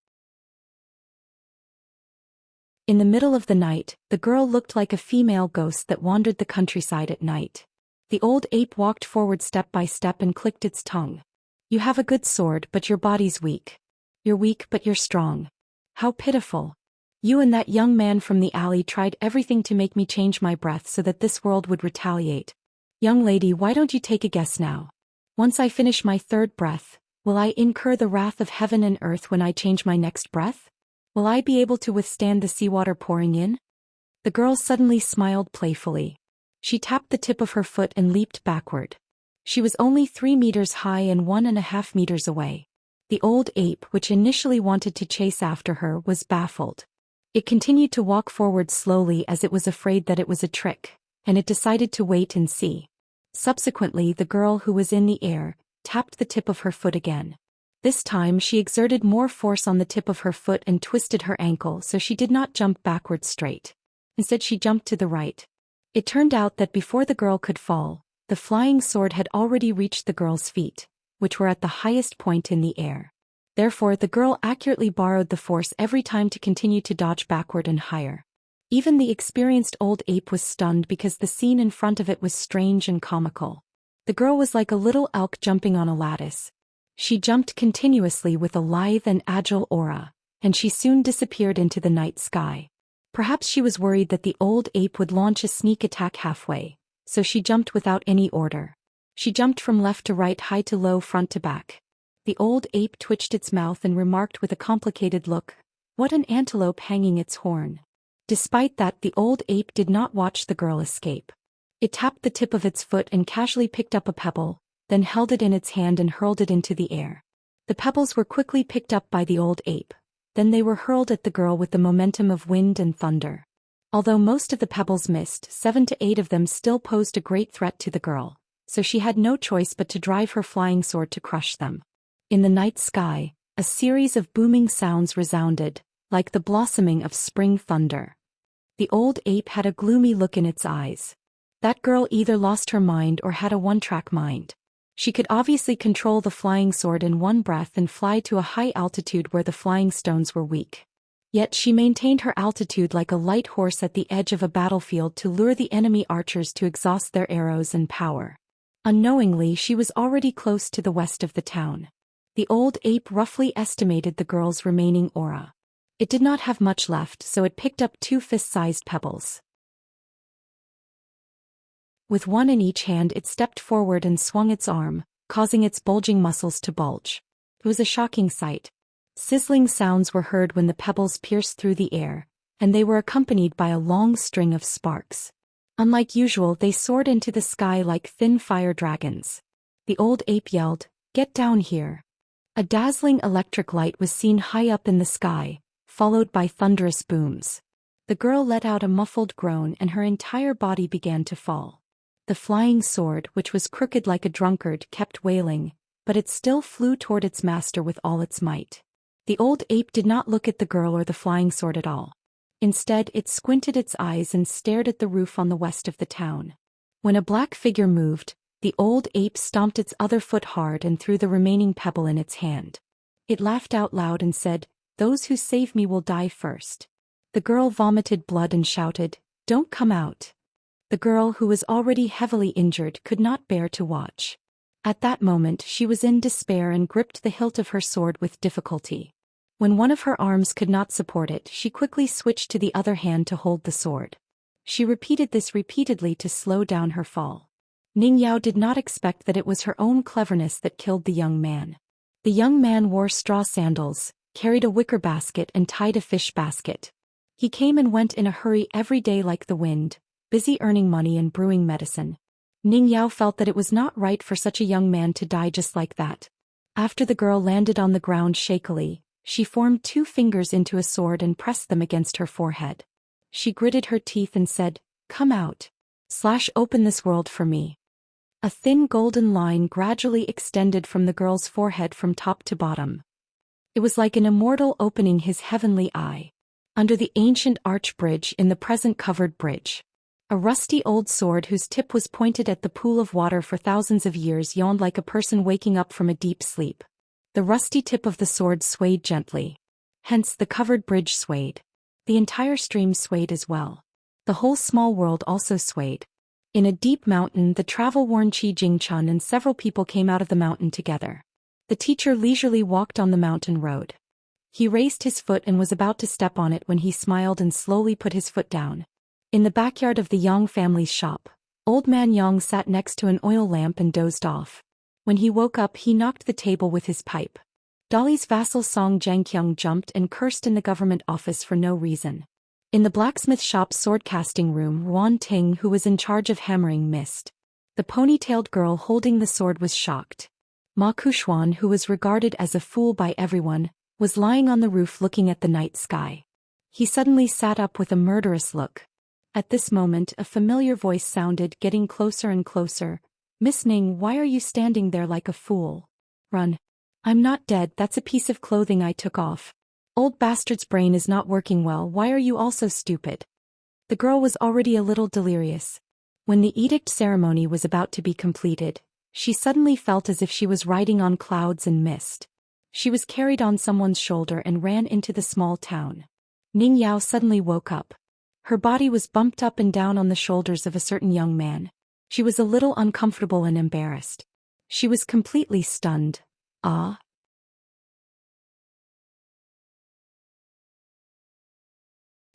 [SPEAKER 1] In the middle of the night, the girl looked like a female ghost that wandered the countryside at night. The old ape walked forward step by step and clicked its tongue. "You have a good sword, but your body's weak. You're weak, but you're strong. How pitiful. You and that young man from the alley tried everything to make me change my breath so that this world would retaliate. Young lady, why don't you take a guess now? Once I finish my third breath, will I incur the wrath of heaven and earth when I change my next breath? Will I be able to withstand the seawater pouring in?" The girl suddenly smiled playfully. She tapped the tip of her foot and leaped backward. She was only 3 meters high and 1.5 meters away. The old ape, which initially wanted to chase after her, was baffled. It continued to walk forward slowly as it was afraid that it was a trick, and it decided to wait and see. Subsequently, the girl, who was in the air, tapped the tip of her foot again. This time she exerted more force on the tip of her foot and twisted her ankle, so she did not jump backward straight. Instead, she jumped to the right. It turned out that before the girl could fall, the flying sword had already reached the girl's feet, which were at the highest point in the air. Therefore, the girl accurately borrowed the force every time to continue to dodge backward and higher. Even the experienced old ape was stunned because the scene in front of it was strange and comical. The girl was like a little elk jumping on a lattice. She jumped continuously with a lithe and agile aura, and she soon disappeared into the night sky. Perhaps she was worried that the old ape would launch a sneak attack halfway, so she jumped without any order. She jumped from left to right, high to low, front to back. The old ape twitched its mouth and remarked with a complicated look, "What an antelope hanging its horn." Despite that, the old ape did not watch the girl escape. It tapped the tip of its foot and casually picked up a pebble, then held it in its hand and hurled it into the air. The pebbles were quickly picked up by the old ape. Then they were hurled at the girl with the momentum of wind and thunder. Although most of the pebbles missed, 7 to 8 of them still posed a great threat to the girl, so she had no choice but to drive her flying sword to crush them. In the night sky, a series of booming sounds resounded, like the blossoming of spring thunder. The old ape had a gloomy look in its eyes. That girl either lost her mind or had a one-track mind. She could obviously control the flying sword in one breath and fly to a high altitude where the flying stones were weak. Yet she maintained her altitude like a light horse at the edge of a battlefield to lure the enemy archers to exhaust their arrows and power. Unknowingly, she was already close to the west of the town. The old ape roughly estimated the girl's remaining aura. It did not have much left, so it picked up 2 fist-sized pebbles. With one in each hand, it stepped forward and swung its arm, causing its bulging muscles to bulge. It was a shocking sight. Sizzling sounds were heard when the pebbles pierced through the air, and they were accompanied by a long string of sparks. Unlike usual, they soared into the sky like thin fire dragons. The old ape yelled, "Get down here!" A dazzling electric light was seen high up in the sky, followed by thunderous booms. The girl let out a muffled groan and her entire body began to fall. The flying sword, which was crooked like a drunkard, kept wailing, but it still flew toward its master with all its might. The old ape did not look at the girl or the flying sword at all. Instead, it squinted its eyes and stared at the roof on the west of the town. When a black figure moved, the old ape stomped its other foot hard and threw the remaining pebble in its hand. It laughed out loud and said, "Those who save me will die first." The girl vomited blood and shouted, "Don't come out." The girl, who was already heavily injured, could not bear to watch. At that moment she was in despair and gripped the hilt of her sword with difficulty. When one of her arms could not support it, she quickly switched to the other hand to hold the sword. She repeated this repeatedly to slow down her fall. Ning Yao did not expect that it was her own cleverness that killed the young man. The young man wore straw sandals, carried a wicker basket and tied a fish basket. He came and went in a hurry every day like the wind, busy earning money and brewing medicine. Ning Yao felt that it was not right for such a young man to die just like that. After the girl landed on the ground shakily, she formed 2 fingers into a sword and pressed them against her forehead. She gritted her teeth and said, "Come out. Open this world for me." A thin golden line gradually extended from the girl's forehead from top to bottom. It was like an immortal opening his heavenly eye. Under the ancient arch bridge in the present covered bridge, a rusty old sword whose tip was pointed at the pool of water for thousands of years yawned like a person waking up from a deep sleep. The rusty tip of the sword swayed gently. Hence the covered bridge swayed. The entire stream swayed as well. The whole small world also swayed. In a deep mountain, the travel-worn Qi Jingchun and several people came out of the mountain together. The teacher leisurely walked on the mountain road. He raised his foot and was about to step on it when he smiled and slowly put his foot down. In the backyard of the Yang family's shop, Old Man Yang sat next to an oil lamp and dozed off. When he woke up, he knocked the table with his pipe. Dali's vassal Song Zhangqiang jumped and cursed in the government office for no reason. In the blacksmith shop's sword-casting room, Ruan Ting, who was in charge of hammering, missed. The pony-tailed girl holding the sword was shocked. Ma Kushuan, who was regarded as a fool by everyone, was lying on the roof looking at the night sky. He suddenly sat up with a murderous look. At this moment, a familiar voice sounded, getting closer and closer. "Miss Ning, why are you standing there like a fool? Run." "I'm not dead, that's a piece of clothing I took off." "Old bastard's brain is not working well, why are you also stupid?" The girl was already a little delirious. When the edict ceremony was about to be completed, she suddenly felt as if she was riding on clouds and mist. She was carried on someone's shoulder and ran into the small town. Ning Yao suddenly woke up. Her body was bumped up and down on the shoulders of a certain young man. She was a little uncomfortable and embarrassed. She was completely stunned. Ah.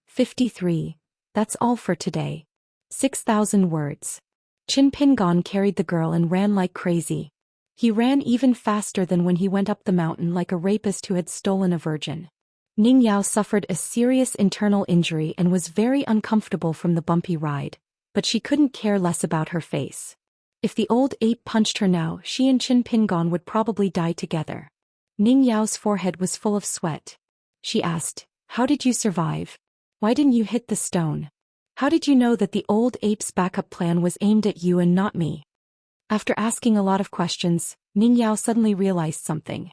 [SPEAKER 1] 53. That's all for today. 6,000 words. Qin Pingon carried the girl and ran like crazy. He ran even faster than when he went up the mountain, like a rapist who had stolen a virgin. Ning Yao suffered a serious internal injury and was very uncomfortable from the bumpy ride, but she couldn't care less about her face. If the old ape punched her now, she and Qin Pingon would probably die together. Ning Yao's forehead was full of sweat. She asked, "How did you survive? Why didn't you hit the stone? How did you know that the old ape's backup plan was aimed at you and not me?" After asking a lot of questions, Ning Yao suddenly realized something.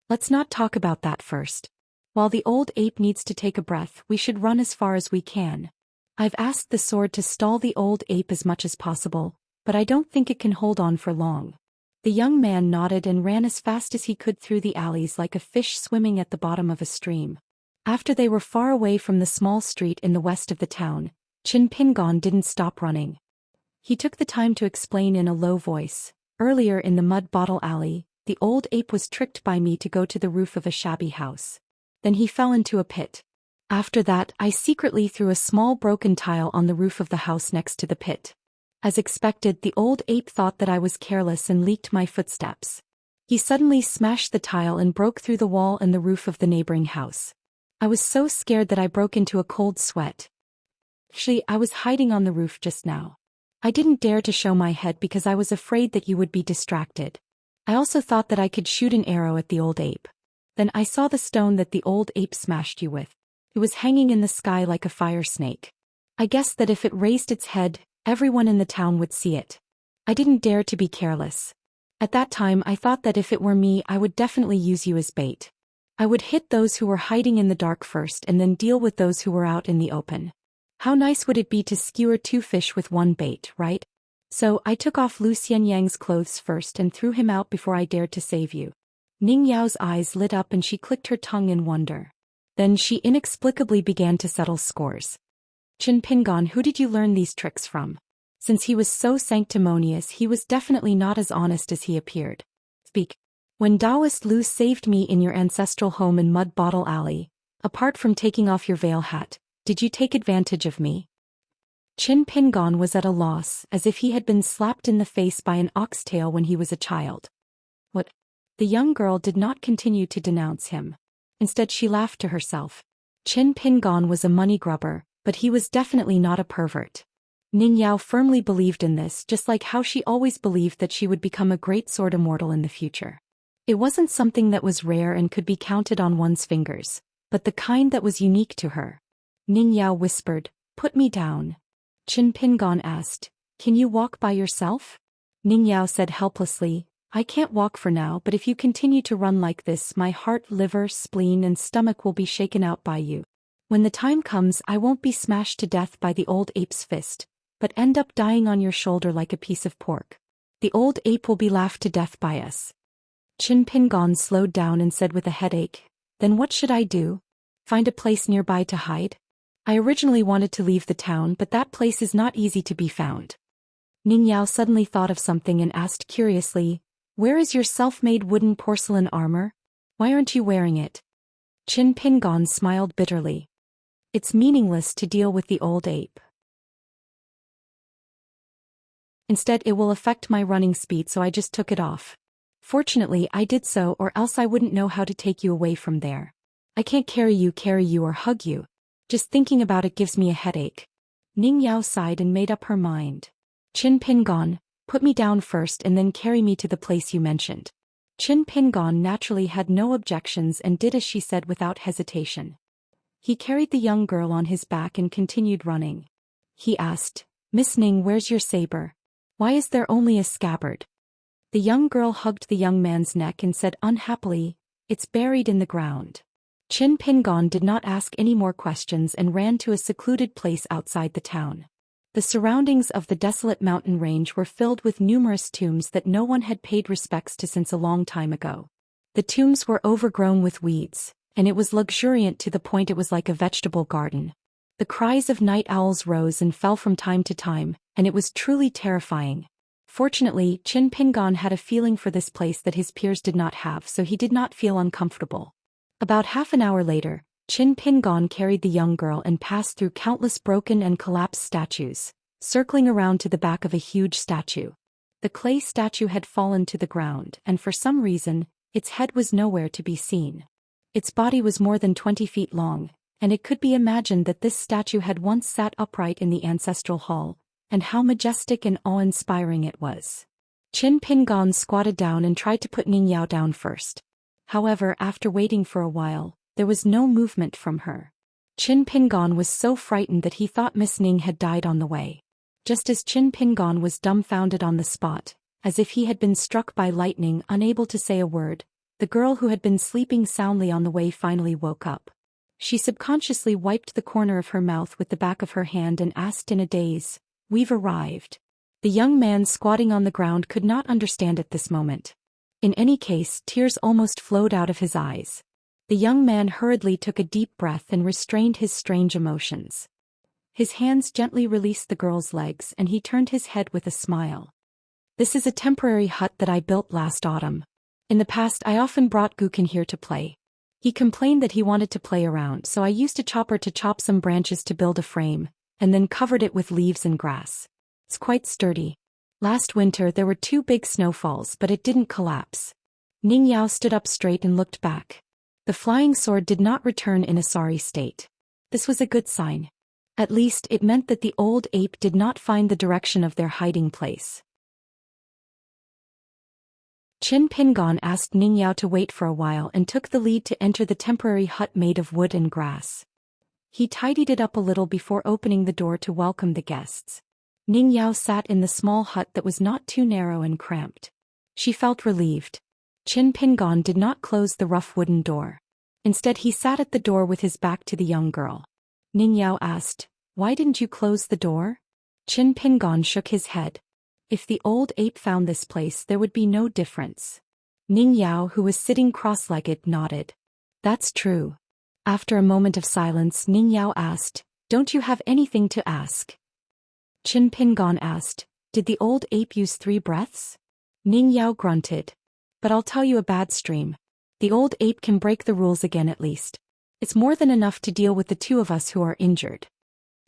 [SPEAKER 1] "Let's not talk about that first. While the old ape needs to take a breath, we should run as far as we can. I've asked the sword to stall the old ape as much as possible, but I don't think it can hold on for long." The young man nodded and ran as fast as he could through the alleys like a fish swimming at the bottom of a stream. After they were far away from the small street in the west of the town, Qin Pingon didn't stop running. He took the time to explain in a low voice, "Earlier in the mud bottle alley, the old ape was tricked by me to go to the roof of a shabby house. Then he fell into a pit. After that, I secretly threw a small broken tile on the roof of the house next to the pit. As expected, the old ape thought that I was careless and leaked my footsteps. He suddenly smashed the tile and broke through the wall and the roof of the neighboring house. I was so scared that I broke into a cold sweat. Actually, I was hiding on the roof just now. I didn't dare to show my head because I was afraid that you would be distracted. I also thought that I could shoot an arrow at the old ape. Then I saw the stone that the old ape smashed you with. It was hanging in the sky like a fire snake. I guessed that if it raised its head, everyone in the town would see it. I didn't dare to be careless. At that time I thought that if it were me I would definitely use you as bait. I would hit those who were hiding in the dark first and then deal with those who were out in the open. How nice would it be to skewer two fish with one bait, right? So I took off Lu Xianyang's clothes first and threw him out before I dared to save you." Ning Yao's eyes lit up and she clicked her tongue in wonder. Then she inexplicably began to settle scores. "Qin Pingon, who did you learn these tricks from? Since he was so sanctimonious, he was definitely not as honest as he appeared. Speak. When Daoist Lu saved me in your ancestral home in Mud Bottle Alley, apart from taking off your veil hat, did you take advantage of me?" Qin Pingon was at a loss, as if he had been slapped in the face by an oxtail when he was a child. "What?" The young girl did not continue to denounce him. Instead she laughed to herself. Qin Pingon was a money grubber, but he was definitely not a pervert. Ning Yao firmly believed in this, just like how she always believed that she would become a great sword immortal in the future. It wasn't something that was rare and could be counted on one's fingers, but the kind that was unique to her. Ning Yao whispered, "Put me down." Qin Pingon asked, "Can you walk by yourself?" Ning Yao said helplessly, "I can't walk for now, but if you continue to run like this, my heart, liver, spleen and stomach will be shaken out by you. When the time comes, I won't be smashed to death by the old ape's fist, but end up dying on your shoulder like a piece of pork. The old ape will be laughed to death by us." Qin Pingon slowed down and said with a headache, "Then what should I do? Find a place nearby to hide? I originally wanted to leave the town, but that place is not easy to be found." Ning Yao suddenly thought of something and asked curiously, "Where is your self-made wooden porcelain armor? Why aren't you wearing it?" Qin Pingon smiled bitterly. "It's meaningless to deal with the old ape. Instead it will affect my running speed, so I just took it off. Fortunately I did so, or else I wouldn't know how to take you away from there. I can't carry you or hug you. Just thinking about it gives me a headache." Ning Yao sighed and made up her mind. "Qin Pingon, put me down first and then carry me to the place you mentioned." Qin Pingon naturally had no objections and did as she said without hesitation. He carried the young girl on his back and continued running. He asked, "Miss Ning, where's your saber? Why is there only a scabbard?" The young girl hugged the young man's neck and said unhappily, "It's buried in the ground." Qin Pingon did not ask any more questions and ran to a secluded place outside the town. The surroundings of the desolate mountain range were filled with numerous tombs that no one had paid respects to since a long time ago. The tombs were overgrown with weeds, and it was luxuriant to the point it was like a vegetable garden. The cries of night owls rose and fell from time to time, and it was truly terrifying. Fortunately, Qin Pingon had a feeling for this place that his peers did not have, so he did not feel uncomfortable. About half an hour later, Qin Pingon carried the young girl and passed through countless broken and collapsed statues, circling around to the back of a huge statue. The clay statue had fallen to the ground, and for some reason, its head was nowhere to be seen. Its body was more than 20 feet long, and it could be imagined that this statue had once sat upright in the ancestral hall, and how majestic and awe-inspiring it was. Qin Pingon squatted down and tried to put Ning Yao down first. However, after waiting for a while, there was no movement from her. Qin Pingon was so frightened that he thought Miss Ning had died on the way. Just as Qin Pingon was dumbfounded on the spot, as if he had been struck by lightning, unable to say a word, the girl who had been sleeping soundly on the way finally woke up. She subconsciously wiped the corner of her mouth with the back of her hand and asked in a daze, "We've arrived." The young man squatting on the ground could not understand at this moment. In any case, tears almost flowed out of his eyes. The young man hurriedly took a deep breath and restrained his strange emotions. His hands gently released the girl's legs and he turned his head with a smile. "This is a temporary hut that I built last autumn. In the past I often brought Gukin here to play. He complained that he wanted to play around, so I used a chopper to chop some branches to build a frame, and then covered it with leaves and grass. It's quite sturdy. Last winter there were 2 big snowfalls, but it didn't collapse." Ning Yao stood up straight and looked back. The flying sword did not return in a sorry state. This was a good sign. At least it meant that the old ape did not find the direction of their hiding place. Qin Pingon asked Ning Yao to wait for a while and took the lead to enter the temporary hut made of wood and grass. He tidied it up a little before opening the door to welcome the guests. Ning Yao sat in the small hut that was not too narrow and cramped. She felt relieved. Qin Pingon did not close the rough wooden door. Instead he sat at the door with his back to the young girl. Ning Yao asked, "Why didn't you close the door?" Qin Pingon shook his head. If the old ape found this place, there would be no difference. Ning Yao, who was sitting cross-legged, nodded. "That's true." After a moment of silence, Ning Yao asked, "Don't you have anything to ask?" Qin Pingon asked, "Did the old ape use 3 breaths?" Ning Yao grunted. "But I'll tell you a bad stream. The old ape can break the rules again at least. It's more than enough to deal with the 2 of us who are injured."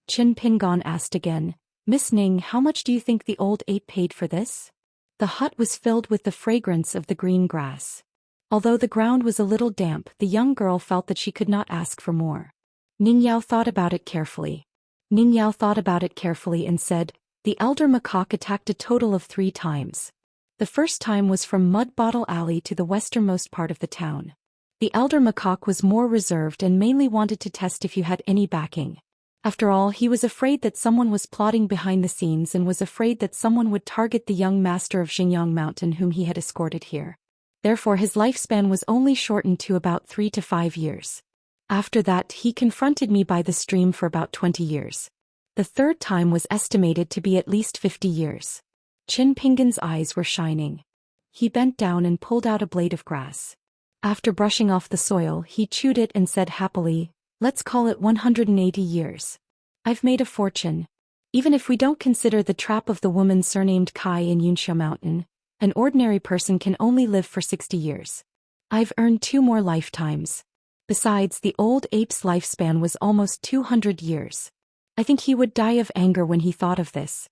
[SPEAKER 1] Qin Pingon asked again, "Miss Ning, how much do you think the old ape paid for this?" The hut was filled with the fragrance of the green grass. Although the ground was a little damp, the young girl felt that she could not ask for more. Ning Yao thought about it carefully. And said, "The elder macaque attacked a total of 3 times. The first time was from Mud Bottle Alley to the westernmost part of the town. The elder macaque was more reserved and mainly wanted to test if you had any backing. After all, he was afraid that someone was plotting behind the scenes and was afraid that someone would target the young master of Xingyang Mountain whom he had escorted here. Therefore his lifespan was only shortened to about 3 to 5 years. After that, he confronted me by the stream for about 20 years. The third time was estimated to be at least 50 years. Qin Pingon's eyes were shining. He bent down and pulled out a blade of grass. After brushing off the soil, he chewed it and said happily, "Let's call it 180 years. I've made a fortune. Even if we don't consider the trap of the woman surnamed Kai in Yunxia Mountain, an ordinary person can only live for 60 years. I've earned 2 more lifetimes. Besides, the old ape's lifespan was almost 200 years. I think he would die of anger when he thought of this."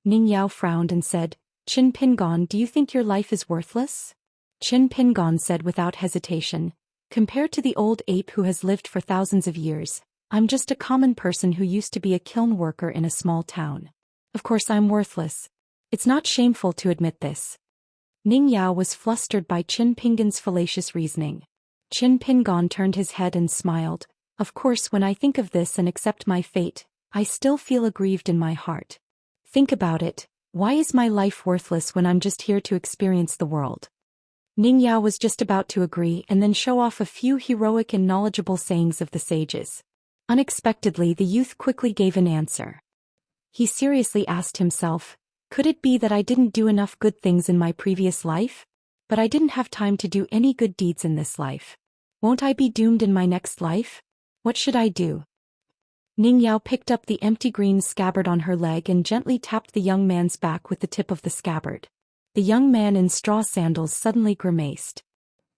[SPEAKER 1] Ning Yao frowned and said, "Qin Pingon, do you think your life is worthless?" Qin Pingon said without hesitation, "Compared to the old ape who has lived for thousands of years, I'm just a common person who used to be a kiln worker in a small town. Of course I'm worthless. It's not shameful to admit this." Ning Yao was flustered by Qin Pingon's fallacious reasoning. Qin Pingon turned his head and smiled. "Of course, when I think of this and accept my fate, I still feel aggrieved in my heart. Think about it, why is my life worthless when I'm just here to experience the world?" Ning Yao was just about to agree and then show off a few heroic and knowledgeable sayings of the sages. Unexpectedly, the youth quickly gave an answer. He seriously asked himself, could it be that I didn't do enough good things in my previous life? But I didn't have time to do any good deeds in this life. Won't I be doomed in my next life? What should I do? Ning Yao picked up the empty green scabbard on her leg and gently tapped the young man's back with the tip of the scabbard. The young man in straw sandals suddenly grimaced.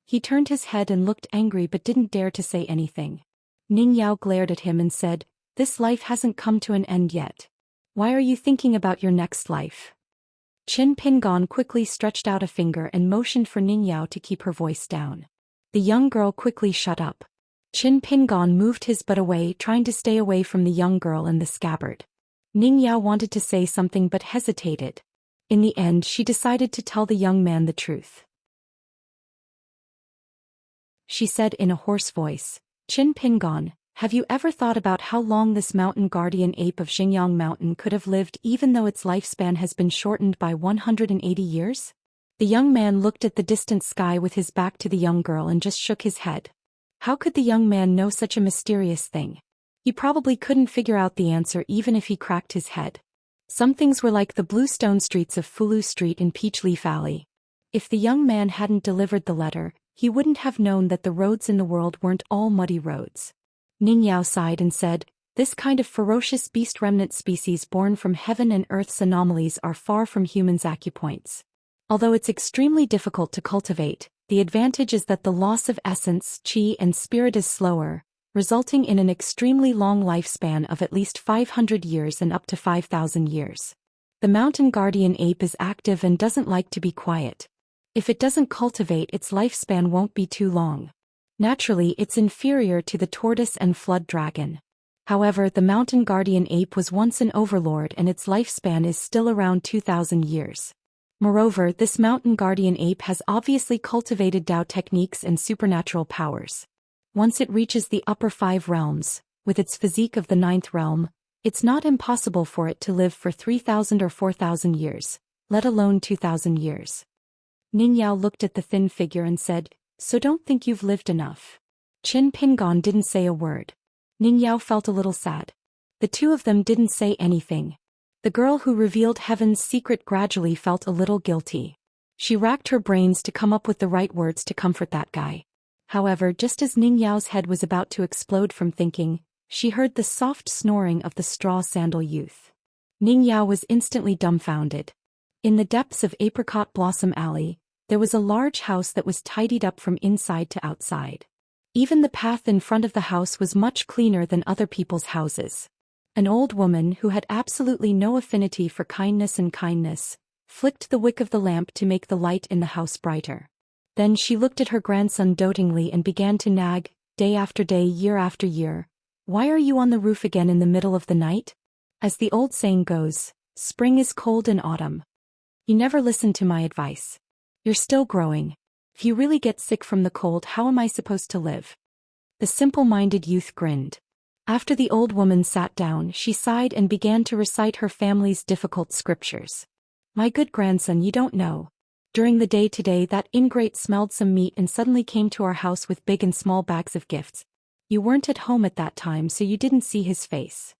[SPEAKER 1] He turned his head and looked angry but didn't dare to say anything. Ning Yao glared at him and said, "This life hasn't come to an end yet. Why are you thinking about your next life?" Qin Pingon quickly stretched out a finger and motioned for Ning Yao to keep her voice down. The young girl quickly shut up. Qin Pingon moved his butt away, trying to stay away from the young girl and the scabbard. Ning Yao wanted to say something but hesitated. In the end, she decided to tell the young man the truth. She said in a hoarse voice, "Qin Pingon, have you ever thought about how long this mountain guardian ape of Xingyang Mountain could have lived even though its lifespan has been shortened by 180 years? The young man looked at the distant sky with his back to the young girl and just shook his head. How could the young man know such a mysterious thing? He probably couldn't figure out the answer even if he cracked his head. Some things were like the blue stone streets of Fulu Street in Peachleaf Alley. If the young man hadn't delivered the letter, he wouldn't have known that the roads in the world weren't all muddy roads." Ning Yao sighed and said, "This kind of ferocious beast remnant species born from heaven and earth's anomalies are far from humans' acupoints. Although it's extremely difficult to cultivate, the advantage is that the loss of essence, qi and spirit is slower, resulting in an extremely long lifespan of at least 500 years and up to 5,000 years. The mountain guardian ape is active and doesn't like to be quiet. If it doesn't cultivate, its lifespan won't be too long. Naturally, it's inferior to the tortoise and flood dragon. However, the mountain guardian ape was once an overlord and its lifespan is still around 2,000 years. Moreover, this mountain guardian ape has obviously cultivated Dao techniques and supernatural powers. Once it reaches the upper 5 realms, with its physique of the 9th realm, it's not impossible for it to live for 3,000 or 4,000 years, let alone 2,000 years." Ning Yao looked at the thin figure and said, "So don't think you've lived enough." Qin Pingon didn't say a word. Ning Yao felt a little sad. The two of them didn't say anything. The girl who revealed heaven's secret gradually felt a little guilty. She racked her brains to come up with the right words to comfort that guy. However, just as Ning Yao's head was about to explode from thinking, she heard the soft snoring of the straw sandal youth. Ning Yao was instantly dumbfounded. In the depths of Apricot Blossom Alley, there was a large house that was tidied up from inside to outside. Even the path in front of the house was much cleaner than other people's houses. An old woman who had absolutely no affinity for kindness flicked the wick of the lamp to make the light in the house brighter. Then she looked at her grandson dotingly and began to nag, day after day, year after year. "Why are you on the roof again in the middle of the night? As the old saying goes, spring is cold in autumn. You never listened to my advice. You're still growing. If you really get sick from the cold, how am I supposed to live?" The simple-minded youth grinned. After the old woman sat down, she sighed and began to recite her family's difficult scriptures. "My good grandson, you don't know. During the day today, that ingrate smelled some meat and suddenly came to our house with big and small bags of gifts. You weren't at home at that time, so you didn't see his face.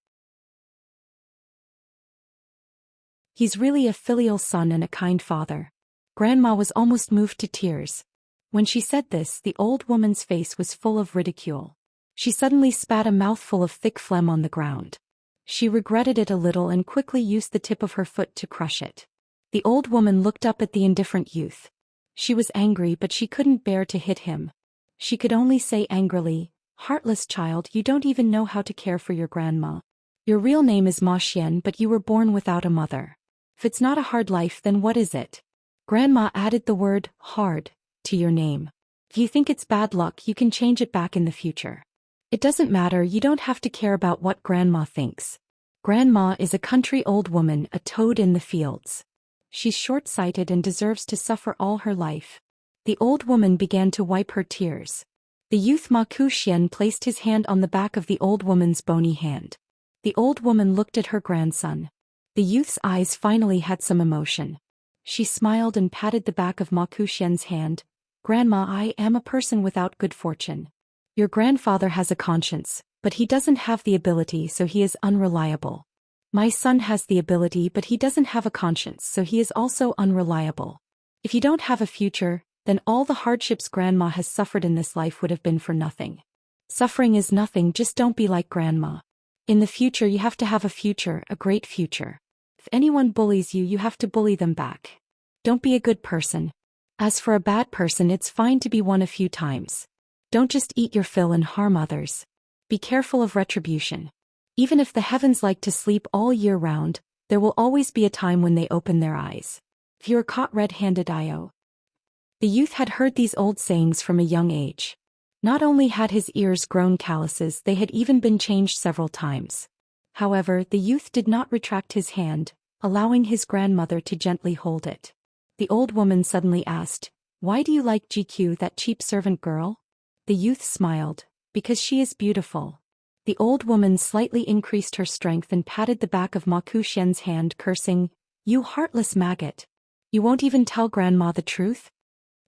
[SPEAKER 1] He's really a filial son and a kind father." Grandma was almost moved to tears. When she said this, the old woman's face was full of ridicule. She suddenly spat a mouthful of thick phlegm on the ground. She regretted it a little and quickly used the tip of her foot to crush it. The old woman looked up at the indifferent youth. She was angry, but she couldn't bear to hit him. She could only say angrily, "Heartless child, you don't even know how to care for your grandma. Your real name is Ma Xian, but you were born without a mother. If it's not a hard life, then what is it?" Grandma added the word, hard, to your name. If you think it's bad luck, you can change it back in the future. It doesn't matter, you don't have to care about what Grandma thinks. Grandma is a country old woman, a toad in the fields. She's short-sighted and deserves to suffer all her life. The old woman began to wipe her tears. The youth Ma Xian placed his hand on the back of the old woman's bony hand. The old woman looked at her grandson. The youth's eyes finally had some emotion. She smiled and patted the back of Ma Xian's hand. "Grandma, I am a person without good fortune. Your grandfather has a conscience, but he doesn't have the ability, so he is unreliable. My son has the ability, but he doesn't have a conscience, so he is also unreliable. If you don't have a future, then all the hardships Grandma has suffered in this life would have been for nothing. Suffering is nothing, just don't be like Grandma. In the future you have to have a future, a great future. If anyone bullies you, you have to bully them back. Don't be a good person. As for a bad person, it's fine to be one a few times. Don't just eat your fill and harm others. Be careful of retribution. Even if the heavens like to sleep all year round, there will always be a time when they open their eyes. If you are caught red-handed, I.O." The youth had heard these old sayings from a young age. Not only had his ears grown calluses, they had even been changed several times. However, the youth did not retract his hand, allowing his grandmother to gently hold it. The old woman suddenly asked, "Why do you like GQ, that cheap servant girl?" The youth smiled, "Because she is beautiful." The old woman slightly increased her strength and patted the back of Ma Xian's hand, cursing, "You heartless maggot. You won't even tell Grandma the truth?"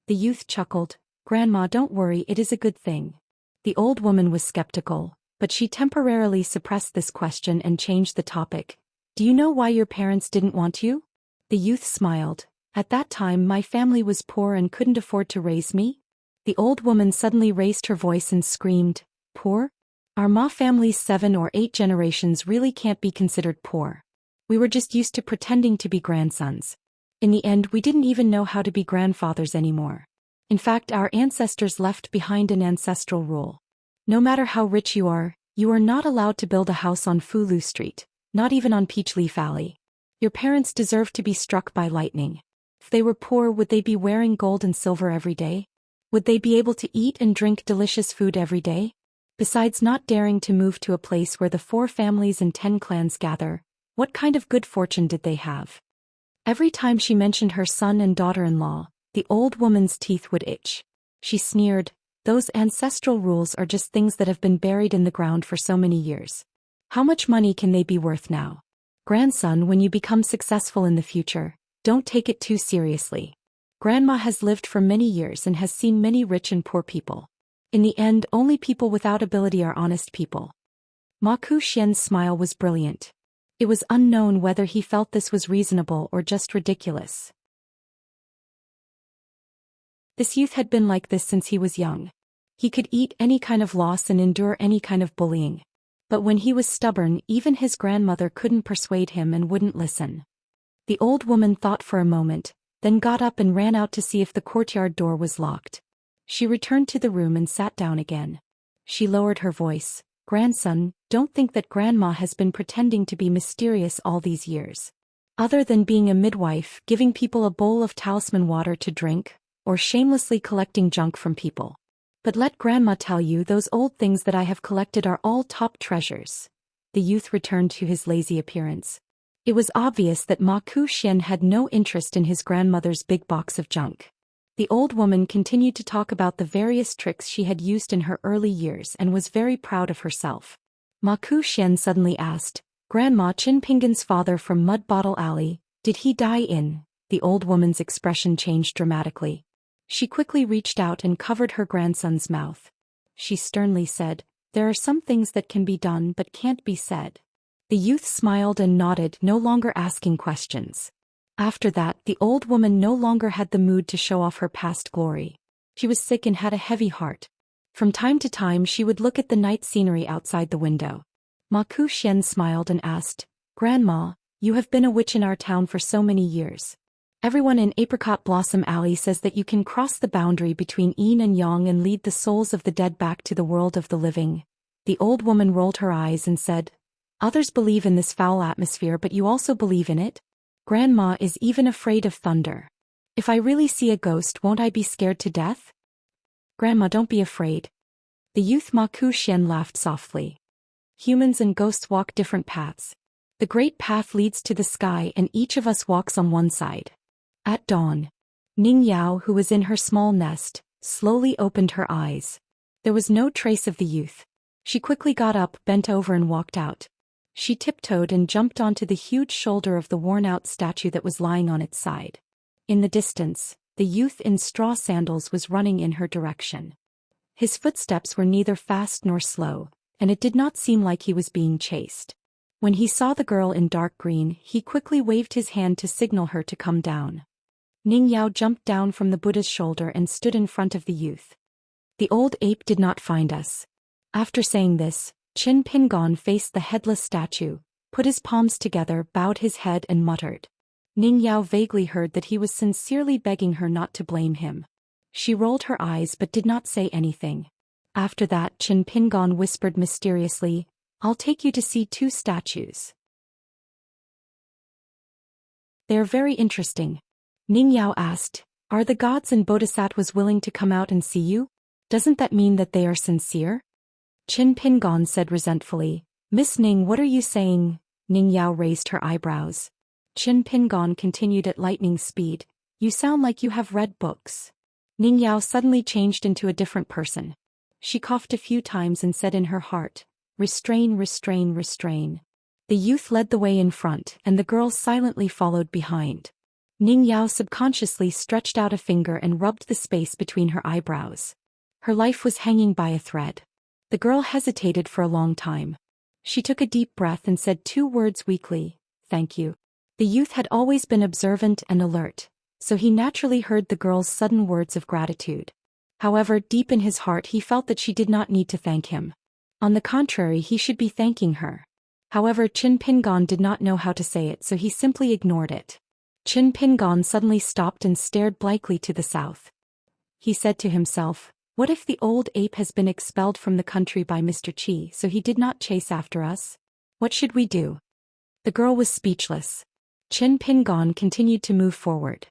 [SPEAKER 1] The youth chuckled, "Grandma, don't worry, it is a good thing." The old woman was skeptical, but she temporarily suppressed this question and changed the topic. "Do you know why your parents didn't want you?" The youth smiled. "At that time my family was poor and couldn't afford to raise me." The old woman suddenly raised her voice and screamed, "Poor? Our Ma family's 7 or 8 generations really can't be considered poor. We were just used to pretending to be grandsons. In the end, we didn't even know how to be grandfathers anymore. In fact, our ancestors left behind an ancestral rule. No matter how rich you are not allowed to build a house on Fulu Street, not even on Peachleaf Alley. Your parents deserve to be struck by lightning. If they were poor, would they be wearing gold and silver every day? Would they be able to eat and drink delicious food every day? Besides not daring to move to a place where the 4 families and 10 clans gather, what kind of good fortune did they have?" Every time she mentioned her son and daughter-in-law, the old woman's teeth would itch. She sneered, "Those ancestral rules are just things that have been buried in the ground for so many years. How much money can they be worth now? Grandson, when you become successful in the future, don't take it too seriously. Grandma has lived for many years and has seen many rich and poor people. In the end, only people without ability are honest people." Ma Xian's smile was brilliant. It was unknown whether he felt this was reasonable or just ridiculous. This youth had been like this since he was young. He could eat any kind of loss and endure any kind of bullying. But when he was stubborn, even his grandmother couldn't persuade him and wouldn't listen. The old woman thought for a moment, then got up and ran out to see if the courtyard door was locked. She returned to the room and sat down again. She lowered her voice, "Grandson, don't think that Grandma has been pretending to be mysterious all these years. Other than being a midwife, giving people a bowl of talisman water to drink, or shamelessly collecting junk from people. But let Grandma tell you, those old things that I have collected are all top treasures." The youth returned to his lazy appearance. It was obvious that Ma Xian had no interest in his grandmother's big box of junk. The old woman continued to talk about the various tricks she had used in her early years and was very proud of herself. Ma Xian suddenly asked, "Grandma, Qin Pingan's father from Mud Bottle Alley, did he die in?" The old woman's expression changed dramatically. She quickly reached out and covered her grandson's mouth. She sternly said, "There are some things that can be done but can't be said." The youth smiled and nodded, no longer asking questions. After that, the old woman no longer had the mood to show off her past glory. She was sick and had a heavy heart. From time to time she would look at the night scenery outside the window. Ma Xian smiled and asked, "Grandma, you have been a witch in our town for so many years. Everyone in Apricot Blossom Alley says that you can cross the boundary between yin and yang and lead the souls of the dead back to the world of the living." The old woman rolled her eyes and said, "Others believe in this foul atmosphere, but you also believe in it? Grandma is even afraid of thunder. If I really see a ghost, won't I be scared to death?" "Grandma, don't be afraid." The youth Ma Xian laughed softly. "Humans and ghosts walk different paths. The great path leads to the sky and each of us walks on one side." At dawn, Ning Yao, who was in her small nest, slowly opened her eyes. There was no trace of the youth. She quickly got up, bent over and walked out. She tiptoed and jumped onto the huge shoulder of the worn-out statue that was lying on its side. In the distance, the youth in straw sandals was running in her direction. His footsteps were neither fast nor slow, and it did not seem like he was being chased. When he saw the girl in dark green, he quickly waved his hand to signal her to come down. Ning Yao jumped down from the Buddha's shoulder and stood in front of the youth. "The old ape did not find us." After saying this, Qin Pingan faced the headless statue, put his palms together, bowed his head and muttered. Ning Yao vaguely heard that he was sincerely begging her not to blame him. She rolled her eyes but did not say anything. After that, Qin Pingan whispered mysteriously, "I'll take you to see 2 statues. They are very interesting." Ning Yao asked, "Are the gods and bodhisattvas willing to come out and see you? Doesn't that mean that they are sincere?" Qin Pingan said resentfully, Miss Ning, what are you saying? Ning Yao raised her eyebrows. Qin Pingon continued at lightning speed. You sound like you have read books. Ning Yao suddenly changed into a different person. She coughed a few times and said in her heart, restrain, restrain, restrain. The youth led the way in front and the girls silently followed behind. Ning Yao subconsciously stretched out a finger and rubbed the space between her eyebrows. Her life was hanging by a thread. The girl hesitated for a long time. She took a deep breath and said 2 words weakly, thank you. The youth had always been observant and alert, so he naturally heard the girl's sudden words of gratitude. However, deep in his heart he felt that she did not need to thank him. On the contrary, he should be thanking her. However, Qin Pingon did not know how to say it, so he simply ignored it. Qin Pingon suddenly stopped and stared blankly to the south. He said to himself, what if the old ape has been expelled from the country by Mr. Qi, so he did not chase after us? What should we do? The girl was speechless. Qin Pingon continued to move forward.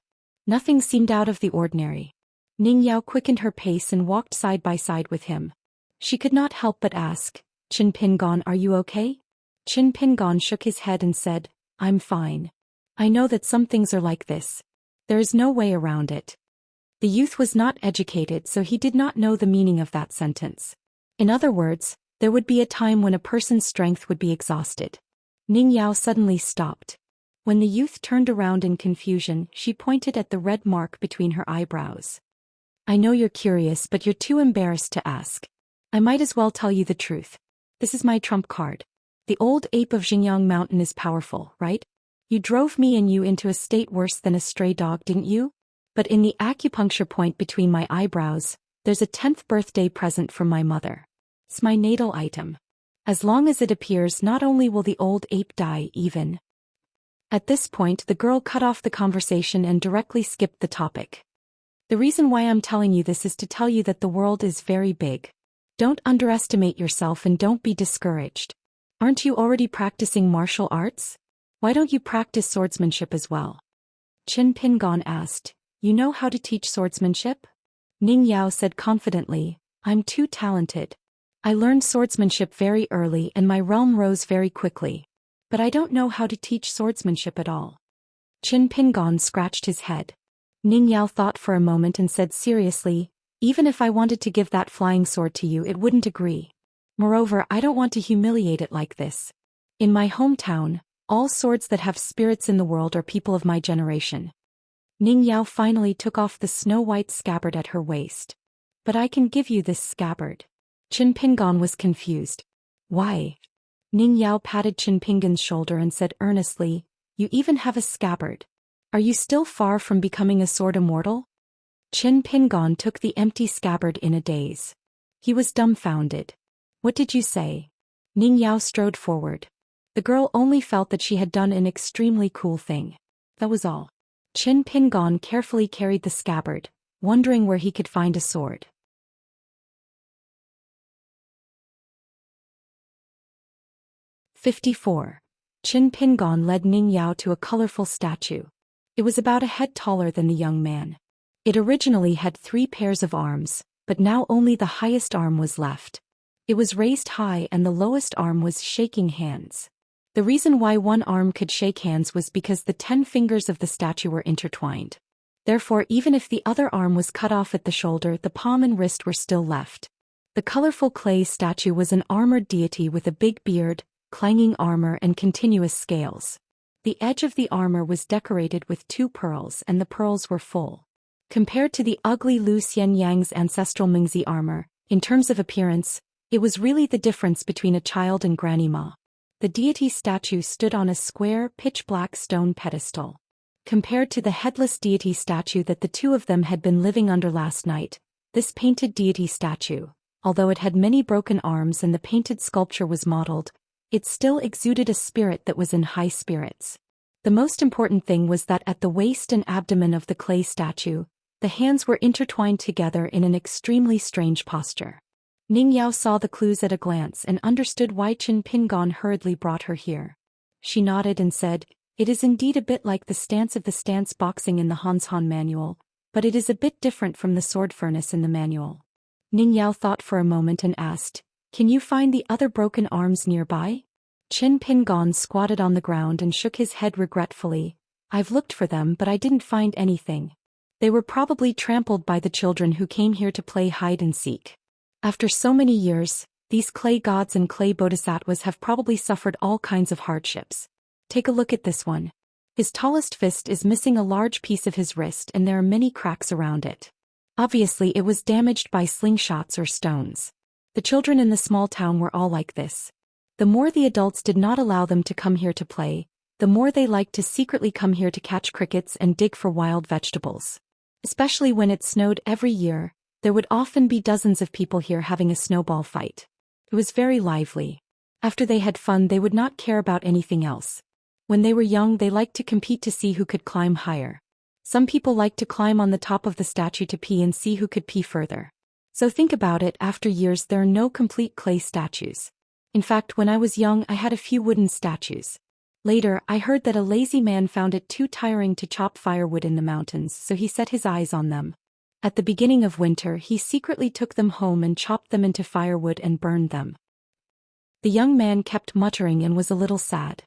[SPEAKER 1] Nothing seemed out of the ordinary. Ning Yao quickened her pace and walked side by side with him. She could not help but ask, Qin Pingon, are you okay? Qin Pingon shook his head and said, I'm fine. I know that some things are like this. There is no way around it. The youth was not educated, so he did not know the meaning of that sentence. In other words, there would be a time when a person's strength would be exhausted. Ning Yao suddenly stopped. When the youth turned around in confusion, she pointed at the red mark between her eyebrows. I know you're curious, but you're too embarrassed to ask. I might as well tell you the truth. This is my trump card. The old ape of Xingyang Mountain is powerful, right? You drove me and you into a state worse than a stray dog, didn't you? But in the acupuncture point between my eyebrows, there's a 10th birthday present from my mother. It's my natal item. As long as it appears, not only will the old ape die even. At this point, the girl cut off the conversation and directly skipped the topic. The reason why I'm telling you this is to tell you that the world is very big. Don't underestimate yourself and don't be discouraged. Aren't you already practicing martial arts? Why don't you practice swordsmanship as well? Qin Pingon asked, you know how to teach swordsmanship? Ning Yao said confidently, I'm too talented. I learned swordsmanship very early and my realm rose very quickly. But I don't know how to teach swordsmanship at all. Qin Pingon scratched his head. Ning Yao thought for a moment and said seriously, even if I wanted to give that flying sword to you, it wouldn't agree. Moreover, I don't want to humiliate it like this. In my hometown, all swords that have spirits in the world are people of my generation. Ning Yao finally took off the snow-white scabbard at her waist. But I can give you this scabbard. Qin Pingon was confused. Why? Ning Yao patted Qin Pingon's shoulder and said earnestly, you even have a scabbard. Are you still far from becoming a sword immortal? Qin Pingon took the empty scabbard in a daze. He was dumbfounded. What did you say? Ning Yao strode forward. The girl only felt that she had done an extremely cool thing. That was all. Qin Pingon carefully carried the scabbard, wondering where he could find a sword. 54. Qin Pingon led Ning Yao to a colorful statue. It was about a head taller than the young man. It originally had 3 pairs of arms, but now only the highest arm was left. It was raised high and the lowest arm was shaking hands. The reason why one arm could shake hands was because the 10 fingers of the statue were intertwined. Therefore, even if the other arm was cut off at the shoulder, the palm and wrist were still left. The colorful clay statue was an armored deity with a big beard, clanging armor and continuous scales. The edge of the armor was decorated with 2 pearls and the pearls were full. Compared to the ugly Zhou Xian Yang's ancestral Mingzi armor, in terms of appearance, it was really the difference between a child and Granny Ma. The deity statue stood on a square, pitch-black stone pedestal. Compared to the headless deity statue that the 2 of them had been living under last night, this painted deity statue, although it had many broken arms and the painted sculpture was modeled, it still exuded a spirit that was in high spirits. The most important thing was that at the waist and abdomen of the clay statue, the hands were intertwined together in an extremely strange posture. Ning Yao saw the clues at a glance and understood why Qin Pingon hurriedly brought her here. She nodded and said, it is indeed a bit like the stance of the stance boxing in the Hanshan manual, but it is a bit different from the sword furnace in the manual. Ning Yao thought for a moment and asked, can you find the other broken arms nearby? Qin Pingon squatted on the ground and shook his head regretfully. I've looked for them but I didn't find anything. They were probably trampled by the children who came here to play hide and seek. After so many years, these clay gods and clay bodhisattvas have probably suffered all kinds of hardships. Take a look at this one. His tallest fist is missing a large piece of his wrist and there are many cracks around it. Obviously it was damaged by slingshots or stones. The children in the small town were all like this. The more the adults did not allow them to come here to play, the more they liked to secretly come here to catch crickets and dig for wild vegetables. Especially when it snowed every year, there would often be dozens of people here having a snowball fight. It was very lively. After they had fun they would not care about anything else. When they were young they liked to compete to see who could climb higher. Some people liked to climb on the top of the statue to pee and see who could pee further. So think about it, after years there are no complete clay statues. In fact, when I was young I had a few wooden statues. Later, I heard that a lazy man found it too tiring to chop firewood in the mountains, so he set his eyes on them. At the beginning of winter he secretly took them home and chopped them into firewood and burned them. The young man kept muttering and was a little sad.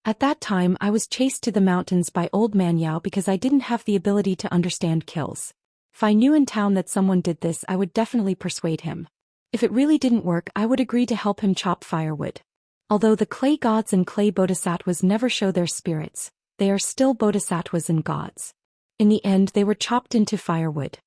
[SPEAKER 1] At that time I was chased to the mountains by old man Yao because I didn't have the ability to understand kills. If I knew in town that someone did this I would definitely persuade him. If it really didn't work I would agree to help him chop firewood. Although the clay gods and clay bodhisattvas never show their spirits, they are still bodhisattvas and gods. In the end they were chopped into firewood.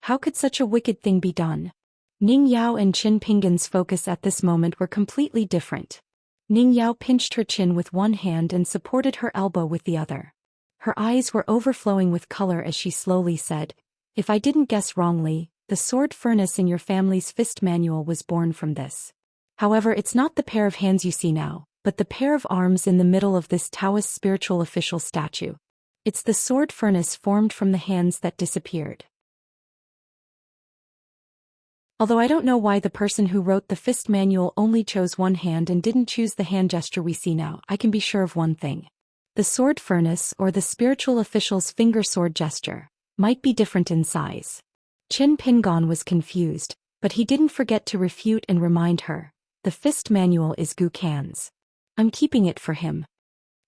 [SPEAKER 1] How could such a wicked thing be done? Ning Yao and Qin Pingon's focus at this moment were completely different. Ning Yao pinched her chin with one hand and supported her elbow with the other. Her eyes were overflowing with color as she slowly said, "If I didn't guess wrongly, the sword furnace in your family's fist manual was born from this. However, it's not the pair of hands you see now, but the pair of arms in the middle of this Taoist spiritual official statue. It's the sword furnace formed from the hands that disappeared." Although I don't know why the person who wrote the fist manual only chose one hand and didn't choose the hand gesture we see now, I can be sure of one thing. The sword furnace, or the spiritual official's finger sword gesture, might be different in size. Qin Pingon was confused, but he didn't forget to refute and remind her. The fist manual is Gu Kan's. I'm keeping it for him.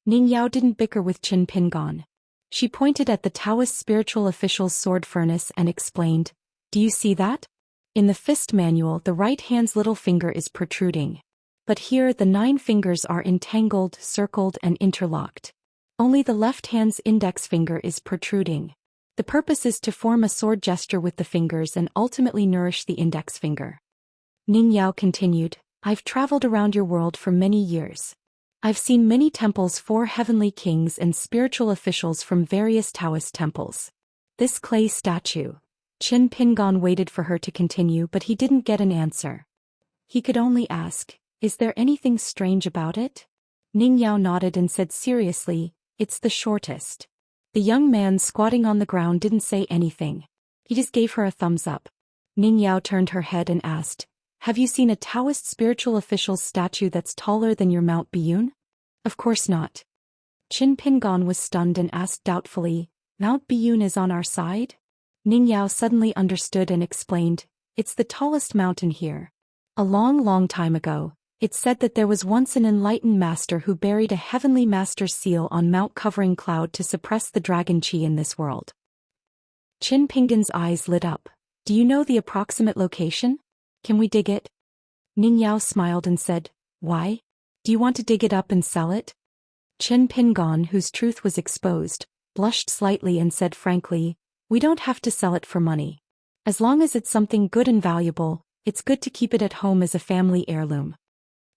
[SPEAKER 1] Ning Yao didn't bicker with Qin Pingon. She pointed at the Taoist spiritual official's sword furnace and explained, "Do you see that? In the fist manual the right hand's little finger is protruding. But here the 9 fingers are entangled, circled and interlocked. Only the left hand's index finger is protruding. The purpose is to form a sword gesture with the fingers and ultimately nourish the index finger." Ning Yao continued, "I've traveled around your world for many years. I've seen many temples for heavenly kings and spiritual officials from various Taoist temples. This clay statue..." Qin Pingon waited for her to continue but he didn't get an answer. He could only ask, "Is there anything strange about it?" Ning Yao nodded and said seriously, "It's the shortest." The young man squatting on the ground didn't say anything. He just gave her a thumbs up. Ning Yao turned her head and asked, "Have you seen a Taoist spiritual official's statue that's taller than your Mount Biyun?" "Of course not." Qin Pingon was stunned and asked doubtfully, "Mount Biyun is on our side?" Ning Yao suddenly understood and explained, "It's the tallest mountain here. A long time ago, it's said that there was once an enlightened master who buried a heavenly master's seal on Mount covering cloud to suppress the dragon chi in this world." Qin Pingon's eyes lit up. "Do you know the approximate location? Can we dig it?" Ning Yao smiled and said, "Why? Do you want to dig it up and sell it?" Qin Pingon, whose truth was exposed, blushed slightly and said frankly, "We don't have to sell it for money. As long as it's something good and valuable, it's good to keep it at home as a family heirloom."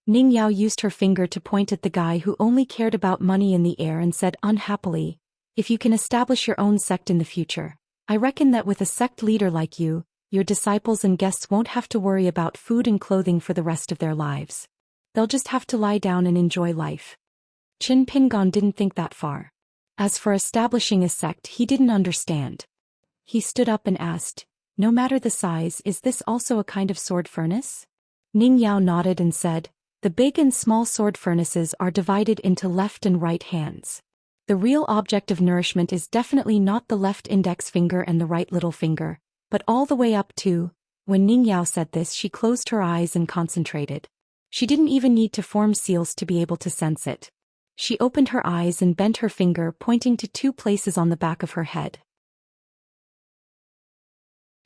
[SPEAKER 1] Ning Yao used her finger to point at the guy who only cared about money in the air and said unhappily, "If you can establish your own sect in the future, I reckon that with a sect leader like you, your disciples and guests won't have to worry about food and clothing for the rest of their lives. They'll just have to lie down and enjoy life." Qin Pingon didn't think that far. As for establishing a sect, he didn't understand. He stood up and asked, "No matter the size, is this also a kind of sword furnace?" Ning Yao nodded and said, "The big and small sword furnaces are divided into left and right hands. The real object of nourishment is definitely not the left index finger and the right little finger, but all the way up to..." When Ning Yao said this she closed her eyes and concentrated. She didn't even need to form seals to be able to sense it. She opened her eyes and bent her finger, pointing to 2 places on the back of her head.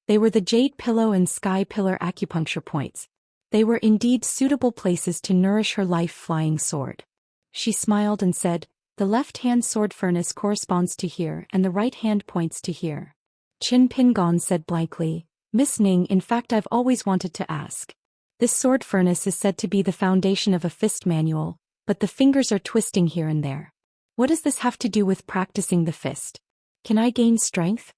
[SPEAKER 1] They were the jade pillow and sky pillar acupuncture points. They were indeed suitable places to nourish her life-flying sword. She smiled and said, "The left-hand sword furnace corresponds to here and the right hand points to here." Qin Pingon said blankly, "Miss Ning, in fact I've always wanted to ask. This sword furnace is said to be the foundation of a fist manual, but the fingers are twisting here and there. What does this have to do with practicing the fist? Can I gain strength?"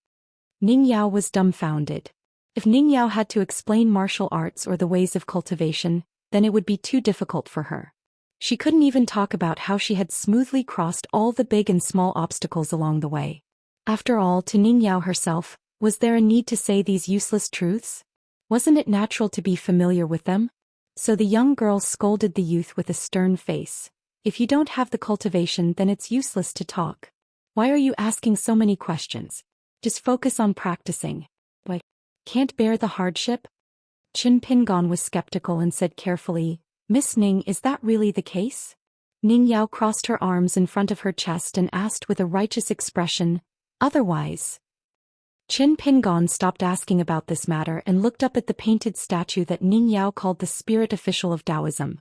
[SPEAKER 1] Ning Yao was dumbfounded. If Ning Yao had to explain martial arts or the ways of cultivation, then it would be too difficult for her. She couldn't even talk about how she had smoothly crossed all the big and small obstacles along the way. After all, to Ning Yao herself, was there a need to say these useless truths? Wasn't it natural to be familiar with them? So the young girl scolded the youth with a stern face. "If you don't have the cultivation, then it's useless to talk. Why are you asking so many questions? Just focus on practicing. But can't bear the hardship?" Qin Pingon was skeptical and said carefully, "Miss Ning, is that really the case?" Ning Yao crossed her arms in front of her chest and asked with a righteous expression, "Otherwise?" Qin Pingon stopped asking about this matter and looked up at the painted statue that Ning Yao called the spirit official of Taoism.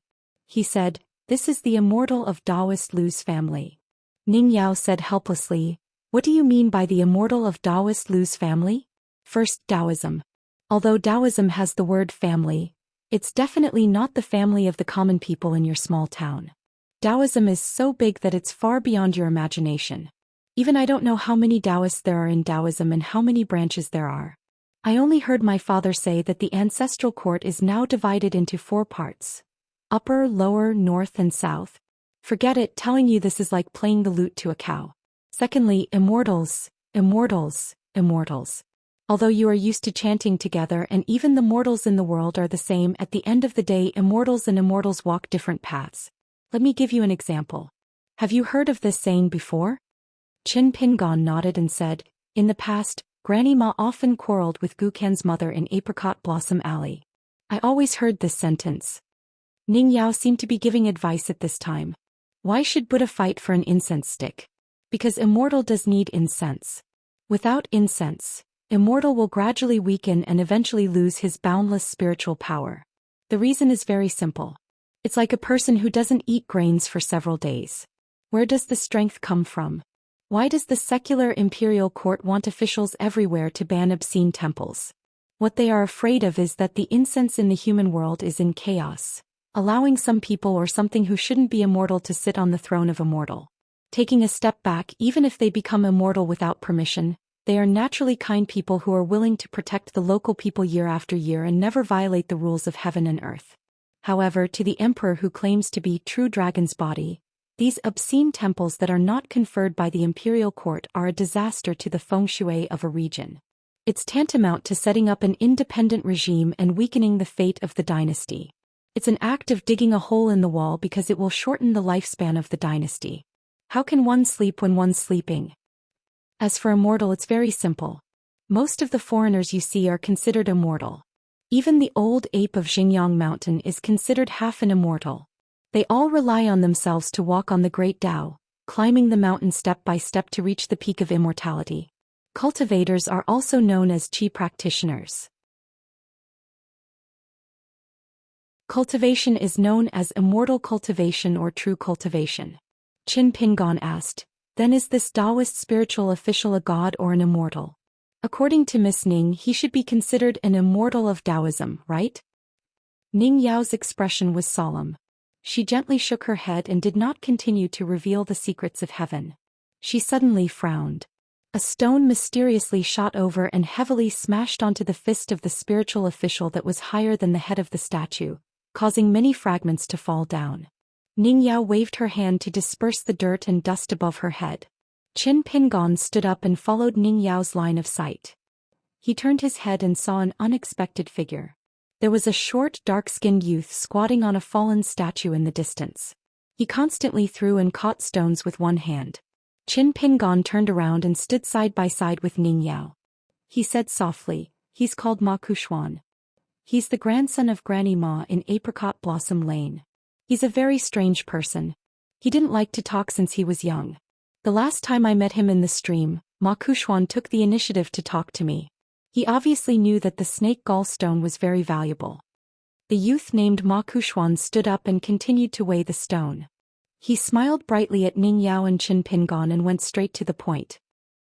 [SPEAKER 1] He said, "This is the Immortal of Daoist Lu's family." Ning Yao said helplessly, "What do you mean by the Immortal of Daoist Lu's family?" First, Taoism. Although Taoism has the word family, it's definitely not the family of the common people in your small town. Taoism is so big that it's far beyond your imagination. Even I don't know how many Taoists there are in Taoism and how many branches there are. I only heard my father say that the ancestral court is now divided into 4 parts. Upper, lower, north and south. Forget it, telling you this is like playing the lute to a cow. Secondly, immortals, immortals, immortals. Although you are used to chanting together and even the mortals in the world are the same, at the end of the day immortals and immortals walk different paths. Let me give you an example. Have you heard of this saying before? Qin Pingon nodded and said, "In the past, Granny Ma often quarreled with Gukan's mother in Apricot Blossom Alley. I always heard this sentence." Ning Yao seemed to be giving advice at this time. Why should Buddha fight for an incense stick? Because Immortal does need incense. Without incense, Immortal will gradually weaken and eventually lose his boundless spiritual power. The reason is very simple. It's like a person who doesn't eat grains for several days. Where does the strength come from? Why does the secular imperial court want officials everywhere to ban obscene temples? What they are afraid of is that the incense in the human world is in chaos, allowing some people or something who shouldn't be immortal to sit on the throne of immortal. Taking a step back, even if they become immortal without permission, they are naturally kind people who are willing to protect the local people year after year and never violate the rules of heaven and earth. However, to the emperor who claims to be true dragon's body, these obscene temples that are not conferred by the imperial court are a disaster to the feng shui of a region. It's tantamount to setting up an independent regime and weakening the fate of the dynasty. It's an act of digging a hole in the wall because it will shorten the lifespan of the dynasty. How can one sleep when one's sleeping? As for immortal, it's very simple. Most of the foreigners you see are considered immortal. Even the old ape of Xingyang Mountain is considered half an immortal. They all rely on themselves to walk on the great Tao, climbing the mountain step by step to reach the peak of immortality. Cultivators are also known as qi practitioners. Cultivation is known as immortal cultivation or true cultivation. Qin Pingon asked, "Then is this Daoist spiritual official a god or an immortal?" According to Miss Ning, he should be considered an immortal of Taoism, right? Ning Yao's expression was solemn. She gently shook her head and did not continue to reveal the secrets of heaven. She suddenly frowned. A stone mysteriously shot over and heavily smashed onto the fist of the spiritual official that was higher than the head of the statue, causing many fragments to fall down. Ning Yao waved her hand to disperse the dirt and dust above her head. Qin Pingon stood up and followed Ning Yao's line of sight. He turned his head and saw an unexpected figure. There was a short, dark-skinned youth squatting on a fallen statue in the distance. He constantly threw and caught stones with one hand. Qin Pingon turned around and stood side by side with Ning Yao. He said softly, "He's called Ma Kushuan. He's the grandson of Granny Ma in Apricot Blossom Lane. He's a very strange person. He didn't like to talk since he was young. The last time I met him in the stream, Ma Kuxuan took the initiative to talk to me. He obviously knew that the snake gallstone was very valuable. The youth named Ma Kuxuan stood up and continued to weigh the stone. He smiled brightly at Ning Yao and Qin Pingon and went straight to the point.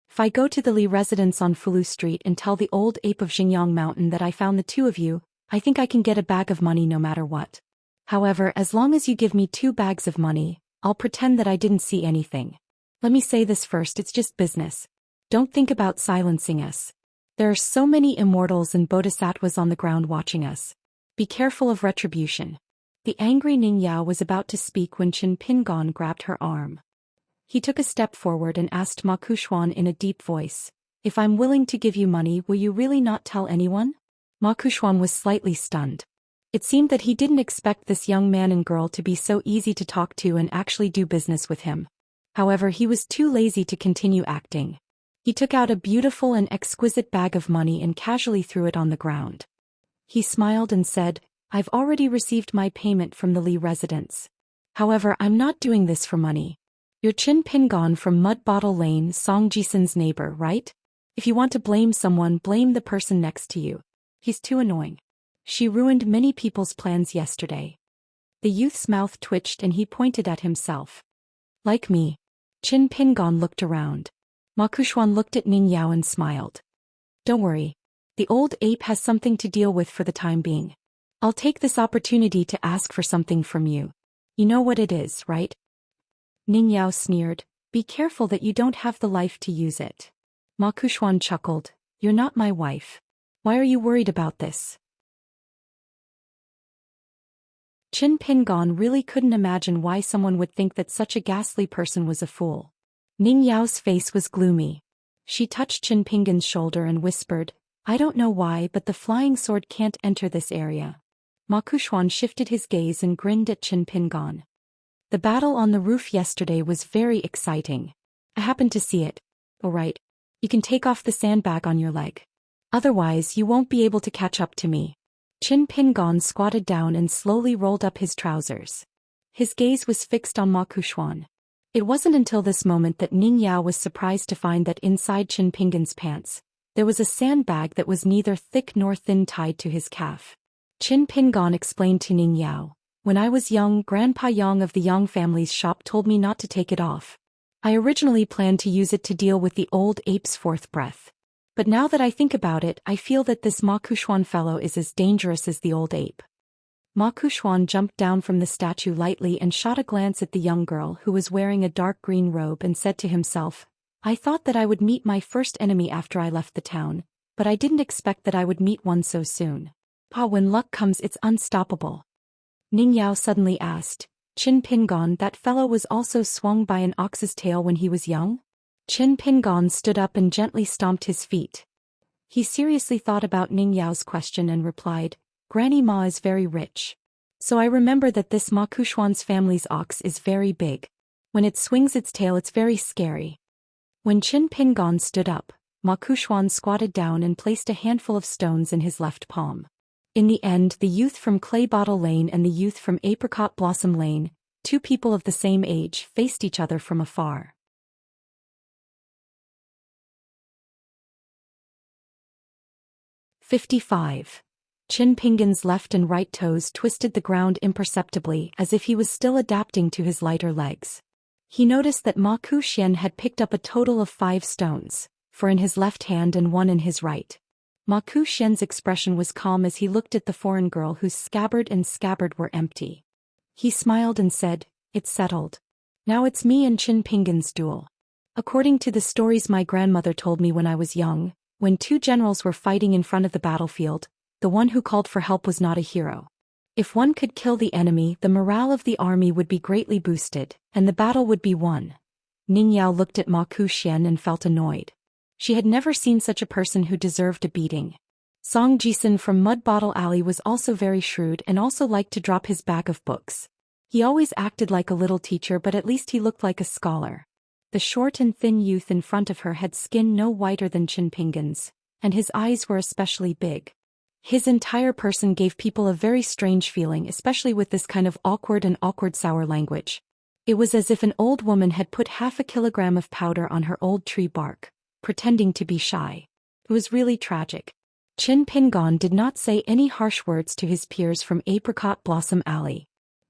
[SPEAKER 1] If I go to the Li residence on Fulu Street and tell the old ape of Xingyang Mountain that I found the two of you, I think I can get a bag of money no matter what. However, as long as you give me 2 bags of money, I'll pretend that I didn't see anything. Let me say this first, it's just business. Don't think about silencing us. There are so many immortals and bodhisattvas on the ground watching us. Be careful of retribution. The angry Ning Yao was about to speak when Qin Pingon grabbed her arm. He took a step forward and asked Ma Kuxuan in a deep voice, "If I'm willing to give you money, will you really not tell anyone?" Ma Kuxuan was slightly stunned. It seemed that he didn't expect this young man and girl to be so easy to talk to and actually do business with him. However, he was too lazy to continue acting. He took out a beautiful and exquisite bag of money and casually threw it on the ground. He smiled and said, "I've already received my payment from the Li residence. However, I'm not doing this for money. You're Qin Pingon from Mud Bottle Lane, Song Jisen's neighbor, right? If you want to blame someone, blame the person next to you. He's too annoying. She ruined many people's plans yesterday." The youth's mouth twitched and he pointed at himself. "Like me." Qin Pingon looked around. Ma Kuxuan looked at Ning Yao and smiled. "Don't worry. The old ape has something to deal with for the time being. I'll take this opportunity to ask for something from you. You know what it is, right?" Ning Yao sneered, "Be careful that you don't have the life to use it." Ma Kuxuan chuckled, "You're not my wife. Why are you worried about this?" Qin Pingon really couldn't imagine why someone would think that such a ghastly person was a fool. Ning Yao's face was gloomy. She touched Qin Pingon's shoulder and whispered, "I don't know why, but the flying sword can't enter this area." Ma Kuxuan shifted his gaze and grinned at Qin Pingon. "The battle on the roof yesterday was very exciting. I happened to see it. All right. You can take off the sandbag on your leg. Otherwise, you won't be able to catch up to me." Qin Pingon squatted down and slowly rolled up his trousers. His gaze was fixed on Ma Kuxuan. It wasn't until this moment that Ning Yao was surprised to find that inside Qin Pingon's pants, there was a sandbag that was neither thick nor thin tied to his calf. Qin Pingon explained to Ning Yao, "When I was young, Grandpa Yang of the Yang family's shop told me not to take it off. I originally planned to use it to deal with the old ape's 4th breath. But now that I think about it, I feel that this Ma Kuxuan fellow is as dangerous as the old ape." Ma Kuxuan jumped down from the statue lightly and shot a glance at the young girl who was wearing a dark green robe and said to himself, "I thought that I would meet my first enemy after I left the town, but I didn't expect that I would meet one so soon. When luck comes, it's unstoppable." Ning Yao suddenly asked, "Qin Pingon, that fellow was also swung by an ox's tail when he was young?" Qin Pingon stood up and gently stomped his feet. He seriously thought about Ning Yao's question and replied, "Granny Ma is very rich. So I remember that this Ma Kuxuan's family's ox is very big. When it swings its tail, it's very scary." When Qin Pingon stood up, Ma Kuxuan squatted down and placed a handful of stones in his left palm. In the end, the youth from Clay Bottle Lane and the youth from Apricot Blossom Lane, 2 people of the same age, faced each other from afar. "55. Qin Pingon's left and right toes twisted the ground imperceptibly as if he was still adapting to his lighter legs. He noticed that Ma Kuxian had picked up a total of 5 stones, 4 in his left hand and 1 in his right. Ma Kuxian's expression was calm as he looked at the foreign girl whose scabbard and scabbard were empty. He smiled and said, "It's settled. Now it's me and Qin Pingon's duel. According to the stories my grandmother told me when I was young, when 2 generals were fighting in front of the battlefield, the one who called for help was not a hero. If one could kill the enemy, the morale of the army would be greatly boosted, and the battle would be won." Ning Yao looked at Ma Kuxian and felt annoyed. She had never seen such a person who deserved a beating. Song Jisen from Mud Bottle Alley was also very shrewd and also liked to drop his bag of books. He always acted like a little teacher, but at least he looked like a scholar. The short and thin youth in front of her had skin no whiter than Qin Pingon's, and his eyes were especially big. His entire person gave people a very strange feeling, especially with this kind of awkward sour language. It was as if an old woman had put half a kilogram of powder on her old tree bark, pretending to be shy. It was really tragic. Qin Pingon did not say any harsh words to his peers from Apricot Blossom Alley.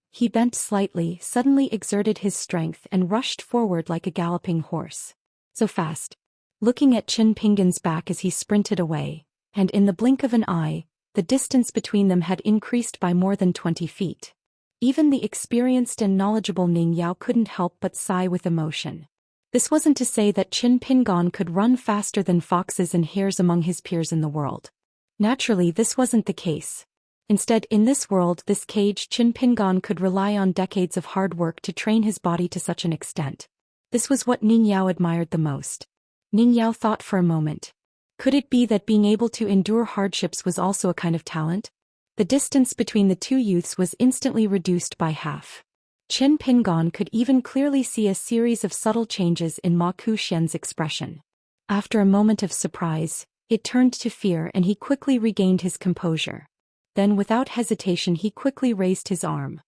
[SPEAKER 1] He bent slightly, suddenly exerted his strength and rushed forward like a galloping horse. So fast. Looking at Qin Pingon's back as he sprinted away, and in the blink of an eye, the distance between them had increased by more than 20 feet. Even the experienced and knowledgeable Ning Yao couldn't help but sigh with emotion. This wasn't to say that Qin Pingon could run faster than foxes and hares among his peers in the world. Naturally, this wasn't the case. Instead, in this world, this cage, Qin Pingon could rely on decades of hard work to train his body to such an extent. This was what Ning Yao admired the most. Ning Yao thought for a moment. Could it be that being able to endure hardships was also a kind of talent? The distance between the two youths was instantly reduced by half. Qin Pingon could even clearly see a series of subtle changes in Ma Kuxian's expression. After a moment of surprise, it turned to fear and he quickly regained his composure. Then without hesitation he quickly raised his arm.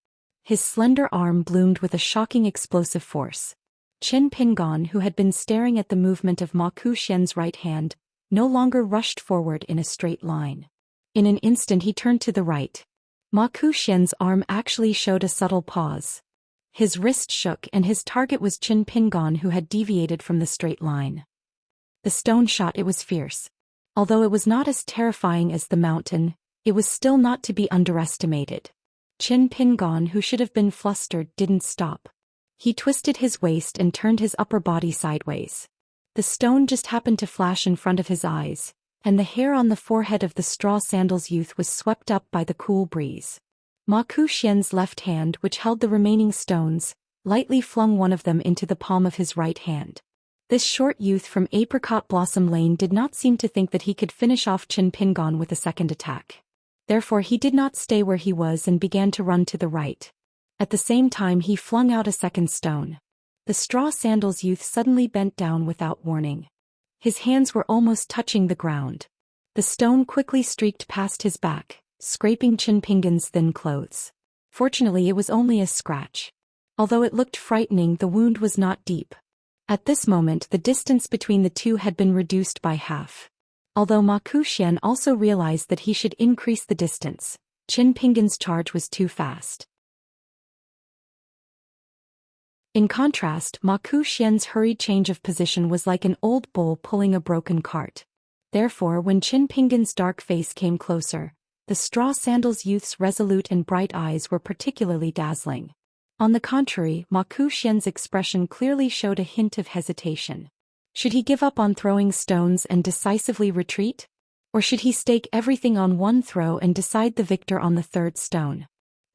[SPEAKER 1] His slender arm bloomed with a shocking explosive force. Qin Pingon, who had been staring at the movement of Ma Kuxian's right hand, no longer rushed forward in a straight line. In an instant he turned to the right. Ma Kuxian's arm actually showed a subtle pause. His wrist shook and his target was Qin Pingon, who had deviated from the straight line. The stone shot, it was fierce. Although it was not as terrifying as the mountain, it was still not to be underestimated. Qin Pingon, who should have been flustered, didn't stop. He twisted his waist and turned his upper body sideways. The stone just happened to flash in front of his eyes, and the hair on the forehead of the straw sandals youth was swept up by the cool breeze. Ma Kuxian's left hand, which held the remaining stones, lightly flung one of them into the palm of his right hand. This short youth from Apricot Blossom Lane did not seem to think that he could finish off Qin Pingon with a second attack. Therefore he did not stay where he was and began to run to the right. At the same time he flung out a second stone. The straw sandals youth suddenly bent down without warning. His hands were almost touching the ground. The stone quickly streaked past his back, scraping Qin Pingon's thin clothes. Fortunately it was only a scratch. Although it looked frightening, the wound was not deep. At this moment the distance between the two had been reduced by half. Although Ma Kuxian also realized that he should increase the distance, Qin Pingon's charge was too fast. In contrast, Ma Kuxian's hurried change of position was like an old bull pulling a broken cart. Therefore, when Qin Pingon's dark face came closer, the straw sandals youth's resolute and bright eyes were particularly dazzling. On the contrary, Ma Kuxian's expression clearly showed a hint of hesitation. Should he give up on throwing stones and decisively retreat? Or should he stake everything on one throw and decide the victor on the third stone?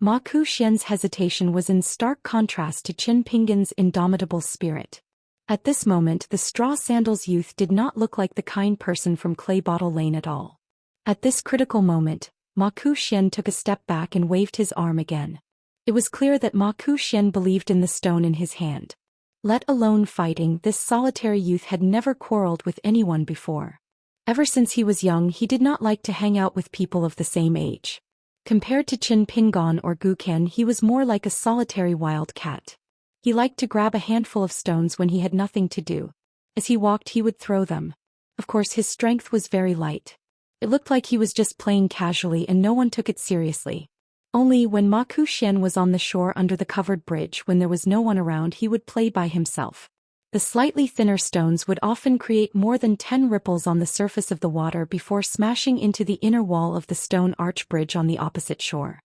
[SPEAKER 1] Ma Kuxian's hesitation was in stark contrast to Qin Pingon's indomitable spirit. At this moment the straw sandals youth did not look like the kind person from Clay Bottle Lane at all. At this critical moment, Ma Kuxian took a step back and waved his arm again. It was clear that Ma Kuxian believed in the stone in his hand. Let alone fighting, this solitary youth had never quarreled with anyone before. Ever since he was young he did not like to hang out with people of the same age. Compared to Qin Pingon or Guqian, he was more like a solitary wild cat. He liked to grab a handful of stones when he had nothing to do. As he walked he would throw them. Of course his strength was very light. It looked like he was just playing casually and no one took it seriously. Only when Ma Kuxian was on the shore under the covered bridge when there was no one around he would play by himself. The slightly thinner stones would often create more than 10 ripples on the surface of the water before smashing into the inner wall of the stone arch bridge on the opposite shore.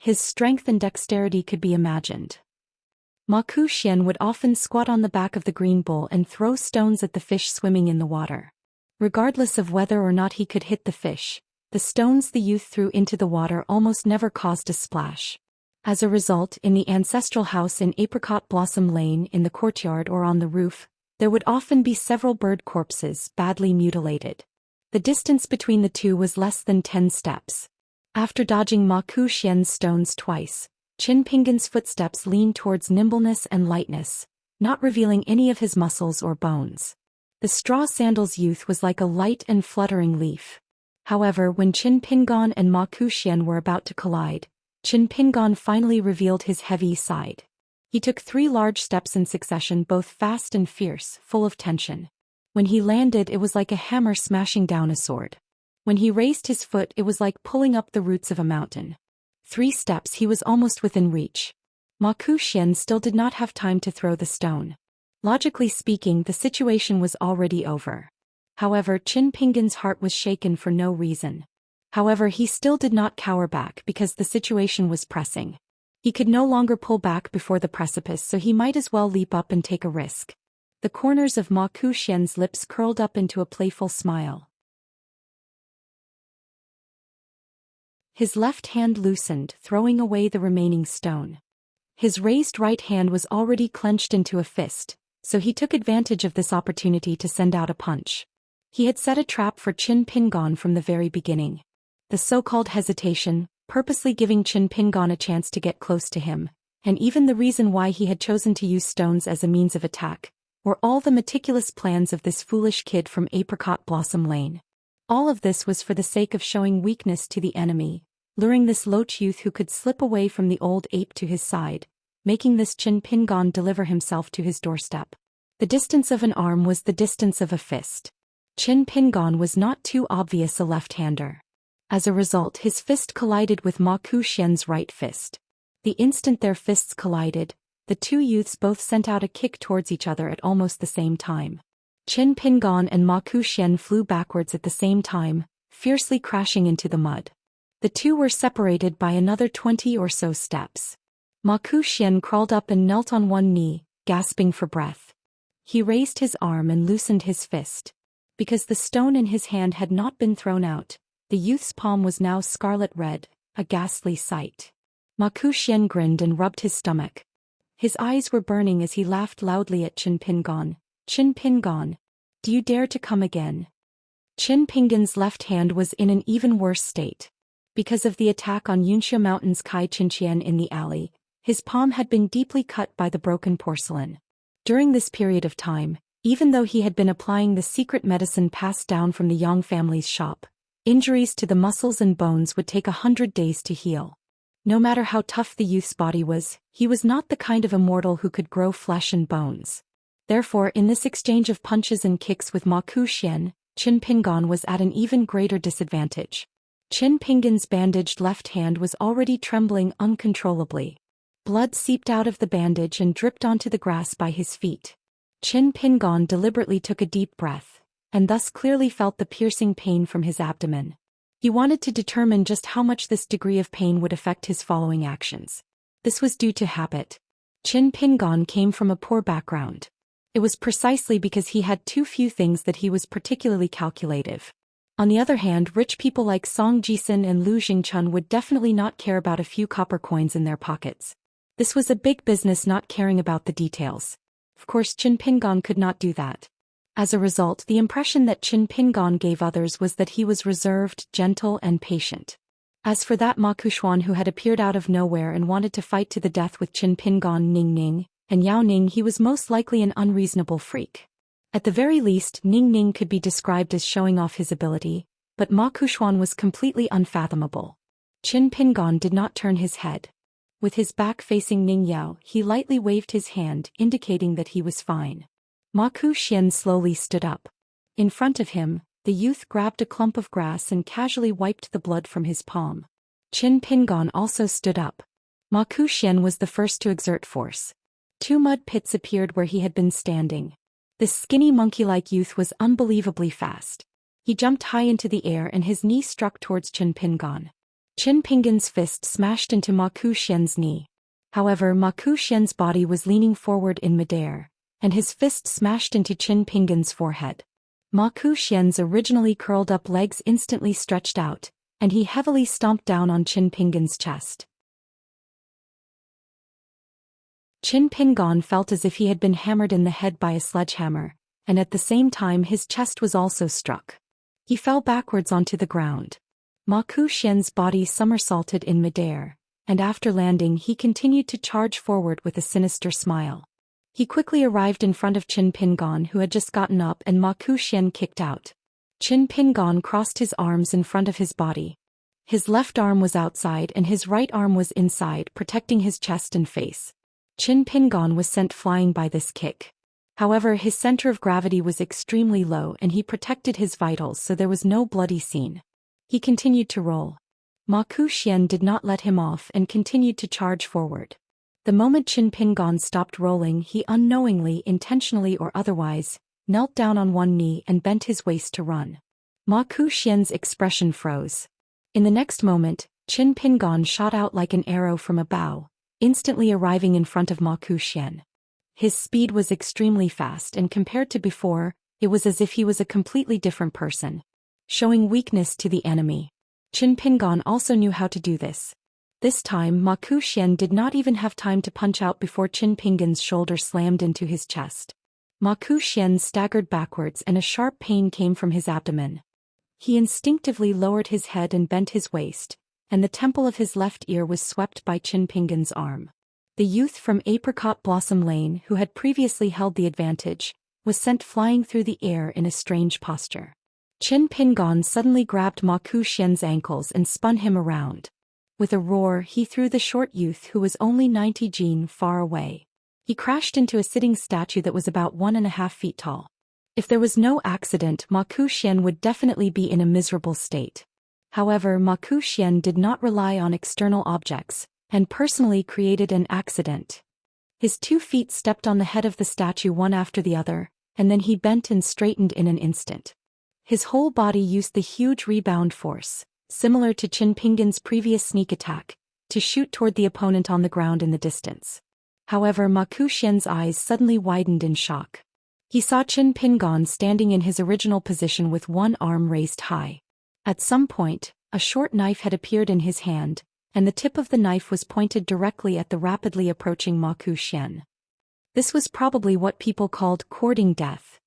[SPEAKER 1] His strength and dexterity could be imagined. Ma Kuxian would often squat on the back of the green bull and throw stones at the fish swimming in the water. Regardless of whether or not he could hit the fish, the stones the youth threw into the water almost never caused a splash. As a result, in the ancestral house in Apricot Blossom Lane in the courtyard or on the roof, there would often be several bird corpses badly mutilated. The distance between the two was less than 10 steps. After dodging Ma Kuxian's stones twice, Qin Pingon's footsteps leaned towards nimbleness and lightness, not revealing any of his muscles or bones. The straw sandals youth was like a light and fluttering leaf. However, when Qin Pingon and Ma Kuxian were about to collide, Qin Pingon finally revealed his heavy side. He took 3 large steps in succession, both fast and fierce, full of tension. When he landed, it was like a hammer smashing down a sword. When he raised his foot, it was like pulling up the roots of a mountain. 3 steps, he was almost within reach. Ma Kuxian still did not have time to throw the stone. Logically speaking, the situation was already over. However, Qin Pingon's heart was shaken for no reason. However, he still did not cower back because the situation was pressing. He could no longer pull back before the precipice, so he might as well leap up and take a risk. The corners of Ma Kuxian's lips curled up into a playful smile. His left hand loosened, throwing away the remaining stone. His raised right hand was already clenched into a fist, so he took advantage of this opportunity to send out a punch. He had set a trap for Qin Pingon from the very beginning. The so-called hesitation, purposely giving Qin Pingon a chance to get close to him, and even the reason why he had chosen to use stones as a means of attack, were all the meticulous plans of this foolish kid from Apricot Blossom Lane. All of this was for the sake of showing weakness to the enemy, luring this loach youth who could slip away from the old ape to his side, making this Qin Pingon deliver himself to his doorstep. The distance of an arm was the distance of a fist. Qin Pingon was not too obvious a left-hander. As a result, his fist collided with Ma Kuxian's right fist. The instant their fists collided, the 2 youths both sent out a kick towards each other at almost the same time. Qin Pingon and Ma Kuxian flew backwards at the same time, fiercely crashing into the mud. The 2 were separated by another 20 or so steps. Ma Kuxian crawled up and knelt on one knee, gasping for breath. He raised his arm and loosened his fist. Because the stone in his hand had not been thrown out, the youth's palm was now scarlet red, a ghastly sight. Ma Kuxian grinned and rubbed his stomach. His eyes were burning as he laughed loudly at Qin Pingon. Qin Pingon, do you dare to come again? Qin Pingon's left hand was in an even worse state. Because of the attack on Yunxia Mountain's Kai Xianxian in the alley, his palm had been deeply cut by the broken porcelain. During this period of time, even though he had been applying the secret medicine passed down from the Yang family's shop, injuries to the muscles and bones would take 100 days to heal. No matter how tough the youth's body was, he was not the kind of immortal who could grow flesh and bones. Therefore, in this exchange of punches and kicks with Ma Kuxian, Qin Pingon was at an even greater disadvantage. Qin Pingon's bandaged left hand was already trembling uncontrollably. Blood seeped out of the bandage and dripped onto the grass by his feet. Qin Pingon deliberately took a deep breath, and thus clearly felt the piercing pain from his abdomen. He wanted to determine just how much this degree of pain would affect his following actions. This was due to habit. Qin Pingon came from a poor background. It was precisely because he had too few things that he was particularly calculative. On the other hand, rich people like Zhou Xian and Lu Jingchun would definitely not care about a few copper coins in their pockets. This was a big business not caring about the details. Of course, Qin Pingon could not do that. As a result, the impression that Qin Pingon gave others was that he was reserved, gentle, and patient. As for that Ma Kuxian who had appeared out of nowhere and wanted to fight to the death with Qin Pingon, Ning Ning, and Yao Ning, he was most likely an unreasonable freak. At the very least, Ning Ning could be described as showing off his ability, but Ma Kuxian was completely unfathomable. Qin Pingon did not turn his head. With his back facing Ning Yao, he lightly waved his hand, indicating that he was fine. Ma Kuxian slowly stood up. In front of him, the youth grabbed a clump of grass and casually wiped the blood from his palm. Qin Pingon also stood up. Ma Kuxian was the first to exert force. 2 mud pits appeared where he had been standing. This skinny monkey-like youth was unbelievably fast. He jumped high into the air and his knee struck towards Qin Pingon. Qin Pingon's fist smashed into Ma Kuxian's knee. However, Ma Kuxian's body was leaning forward in midair, and his fist smashed into Qin Pingon's forehead. Ma Kuxian's originally curled-up legs instantly stretched out, and he heavily stomped down on Qin Pingon's chest. Qin Pingon felt as if he had been hammered in the head by a sledgehammer, and at the same time his chest was also struck. He fell backwards onto the ground. Ma Kuxian's body somersaulted in midair, and after landing he continued to charge forward with a sinister smile. He quickly arrived in front of Qin Pingon, who had just gotten up, and Ma Kuxian kicked out. Qin Pingon crossed his arms in front of his body. His left arm was outside and his right arm was inside, protecting his chest and face. Qin Pingon was sent flying by this kick. However, his center of gravity was extremely low and he protected his vitals, so there was no bloody scene. He continued to roll. Ma Xian did not let him off and continued to charge forward. The moment Qin Pingon stopped rolling, he unknowingly, intentionally or otherwise, knelt down on one knee and bent his waist to run. Ma Xian's expression froze. In the next moment, Qin Pingon shot out like an arrow from a bow, instantly arriving in front of Ma Xian. His speed was extremely fast, and compared to before, it was as if he was a completely different person. Showing weakness to the enemy. Qin Pingon also knew how to do this. This time Ma Xian did not even have time to punch out before Qin Pingon's shoulder slammed into his chest. Ma Xian staggered backwards and a sharp pain came from his abdomen. He instinctively lowered his head and bent his waist, and the temple of his left ear was swept by Qin Pingon's arm. The youth from Apricot Blossom Lane, who had previously held the advantage, was sent flying through the air in a strange posture. Qin Pingon suddenly grabbed Ma Xian's ankles and spun him around. With a roar, he threw the short youth, who was only 90 jin, far away. He crashed into a sitting statue that was about 1.5 feet tall. If there was no accident, Ma Xian would definitely be in a miserable state. However, Ma Xian did not rely on external objects, and personally created an accident. His 2 feet stepped on the head of the statue one after the other, and then he bent and straightened in an instant. His whole body used the huge rebound force, similar to Qin Pingon's previous sneak attack, to shoot toward the opponent on the ground in the distance. However, Ma Xian's eyes suddenly widened in shock. He saw Qin Pingon standing in his original position with one arm raised high. At some point, a short knife had appeared in his hand, and the tip of the knife was pointed directly at the rapidly approaching Ma Xian. This was probably what people called courting death.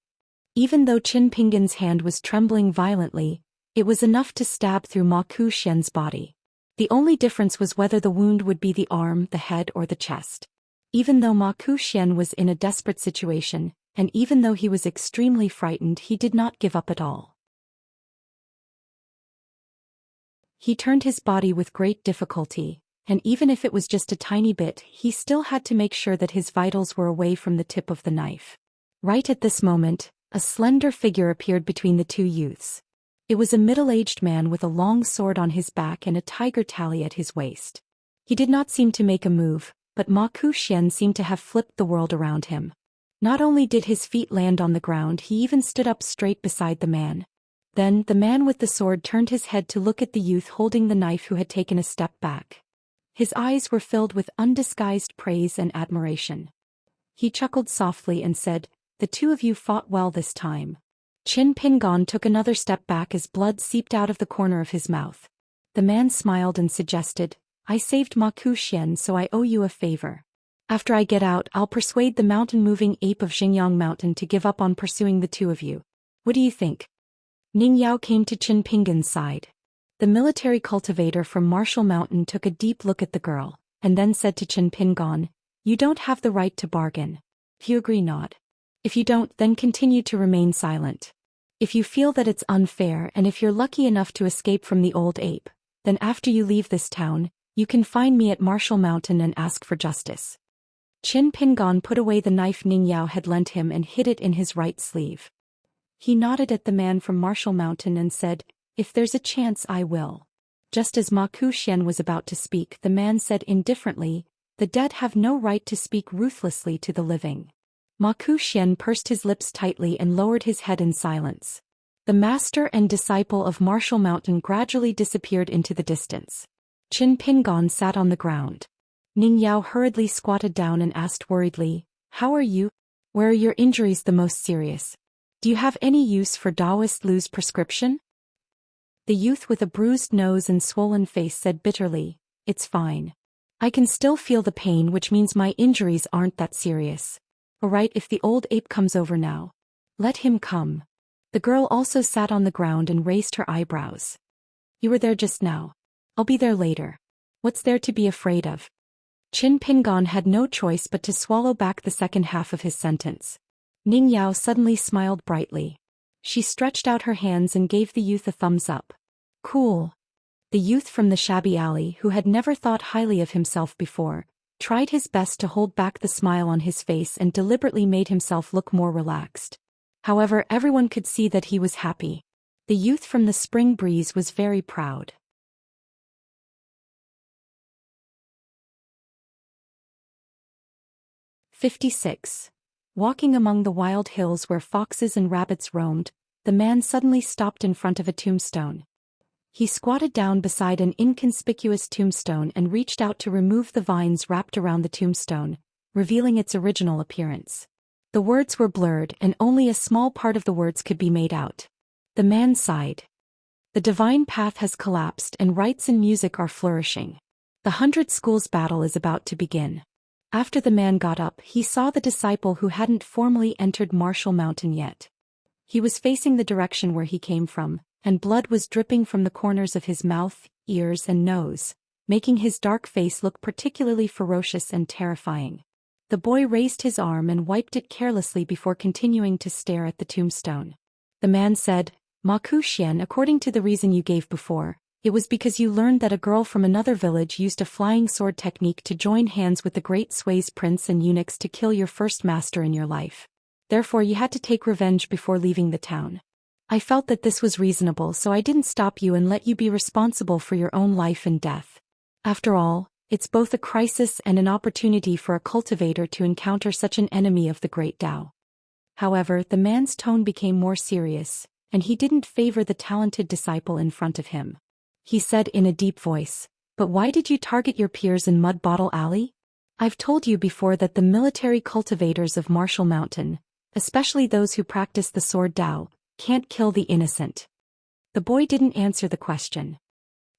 [SPEAKER 1] Even though Qin Pingon's hand was trembling violently, it was enough to stab through Ma Xian's body. The only difference was whether the wound would be the arm, the head, or the chest. Even though Ma Xian was in a desperate situation, and even though he was extremely frightened, he did not give up at all. He turned his body with great difficulty, and even if it was just a tiny bit, he still had to make sure that his vitals were away from the tip of the knife. Right at this moment, a slender figure appeared between the two youths. It was a middle-aged man with a long sword on his back and a tiger tally at his waist. He did not seem to make a move, but Ma Xian seemed to have flipped the world around him. Not only did his feet land on the ground, he even stood up straight beside the man. Then, the man with the sword turned his head to look at the youth holding the knife who had taken a step back. His eyes were filled with undisguised praise and admiration. He chuckled softly and said, "The two of you fought well this time." Qin Pingon took another step back as blood seeped out of the corner of his mouth. The man smiled and suggested, "I saved Ma Xian, so I owe you a favor. After I get out, I'll persuade the mountain-moving ape of Xingyang Mountain to give up on pursuing the two of you. What do you think?" Ning Yao came to Qin Pingon's side. The military cultivator from Martial Mountain took a deep look at the girl, and then said to Qin Pingon, "You don't have the right to bargain. If you agree, nod. If you don't, then continue to remain silent. If you feel that it's unfair and if you're lucky enough to escape from the old ape, then after you leave this town, you can find me at Martial Mountain and ask for justice." Qin Pingon put away the knife Ning Yao had lent him and hid it in his right sleeve. He nodded at the man from Martial Mountain and said, "If there's a chance, I will." Just as Ma Xian was about to speak, the man said indifferently, "The dead have no right to speak ruthlessly to the living." Ma Xian pursed his lips tightly and lowered his head in silence. The master and disciple of Martial Mountain gradually disappeared into the distance. Qin Pingon sat on the ground. Ning Yao hurriedly squatted down and asked worriedly, "How are you? Where are your injuries the most serious? Do you have any use for Daoist Lu's prescription?" The youth with a bruised nose and swollen face said bitterly, "It's fine. I can still feel the pain, which means my injuries aren't that serious. Alright, if the old ape comes over now. Let him come." The girl also sat on the ground and raised her eyebrows. "You were there just now. I'll be there later. What's there to be afraid of?" Qin Pingon had no choice but to swallow back the second half of his sentence. Ning Yao suddenly smiled brightly. She stretched out her hands and gave the youth a thumbs up. Cool. The youth from the shabby alley, who had never thought highly of himself before, tried his best to hold back the smile on his face and deliberately made himself look more relaxed. However, everyone could see that he was happy. The youth from the spring breeze was very proud. 56. Walking among the wild hills where foxes and rabbits roamed, the man suddenly stopped in front of a tombstone. He squatted down beside an inconspicuous tombstone and reached out to remove the vines wrapped around the tombstone, revealing its original appearance. The words were blurred and only a small part of the words could be made out. The man sighed. The divine path has collapsed and rites and music are flourishing. The 100 Schools battle is about to begin. After the man got up, he saw the disciple who hadn't formally entered Martial Mountain yet. He was facing the direction where he came from, and blood was dripping from the corners of his mouth, ears and nose, making his dark face look particularly ferocious and terrifying. The boy raised his arm and wiped it carelessly before continuing to stare at the tombstone. The man said, Zhou Xian, according to the reason you gave before, it was because you learned that a girl from another village used a flying sword technique to join hands with the great Sway's prince and eunuchs to kill your first master in your life. Therefore you had to take revenge before leaving the town. I felt that this was reasonable, so I didn't stop you and let you be responsible for your own life and death. After all, it's both a crisis and an opportunity for a cultivator to encounter such an enemy of the great Tao. However, the man's tone became more serious, and he didn't favor the talented disciple in front of him. He said in a deep voice, "But why did you target your peers in Mud Bottle Alley? I've told you before that the military cultivators of Martial Mountain, especially those who practice the sword Tao, can't kill the innocent." The boy didn't answer the question.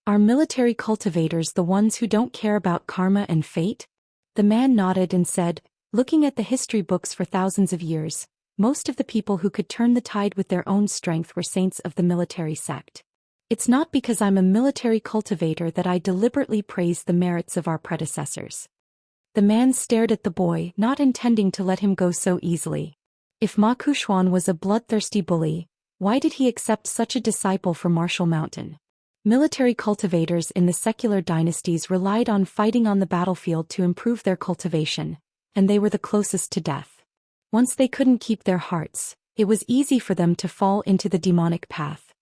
[SPEAKER 1] Are military cultivators the ones who don't care about karma and fate? The man nodded and said, looking at the history books for thousands of years, most of the people who could turn the tide with their own strength were saints of the military sect. It's not because I'm a military cultivator that I deliberately praise the merits of our predecessors. The man stared at the boy, not intending to let him go so easily. If Ma Kuxuan was a bloodthirsty bully, why did he accept such a disciple for Martial Mountain? Military cultivators in the secular dynasties relied on fighting on the battlefield to improve their cultivation, and they were the closest to death. Once they couldn't keep their hearts, it was easy for them to fall into the demonic path.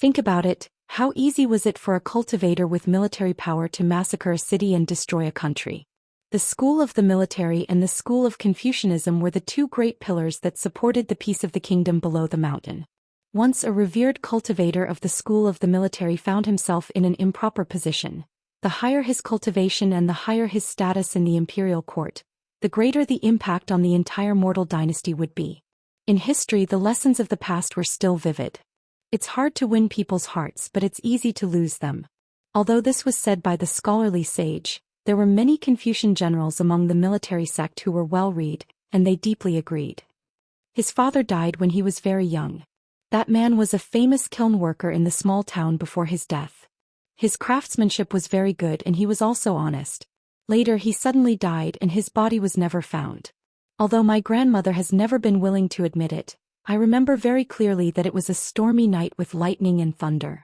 [SPEAKER 1] Think about it, how easy was it for a cultivator with military power to massacre a city and destroy a country? The school of the military and the school of Confucianism were the two great pillars that supported the peace of the kingdom below the mountain. Once a revered cultivator of the school of the military found himself in an improper position, the higher his cultivation and the higher his status in the imperial court, the greater the impact on the entire mortal dynasty would be. In history, the lessons of the past were still vivid. It's hard to win people's hearts, but it's easy to lose them. Although this was said by the scholarly sage, there were many Confucian generals among the military sect who were well-read, and they deeply agreed. His father died when he was very young. That man was a famous kiln worker in the small town before his death. His craftsmanship was very good and he was also honest. Later he suddenly died and his body was never found. Although my grandmother has never been willing to admit it, I remember very clearly that it was a stormy night with lightning and thunder.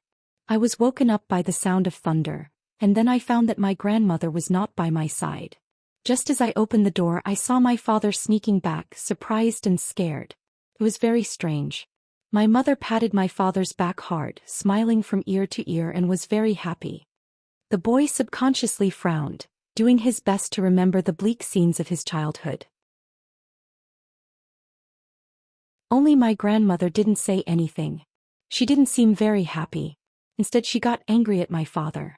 [SPEAKER 1] I was woken up by the sound of thunder, and then I found that my grandmother was not by my side. Just as I opened the door, I saw my father sneaking back, surprised and scared. It was very strange. My mother patted my father's back hard, smiling from ear to ear, and was very happy. The boy subconsciously frowned, doing his best to remember the bleak scenes of his childhood. Only my grandmother didn't say anything. She didn't seem very happy. Instead, she got angry at my father.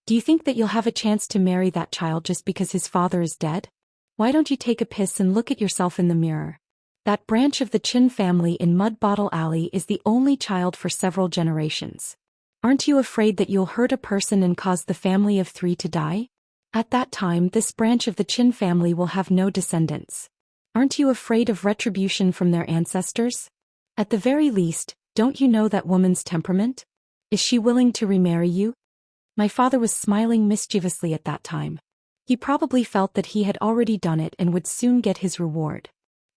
[SPEAKER 1] Do you think that you'll have a chance to marry that child just because his father is dead? Why don't you take a piss and look at yourself in the mirror? That branch of the Qin family in Mud Bottle Alley is the only child for several generations. Aren't you afraid that you'll hurt a person and cause the family of 3 to die? At that time, this branch of the Qin family will have no descendants. Aren't you afraid of retribution from their ancestors? At the very least, don't you know that woman's temperament? Is she willing to remarry you? My father was smiling mischievously at that time. He probably felt that he had already done it and would soon get his reward.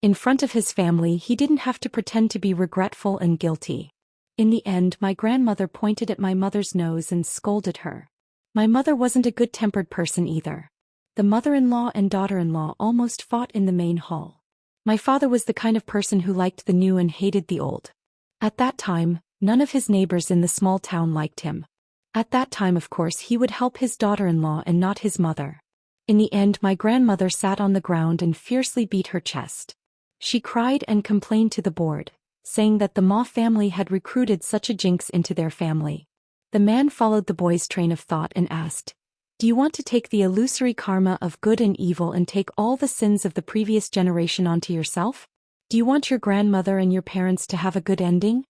[SPEAKER 1] In front of his family he didn't have to pretend to be regretful and guilty. In the end my grandmother pointed at my mother's nose and scolded her. My mother wasn't a good-tempered person either. The mother-in-law and daughter-in-law almost fought in the main hall. My father was the kind of person who liked the new and hated the old. At that time, none of his neighbors in the small town liked him. At that time of course he would help his daughter-in-law and not his mother. In the end my grandmother sat on the ground and fiercely beat her chest. She cried and complained to the board, saying that the Ma family had recruited such a jinx into their family. The man followed the boy's train of thought and asked, "Do you want to take the illusory karma of good and evil and take all the sins of the previous generation onto yourself? Do you want your grandmother and your parents to have a good ending?"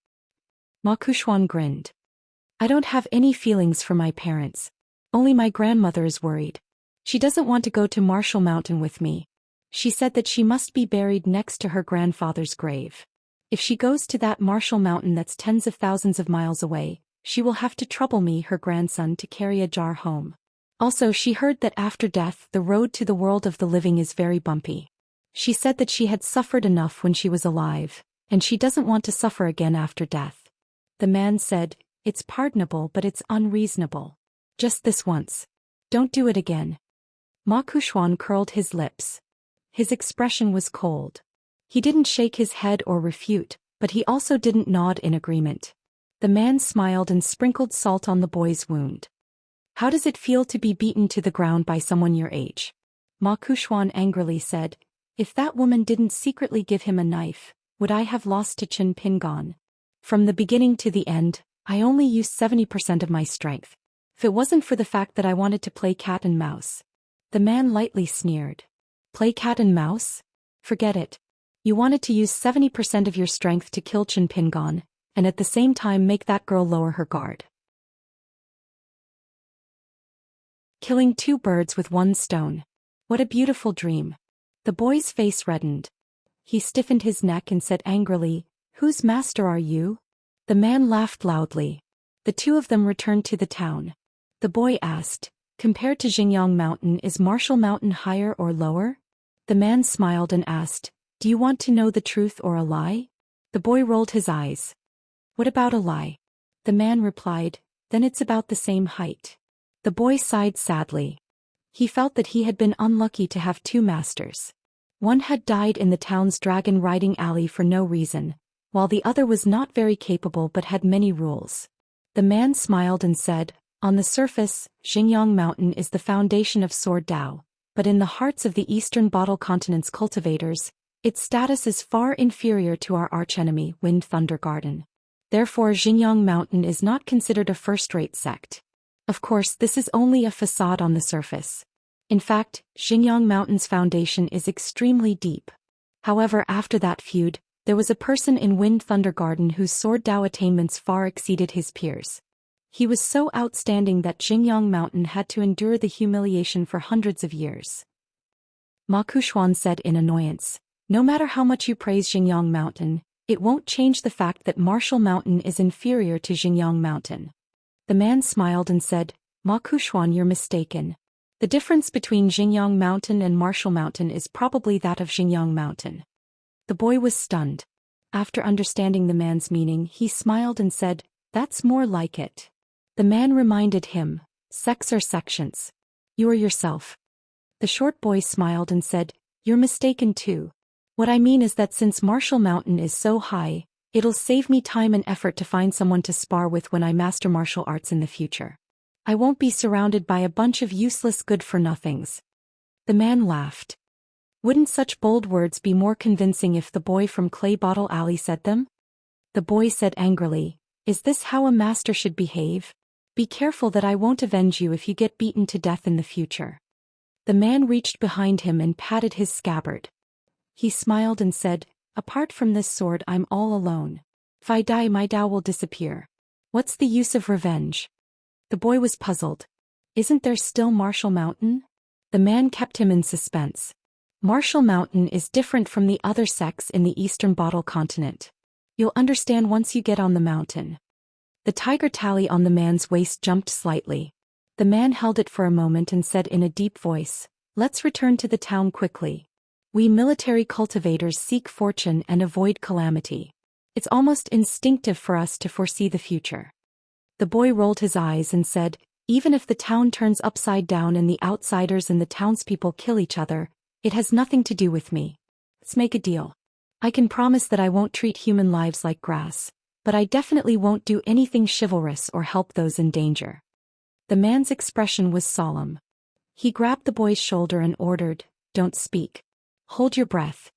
[SPEAKER 1] Ma Kuxuan grinned. "I don't have any feelings for my parents. Only my grandmother is worried. She doesn't want to go to Marshall Mountain with me. She said that she must be buried next to her grandfather's grave. If she goes to that Marshall Mountain that's tens of thousands of miles away, she will have to trouble me, her grandson, to carry a jar home. Also she heard that after death the road to the world of the living is very bumpy. She said that she had suffered enough when she was alive, and she doesn't want to suffer again after death." The man said, "It's pardonable but it's unreasonable. Just this once. Don't do it again." Ma Kuxuan curled his lips. His expression was cold. He didn't shake his head or refute, but he also didn't nod in agreement. The man smiled and sprinkled salt on the boy's wound. "How does it feel to be beaten to the ground by someone your age?" Ma Kuxuan angrily said, "If that woman didn't secretly give him a knife, would I have lost to Qin Pingon? From the beginning to the end, I only used 70% of my strength. If it wasn't for the fact that I wanted to play cat and mouse." The man lightly sneered. "Play cat and mouse? Forget it. You wanted to use 70% of your strength to kill Qin Pingon, and at the same time make that girl lower her guard. Killing two birds with one stone. What a beautiful dream." The boy's face reddened. He stiffened his neck and said angrily, "Whose master are you?" The man laughed loudly. The two of them returned to the town. The boy asked, "Compared to Xingyang Mountain, is Marshall Mountain higher or lower?" The man smiled and asked, "Do you want to know the truth or a lie?" The boy rolled his eyes. "What about a lie?" The man replied, "Then it's about the same height." The boy sighed sadly. He felt that he had been unlucky to have two masters. One had died in the town's dragon-riding alley for no reason, while the other was not very capable but had many rules. The man smiled and said, "On the surface, Xingyang Mountain is the foundation of Sword Dao, but in the hearts of the Eastern Bottle Continent's cultivators, its status is far inferior to our archenemy, Wind Thunder Garden. Therefore Xingyang Mountain is not considered a first-rate sect. Of course this is only a facade on the surface. In fact, Xingyang Mountain's foundation is extremely deep. However, after that feud, there was a person in Wind Thunder Garden whose Sword Dao attainments far exceeded his peers. He was so outstanding that Xingyang Mountain had to endure the humiliation for hundreds of years." Ma Kuxuan said in annoyance, "No matter how much you praise Xingyang Mountain, it won't change the fact that Marshall Mountain is inferior to Xingyang Mountain." The man smiled and said, "Ma Kuxuan, you're mistaken. The difference between Xingyang Mountain and Marshall Mountain is probably that of Xingyang Mountain." The boy was stunned. After understanding the man's meaning, he smiled and said, "That's more like it." The man reminded him, "Sects are sections. You are yourself." The short boy smiled and said, "You're mistaken too. What I mean is that since Marshall Mountain is so high, it'll save me time and effort to find someone to spar with when I master martial arts in the future. I won't be surrounded by a bunch of useless good-for-nothings." The man laughed. Wouldn't such bold words be more convincing if the boy from Clay Bottle Alley said them? The boy said angrily, "Is this how a master should behave? Be careful that I won't avenge you if you get beaten to death in the future." The man reached behind him and patted his scabbard. He smiled and said, "Apart from this sword I'm all alone. If I die my Dao will disappear. What's the use of revenge?" The boy was puzzled. "Isn't there still Marshall Mountain?" The man kept him in suspense. "Marshall Mountain is different from the other sects in the Eastern Bottle Continent. You'll understand once you get on the mountain." The tiger tally on the man's waist jumped slightly. The man held it for a moment and said in a deep voice, "Let's return to the town quickly." We military cultivators seek fortune and avoid calamity. It's almost instinctive for us to foresee the future. The boy rolled his eyes and said, even if the town turns upside down and the outsiders and the townspeople kill each other, it has nothing to do with me. Let's make a deal. I can promise that I won't treat human lives like grass, but I definitely won't do anything chivalrous or help those in danger. The man's expression was solemn. He grabbed the boy's shoulder and ordered, don't speak. Hold your breath.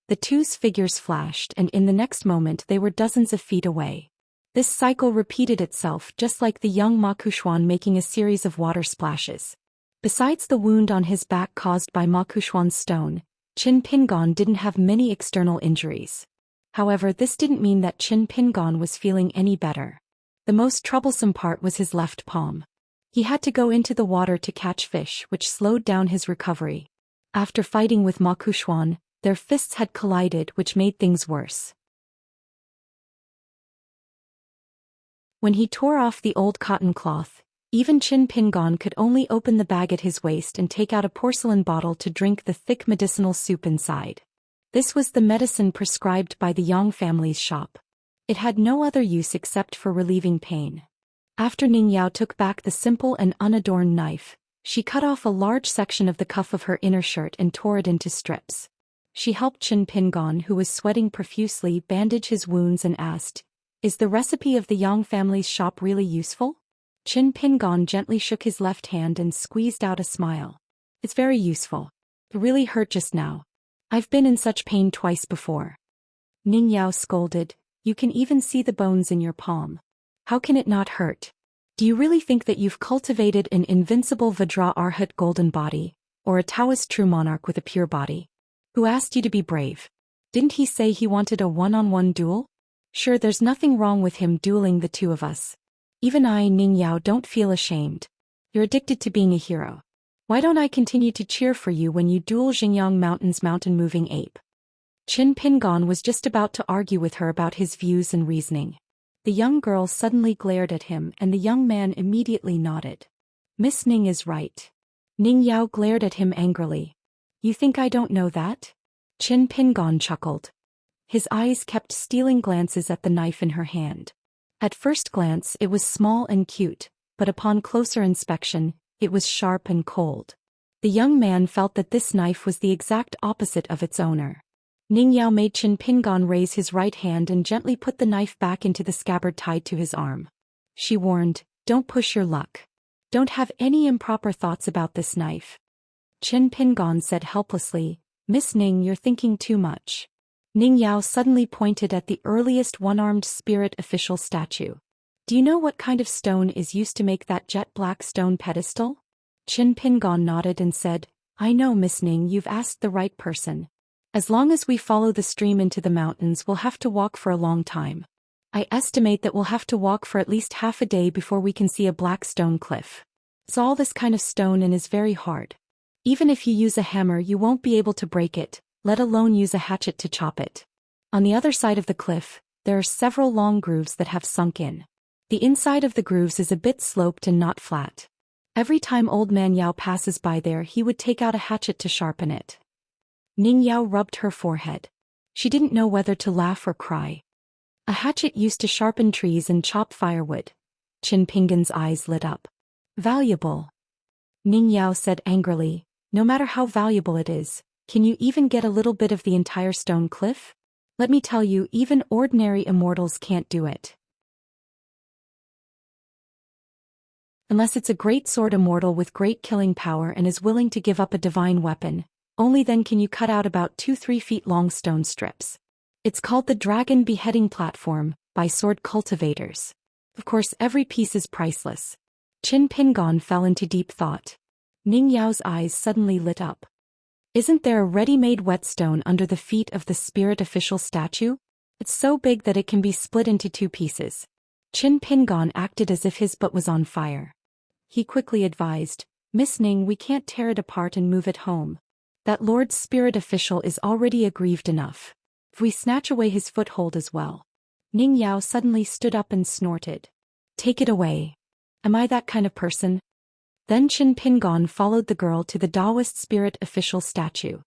[SPEAKER 1] The two's figures flashed, and in the next moment they were dozens of feet away. This cycle repeated itself, just like the young Ma Kuxuan making a series of water splashes. Besides the wound on his back caused by Ma Kuxuan's stone, Qin Pingon didn't have many external injuries. However, this didn't mean that Qin Pingon was feeling any better. The most troublesome part was his left palm. He had to go into the water to catch fish, which slowed down his recovery. After fighting with Ma Kuxuan, their fists had collided, which made things worse. When he tore off the old cotton cloth, even Qin Pingon could only open the bag at his waist and take out a porcelain bottle to drink the thick medicinal soup inside. This was the medicine prescribed by the Yang family's shop. It had no other use except for relieving pain. After Ning Yao took back the simple and unadorned knife, she cut off a large section of the cuff of her inner shirt and tore it into strips. She helped Qin Pingon, who was sweating profusely, bandage his wounds and asked, is the recipe of the Yang family's shop really useful? Qin Pingon gently shook his left hand and squeezed out a smile. It's very useful. It really hurt just now. I've been in such pain twice before. Ning Yao scolded, you can even see the bones in your palm. How can it not hurt? Do you really think that you've cultivated an invincible Vajra Arhat golden body, or a Daoist true monarch with a pure body? Who asked you to be brave? Didn't he say he wanted a one-on-one duel? Sure, there's nothing wrong with him dueling the two of us. Even I, Ning Yao, don't feel ashamed. You're addicted to being a hero. Why don't I continue to cheer for you when you duel Xingyang Mountain's mountain-moving ape? Qin Pingon was just about to argue with her about his views and reasoning. The young girl suddenly glared at him, and the young man immediately nodded. Miss Ning is right. Ning Yao glared at him angrily. You think I don't know that? Qin Pingon chuckled. His eyes kept stealing glances at the knife in her hand. At first glance it was small and cute, but upon closer inspection, it was sharp and cold. The young man felt that this knife was the exact opposite of its owner. Ning Yao made Qin Pingon raise his right hand and gently put the knife back into the scabbard tied to his arm. She warned, don't push your luck. Don't have any improper thoughts about this knife. Qin Pingon said helplessly, Miss Ning, you're thinking too much. Ning Yao suddenly pointed at the earliest one-armed spirit official statue. Do you know what kind of stone is used to make that jet black stone pedestal? Qin Pingon nodded and said, I know, Miss Ning, you've asked the right person. As long as we follow the stream into the mountains, we'll have to walk for a long time. I estimate that we'll have to walk for at least half a day before we can see a black stone cliff. It's all this kind of stone and is very hard. Even if you use a hammer, you won't be able to break it, let alone use a hatchet to chop it. On the other side of the cliff, there are several long grooves that have sunk in. The inside of the grooves is a bit sloped and not flat. Every time old man Yao passes by there, he would take out a hatchet to sharpen it. Ning Yao rubbed her forehead. She didn't know whether to laugh or cry. A hatchet used to sharpen trees and chop firewood. Qin Pingon's eyes lit up. Valuable. Ning Yao said angrily, no matter how valuable it is, can you even get a little bit of the entire stone cliff? Let me tell you, even ordinary immortals can't do it. Unless it's a great sword immortal with great killing power and is willing to give up a divine weapon, only then can you cut out about 2-3 feet long stone strips. It's called the Dragon Beheading Platform, by sword cultivators. Of course, every piece is priceless. Qin Pingon fell into deep thought. Ning Yao's eyes suddenly lit up. Isn't there a ready-made whetstone under the feet of the spirit official statue? It's so big that it can be split into 2 pieces. Qin Pingon acted as if his butt was on fire. He quickly advised, Miss Ning, we can't tear it apart and move it home. That Lord's spirit official is already aggrieved enough. If we snatch away his foothold as well. Ning Yao suddenly stood up and snorted. Take it away. Am I that kind of person? Then Qin Pingon followed the girl to the Daoist spirit official statue.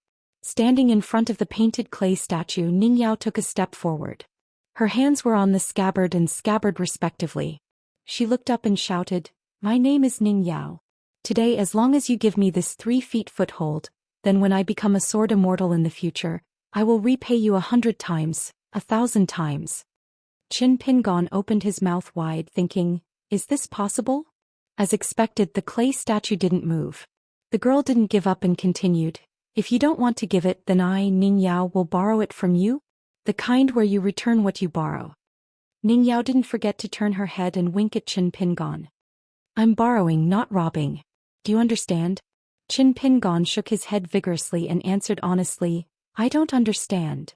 [SPEAKER 1] Standing in front of the painted clay statue, Ningyao took a step forward. Her hands were on the scabbard and scabbard respectively. She looked up and shouted, "My name is Ningyao. Today, as long as you give me this 3 feet foothold, then when I become a sword immortal in the future, I will repay you 100 times, 1,000 times." Qin Pingon opened his mouth wide, thinking, is this possible? As expected, the clay statue didn't move. The girl didn't give up and continued, "If you don't want to give it, then I, Ningyao, will borrow it from you? The kind where you return what you borrow." Ningyao didn't forget to turn her head and wink at Qin Pingon. "I'm borrowing, not robbing. Do you understand?" Qin Pingon shook his head vigorously and answered honestly, "I don't understand."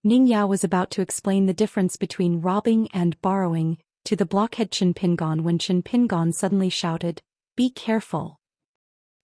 [SPEAKER 1] Ningyao was about to explain the difference between robbing and borrowing to the blockhead Qin Pingon when Qin Pingon suddenly shouted, "Be careful."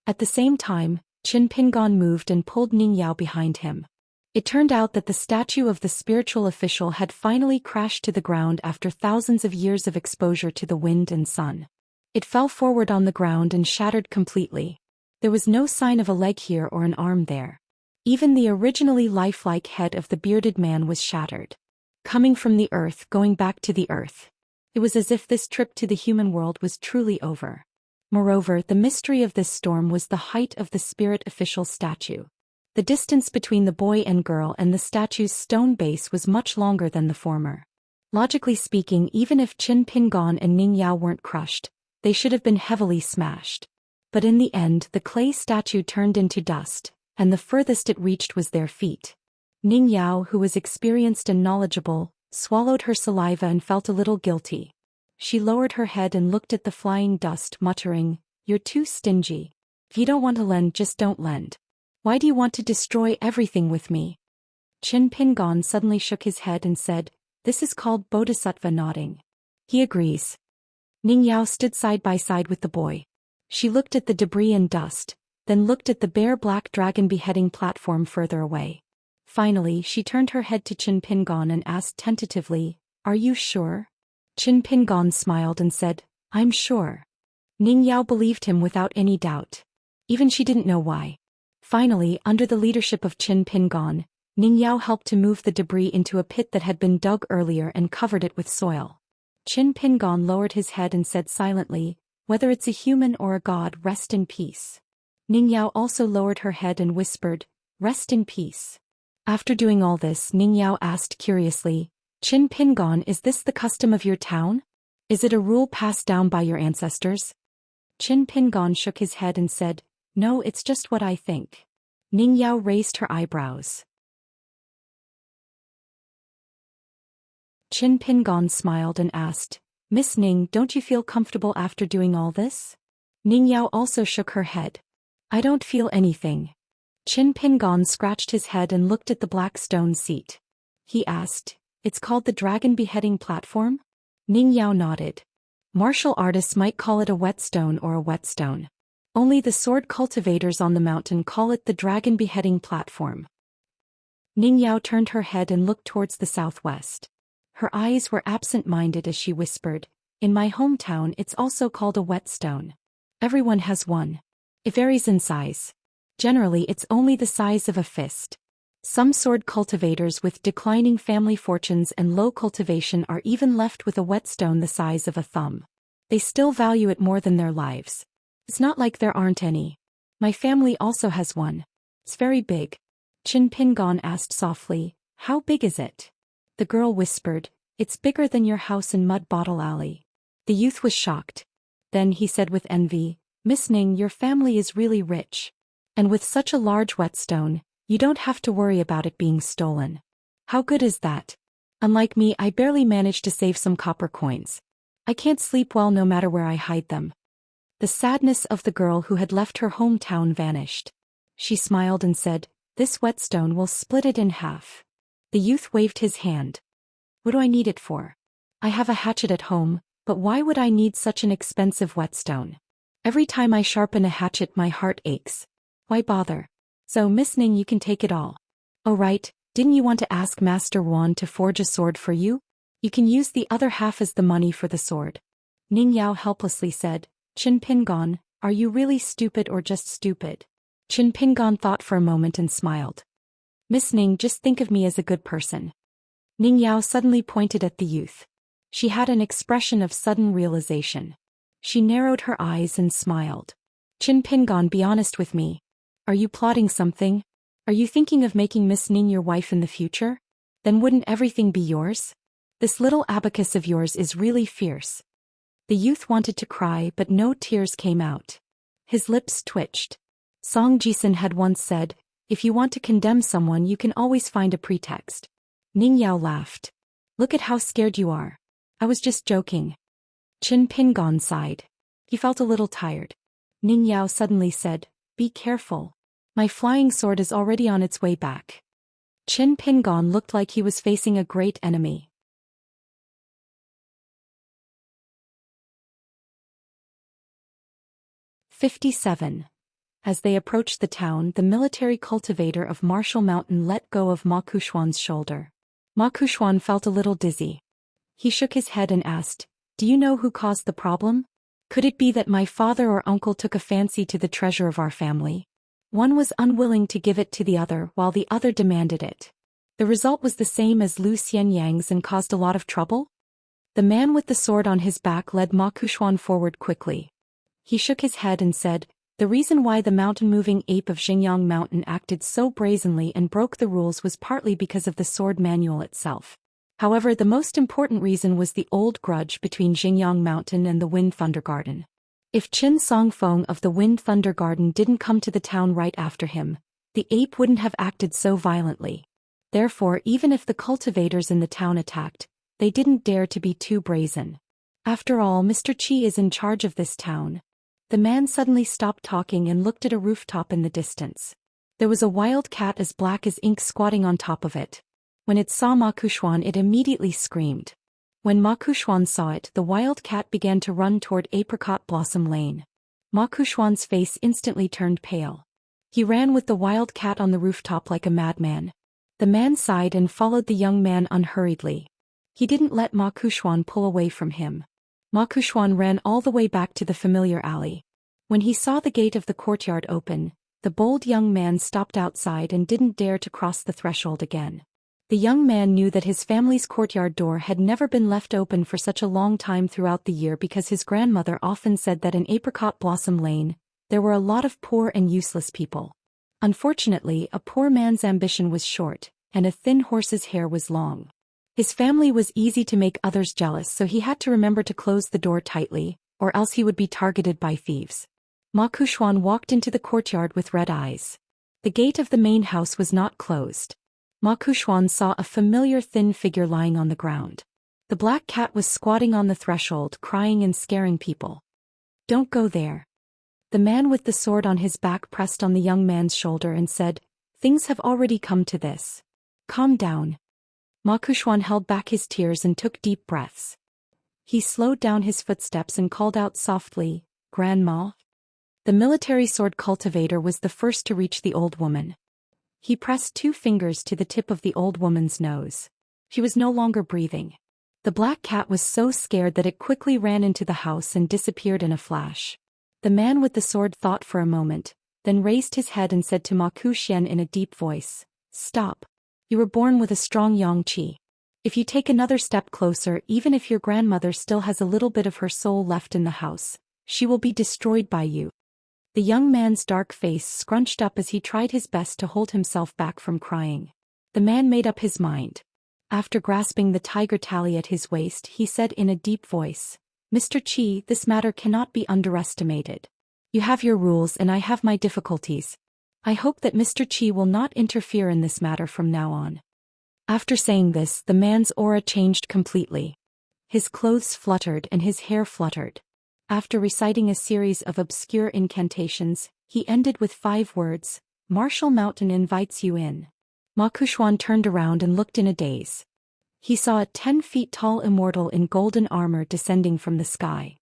[SPEAKER 1] At the same time, Qin Pingon moved and pulled Ningyao behind him. It turned out that the statue of the spiritual official had finally crashed to the ground after thousands of years of exposure to the wind and sun. It fell forward on the ground and shattered completely. There was no sign of a leg here or an arm there. Even the originally lifelike head of the bearded man was shattered. Coming from the earth, going back to the earth. It was as if this trip to the human world was truly over. Moreover, the mystery of this storm was the height of the spirit official statue. The distance between the boy and girl and the statue's stone base was much longer than the former. Logically speaking, even if Qin Pingon and Ningyao weren't crushed, they should have been heavily smashed. But in the end, the clay statue turned into dust, and the furthest it reached was their feet. Ningyao, who was experienced and knowledgeable, swallowed her saliva and felt a little guilty. She lowered her head and looked at the flying dust, muttering, "You're too stingy. If you don't want to lend, just don't lend. Why do you want to destroy everything with me?" Qin Pingon suddenly shook his head and said, "This is called bodhisattva nodding." "He agrees." Ningyao stood side by side with the boy. She looked at the debris and dust, then looked at the bare black dragon beheading platform further away. Finally, she turned her head to Qin Pingon and asked tentatively, "Are you sure?" Qin Pingon smiled and said, "I'm sure." Ningyao believed him without any doubt. Even she didn't know why. Finally, under the leadership of Qin Pingon, Ningyao helped to move the debris into a pit that had been dug earlier and covered it with soil. Qin Pingon lowered his head and said silently, "Whether it's a human or a god, rest in peace." Ningyao also lowered her head and whispered, "Rest in peace." After doing all this, Ningyao asked curiously, "Qin Pingon, is this the custom of your town? Is it a rule passed down by your ancestors?" Qin Pingon shook his head and said, "No, it's just what I think." Ningyao raised her eyebrows. Qin Pingon smiled and asked, "Miss Ning, don't you feel comfortable after doing all this?" Ningyao also shook her head. "I don't feel anything." Qin Pingon scratched his head and looked at the black stone seat. He asked, "It's called the dragon beheading platform?" Ningyao nodded. Martial artists might call it a whetstone or a whetstone. Only the sword cultivators on the mountain call it the dragon beheading platform. Ningyao turned her head and looked towards the southwest. Her eyes were absent-minded as she whispered, "In my hometown it's also called a whetstone. Everyone has one. It varies in size. Generally it's only the size of a fist. Some sword cultivators with declining family fortunes and low cultivation are even left with a whetstone the size of a thumb. They still value it more than their lives. It's not like there aren't any. My family also has one. It's very big." Qin Pingon asked softly, "How big is it?" The girl whispered, "It's bigger than your house in Mud Bottle Alley." The youth was shocked. Then he said with envy, "Miss Ning, your family is really rich. And with such a large whetstone, you don't have to worry about it being stolen. How good is that? Unlike me, I barely manage to save some copper coins. I can't sleep well no matter where I hide them." The sadness of the girl who had left her hometown vanished. She smiled and said, "This whetstone will split it in half." The youth waved his hand. "What do I need it for? I have a hatchet at home, but why would I need such an expensive whetstone? Every time I sharpen a hatchet my heart aches. Why bother? So Miss Ning, you can take it all." "Oh right, didn't you want to ask Master Wan to forge a sword for you? You can use the other half as the money for the sword." Ningyao helplessly said, "Qin Pingon, are you really stupid or just stupid?" Qin Pingon thought for a moment and smiled. Miss Ning, just think of me as a good person. Ning Yao suddenly pointed at the youth. She had an expression of sudden realization. She narrowed her eyes and smiled. Qin Pingon, be honest with me. Are you plotting something? Are you thinking of making Miss Ning your wife in the future? Then wouldn't everything be yours? This little abacus of yours is really fierce. The youth wanted to cry, but no tears came out. His lips twitched. Song Jisun had once said, if you want to condemn someone, you can always find a pretext. Ning Yao laughed. Look at how scared you are. I was just joking. Qin Pingon sighed. He felt a little tired. Ning Yao suddenly said, be careful. My flying sword is already on its way back. Qin Pingon looked like he was facing a great enemy. "57. As they approached the town, the military cultivator of Martial Mountain let go of Ma Kuxuan's shoulder. Ma Kuxuan felt a little dizzy. He shook his head and asked, do you know who caused the problem? Could it be that my father or uncle took a fancy to the treasure of our family? One was unwilling to give it to the other while the other demanded it. The result was the same as Zhou Xian's and caused a lot of trouble? The man with the sword on his back led Ma Kuxuan forward quickly. He shook his head and said, the reason why the mountain-moving ape of Xingyang Mountain acted so brazenly and broke the rules was partly because of the sword manual itself. However, the most important reason was the old grudge between Xingyang Mountain and the Wind Thunder Garden. If Qin Songfeng of the Wind Thunder Garden didn't come to the town right after him, the ape wouldn't have acted so violently. Therefore, even if the cultivators in the town attacked, they didn't dare to be too brazen. After all, Mr. Qi is in charge of this town. The man suddenly stopped talking and looked at a rooftop in the distance. There was a wild cat as black as ink squatting on top of it. When it saw Ma Kuxuan, it immediately screamed. When Ma Kuxuan saw it, the wild cat began to run toward Apricot Blossom Lane. Ma Kuxuan's face instantly turned pale. He ran with the wild cat on the rooftop like a madman. The man sighed and followed the young man unhurriedly. He didn't let Ma Kuxuan pull away from him. Ma Kuxuan ran all the way back to the familiar alley. When he saw the gate of the courtyard open, the bold young man stopped outside and didn't dare to cross the threshold again. The young man knew that his family's courtyard door had never been left open for such a long time throughout the year because his grandmother often said that in Apricot Blossom Lane, there were a lot of poor and useless people. Unfortunately, a poor man's ambition was short, and a thin horse's hair was long. His family was easy to make others jealous, so he had to remember to close the door tightly, or else he would be targeted by thieves. Ma Kuxuan walked into the courtyard with red eyes. The gate of the main house was not closed. Ma Kuxuan saw a familiar thin figure lying on the ground. The black cat was squatting on the threshold, crying and scaring people. Don't go there. The man with the sword on his back pressed on the young man's shoulder and said, things have already come to this. Calm down. Ma Kuxuan held back his tears and took deep breaths. He slowed down his footsteps and called out softly, Grandma. The military sword cultivator was the first to reach the old woman. He pressed 2 fingers to the tip of the old woman's nose. She was no longer breathing. The black cat was so scared that it quickly ran into the house and disappeared in a flash. The man with the sword thought for a moment, then raised his head and said to Ma Kuxian in a deep voice, Stop. You were born with a strong yang qi. If you take another step closer, even if your grandmother still has a little bit of her soul left in the house, she will be destroyed by you. The young man's dark face scrunched up as he tried his best to hold himself back from crying. The man made up his mind. After grasping the tiger tally at his waist, he said in a deep voice, Mr. Qi, this matter cannot be underestimated. You have your rules and I have my difficulties. I hope that Mr. Qi will not interfere in this matter from now on. After saying this, the man's aura changed completely. His clothes fluttered and his hair fluttered. After reciting a series of obscure incantations, he ended with 5 words, Martial Mountain invites you in. Ma Kuxuan turned around and looked in a daze. He saw a 10 feet tall immortal in golden armor descending from the sky.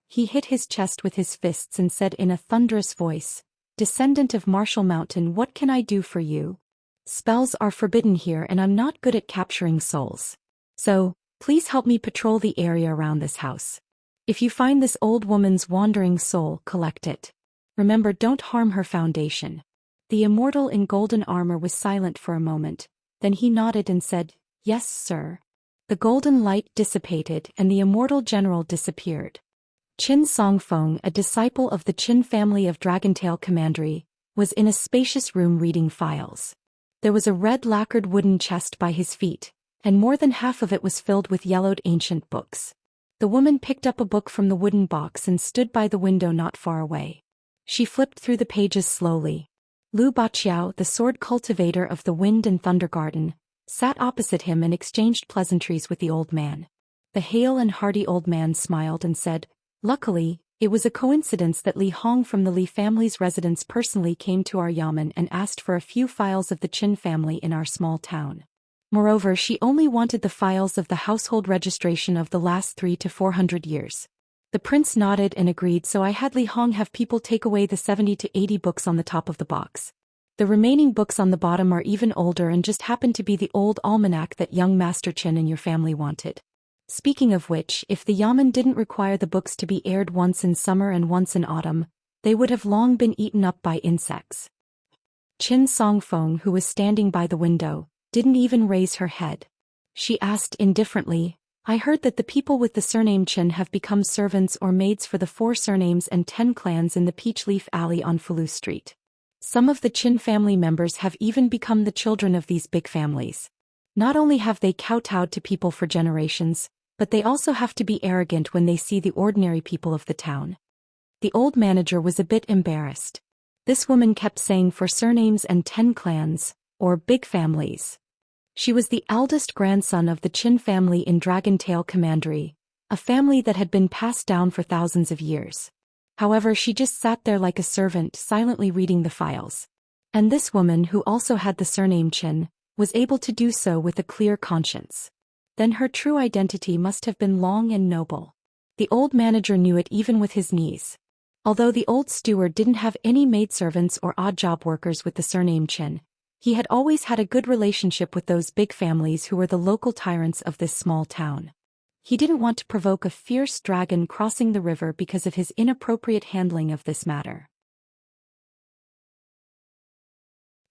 [SPEAKER 1] He hit his chest with his fists and said in a thunderous voice, Descendant of Martial Mountain, what can I do for you? Spells are forbidden here and I'm not good at capturing souls. So, please help me patrol the area around this house. If you find this old woman's wandering soul, collect it. Remember, don't harm her foundation. The Immortal in golden armor was silent for a moment, then he nodded and said, "Yes, sir." The golden light dissipated and the Immortal general disappeared. Qin Songfeng, a disciple of the Qin family of Dragontail Commandery, was in a spacious room reading files. There was a red lacquered wooden chest by his feet, and more than half of it was filled with yellowed ancient books. The woman picked up a book from the wooden box and stood by the window not far away. She flipped through the pages slowly. Lu Baqiao, the sword cultivator of the Wind and Thunder Garden, sat opposite him and exchanged pleasantries with the old man. The hale and hearty old man smiled and said, "Luckily, it was a coincidence that Li Hong from the Li family's residence personally came to our yamen and asked for a few files of the Qin family in our small town. Moreover, she only wanted the files of the household registration of the last 300 to 400 years. The prince nodded and agreed, so I had Li Hong have people take away the 70 to 80 books on the top of the box. The remaining books on the bottom are even older and just happen to be the old almanac that young Master Qin and your family wanted. Speaking of which, if the yamen didn't require the books to be aired once in summer and once in autumn, they would have long been eaten up by insects." Qin Songfeng, who was standing by the window, didn't even raise her head. She asked indifferently, "I heard that the people with the surname Qin have become servants or maids for the 4 surnames and 10 clans in the Peach Leaf Alley on Fulu Street. Some of the Qin family members have even become the children of these big families. Not only have they kowtowed to people for generations, but they also have to be arrogant when they see the ordinary people of the town." The old manager was a bit embarrassed. This woman kept saying 4 surnames and 10 clans, or big families. She was the eldest grandson of the Qin family in Dragontail Commandery, a family that had been passed down for thousands of years. However, she just sat there like a servant, silently reading the files. And this woman, who also had the surname Qin, was able to do so with a clear conscience. Then her true identity must have been long and noble. The old manager knew it even with his knees. Although the old steward didn't have any maidservants or odd job workers with the surname Qin, he had always had a good relationship with those big families who were the local tyrants of this small town. He didn't want to provoke a fierce dragon crossing the river because of his inappropriate handling of this matter.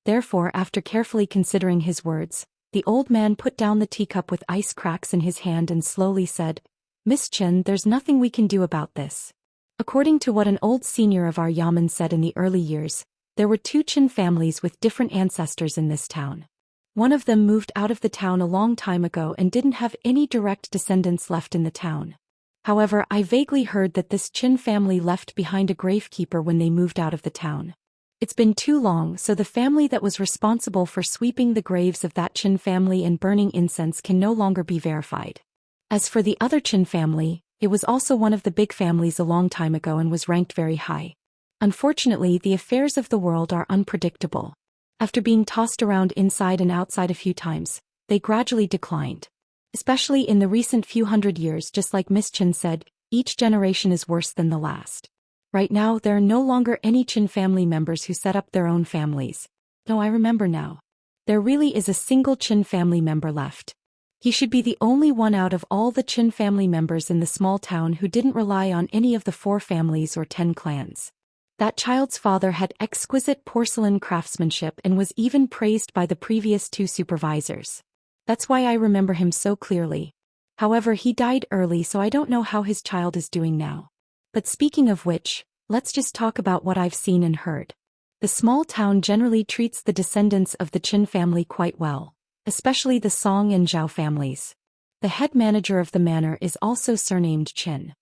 [SPEAKER 1] Therefore, after carefully considering his words, the old man put down the teacup with ice cracks in his hand and slowly said, "Miss Qin, there's nothing we can do about this. According to what an old senior of our yamen said in the early years, there were 2 Qin families with different ancestors in this town. One of them moved out of the town a long time ago and didn't have any direct descendants left in the town. However, I vaguely heard that this Qin family left behind a gravekeeper when they moved out of the town. It's been too long, so the family that was responsible for sweeping the graves of that Qin family and burning incense can no longer be verified. As for the other Qin family, it was also one of the big families a long time ago and was ranked very high. Unfortunately, the affairs of the world are unpredictable. After being tossed around inside and outside a few times, they gradually declined. Especially in the recent few hundred years, just like Miss Qin said, each generation is worse than the last. Right now, there are no longer any Qin family members who set up their own families. No, I remember now. There really is a single Qin family member left. He should be the only one out of all the Qin family members in the small town who didn't rely on any of the 4 families or 10 clans. That child's father had exquisite porcelain craftsmanship and was even praised by the previous 2 supervisors. That's why I remember him so clearly. However, he died early, so I don't know how his child is doing now. But speaking of which, let's just talk about what I've seen and heard. The small town generally treats the descendants of the Qin family quite well, especially the Song and Zhao families. The head manager of the manor is also surnamed Qin.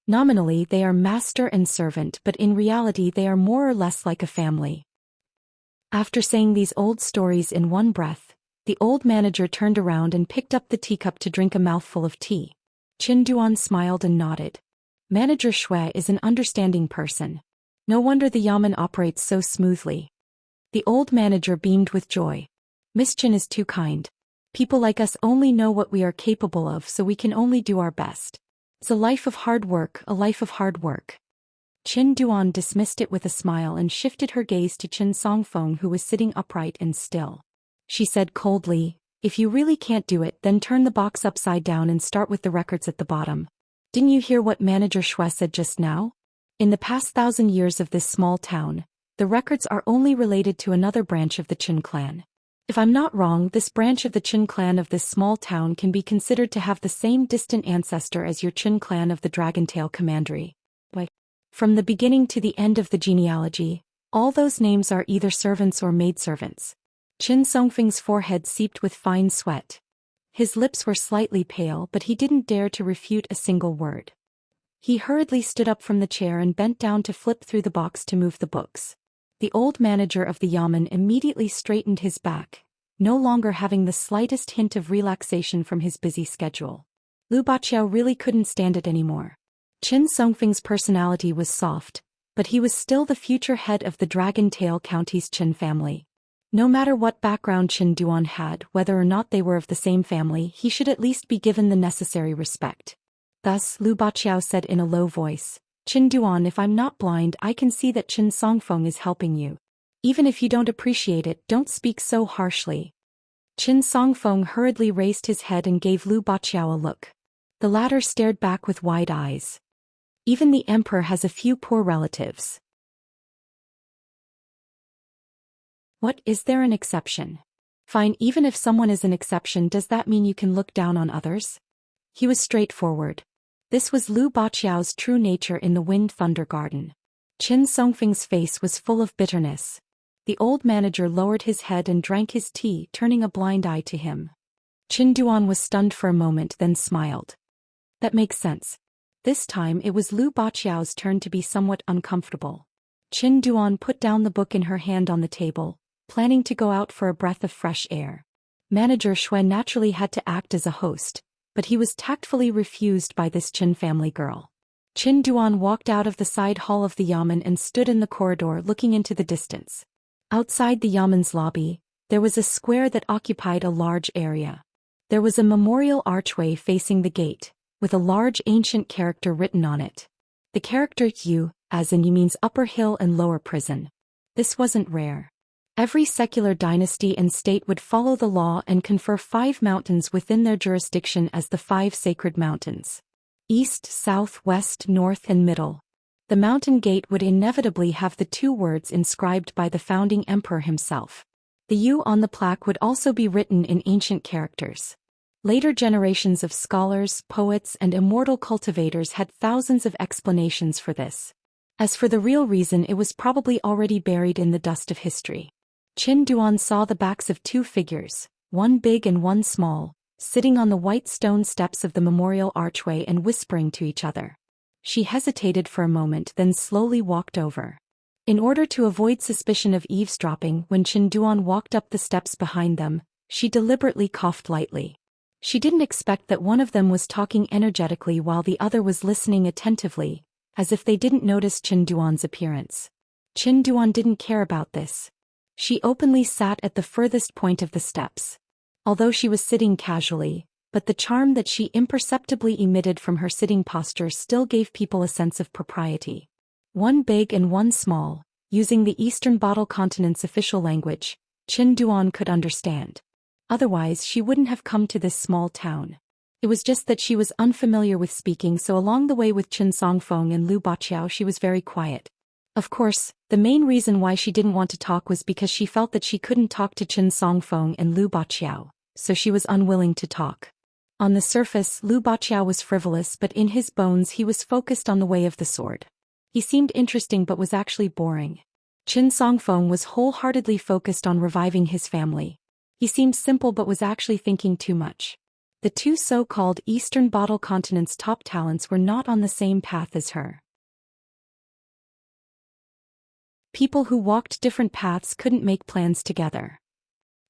[SPEAKER 1] Nominally, they are master and servant, but in reality they are more or less like a family. After saying these old stories in one breath, the old manager turned around and picked up the teacup to drink a mouthful of tea. Qin Duan smiled and nodded. Manager Shui is an understanding person. No wonder the yamen operates so smoothly. The old manager beamed with joy. Miss Qin is too kind. People like us only know what we are capable of, so we can only do our best. It's a life of hard work, a life of hard work. Qin Duan dismissed it with a smile and shifted her gaze to Qin Songfeng, who was sitting upright and still. She said coldly, "If you really can't do it, then turn the box upside down and start with the records at the bottom. Didn't you hear what Manager Shui said just now? In the past 1,000 years of this small town, The records are only related to another branch of the Qin clan. If I'm not wrong, this branch of the Qin clan of this small town can be considered to have the same distant ancestor as your Qin clan of the Dragontail Commandery. From the beginning to the end of the genealogy, all those names are either servants or maidservants. Qin Songfeng's forehead seeped with fine sweat. His lips were slightly pale, but he didn't dare to refute a single word. He hurriedly stood up from the chair and bent down to flip through the box to move the books. The old manager of the yamen immediately straightened his back, no longer having the slightest hint of relaxation from his busy schedule. Lu Baqiao really couldn't stand it anymore. Qin Songfeng's personality was soft, but he was still the future head of the Dragon Tail County's Qin family. No matter what background Qin Duan had, whether or not they were of the same family, he should at least be given the necessary respect. Thus, Lu Baqiao said in a low voice, "Qin Duan, if I'm not blind, I can see that Qin Songfeng is helping you. Even if you don't appreciate it, don't speak so harshly." Qin Songfeng hurriedly raised his head and gave Lu Baqiao a look. The latter stared back with wide eyes. Even the emperor has a few poor relatives. What, is there an exception? Fine, even if someone is an exception, does that mean you can look down on others? He was straightforward. This was Lu Baqiao's true nature in the Wind Thunder Garden. Qin Songfeng's face was full of bitterness. The old manager lowered his head and drank his tea, turning a blind eye to him. Qin Duan was stunned for a moment, then smiled. That makes sense. This time it was Lu Baqiao's turn to be somewhat uncomfortable. Qin Duan put down the book in her hand on the table, planning to go out for a breath of fresh air. Manager Xue naturally had to act as a host, but he was tactfully refused by this Qin family girl. Qin Duan walked out of the side hall of the yamen and stood in the corridor looking into the distance. Outside the yamen's lobby, there was a square that occupied a large area. There was a memorial archway facing the gate, with a large ancient character written on it. The character Yu, as in Yu, means upper hill and lower prison. This wasn't rare. Every secular dynasty and state would follow the law and confer 5 mountains within their jurisdiction as the 5 sacred mountains. East, south, west, north and middle. The mountain gate would inevitably have the 2 words inscribed by the founding emperor himself. The Yu on the plaque would also be written in ancient characters. Later generations of scholars, poets and immortal cultivators had thousands of explanations for this. As for the real reason, it was probably already buried in the dust of history. Qin Duan saw the backs of 2 figures, one big and one small, sitting on the white stone steps of the memorial archway and whispering to each other. She hesitated for a moment, then slowly walked over. In order to avoid suspicion of eavesdropping, when Qin Duan walked up the steps behind them, she deliberately coughed lightly. She didn't expect that one of them was talking energetically while the other was listening attentively, as if they didn't notice Qin Duan's appearance. Qin Duan didn't care about this. She openly sat at the furthest point of the steps. Although she was sitting casually, but the charm that she imperceptibly emitted from her sitting posture still gave people a sense of propriety. One big and one small, using the Eastern Bottle Continent's official language, Qin Duan could understand. Otherwise she wouldn't have come to this small town. It was just that she was unfamiliar with speaking, so along the way with Qin Songfeng and Lu Baqiao she was very quiet. Of course, the main reason why she didn't want to talk was because she felt that she couldn't talk to Qin Songfeng and Lu Baqiao, so she was unwilling to talk. On the surface, Lu Baqiao was frivolous, but in his bones he was focused on the way of the sword. He seemed interesting but was actually boring. Qin Songfeng was wholeheartedly focused on reviving his family. He seemed simple but was actually thinking too much. The 2 so-called Eastern Bottle Continent's top talents were not on the same path as her. People who walked different paths couldn't make plans together.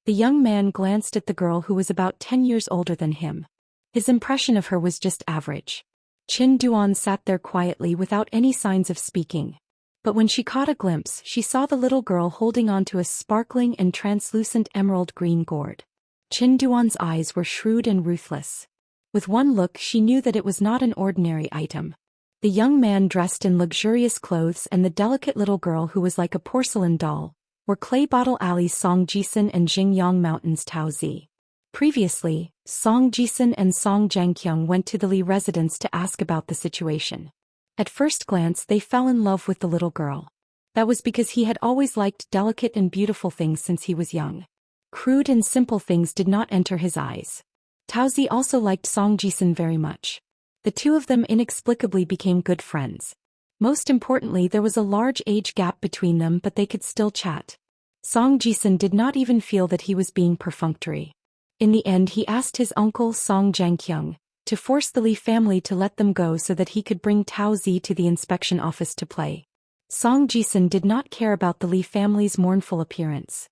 [SPEAKER 1] The young man glanced at the girl who was about 10 years older than him. His impression of her was just average. Qin Duan sat there quietly without any signs of speaking. But when she caught a glimpse, she saw the little girl holding onto a sparkling and translucent emerald green gourd. Qin Duan's eyes were shrewd and ruthless. With one look she knew that it was not an ordinary item. The young man dressed in luxurious clothes and the delicate little girl who was like a porcelain doll were Clay Bottle Alley's Song Jisun and Jingyang Mountain's Tao Zi. Previously, Song Jisun and Song Zhangqiang went to the Li residence to ask about the situation. At first glance they fell in love with the little girl. That was because he had always liked delicate and beautiful things since he was young. Crude and simple things did not enter his eyes. Taozi also liked Song Jisun very much. The two of them inexplicably became good friends. Most importantly, there was a large age gap between them, but they could still chat. Song Jisun did not even feel that he was being perfunctory. In the end, he asked his uncle Song Jianqiang to force the Li family to let them go so that he could bring Taozi to the inspection office to play. Song Jisun did not care about the Li family's mournful appearance.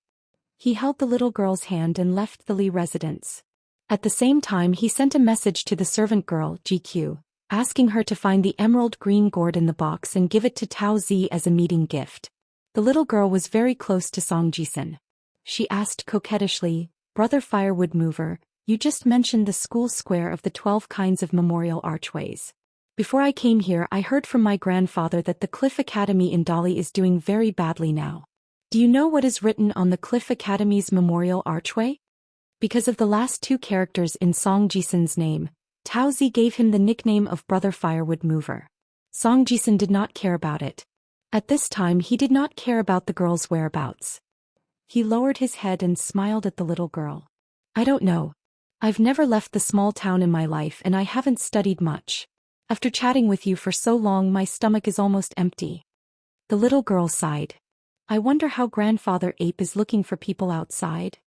[SPEAKER 1] He held the little girl's hand and left the Li residence. At the same time, he sent a message to the servant girl, GQ, asking her to find the emerald green gourd in the box and give it to Taozi as a meeting gift. The little girl was very close to Song Jisun. She asked coquettishly, "Brother Firewood Mover, you just mentioned the school square of the 12 kinds of memorial archways. Before I came here, I heard from my grandfather that the Cliff Academy in Dali is doing very badly now. Do you know what is written on the Cliff Academy's memorial archway?" Because of the last two characters in Song Jisun's name, Taozi gave him the nickname of Brother Firewood Mover. Song Jisun did not care about it. At this time, he did not care about the girl's whereabouts. He lowered his head and smiled at the little girl. "I don't know. I've never left the small town in my life and I haven't studied much. After chatting with you for so long, my stomach is almost empty." The little girl sighed. "I wonder how Grandfather Ape is looking for people outside."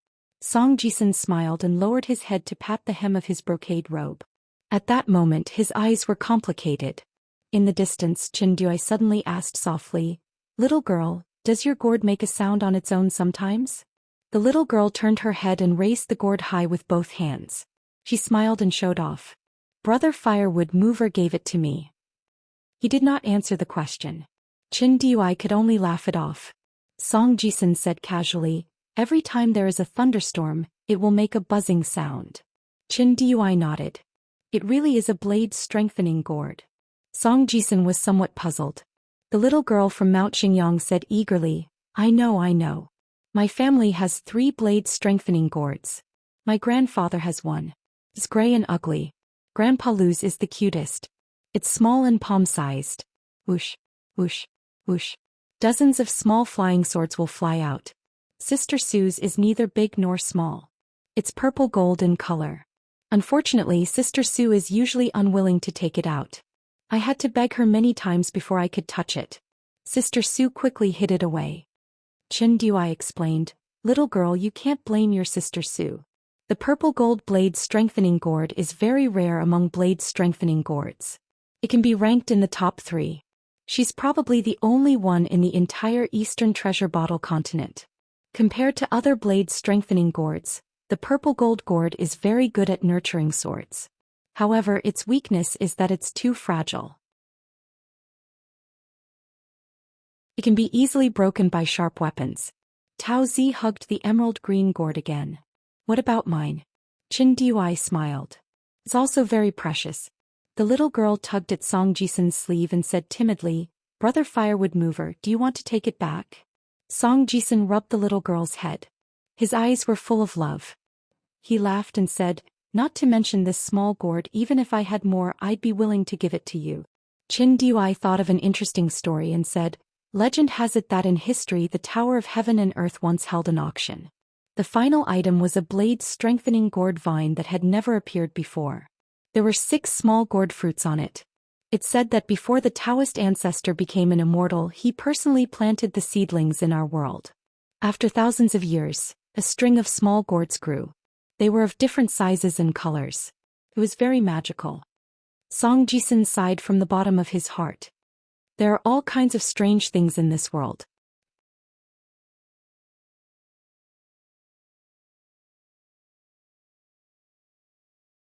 [SPEAKER 1] Song Jisun smiled and lowered his head to pat the hem of his brocade robe. At that moment, his eyes were complicated. In the distance, Chen Dui suddenly asked softly, "Little girl, does your gourd make a sound on its own sometimes?" The little girl turned her head and raised the gourd high with both hands. She smiled and showed off. "Brother Firewood Mover gave it to me." He did not answer the question. Chen Dui could only laugh it off. Song Jisun said casually, "Every time there is a thunderstorm, it will make a buzzing sound." Chen Dui nodded. "It really is a blade-strengthening gourd." Song Jisun was somewhat puzzled. The little girl from Mount Xingyang said eagerly, I know. My family has 3 blade-strengthening gourds. My grandfather has one. It's gray and ugly. Grandpa Lu's is the cutest. It's small and palm-sized. Whoosh, whoosh, whoosh. Dozens of small flying swords will fly out. Sister Sue's is neither big nor small. It's purple gold in color. Unfortunately, Sister Sue is usually unwilling to take it out. I had to beg her many times before I could touch it. Sister Sue quickly hid it away. Chen Dui explained, "Little girl, you can't blame your Sister Sue. The purple gold blade strengthening gourd is very rare among blade strengthening gourds. It can be ranked in the top 3. She's probably the only one in the entire Eastern Treasure Bottle continent. Compared to other blade strengthening gourds, the purple gold gourd is very good at nurturing swords. However, its weakness is that it's too fragile. It can be easily broken by sharp weapons." Taozi hugged the emerald green gourd again. "What about mine?" Chen Dui smiled. "It's also very precious." The little girl tugged at Song Jisun's sleeve and said timidly, "Brother Firewood Mover, do you want to take it back?" Song Jisun rubbed the little girl's head. His eyes were full of love. He laughed and said, "Not to mention this small gourd, even if I had more, I'd be willing to give it to you." Chen Dui thought of an interesting story and said, "Legend has it that in history the Tower of Heaven and Earth once held an auction. The final item was a blade-strengthening gourd vine that had never appeared before. There were 6 small gourd fruits on it. It said that before the Daoist ancestor became an immortal, he personally planted the seedlings in our world. After thousands of years, a string of small gourds grew. They were of different sizes and colors. It was very magical." Song Jisun sighed from the bottom of his heart. There are all kinds of strange things in this world.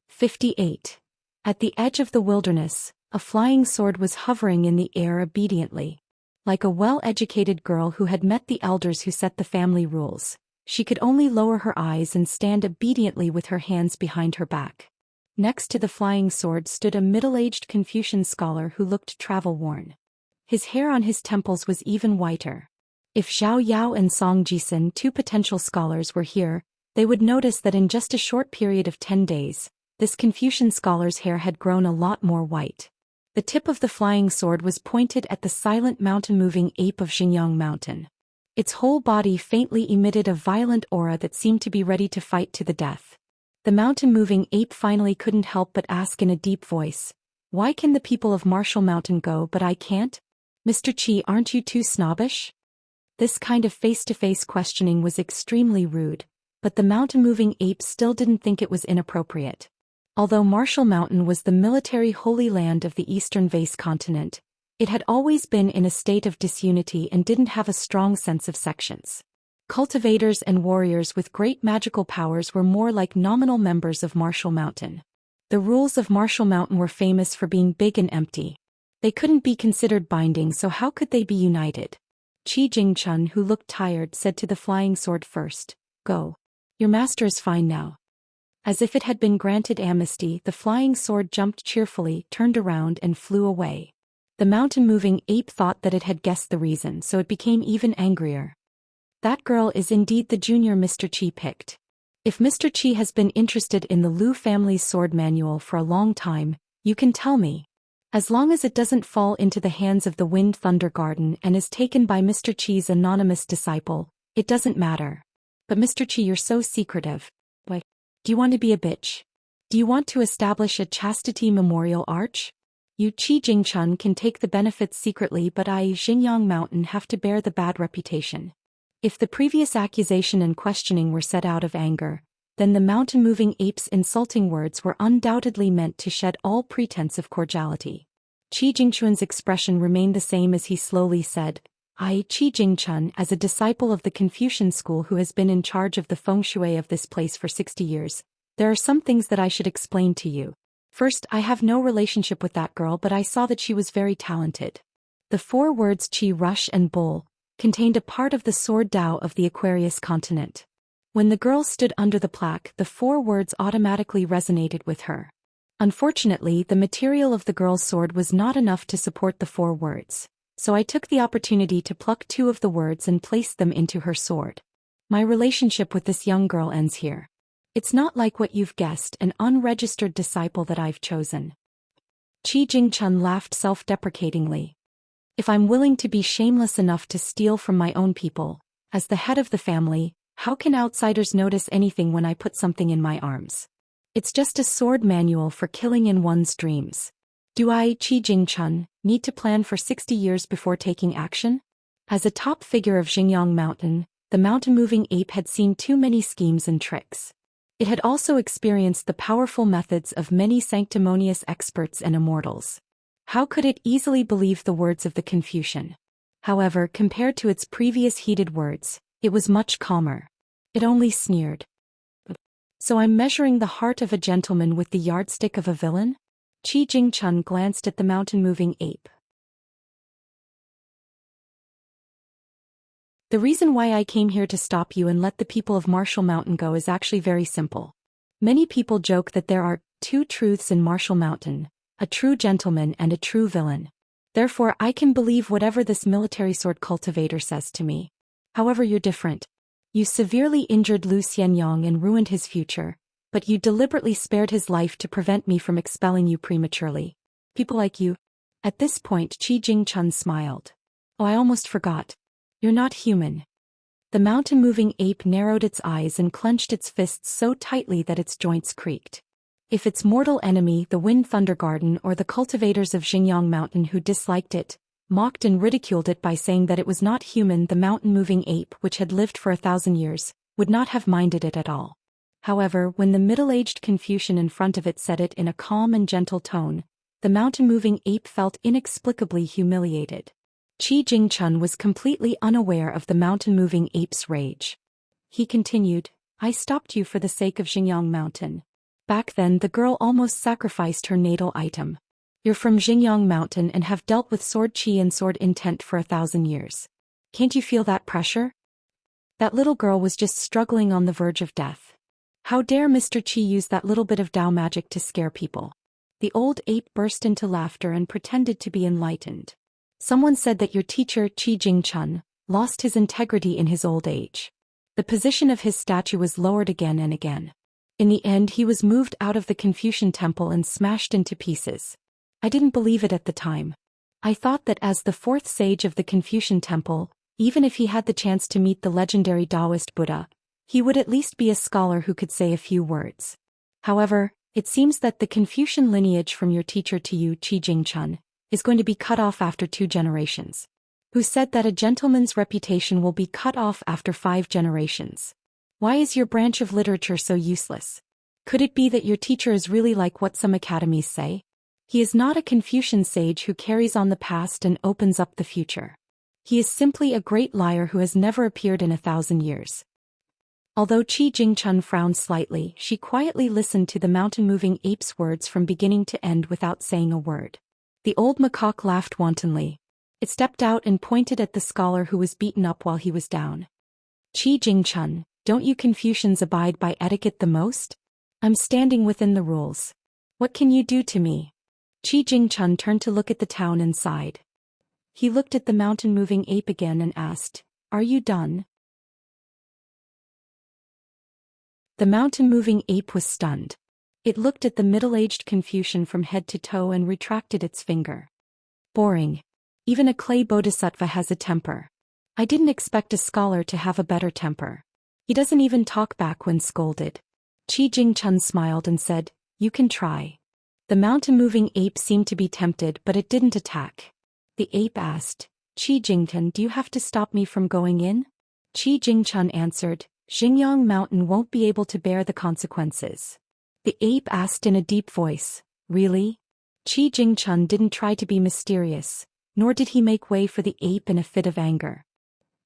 [SPEAKER 1] "58. At the edge of the wilderness, a flying sword was hovering in the air obediently. Like a well-educated girl who had met the elders who set the family rules, she could only lower her eyes and stand obediently with her hands behind her back. Next to the flying sword stood a middle-aged Confucian scholar who looked travel-worn. His hair on his temples was even whiter. If Zhao Yao and Song Jisun, 2 potential scholars, were here, they would notice that in just a short period of 10 days, this Confucian scholar's hair had grown a lot more white. The tip of the flying sword was pointed at the silent mountain-moving ape of Xinjiang Mountain. Its whole body faintly emitted a violent aura that seemed to be ready to fight to the death. The mountain-moving ape finally couldn't help but ask in a deep voice, "Why can the people of Marshall Mountain go but I can't? Mr. Qi, aren't you too snobbish?" This kind of face-to-face questioning was extremely rude, but the mountain-moving ape still didn't think it was inappropriate. Although Marshall Mountain was the military holy land of the eastern vase continent, it had always been in a state of disunity and didn't have a strong sense of sections. Cultivators and warriors with great magical powers were more like nominal members of Marshall Mountain. The rules of Marshall Mountain were famous for being big and empty. They couldn't be considered binding, so how could they be united? Qi Jingchun, who looked tired, said to the flying sword first, "Go. Your master is fine now." As if it had been granted amnesty, the flying sword jumped cheerfully, turned around and flew away. The mountain-moving ape thought that it had guessed the reason, so it became even angrier. That girl is indeed the junior Mr. Qi picked. If Mr. Qi has been interested in the Lu family's sword manual for a long time, you can tell me. As long as it doesn't fall into the hands of the Wind Thunder Garden and is taken by Mr. Qi's anonymous disciple, it doesn't matter. But Mr. Qi, you're so secretive. Why? Do you want to be a bitch? Do you want to establish a chastity memorial arch? You Qi Jingchun can take the benefits secretly, but I, Xinjiang Mountain, have to bear the bad reputation. If the previous accusation and questioning were said out of anger, then the mountain-moving ape's insulting words were undoubtedly meant to shed all pretense of cordiality. Qi Jingchun's expression remained the same as he slowly said, "I, Qi Jingchun, as a disciple of the Confucian school who has been in charge of the feng shui of this place for 60 years, there are some things that I should explain to you. First, I have no relationship with that girl, but I saw that she was very talented." The 4 words Qi, Rush and Bull contained a part of the sword Dao of the Aquarius continent. When the girl stood under the plaque, the 4 words automatically resonated with her. Unfortunately, the material of the girl's sword was not enough to support the 4 words, so I took the opportunity to pluck 2 of the words and place them into her sword. My relationship with this young girl ends here. It's not like what you've guessed, an unregistered disciple that I've chosen. Qi Jingchun laughed self-deprecatingly. If I'm willing to be shameless enough to steal from my own people, as the head of the family, how can outsiders notice anything when I put something in my arms? It's just a sword manual for killing in one's dreams. Do I, Qi Jingchun, need to plan for 60 years before taking action? As a top figure of Xinjiang Mountain, the mountain-moving ape had seen too many schemes and tricks. It had also experienced the powerful methods of many sanctimonious experts and immortals. How could it easily believe the words of the Confucian? However, compared to its previous heated words, it was much calmer. It only sneered. "So I'm measuring the heart of a gentleman with the yardstick of a villain?" Qi Jingchun glanced at the mountain-moving ape. "The reason why I came here to stop you and let the people of Marshall Mountain go is actually very simple. Many people joke that there are 2 truths in Marshall Mountain, a true gentleman and a true villain. Therefore, I can believe whatever this military sword cultivator says to me. However, you're different. You severely injured Zhou Xian and ruined his future, but you deliberately spared his life to prevent me from expelling you prematurely. People like you." At this point, Qi Jingchun smiled. "Oh, I almost forgot. You're not human." The mountain-moving ape narrowed its eyes and clenched its fists so tightly that its joints creaked. If its mortal enemy, the Wind Thunder Garden, or the cultivators of Xinjiang Mountain who disliked it, mocked and ridiculed it by saying that it was not human, the mountain-moving ape, which had lived for 1,000 years, would not have minded it at all. However, when the middle-aged Confucian in front of it said it in a calm and gentle tone, the mountain-moving ape felt inexplicably humiliated. Qi Jingchun was completely unaware of the mountain-moving ape's rage. He continued, "I stopped you for the sake of Xinjiang Mountain. Back then the girl almost sacrificed her natal item. You're from Xinjiang Mountain and have dealt with sword qi and sword intent for 1,000 years. Can't you feel that pressure? That little girl was just struggling on the verge of death. How dare Mr. Qi use that little bit of Dao magic to scare people?" The old ape burst into laughter and pretended to be enlightened. "Someone said that your teacher, Qi Jingchun, lost his integrity in his old age. The position of his statue was lowered again and again. In the end, he was moved out of the Confucian temple and smashed into pieces. I didn't believe it at the time. I thought that as the fourth sage of the Confucian temple, even if he had the chance to meet the legendary Daoist Buddha, he would at least be a scholar who could say a few words. However, it seems that the Confucian lineage from your teacher to you, Qi Jingchun, is going to be cut off after 2 generations. Who said that a gentleman's reputation will be cut off after 5 generations? Why is your branch of literature so useless? Could it be that your teacher is really like what some academies say? He is not a Confucian sage who carries on the past and opens up the future. He is simply a great liar who has never appeared in 1,000 years. Although Qi Jingchun frowned slightly, she quietly listened to the mountain-moving ape's words from beginning to end without saying a word. The old macaque laughed wantonly. It stepped out and pointed at the scholar who was beaten up while he was down. Qi Jingchun, don't you Confucians abide by etiquette the most? I'm standing within the rules. What can you do to me? Qi Jingchun turned to look at the town and sighed. He looked at the mountain-moving ape again and asked, "Are you done?" The mountain-moving ape was stunned. It looked at the middle-aged Confucian from head to toe and retracted its finger. Boring. Even a clay bodhisattva has a temper. I didn't expect a scholar to have a better temper. He doesn't even talk back when scolded. Qi Jingchun smiled and said, "You can try." The mountain-moving ape seemed to be tempted, but it didn't attack. The ape asked, "Qi Jingchun, do you have to stop me from going in?" Qi Jingchun answered, "Xingyang Mountain won't be able to bear the consequences." The ape asked in a deep voice, "Really?" Qi Jingchun didn't try to be mysterious, nor did he make way for the ape in a fit of anger.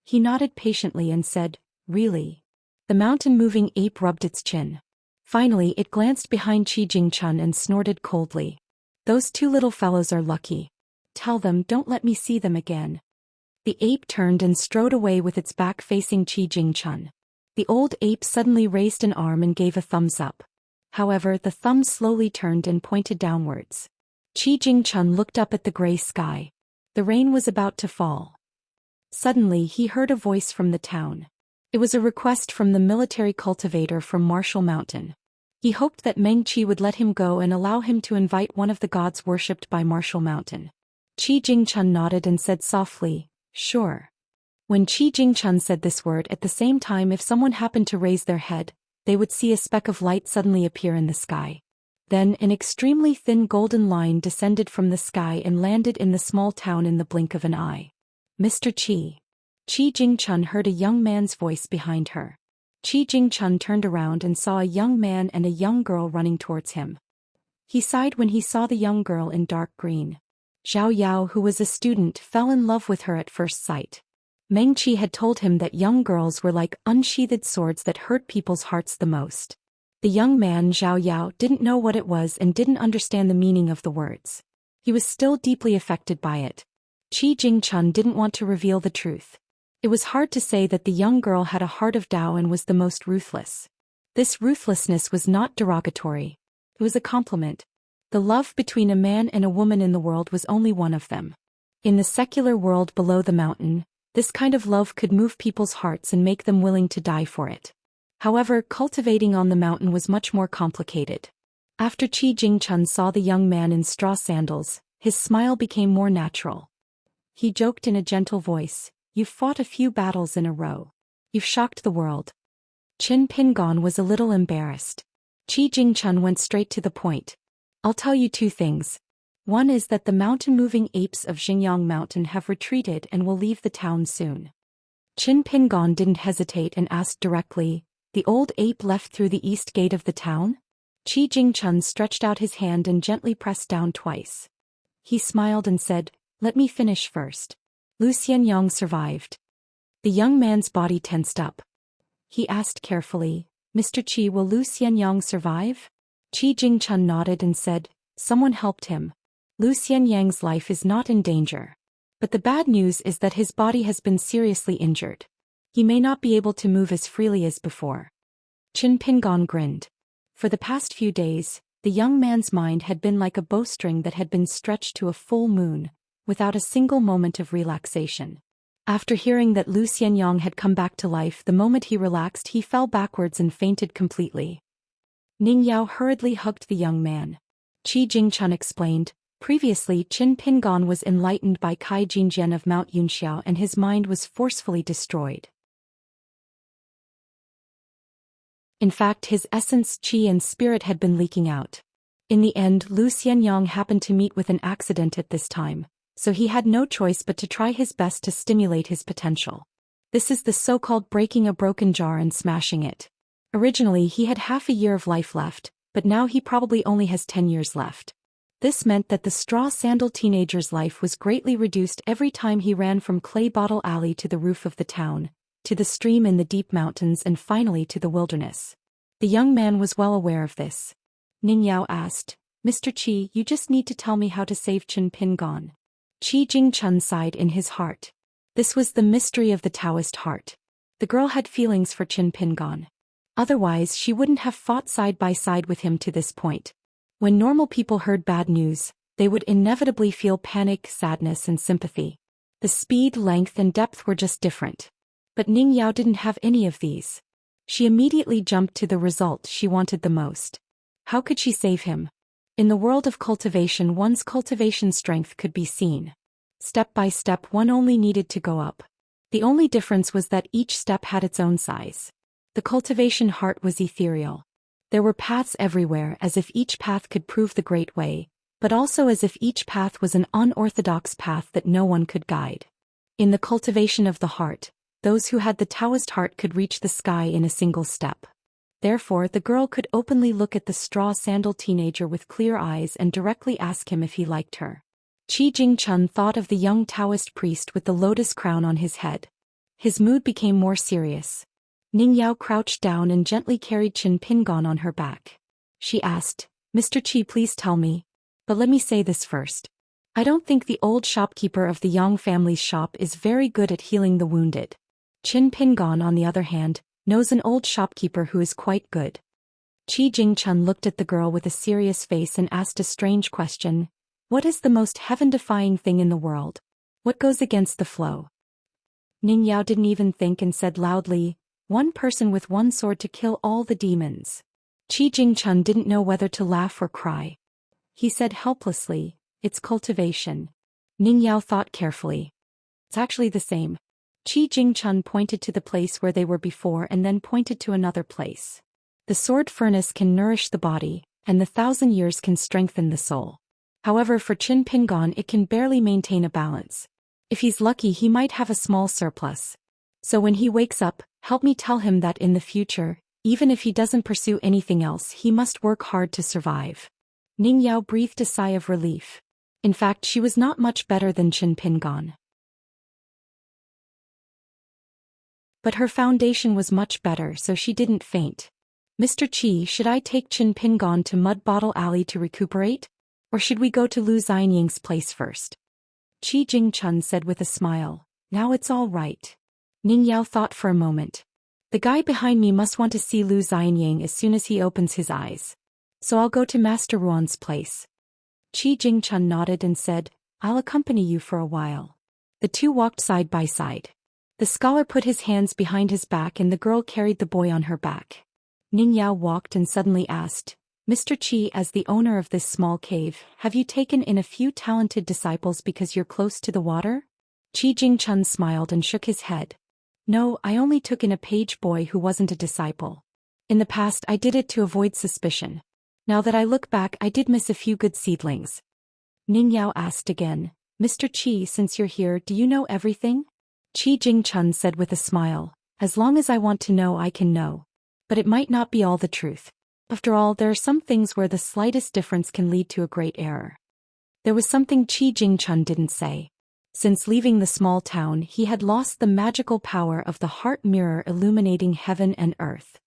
[SPEAKER 1] He nodded patiently and said, "Really?" The mountain-moving ape rubbed its chin. Finally it glanced behind Qi Jingchun and snorted coldly. "Those 2 little fellows are lucky. Tell them don't let me see them again." The ape turned and strode away with its back facing Qi Jingchun. The old ape suddenly raised an arm and gave a thumbs up. However, the thumb slowly turned and pointed downwards. Qi Jingchun looked up at the gray sky. The rain was about to fall. Suddenly he heard a voice from the town. It was a request from the military cultivator from Martial Mountain. He hoped that Meng Qi would let him go and allow him to invite one of the gods worshipped by Martial Mountain. Qi Jingchun nodded and said softly, "Sure." When Qi Jingchun said this word at the same time, if someone happened to raise their head, they would see a speck of light suddenly appear in the sky. Then an extremely thin golden line descended from the sky and landed in the small town in the blink of an eye. "Mr. Qi." Qi Jingchun heard a young man's voice behind her. Qi Jingchun turned around and saw a young man and a young girl running towards him. He sighed when he saw the young girl in dark green. Zhao Yao, who was a student, fell in love with her at first sight. Meng Qi had told him that young girls were like unsheathed swords that hurt people's hearts the most. The young man, Zhao Yao, didn't know what it was and didn't understand the meaning of the words. He was still deeply affected by it. Qi Jingchun didn't want to reveal the truth. It was hard to say that the young girl had a heart of Tao and was the most ruthless. This ruthlessness was not derogatory. It was a compliment. The love between a man and a woman in the world was only one of them. In the secular world below the mountain, this kind of love could move people's hearts and make them willing to die for it. However, cultivating on the mountain was much more complicated. After Qi Jingchun saw the young man in straw sandals, his smile became more natural. He joked in a gentle voice, "You've fought a few battles in a row. You've shocked the world." Qin Pingon was a little embarrassed. Qi Jingchun went straight to the point. "I'll tell you 2 things. One is that the mountain-moving apes of Xingyang Mountain have retreated and will leave the town soon." Qin Pingon didn't hesitate and asked directly, "The old ape left through the east gate of the town?" Qi Jingchun stretched out his hand and gently pressed down twice. He smiled and said, "Let me finish first. Xianxia survived." The young man's body tensed up. He asked carefully, "Mr. Qi, will Xianxia survive?" Qi Jingchun nodded and said, "Someone helped him. Xianxia's life is not in danger. But the bad news is that his body has been seriously injured. He may not be able to move as freely as before." Qin Pingon grinned. For the past few days, the young man's mind had been like a bowstring that had been stretched to a full moon, without a single moment of relaxation. After hearing that Xianxia had come back to life, the moment he relaxed, he fell backwards and fainted completely. Ning Yao hurriedly hugged the young man. Qi Jingchun explained, Previously, Qin Pingon was enlightened by Kai Jinjian of Mount Yunxiao and his mind was forcefully destroyed. In fact, his essence, qi and spirit had been leaking out. In the end, Lu Xianyang happened to meet with an accident at this time, so he had no choice but to try his best to stimulate his potential. This is the so-called breaking a broken jar and smashing it. Originally, he had half a year of life left, but now he probably only has 10 years left. This meant that the straw sandal teenager's life was greatly reduced every time he ran from Clay Bottle Alley to the roof of the town, to the stream in the deep mountains and finally to the wilderness. The young man was well aware of this. Ning Yao asked, "Mr. Qi, you just need to tell me how to save Qin Pingon." Qi Jingchun sighed in his heart. This was the mystery of the Daoist heart. The girl had feelings for Qin Pingon. Otherwise, she wouldn't have fought side by side with him to this point. When normal people heard bad news, they would inevitably feel panic, sadness, and sympathy. The speed, length, and depth were just different. But Ning Yao didn't have any of these. She immediately jumped to the result she wanted the most. How could she save him? In the world of cultivation, one's cultivation strength could be seen. Step by step, one only needed to go up. The only difference was that each step had its own size. The cultivation heart was ethereal. There were paths everywhere, as if each path could prove the great way, but also as if each path was an unorthodox path that no one could guide. In the cultivation of the heart, those who had the Daoist heart could reach the sky in a single step. Therefore, the girl could openly look at the straw sandal teenager with clear eyes and directly ask him if he liked her. Qi Jingchun thought of the young Daoist priest with the lotus crown on his head. His mood became more serious. Ning Yao crouched down and gently carried Qin Pingon on her back. She asked, "Mr. Qi, please tell me. But let me say this first. I don't think the old shopkeeper of the Yang family's shop is very good at healing the wounded. Qin Pingon, on the other hand, knows an old shopkeeper who is quite good." Qi Jingchun looked at the girl with a serious face and asked a strange question. What is the most heaven-defying thing in the world? What goes against the flow? Ning Yao didn't even think and said loudly, "One person with one sword to kill all the demons." Qi Jingchun didn't know whether to laugh or cry. He said helplessly, "It's cultivation." Ning Yao thought carefully. "It's actually the same." Qi Jingchun pointed to the place where they were before and then pointed to another place. The sword furnace can nourish the body, and the 1,000 years can strengthen the soul. However, for Qin Pingon it can barely maintain a balance. If he's lucky, he might have a small surplus. So when he wakes up, help me tell him that in the future, even if he doesn't pursue anything else, he must work hard to survive. Ning Yao breathed a sigh of relief. In fact, she was not much better than Qin Pingon. But her foundation was much better, so she didn't faint. "Mr. Qi, should I take Qin Pingon to Mud Bottle Alley to recuperate? Or should we go to Lu Xianying's place first?" Qi Jingchun said with a smile, "Now it's all right." Ning Yao thought for a moment. The guy behind me must want to see Lu Xianying as soon as he opens his eyes. So I'll go to Master Ruan's place. Qi Jingchun nodded and said, "I'll accompany you for a while." The two walked side by side. The scholar put his hands behind his back and the girl carried the boy on her back. Ning Yao walked and suddenly asked, "Mr. Qi, as the owner of this small cave, have you taken in a few talented disciples because you're close to the water?" Qi Jingchun smiled and shook his head. "No, I only took in a page boy who wasn't a disciple. In the past I did it to avoid suspicion. Now that I look back, I did miss a few good seedlings." Ning Yao asked again, "Mr. Qi, since you're here, do you know everything?" Qi Jingchun said with a smile, "As long as I want to know, I can know. But it might not be all the truth. After all, there are some things where the slightest difference can lead to a great error." There was something Qi Jingchun didn't say. Since leaving the small town, he had lost the magical power of the heart mirror illuminating heaven and earth.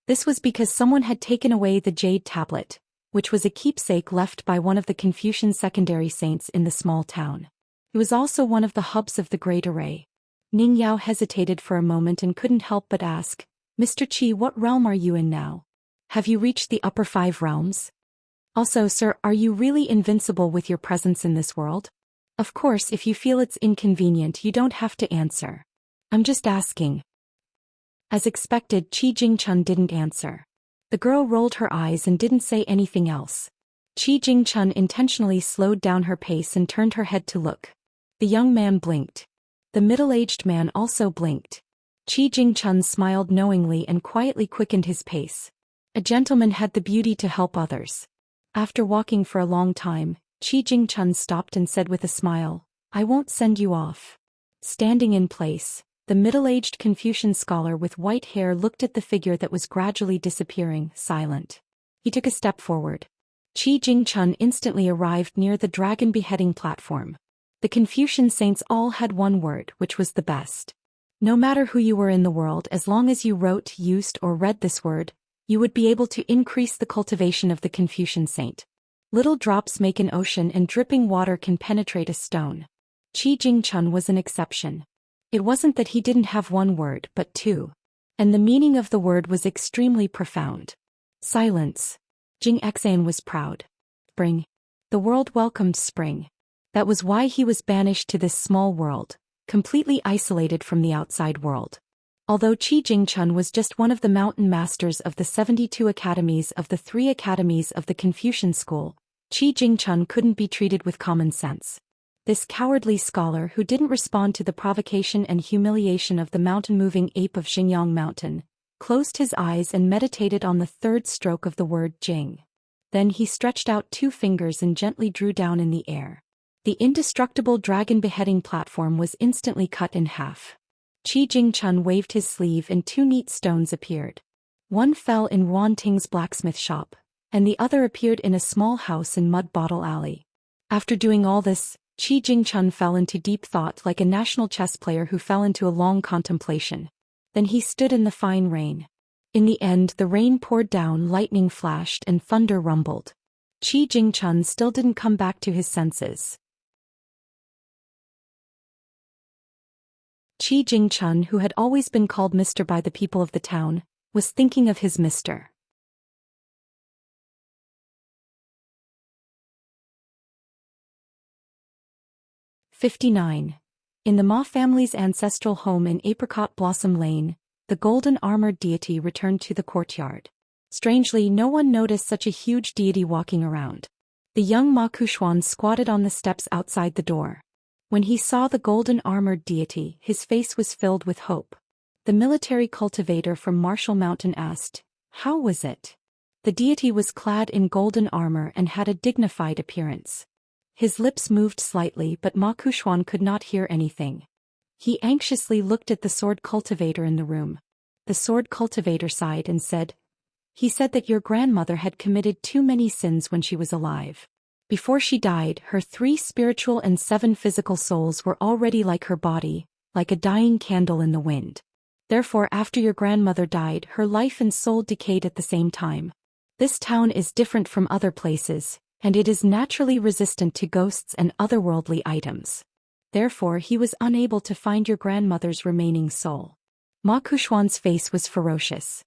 [SPEAKER 1] This was because someone had taken away the jade tablet, which was a keepsake left by one of the Confucian secondary saints in the small town. It was also one of the hubs of the Great Array. Ning Yao hesitated for a moment and couldn't help but ask, "Mr. Qi, what realm are you in now? Have you reached the upper 5 realms? Also, sir, are you really invincible with your presence in this world? Of course, if you feel it's inconvenient, you don't have to answer. I'm just asking." As expected, Qi Jingchun didn't answer. The girl rolled her eyes and didn't say anything else. Qi Jingchun intentionally slowed down her pace and turned her head to look. The young man blinked. The middle-aged man also blinked. Qi Jingchun smiled knowingly and quietly quickened his pace. A gentleman had the beauty to help others. After walking for a long time, Qi Jingchun stopped and said with a smile, "I won't send you off." Standing in place, the middle-aged Confucian scholar with white hair looked at the figure that was gradually disappearing, silent. He took a step forward. Qi Jingchun instantly arrived near the dragon beheading platform. The Confucian saints all had one word, which was the best. No matter who you were in the world, as long as you wrote, used, or read this word, you would be able to increase the cultivation of the Confucian saint. Little drops make an ocean and dripping water can penetrate a stone. Qi Jingchun was an exception. It wasn't that he didn't have one word but two. And the meaning of the word was extremely profound. Silence. Jingxian was proud. Spring. The world welcomed spring. That was why he was banished to this small world, completely isolated from the outside world. Although Qi Jingchun was just one of the mountain masters of the 72 academies of the 3 academies of the Confucian school, Qi Jingchun couldn't be treated with common sense. This cowardly scholar who didn't respond to the provocation and humiliation of the mountain-moving ape of Xingyang Mountain, closed his eyes and meditated on the third stroke of the word Jing. Then he stretched out 2 fingers and gently drew down in the air. The indestructible dragon beheading platform was instantly cut in half. Qi Jingchun waved his sleeve and 2 neat stones appeared. One fell in Wan Ting's blacksmith shop, and the other appeared in a small house in Mud Bottle Alley. After doing all this, Qi Jingchun fell into deep thought like a national chess player who fell into a long contemplation. Then he stood in the fine rain. In the end, the rain poured down, lightning flashed, and thunder rumbled. Qi Jingchun still didn't come back to his senses. Qi Jingchun, who had always been called Mr. by the people of the town, was thinking of his Mr. 59. In the Ma family's ancestral home in Apricot Blossom Lane, the golden-armored deity returned to the courtyard. Strangely, no one noticed such a huge deity walking around. The young Ma Kuxuan squatted on the steps outside the door. When he saw the golden-armored deity, his face was filled with hope. The military cultivator from Marshall Mountain asked, "How was it?" The deity was clad in golden armor and had a dignified appearance. His lips moved slightly, but Ma Kuxuan could not hear anything. He anxiously looked at the sword cultivator in the room. The sword cultivator sighed and said, "He said that your grandmother had committed too many sins when she was alive. Before she died, her 3 spiritual and 7 physical souls were already like her body, like a dying candle in the wind. Therefore, after your grandmother died, her life and soul decayed at the same time. This town is different from other places, and it is naturally resistant to ghosts and otherworldly items. Therefore, he was unable to find your grandmother's remaining soul." Ma Kuxuan's face was ferocious.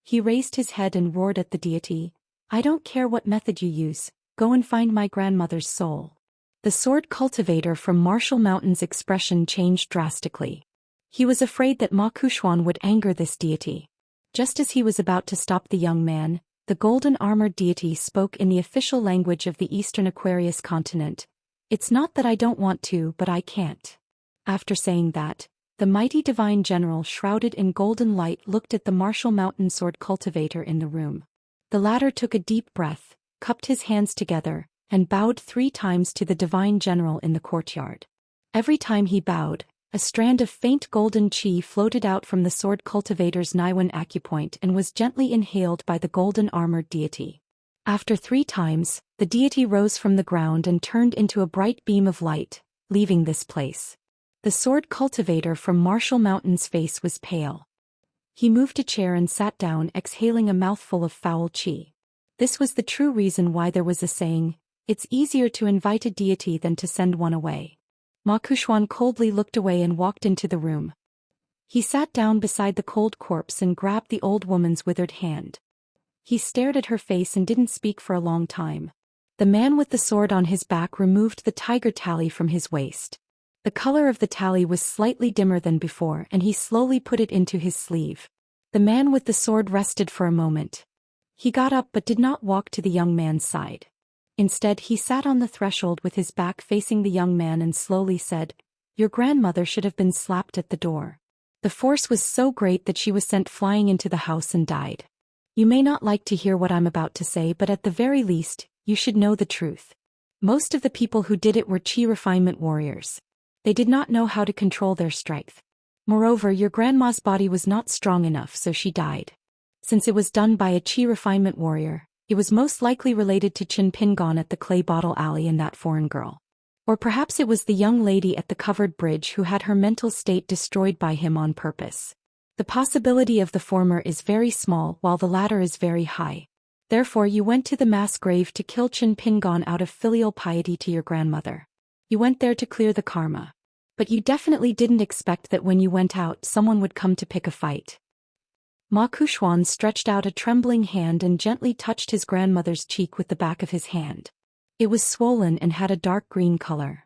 [SPEAKER 1] He raised his head and roared at the deity, "I don't care what method you use, go and find my grandmother's soul." The sword cultivator from Marshall Mountain's expression changed drastically. He was afraid that Ma Kuxuan would anger this deity. Just as he was about to stop the young man, the golden-armored deity spoke in the official language of the Eastern Aquarius continent. "It's not that I don't want to, but I can't." After saying that, the mighty divine general shrouded in golden light looked at the Marshall Mountain sword cultivator in the room. The latter took a deep breath, cupped his hands together, and bowed 3 times to the divine general in the courtyard. Every time he bowed, a strand of faint golden qi floated out from the sword cultivator's Niwen acupoint and was gently inhaled by the golden-armored deity. After 3 times, the deity rose from the ground and turned into a bright beam of light, leaving this place. The sword cultivator from Marshall Mountain's face was pale. He moved a chair and sat down, exhaling a mouthful of foul qi. This was the true reason why there was a saying, "It's easier to invite a deity than to send one away." Ma Kuxuan coldly looked away and walked into the room. He sat down beside the cold corpse and grabbed the old woman's withered hand. He stared at her face and didn't speak for a long time. The man with the sword on his back removed the tiger tally from his waist. The color of the tally was slightly dimmer than before, and he slowly put it into his sleeve. The man with the sword rested for a moment. He got up but did not walk to the young man's side. Instead, he sat on the threshold with his back facing the young man and slowly said, "Your grandmother should have been slapped at the door. The force was so great that she was sent flying into the house and died. You may not like to hear what I'm about to say, but at the very least, you should know the truth. Most of the people who did it were qi refinement warriors. They did not know how to control their strength. Moreover, your grandma's body was not strong enough, so she died. Since it was done by a qi refinement warrior, it was most likely related to Qin Pingon at the Clay Bottle Alley and that foreign girl. Or perhaps it was the young lady at the covered bridge who had her mental state destroyed by him on purpose. The possibility of the former is very small while the latter is very high. Therefore you went to the mass grave to kill Qin Pingon out of filial piety to your grandmother. You went there to clear the karma. But you definitely didn't expect that when you went out someone would come to pick a fight." Ma Kuxuan stretched out a trembling hand and gently touched his grandmother's cheek with the back of his hand. It was swollen and had a dark green color.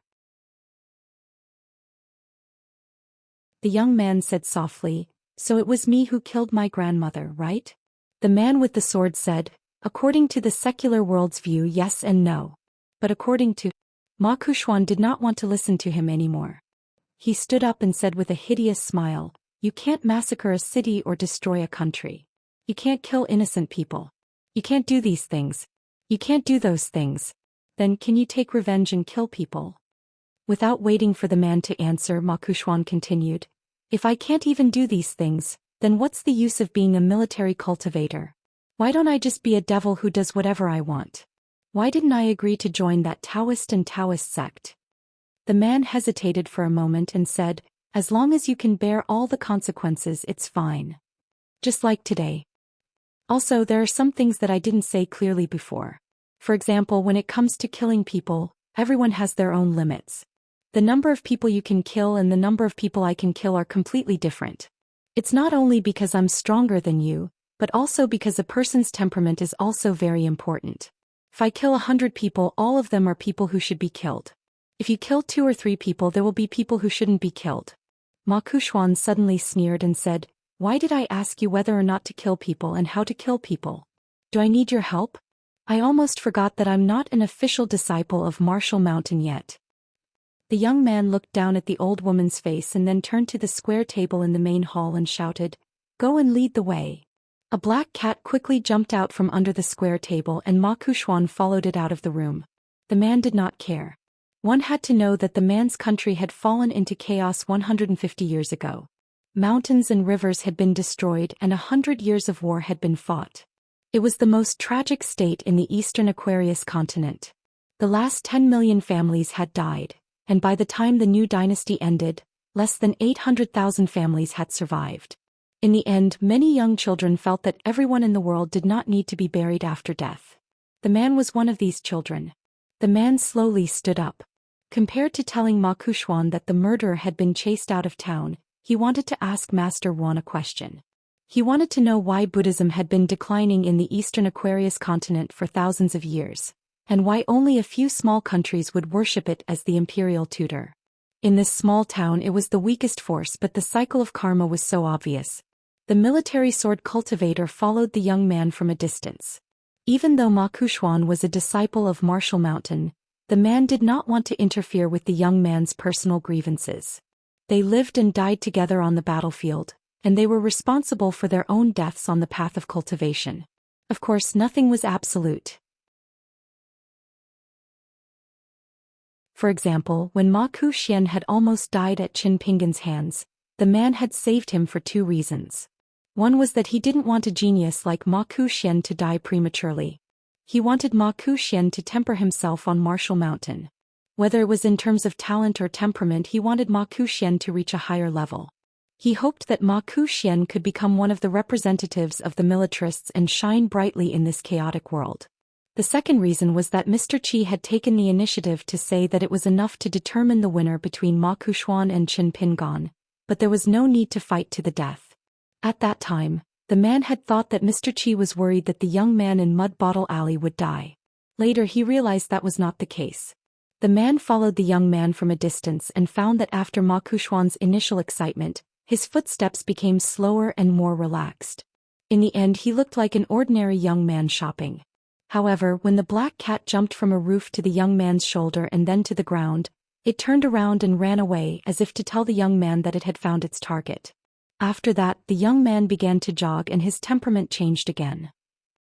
[SPEAKER 1] The young man said softly, "So it was me who killed my grandmother, right?" The man with the sword said, "According to the secular world's view, yes and no. But according to..." Ma Kuxuan did not want to listen to him anymore. He stood up and said with a hideous smile, "You can't massacre a city or destroy a country. You can't kill innocent people. You can't do these things. You can't do those things. Then can you take revenge and kill people?" Without waiting for the man to answer, Ma Kuxuan continued, "If I can't even do these things, then what's the use of being a military cultivator? Why don't I just be a devil who does whatever I want? Why didn't I agree to join that Taoist sect?" The man hesitated for a moment and said, "As long as you can bear all the consequences, it's fine. Just like today. Also, there are some things that I didn't say clearly before. For example, when it comes to killing people, everyone has their own limits. The number of people you can kill and the number of people I can kill are completely different. It's not only because I'm stronger than you, but also because a person's temperament is also very important. If I kill 100 people, all of them are people who should be killed. If you kill 2 or 3 people, there will be people who shouldn't be killed." Ma Kuxuan suddenly sneered and said, "Why did I ask you whether or not to kill people and how to kill people? Do I need your help? I almost forgot that I'm not an official disciple of Martial Mountain yet." The young man looked down at the old woman's face and then turned to the square table in the main hall and shouted, "Go and lead the way." A black cat quickly jumped out from under the square table and Ma Kuxuan followed it out of the room. The man did not care. One had to know that the man's country had fallen into chaos 150 years ago. Mountains and rivers had been destroyed and 100 years of war had been fought. It was the most tragic state in the eastern Aquarius continent. The last 10 million families had died, and by the time the new dynasty ended, less than 800,000 families had survived. In the end, many young children felt that everyone in the world did not need to be buried after death. The man was one of these children. The man slowly stood up. Compared to telling Ma Kuxuan that the murderer had been chased out of town, he wanted to ask Master Wan a question. He wanted to know why Buddhism had been declining in the eastern Aquarius continent for thousands of years, and why only a few small countries would worship it as the imperial tutor. In this small town it was the weakest force, but the cycle of karma was so obvious. The military sword cultivator followed the young man from a distance. Even though Ma Kuxuan was a disciple of Martial Mountain, the man did not want to interfere with the young man's personal grievances. They lived and died together on the battlefield, and they were responsible for their own deaths on the path of cultivation. Of course, nothing was absolute. For example, when Ma Kuxian had almost died at Qin Pingon's hands, the man had saved him for 2 reasons. One was that he didn't want a genius like Ma Kuxian to die prematurely. He wanted Ma Kuxian to temper himself on Martial Mountain. Whether it was in terms of talent or temperament, he wanted Ma Kuxian to reach a higher level. He hoped that Ma Kuxian could become one of the representatives of the militarists and shine brightly in this chaotic world. The second reason was that Mr. Qi had taken the initiative to say that it was enough to determine the winner between Ma Kuxuan and Qin Pingon, but there was no need to fight to the death. At that time, the man had thought that Mr. Qi was worried that the young man in Mud Bottle Alley would die. Later he realized that was not the case. The man followed the young man from a distance and found that after Ma Kuxuan's initial excitement, his footsteps became slower and more relaxed. In the end, he looked like an ordinary young man shopping. However, when the black cat jumped from a roof to the young man's shoulder and then to the ground, it turned around and ran away as if to tell the young man that it had found its target. After that, the young man began to jog and his temperament changed again.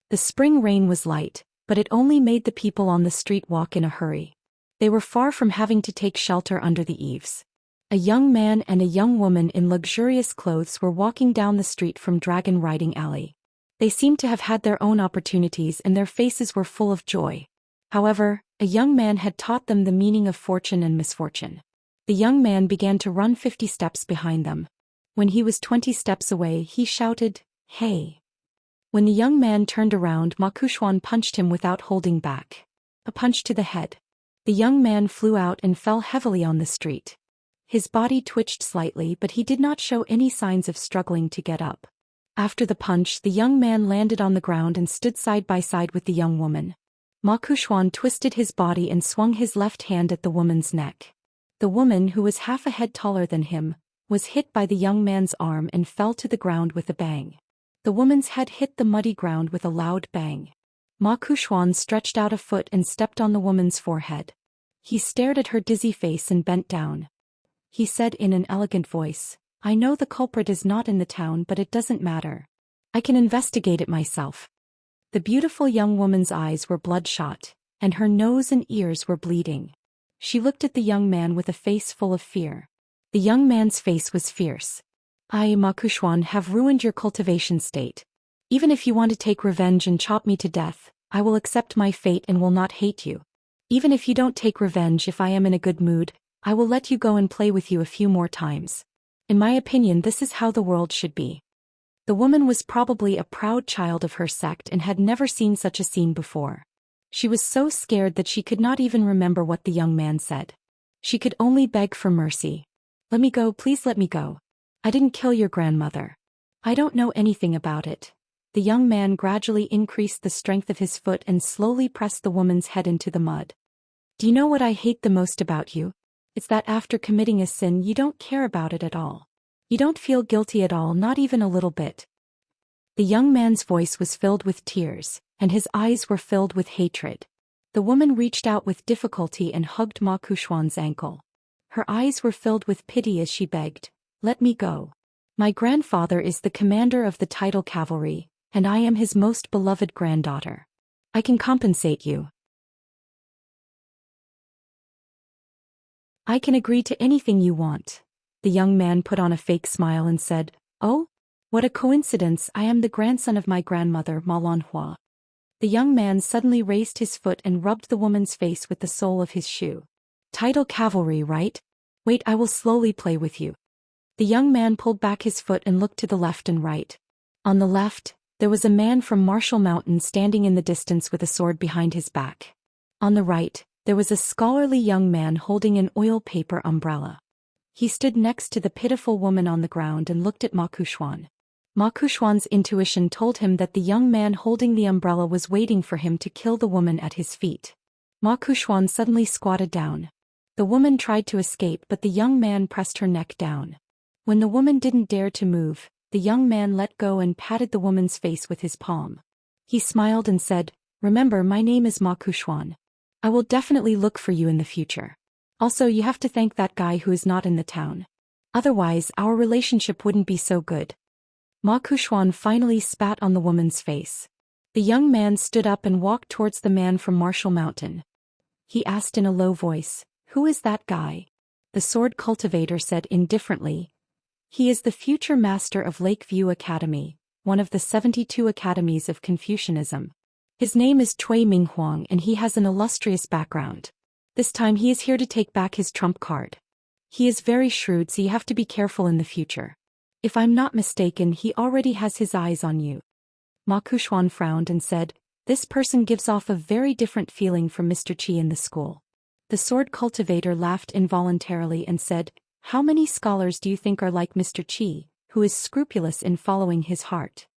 [SPEAKER 1] The spring rain was light, but it only made the people on the street walk in a hurry. They were far from having to take shelter under the eaves. A young man and a young woman in luxurious clothes were walking down the street from Dragon Riding Alley. They seemed to have had their own opportunities and their faces were full of joy. However, a young man had taught them the meaning of fortune and misfortune. The young man began to run 50 steps behind them. When he was 20 steps away, he shouted, "Hey!" When the young man turned around, Ma Kuxuan punched him without holding back. A punch to the head. The young man flew out and fell heavily on the street. His body twitched slightly, but he did not show any signs of struggling to get up. After the punch, the young man landed on the ground and stood side by side with the young woman. Ma Kuxuan twisted his body and swung his left hand at the woman's neck. The woman, who was half a head taller than him, was hit by the young man's arm and fell to the ground with a bang. The woman's head hit the muddy ground with a loud bang. Ma Kuxuan stretched out a foot and stepped on the woman's forehead. He stared at her dizzy face and bent down. He said in an elegant voice, "I know the culprit is not in the town, but it doesn't matter. I can investigate it myself." The beautiful young woman's eyes were bloodshot, and her nose and ears were bleeding. She looked at the young man with a face full of fear. The young man's face was fierce. "I, Ma Kuxuan, have ruined your cultivation state. Even if you want to take revenge and chop me to death, I will accept my fate and will not hate you. Even if you don't take revenge, if I am in a good mood, I will let you go and play with you a few more times. In my opinion, this is how the world should be." The woman was probably a proud child of her sect and had never seen such a scene before. She was so scared that she could not even remember what the young man said. She could only beg for mercy. "Let me go, please let me go. I didn't kill your grandmother. I don't know anything about it." The young man gradually increased the strength of his foot and slowly pressed the woman's head into the mud. "Do you know what I hate the most about you? It's that after committing a sin you don't care about it at all. You don't feel guilty at all, not even a little bit." The young man's voice was filled with tears, and his eyes were filled with hatred. The woman reached out with difficulty and hugged Ma Kuxuan's ankle. Her eyes were filled with pity as she begged, "Let me go. My grandfather is the commander of the Tidal Cavalry, and I am his most beloved granddaughter. I can compensate you. I can agree to anything you want." The young man put on a fake smile and said, "Oh? What a coincidence, I am the grandson of my grandmother, Ma Lanhua." The young man suddenly raised his foot and rubbed the woman's face with the sole of his shoe. "Tidal Cavalry, right? Wait, I will slowly play with you." The young man pulled back his foot and looked to the left and right. On the left, there was a man from Marshall Mountain standing in the distance with a sword behind his back. On the right, there was a scholarly young man holding an oil paper umbrella. He stood next to the pitiful woman on the ground and looked at Ma Kuxuan. Ma Kuxuan's intuition told him that the young man holding the umbrella was waiting for him to kill the woman at his feet. Ma Kuxuan suddenly squatted down. The woman tried to escape, but the young man pressed her neck down. When the woman didn't dare to move, the young man let go and patted the woman's face with his palm. He smiled and said, "Remember, my name is Ma Kuxuan. I will definitely look for you in the future. Also, you have to thank that guy who is not in the town. Otherwise, our relationship wouldn't be so good." Ma Kuxuan finally spat on the woman's face. The young man stood up and walked towards the man from Marshall Mountain. He asked in a low voice, "Who is that guy?" The sword cultivator said indifferently, "He is the future master of Lakeview Academy, one of the 72 academies of Confucianism. His name is Cui Minghuang and he has an illustrious background. This time he is here to take back his trump card. He is very shrewd, so you have to be careful in the future. If I'm not mistaken, he already has his eyes on you." Ma Kuxuan frowned and said, "This person gives off a very different feeling from Mr. Qi in the school." The sword cultivator laughed involuntarily and said, "How many scholars do you think are like Mr. Qi, who is scrupulous in following his heart?"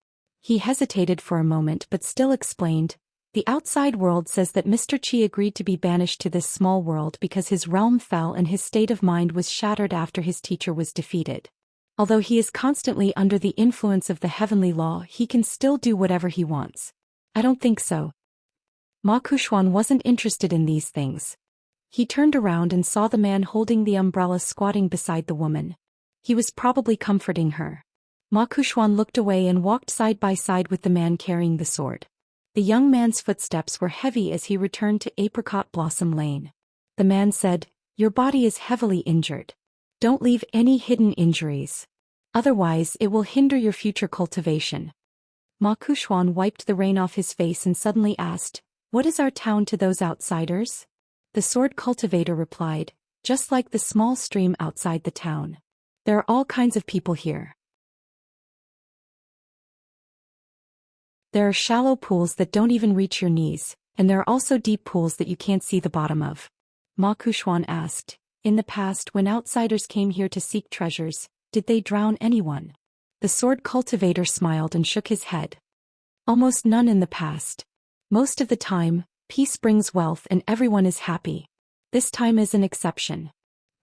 [SPEAKER 1] He hesitated for a moment but still explained, "The outside world says that Mr. Qi agreed to be banished to this small world because his realm fell and his state of mind was shattered after his teacher was defeated. Although he is constantly under the influence of the heavenly law, he can still do whatever he wants. I don't think so." Ma Kuxuan wasn't interested in these things. He turned around and saw the man holding the umbrella squatting beside the woman. He was probably comforting her. Ma Kuxuan looked away and walked side by side with the man carrying the sword. The young man's footsteps were heavy as he returned to Apricot Blossom Lane. The man said, "Your body is heavily injured. Don't leave any hidden injuries. Otherwise it will hinder your future cultivation." Ma Kuxuan wiped the rain off his face and suddenly asked, "What is our town to those outsiders?" The sword cultivator replied, "Just like the small stream outside the town. There are all kinds of people here. There are shallow pools that don't even reach your knees, and there are also deep pools that you can't see the bottom of." Ma Kuxuan asked, "In the past when outsiders came here to seek treasures, did they drown anyone?" The sword cultivator smiled and shook his head. "Almost none in the past. Most of the time, peace brings wealth and everyone is happy. This time is an exception."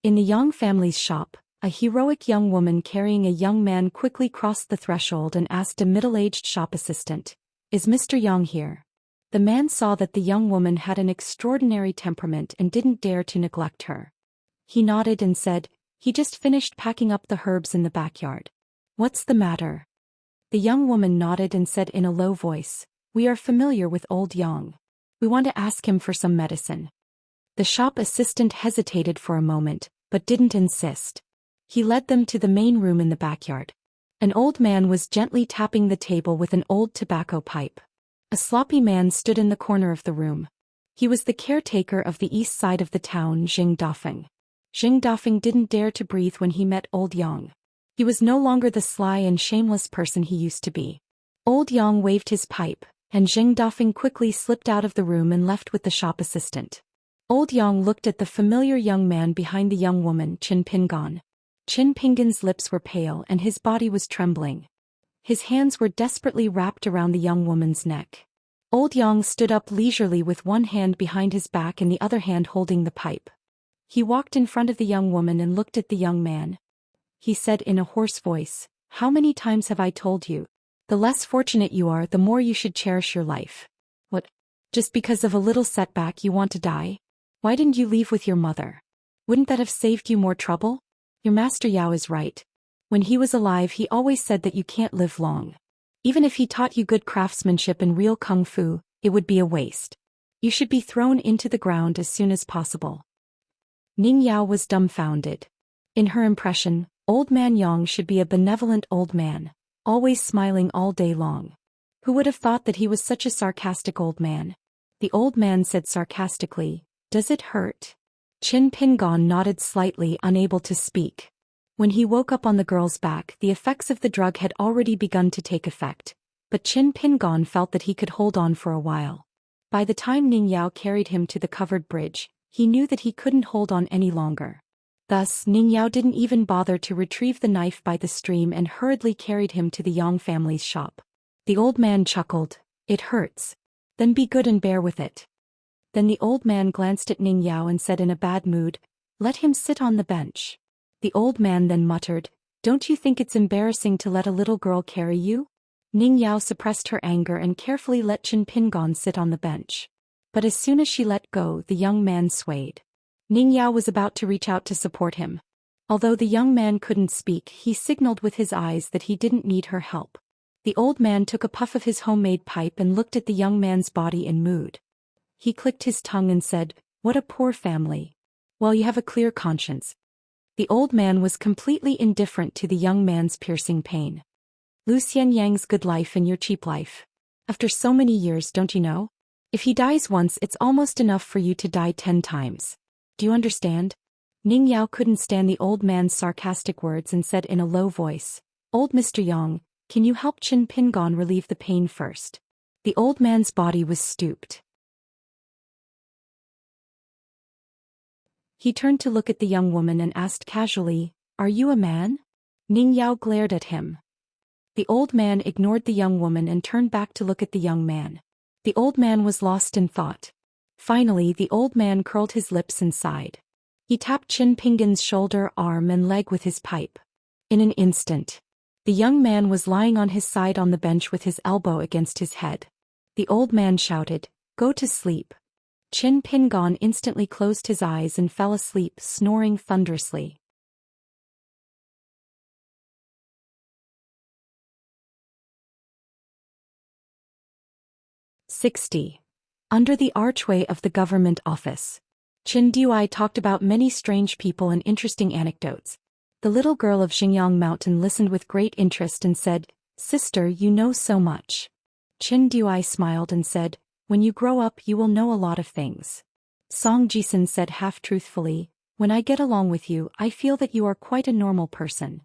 [SPEAKER 1] In the Yang family's shop, a heroic young woman carrying a young man quickly crossed the threshold and asked a middle-aged shop assistant, "Is Mr. Yang here?" The man saw that the young woman had an extraordinary temperament and didn't dare to neglect her. He nodded and said, "He just finished packing up the herbs in the backyard." "What's the matter?" The young woman nodded and said in a low voice, "We are familiar with old Yang. We want to ask him for some medicine." The shop assistant hesitated for a moment, but didn't insist. He led them to the main room in the backyard. An old man was gently tapping the table with an old tobacco pipe. A sloppy man stood in the corner of the room. He was the caretaker of the east side of the town, Jing Dafeng. Jing Dafeng didn't dare to breathe when he met old Yang. He was no longer the sly and shameless person he used to be. Old Yang waved his pipe, and Jing Dafeng quickly slipped out of the room and left with the shop assistant. Old Yang looked at the familiar young man behind the young woman, Qin Pingan. Qin Pingan's lips were pale and his body was trembling. His hands were desperately wrapped around the young woman's neck. Old Yang stood up leisurely with one hand behind his back and the other hand holding the pipe. He walked in front of the young woman and looked at the young man. He said in a hoarse voice, "How many times have I told you? The less fortunate you are, the more you should cherish your life. What? Just because of a little setback you want to die? Why didn't you leave with your mother? Wouldn't that have saved you more trouble? Your master Yao is right. When he was alive he always said that you can't live long. Even if he taught you good craftsmanship and real kung fu, it would be a waste. You should be thrown into the ground as soon as possible." Ning Yao was dumbfounded. In her impression, old man Yang should be a benevolent old man, always smiling all day long. Who would have thought that he was such a sarcastic old man? The old man said sarcastically, "Does it hurt?" Qin Pingan nodded slightly, unable to speak. When he woke up on the girl's back, the effects of the drug had already begun to take effect, but Qin Pingan felt that he could hold on for a while. By the time Ning Yao carried him to the covered bridge, he knew that he couldn't hold on any longer. Thus, Ning Yao didn't even bother to retrieve the knife by the stream and hurriedly carried him to the Yang family's shop. The old man chuckled, "It hurts. Then be good and bear with it." Then the old man glanced at Ning Yao and said in a bad mood, "Let him sit on the bench." The old man then muttered, "Don't you think it's embarrassing to let a little girl carry you?" Ning Yao suppressed her anger and carefully let Qin Pingan sit on the bench. But as soon as she let go, the young man swayed. Ning Yao was about to reach out to support him. Although the young man couldn't speak, he signaled with his eyes that he didn't need her help. The old man took a puff of his homemade pipe and looked at the young man's body in mood. He clicked his tongue and said, "What a poor family. Well, you have a clear conscience." The old man was completely indifferent to the young man's piercing pain. "Lu Xianyang's good life and your cheap life. After so many years, don't you know? If he dies once, it's almost enough for you to die 10 times. Do you understand?" Ning Yao couldn't stand the old man's sarcastic words and said in a low voice, "Old Mr. Yang, can you help Qin Pingan relieve the pain first?" The old man's body was stooped. He turned to look at the young woman and asked casually, "Are you a man?" Ning Yao glared at him. The old man ignored the young woman and turned back to look at the young man. The old man was lost in thought. Finally, the old man curled his lips and sighed. He tapped Qin Pingan's shoulder, arm and leg with his pipe. In an instant, the young man was lying on his side on the bench with his elbow against his head. The old man shouted, Go to sleep. Qin Pingon instantly closed his eyes and fell asleep, snoring thunderously. Under the archway of the government office. Qin Dui talked about many strange people and interesting anecdotes. The little girl of Xingyang Mountain listened with great interest and said, "Sister, you know so much." Qin Dui smiled and said, "When you grow up you will know a lot of things." Song Jisun said half-truthfully, "When I get along with you, I feel that you are quite a normal person."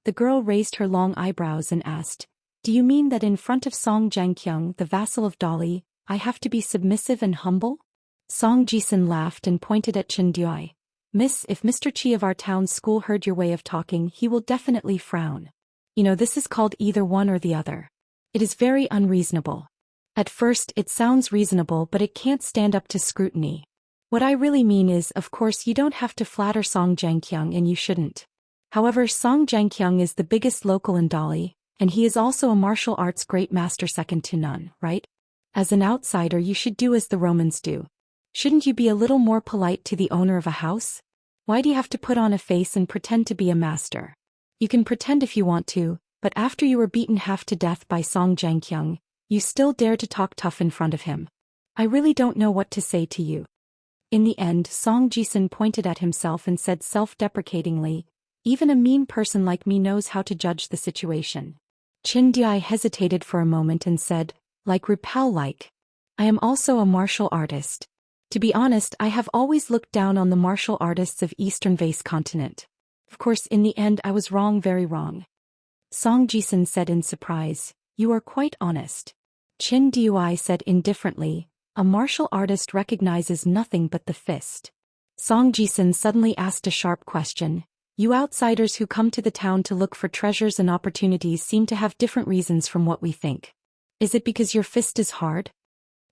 [SPEAKER 1] The girl raised her long eyebrows and asked, "Do you mean that in front of Song Zhangqiang, the vassal of Dali, I have to be submissive and humble?" Song Jisun laughed and pointed at Qin Dui. "Miss, if Mr. Chi of our town school heard your way of talking, he will definitely frown. You know, this is called either one or the other. It is very unreasonable. At first it sounds reasonable, but it can't stand up to scrutiny. What I really mean is, of course you don't have to flatter Song Zhangqiang and you shouldn't. However, Song Zhangqiang is the biggest local in Dali, and he is also a martial arts great master second to none, right? As an outsider you should do as the Romans do. Shouldn't you be a little more polite to the owner of a house? Why do you have to put on a face and pretend to be a master? You can pretend if you want to, but after you were beaten half to death by Song Zhangqiang, you still dare to talk tough in front of him. I really don't know what to say to you." In the end, Song Jisun pointed at himself and said self-deprecatingly, "Even a mean person like me knows how to judge the situation." Qin Dui hesitated for a moment and said, "Like repel like. I am also a martial artist. To be honest, I have always looked down on the martial artists of Eastern Vase continent. Of course, in the end I was wrong, very wrong." Song Jisun said in surprise, "You are quite honest." Qin Dui said indifferently, "A martial artist recognizes nothing but the fist." Song Jisun suddenly asked a sharp question. "You outsiders who come to the town to look for treasures and opportunities seem to have different reasons from what we think. Is it because your fist is hard?"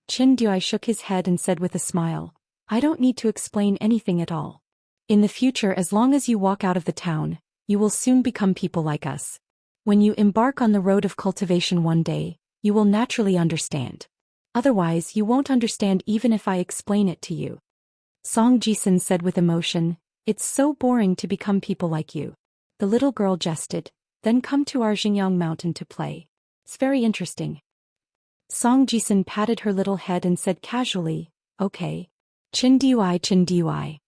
[SPEAKER 1] Qin Dui shook his head and said with a smile, "I don't need to explain anything at all. In the future, as long as you walk out of the town, you will soon become people like us. When you embark on the road of cultivation one day, you will naturally understand. Otherwise, you won't understand even if I explain it to you." Song Jisun said with emotion, "It's so boring to become people like you." The little girl jested, "Then come to our Xingyang Mountain to play. It's very interesting." Song Jisun patted her little head and said casually, "Okay." Qin Dui.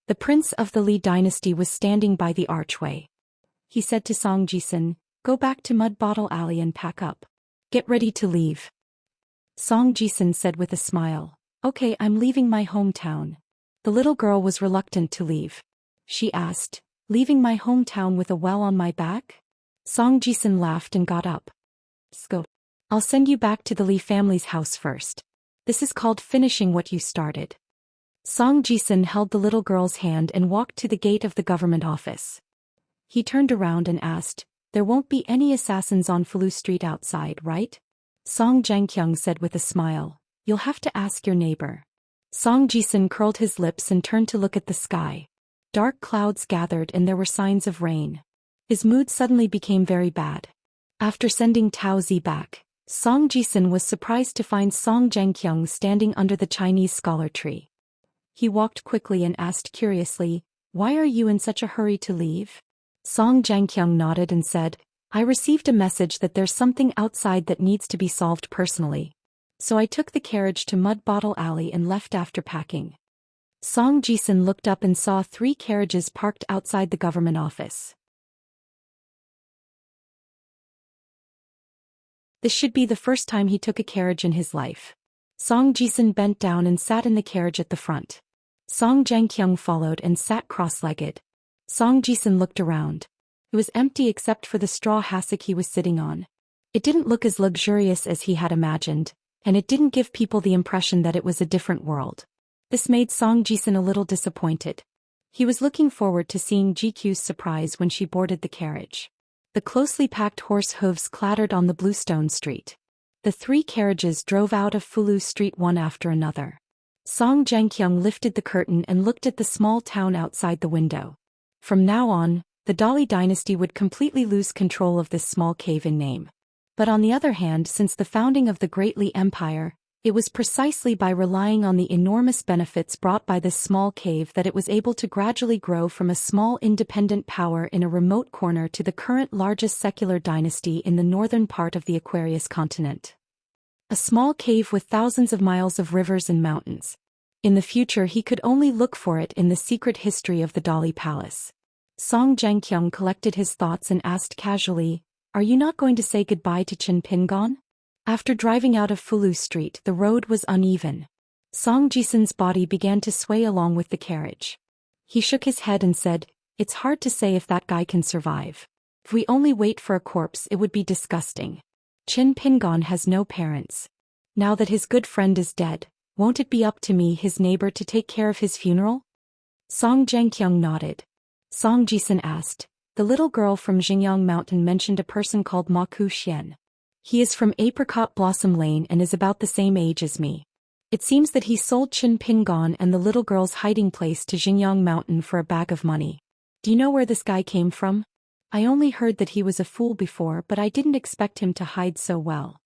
[SPEAKER 1] The prince of the Li dynasty was standing by the archway. He said to Song Jisun, "Go back to Mud Bottle Alley and pack up. Get ready to leave." Song Jisun said with a smile, "Okay, I'm leaving my hometown." The little girl was reluctant to leave. She asked, "Leaving my hometown with a well on my back?" Song Jisun laughed and got up. "Let's go. I'll send you back to the Li family's house first. This is called finishing what you started." Song Jisun held the little girl's hand and walked to the gate of the government office. He turned around and asked, "There won't be any assassins on Fulu Street outside, right?" Song Zhangqiang said with a smile, "You'll have to ask your neighbor." Song Jisun curled his lips and turned to look at the sky. Dark clouds gathered and there were signs of rain. His mood suddenly became very bad. After sending Tao Zi back, Song Jisun was surprised to find Song Zhangqiang standing under the Chinese scholar tree. He walked quickly and asked curiously, "Why are you in such a hurry to leave?" Song Zhangqiang nodded and said, "I received a message that there's something outside that needs to be solved personally. So I took the carriage to Mud Bottle Alley and left after packing." Song Jisun looked up and saw 3 carriages parked outside the government office. This should be the first time he took a carriage in his life. Song Jisun bent down and sat in the carriage at the front. Song Zhangqiang followed and sat cross-legged. Song Jisun looked around. It was empty except for the straw hassock he was sitting on. It didn't look as luxurious as he had imagined, and it didn't give people the impression that it was a different world. This made Song Jisun a little disappointed. He was looking forward to seeing GQ's surprise when she boarded the carriage. The closely packed horse hooves clattered on the bluestone street. The 3 carriages drove out of Fulu Street one after another. Song Zhangqiang lifted the curtain and looked at the small town outside the window. From now on, the Dali dynasty would completely lose control of this small cave in name. But on the other hand, since the founding of the Great Li Empire, It was precisely by relying on the enormous benefits brought by this small cave that it was able to gradually grow from a small independent power in a remote corner to the current largest secular dynasty in the northern part of the Aquarius continent. A small cave with thousands of miles of rivers and mountains. In the future he could only look for it in the secret history of the Dali Palace. Song Zhangqiang collected his thoughts and asked casually, "Are you not going to say goodbye to Qin Pingon?" After driving out of Fulu Street, the road was uneven. Song Jisun's body began to sway along with the carriage. He shook his head and said, "It's hard to say if that guy can survive. If we only wait for a corpse it would be disgusting. Qin Pingon has no parents. Now that his good friend is dead, won't it be up to me, his neighbor, to take care of his funeral?" Song Zhangqiang nodded. Song Jisun asked, "The little girl from Xingyang Mountain mentioned a person called Zhou Xian. He is from Apricot Blossom Lane and is about the same age as me. It seems that he sold Qin Pingon and the little girl's hiding place to Xingyang Mountain for a bag of money. Do you know where this guy came from? I only heard that he was a fool before, but I didn't expect him to hide so well."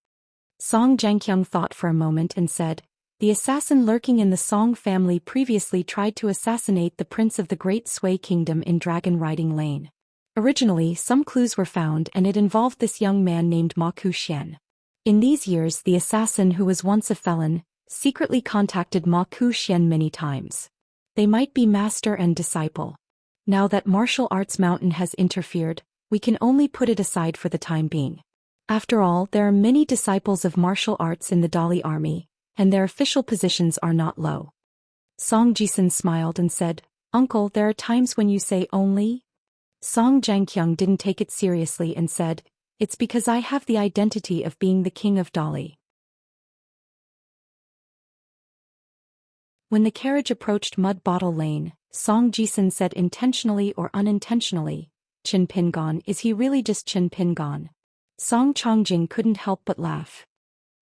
[SPEAKER 1] Song Zhangqiang thought for a moment and said, "The assassin lurking in the Song family previously tried to assassinate the prince of the Great Sui Kingdom in Dragon Riding Lane. Originally, some clues were found and it involved this young man named Zhou Xian. In these years, the assassin, who was once a felon, secretly contacted Zhou Xian many times. They might be master and disciple. Now that Martial Arts Mountain has interfered, we can only put it aside for the time being. After all, there are many disciples of martial arts in the Dali army, and their official positions are not low." Song Jisun smiled and said, "Uncle, there are times when you say only?" Song Zhangqiang didn't take it seriously and said, "It's because I have the identity of being the king of Dali." When the carriage approached Mud Bottle Lane, Song Jisun said intentionally or unintentionally, "Qin Pingon, is he really just Qin Pingon?" Song Chongjing couldn't help but laugh.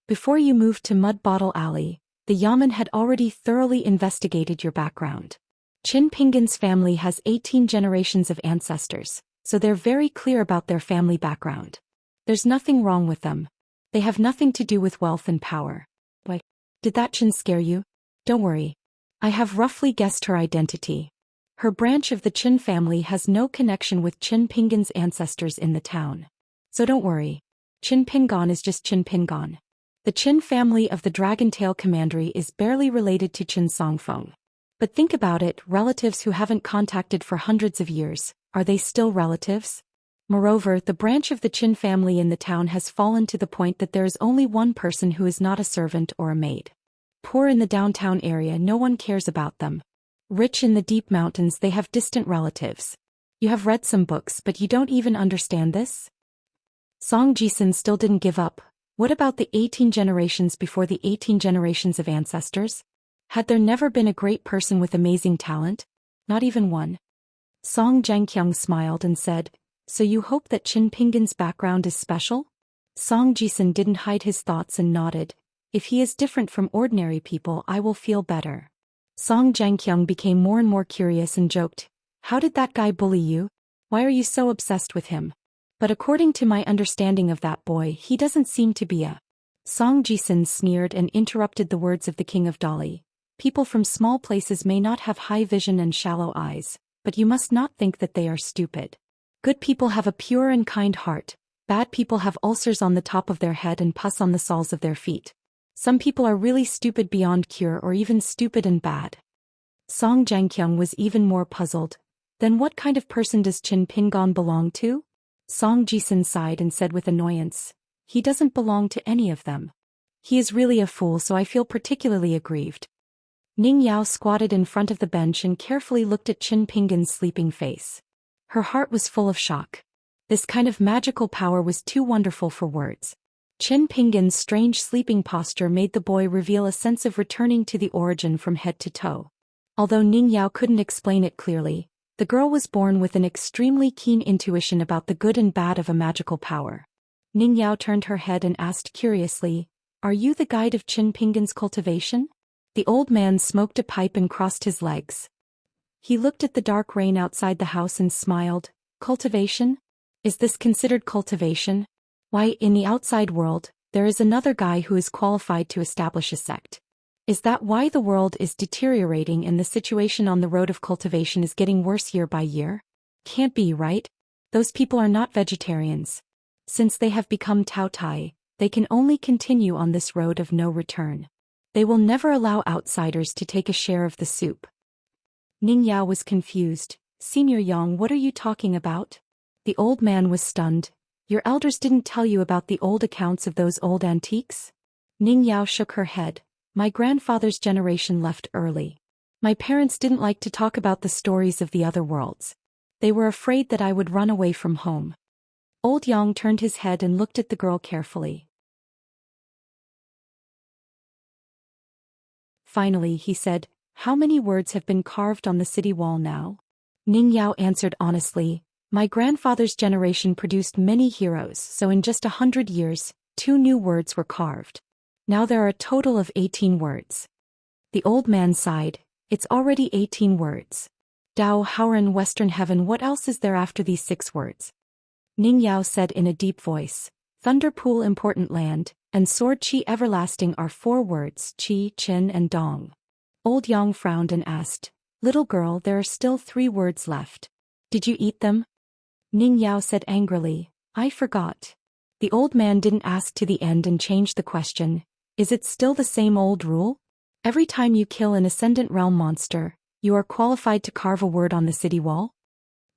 [SPEAKER 1] "Before you moved to Mud Bottle Alley, the Yamen had already thoroughly investigated your background. Qin Pingon's family has 18 generations of ancestors, so they're very clear about their family background. There's nothing wrong with them. They have nothing to do with wealth and power." "Why, did that Qin scare you?" "Don't worry. I have roughly guessed her identity. Her branch of the Qin family has no connection with Qin Pingon's ancestors in the town. So don't worry. Qin Pingon is just Qin Pingon. The Qin family of the Dragon Tail Commandery is barely related to Qin Songfeng. But think about it, relatives who haven't contacted for hundreds of years, are they still relatives? Moreover, the branch of the Qin family in the town has fallen to the point that there is only one person who is not a servant or a maid. Poor in the downtown area, no one cares about them. Rich in the deep mountains, they have distant relatives. You have read some books, but you don't even understand this?" Song Jisun still didn't give up. What about the 18 generations before the 18 generations of ancestors? Had there never been a great person with amazing talent? Not even one. Song Zhangqiang smiled and said, "So you hope that Qin Pingon's background is special?" Song Jisun didn't hide his thoughts and nodded. "If he is different from ordinary people, I will feel better." Song Zhangqiang became more and more curious and joked, "How did that guy bully you? Why are you so obsessed with him? But according to my understanding of that boy, he doesn't seem to be a—" Song Jisun sneered and interrupted the words of the king of Dali. "People from small places may not have high vision and shallow eyes, but you must not think that they are stupid. Good people have a pure and kind heart. Bad people have ulcers on the top of their head and pus on the soles of their feet. Some people are really stupid beyond cure, or even stupid and bad." Song Zhangqiang was even more puzzled. Then what kind of person does Qin Pingon belong to? Song Jisun sighed and said with annoyance, "He doesn't belong to any of them. He is really a fool, so I feel particularly aggrieved." Ning Yao squatted in front of the bench and carefully looked at Qin Pingon's sleeping face. Her heart was full of shock. This kind of magical power was too wonderful for words. Qin Pingon's strange sleeping posture made the boy reveal a sense of returning to the origin from head to toe. Although Ning Yao couldn't explain it clearly, the girl was born with an extremely keen intuition about the good and bad of a magical power. Ning Yao turned her head and asked curiously, "Are you the guide of Qin Pingon's cultivation?" The old man smoked a pipe and crossed his legs. He looked at the dark rain outside the house and smiled. "Cultivation? Is this considered cultivation? Why, in the outside world, there is another guy who is qualified to establish a sect. Is that why the world is deteriorating and the situation on the road of cultivation is getting worse year by year? Can't be, right? Those people are not vegetarians. Since they have become Tao Tai, they can only continue on this road of no return. They will never allow outsiders to take a share of the soup. Ning Yao was confused. Senior Yang, what are you talking about? The old man was stunned. Your elders didn't tell you about the old accounts of those old antiques? Ning Yao shook her head. My grandfather's generation left early. My parents didn't like to talk about the stories of the other worlds. They were afraid that I would run away from home. Old Yang turned his head and looked at the girl carefully. Finally, he said, how many words have been carved on the city wall now? Ning Yao answered honestly, my grandfather's generation produced many heroes, so in just 100 years, 2 new words were carved. Now there are a total of 18 words. The old man sighed, it's already 18 words. Dao Haoren Western Heaven, what else is there after these 6 words? Ning Yao said in a deep voice, Thunder Pool Important Land, and Sword Qi Everlasting are 4 words, Qi, Qin and Dong. Old Yang frowned and asked, little girl, there are still 3 words left. Did you eat them? Ning Yao said angrily, I forgot. The old man didn't ask to the end and changed the question, is it still the same old rule? Every time you kill an Ascendant Realm monster, you are qualified to carve a word on the city wall?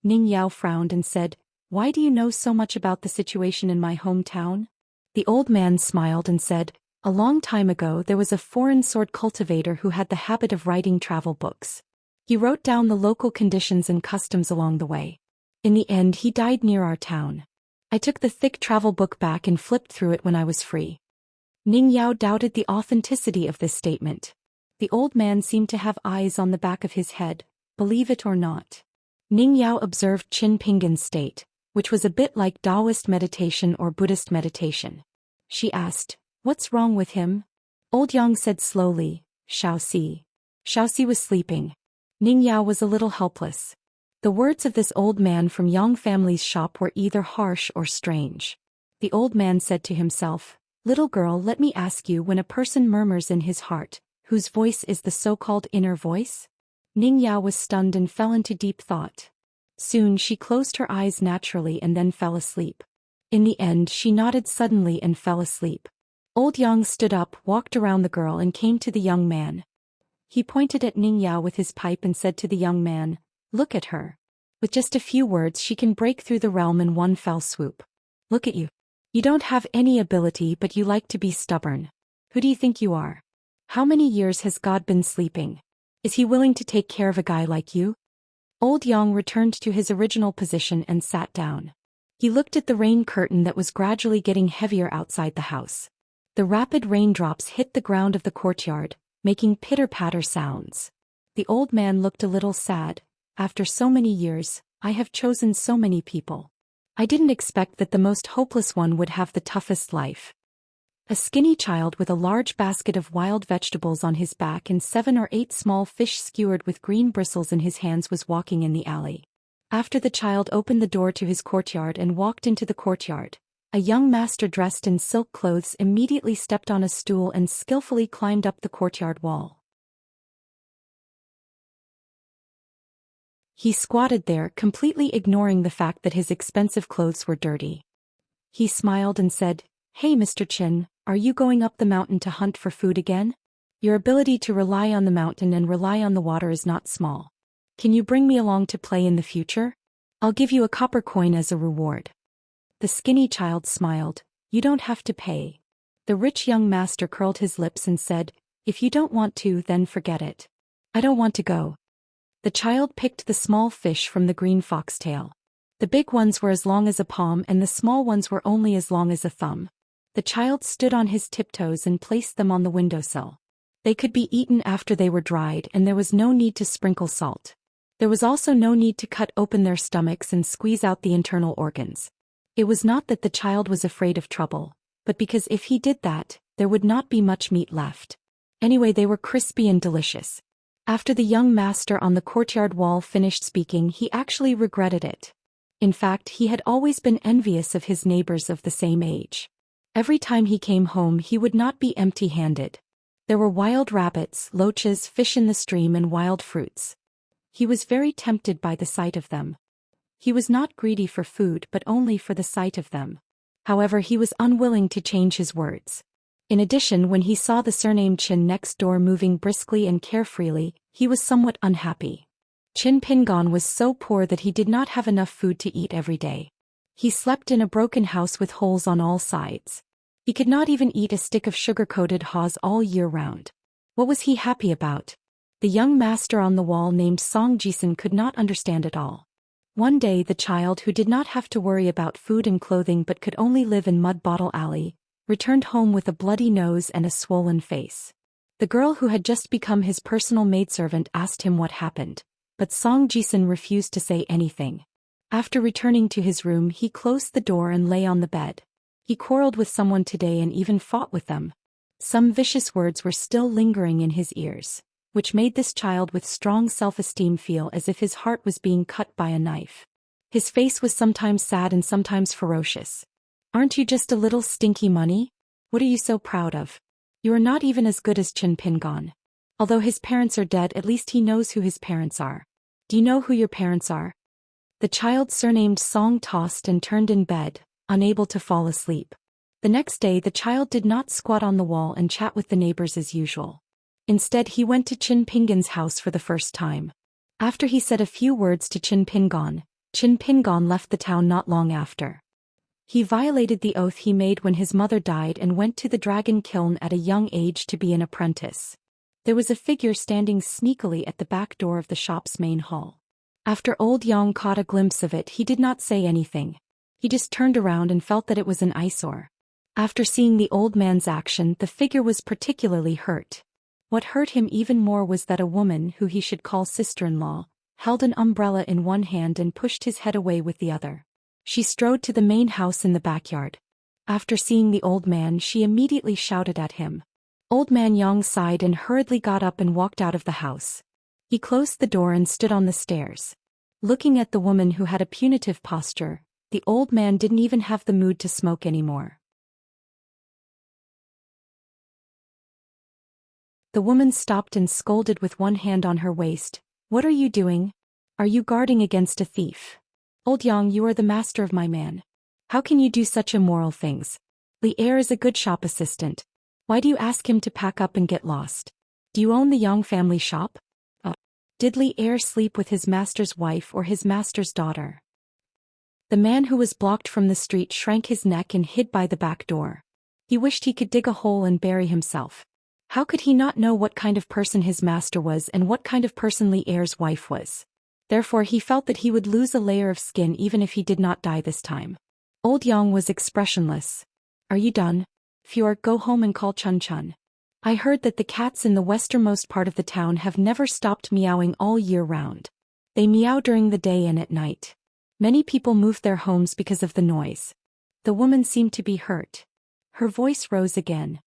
[SPEAKER 1] Ning Yao frowned and said, why do you know so much about the situation in my hometown? The old man smiled and said, a long time ago there was a foreign sword cultivator who had the habit of writing travel books. He wrote down the local conditions and customs along the way. In the end he died near our town. I took the thick travel book back and flipped through it when I was free. Ning Yao doubted the authenticity of this statement. The old man seemed to have eyes on the back of his head, believe it or not. Ning Yao observed Qin Pingan's state, which was a bit like Daoist meditation or Buddhist meditation. She asked, what's wrong with him? Old Yang said slowly, Xiaoxi. Xiaoxi was sleeping. Ning Yao was a little helpless. The words of this old man from Yang family's shop were either harsh or strange. The old man said to himself, little girl, let me ask you, when a person murmurs in his heart, whose voice is the so-called inner voice? Ning Yao was stunned and fell into deep thought. Soon she closed her eyes naturally and then fell asleep. In the end she nodded suddenly and fell asleep. Old Yang stood up, walked around the girl and came to the young man. He pointed at Ning Yao with his pipe and said to the young man, look at her. With just a few words she can break through the realm in one fell swoop. Look at you. You don't have any ability but you like to be stubborn. Who do you think you are? How many years has God been sleeping? Is he willing to take care of a guy like you? Old Yang returned to his original position and sat down. He looked at the rain curtain that was gradually getting heavier outside the house. The rapid raindrops hit the ground of the courtyard, making pitter-patter sounds. The old man looked a little sad. After so many years, I have chosen so many people. I didn't expect that the most hopeless one would have the toughest life. A skinny child with a large basket of wild vegetables on his back and 7 or 8 small fish skewered with green bristles in his hands was walking in the alley. After the child opened the door to his courtyard and walked into the courtyard, a young master dressed in silk clothes immediately stepped on a stool and skillfully climbed up the courtyard wall. He squatted there, completely ignoring the fact that his expensive clothes were dirty. He smiled and said, Hey Mr. Qin, are you going up the mountain to hunt for food again? Your ability to rely on the mountain and rely on the water is not small. Can you bring me along to play in the future? I'll give you a copper coin as a reward. The skinny child smiled, You don't have to pay. The rich young master curled his lips and said, If you don't want to, then forget it. I don't want to go. The child picked the small fish from the green foxtail. The big ones were as long as a palm and the small ones were only as long as a thumb. The child stood on his tiptoes and placed them on the windowsill. They could be eaten after they were dried and there was no need to sprinkle salt. There was also no need to cut open their stomachs and squeeze out the internal organs. It was not that the child was afraid of trouble, but because if he did that, there would not be much meat left. Anyway, they were crispy and delicious. After the young master on the courtyard wall finished speaking, he actually regretted it. In fact, he had always been envious of his neighbors of the same age. Every time he came home he would not be empty-handed. There were wild rabbits, loaches, fish in the stream and wild fruits. He was very tempted by the sight of them. He was not greedy for food but only for the sight of them. However, he was unwilling to change his words. In addition, when he saw the surnamed Qin next door moving briskly and carefreely, he was somewhat unhappy. Qin Pingon was so poor that he did not have enough food to eat every day. He slept in a broken house with holes on all sides. He could not even eat a stick of sugar-coated haws all year round. What was he happy about? The young master on the wall named Zhou Xian could not understand it all. One day the child who did not have to worry about food and clothing but could only live in Mud Bottle Alley, returned home with a bloody nose and a swollen face. The girl who had just become his personal maidservant asked him what happened, but Zhou Xian refused to say anything. After returning to his room he closed the door and lay on the bed. He quarreled with someone today and even fought with them. Some vicious words were still lingering in his ears, which made this child with strong self-esteem feel as if his heart was being cut by a knife. His face was sometimes sad and sometimes ferocious. "Aren't you just a little stinky money? What are you so proud of? You are not even as good as Qin Pingon. Although his parents are dead, at least he knows who his parents are. Do you know who your parents are?" The child surnamed Song tossed and turned in bed, unable to fall asleep. The next day the child did not squat on the wall and chat with the neighbors as usual. Instead he went to Qin Pingon's house for the first time. After he said a few words to Qin Pingon left the town not long after. He violated the oath he made when his mother died and went to the dragon kiln at a young age to be an apprentice. There was a figure standing sneakily at the back door of the shop's main hall. After old Yang caught a glimpse of it, he did not say anything. He just turned around and felt that it was an eyesore. After seeing the old man's action, the figure was particularly hurt. What hurt him even more was that a woman, who he should call sister-in-law, held an umbrella in one hand and pushed his head away with the other. She strode to the main house in the backyard. After seeing the old man, she immediately shouted at him. Old man Yang sighed and hurriedly got up and walked out of the house. He closed the door and stood on the stairs. Looking at the woman who had a punitive posture, the old man didn't even have the mood to smoke anymore. The woman stopped and scolded with one hand on her waist. "What are you doing? Are you guarding against a thief? Old Yang, you are the master of my man. How can you do such immoral things? Li Er is a good shop assistant. Why do you ask him to pack up and get lost? Do you own the Yang family shop? Did Li Er sleep with his master's wife or his master's daughter?" The man who was blocked from the street shrank his neck and hid by the back door. He wished he could dig a hole and bury himself. How could he not know what kind of person his master was and what kind of person Li Er's wife was? Therefore he felt that he would lose a layer of skin even if he did not die this time. Old Yang was expressionless. "Are you done? Fjord, go home and call Chun Chun. I heard that the cats in the westernmost part of the town have never stopped meowing all year round. They meow during the day and at night. Many people moved their homes because of the noise." The woman seemed to be hurt. Her voice rose again.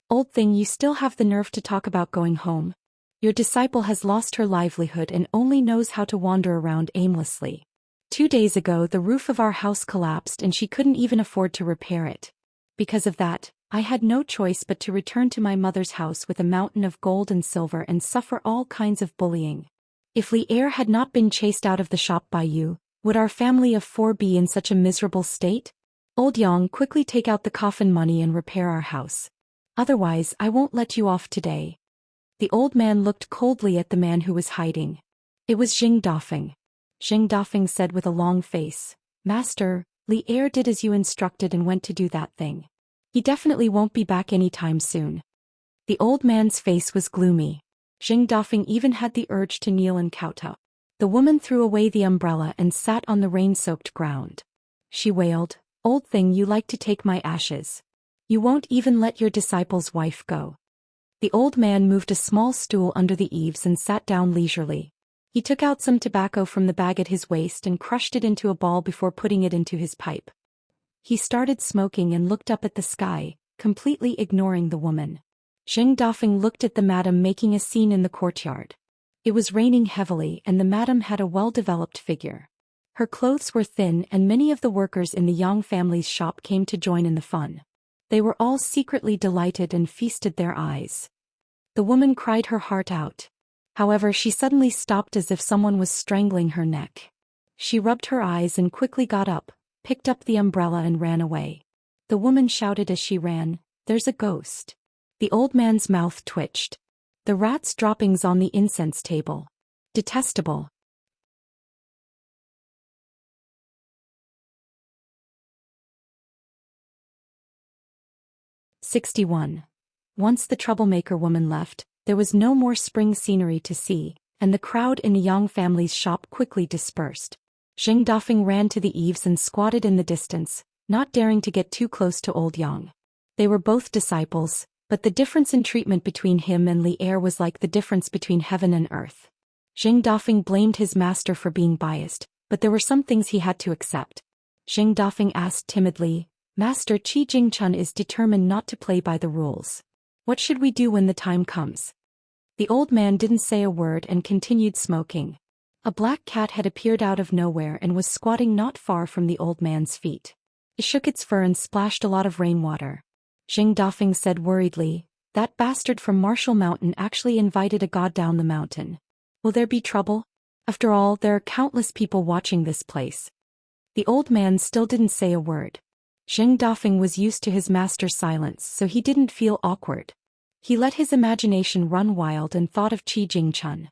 [SPEAKER 1] "Old thing, you still have the nerve to talk about going home? Your disciple has lost her livelihood and only knows how to wander around aimlessly. 2 days ago the roof of our house collapsed and she couldn't even afford to repair it. Because of that, I had no choice but to return to my mother's house with a mountain of gold and silver and suffer all kinds of bullying. If Li Er had not been chased out of the shop by you, would our family of 4 be in such a miserable state? Old Yang, quickly take out the coffin money and repair our house. Otherwise I won't let you off today." The old man looked coldly at the man who was hiding. It was Xing Dafeng. Xing Dafeng said with a long face, "Master, Li Er did as you instructed and went to do that thing. He definitely won't be back anytime soon." The old man's face was gloomy. Xing Dafeng even had the urge to kneel and kowtow. The woman threw away the umbrella and sat on the rain-soaked ground. She wailed, "Old thing, you like to take my ashes. You won't even let your disciple's wife go." The old man moved a small stool under the eaves and sat down leisurely. He took out some tobacco from the bag at his waist and crushed it into a ball before putting it into his pipe. He started smoking and looked up at the sky, completely ignoring the woman. Xing Dafeng looked at the madam making a scene in the courtyard. It was raining heavily and the madam had a well-developed figure. Her clothes were thin and many of the workers in the Yang family's shop came to join in the fun. They were all secretly delighted and feasted their eyes. The woman cried her heart out. However, she suddenly stopped as if someone was strangling her neck. She rubbed her eyes and quickly got up, picked up the umbrella and ran away. The woman shouted as she ran, "There's a ghost." The old man's mouth twitched. The rat's droppings on the incense table. Detestable. "61. Once the troublemaker woman left, there was no more spring scenery to see, and the crowd in the Yang family's shop quickly dispersed. Zheng Dafeng ran to the eaves and squatted in the distance, not daring to get too close to old Yang. They were both disciples, but the difference in treatment between him and Li Er was like the difference between heaven and earth. Zheng Dafeng blamed his master for being biased, but there were some things he had to accept. Zheng Dafeng asked timidly, "Master, Qi Jingchun is determined not to play by the rules. What should we do when the time comes?" The old man didn't say a word and continued smoking. A black cat had appeared out of nowhere and was squatting not far from the old man's feet. It shook its fur and splashed a lot of rainwater. Zheng Dafeng said worriedly, "That bastard from Marshall Mountain actually invited a god down the mountain. Will there be trouble? After all, there are countless people watching this place." The old man still didn't say a word. Zheng Dafeng was used to his master's silence, so he didn't feel awkward. He let his imagination run wild and thought of Qi Jingchun.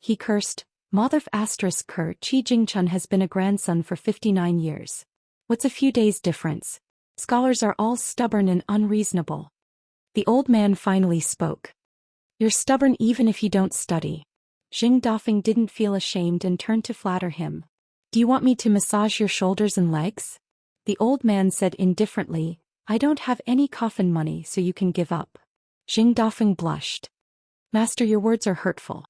[SPEAKER 1] He cursed, "Motherf asterisk cur, Qi Jingchun has been a grandson for 59 years. What's a few days difference? Scholars are all stubborn and unreasonable." The old man finally spoke. "You're stubborn even if you don't study." Zheng Dafeng didn't feel ashamed and turned to flatter him. "Do you want me to massage your shoulders and legs?" The old man said indifferently, "I don't have any coffin money, so you can give up." Zheng Dafeng blushed. "Master, your words are hurtful.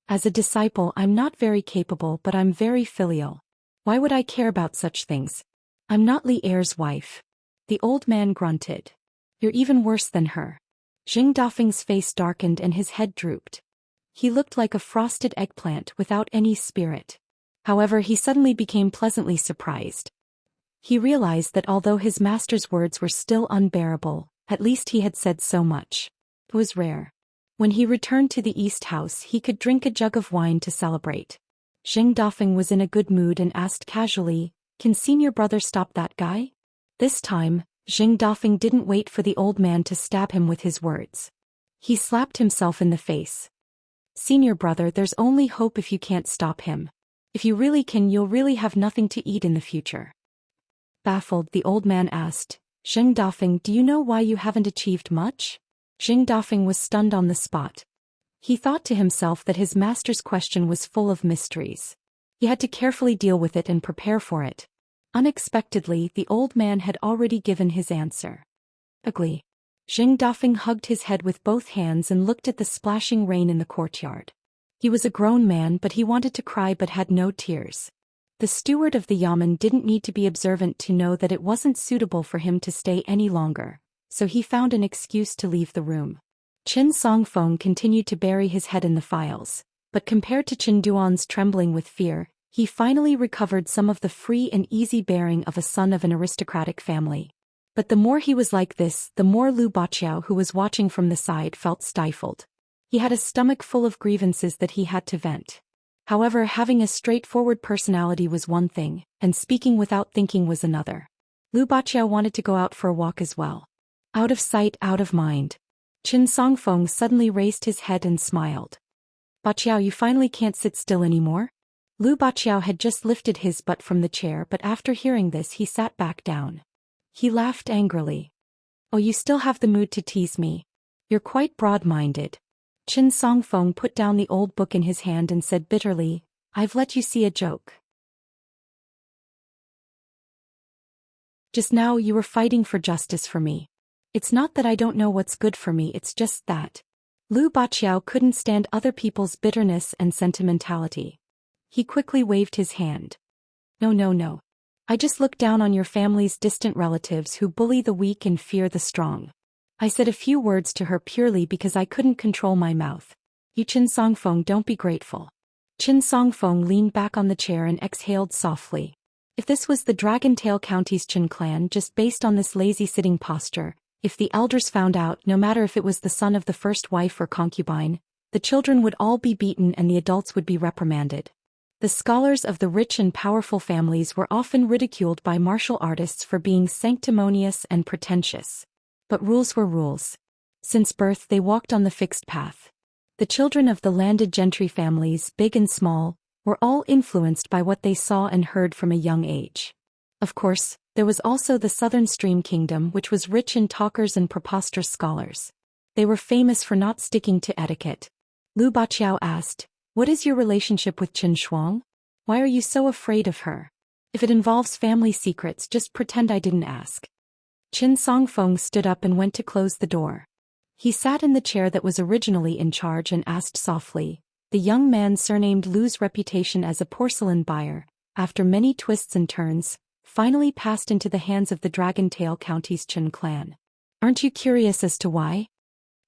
[SPEAKER 1] As a disciple, I'm not very capable, but I'm very filial. Why would I care about such things? I'm not Li Er's wife." The old man grunted. "You're even worse than her." Zheng Dafeng's face darkened and his head drooped. He looked like a frosted eggplant without any spirit. However, he suddenly became pleasantly surprised. He realized that although his master's words were still unbearable, at least he had said so much. It was rare. When he returned to the East House, he could drink a jug of wine to celebrate. Zheng Dafeng was in a good mood and asked casually, "Can senior brother stop that guy?" This time, Zheng Dafeng didn't wait for the old man to stab him with his words. He slapped himself in the face. "Senior brother, there's only hope if you can't stop him. If you really can, you'll really have nothing to eat in the future." Baffled, the old man asked, "Zheng Dafeng, do you know why you haven't achieved much?" Zheng Dafeng was stunned on the spot. He thought to himself that his master's question was full of mysteries. He had to carefully deal with it and prepare for it. Unexpectedly, the old man had already given his answer. "Ugly." Zheng Dafeng hugged his head with both hands and looked at the splashing rain in the courtyard. He was a grown man, but he wanted to cry but had no tears. The steward of the yamen didn't need to be observant to know that it wasn't suitable for him to stay any longer, so he found an excuse to leave the room. Qin Songfeng continued to bury his head in the files, but compared to Qin Duan's trembling with fear, he finally recovered some of the free and easy bearing of a son of an aristocratic family. But the more he was like this, the more Lu Baqiao, who was watching from the side, felt stifled. He had a stomach full of grievances that he had to vent. However, having a straightforward personality was one thing, and speaking without thinking was another. Lu Baqiao wanted to go out for a walk as well. Out of sight, out of mind. Qin Songfeng suddenly raised his head and smiled. "Baqiao, you finally can't sit still anymore?" Lu Baqiao had just lifted his butt from the chair, but after hearing this he sat back down. He laughed angrily. "Oh, you still have the mood to tease me. You're quite broad-minded." Qin Songfeng put down the old book in his hand and said bitterly, "I've let you see a joke. Just now you were fighting for justice for me. It's not that I don't know what's good for me, it's just that." Lu Baqiao couldn't stand other people's bitterness and sentimentality. He quickly waved his hand. No. I just look down on your family's distant relatives who bully the weak and fear the strong." I said a few words to her purely because I couldn't control my mouth. "You Qin Songfeng, don't be grateful." Qin Songfeng leaned back on the chair and exhaled softly. If this was the Dragon Tail County's Qin clan just based on this lazy sitting posture, If the elders found out, no matter if it was the son of the first wife or concubine, the children would all be beaten and the adults would be reprimanded. The scholars of the rich and powerful families were often ridiculed by martial artists for being sanctimonious and pretentious. But rules were rules. Since birth they walked on the fixed path. The children of the landed gentry families, big and small, were all influenced by what they saw and heard from a young age. Of course, there was also the Southern Stream Kingdom, which was rich in talkers and preposterous scholars. They were famous for not sticking to etiquette. Lu Baqiao asked, "What is your relationship with Qin Shuang? Why are you so afraid of her? If it involves family secrets, just pretend I didn't ask." Qin Songfeng stood up and went to close the door. He sat in the chair that was originally in charge and asked softly. The young man surnamed Lu's reputation as a porcelain buyer, after many twists and turns, finally passed into the hands of the Dragon Tail County's Qin clan. "Aren't you curious as to why?"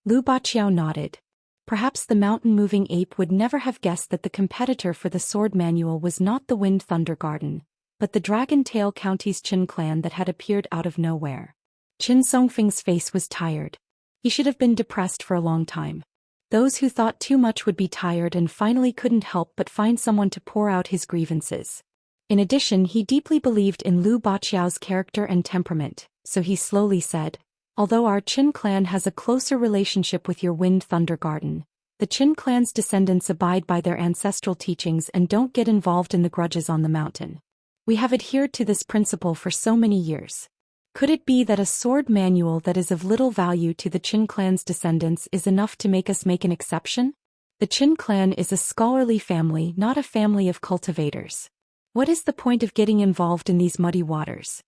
[SPEAKER 1] Lu Baqiao nodded. Perhaps the mountain-moving ape would never have guessed that the competitor for the sword manual was not the Wind Thunder Garden, but the Dragon Tail County's Qin clan that had appeared out of nowhere. Qin Songfeng's face was tired. He should have been depressed for a long time. Those who thought too much would be tired and finally couldn't help but find someone to pour out his grievances. In addition, he deeply believed in Lu Baqiao's character and temperament, so he slowly said, "Although our Qin clan has a closer relationship with your Wind Thunder Garden, the Qin clan's descendants abide by their ancestral teachings and don't get involved in the grudges on the mountain. We have adhered to this principle for so many years. Could it be that a sword manual that is of little value to the Qin clan's descendants is enough to make us make an exception? The Qin clan is a scholarly family, not a family of cultivators. What is the point of getting involved in these muddy waters?"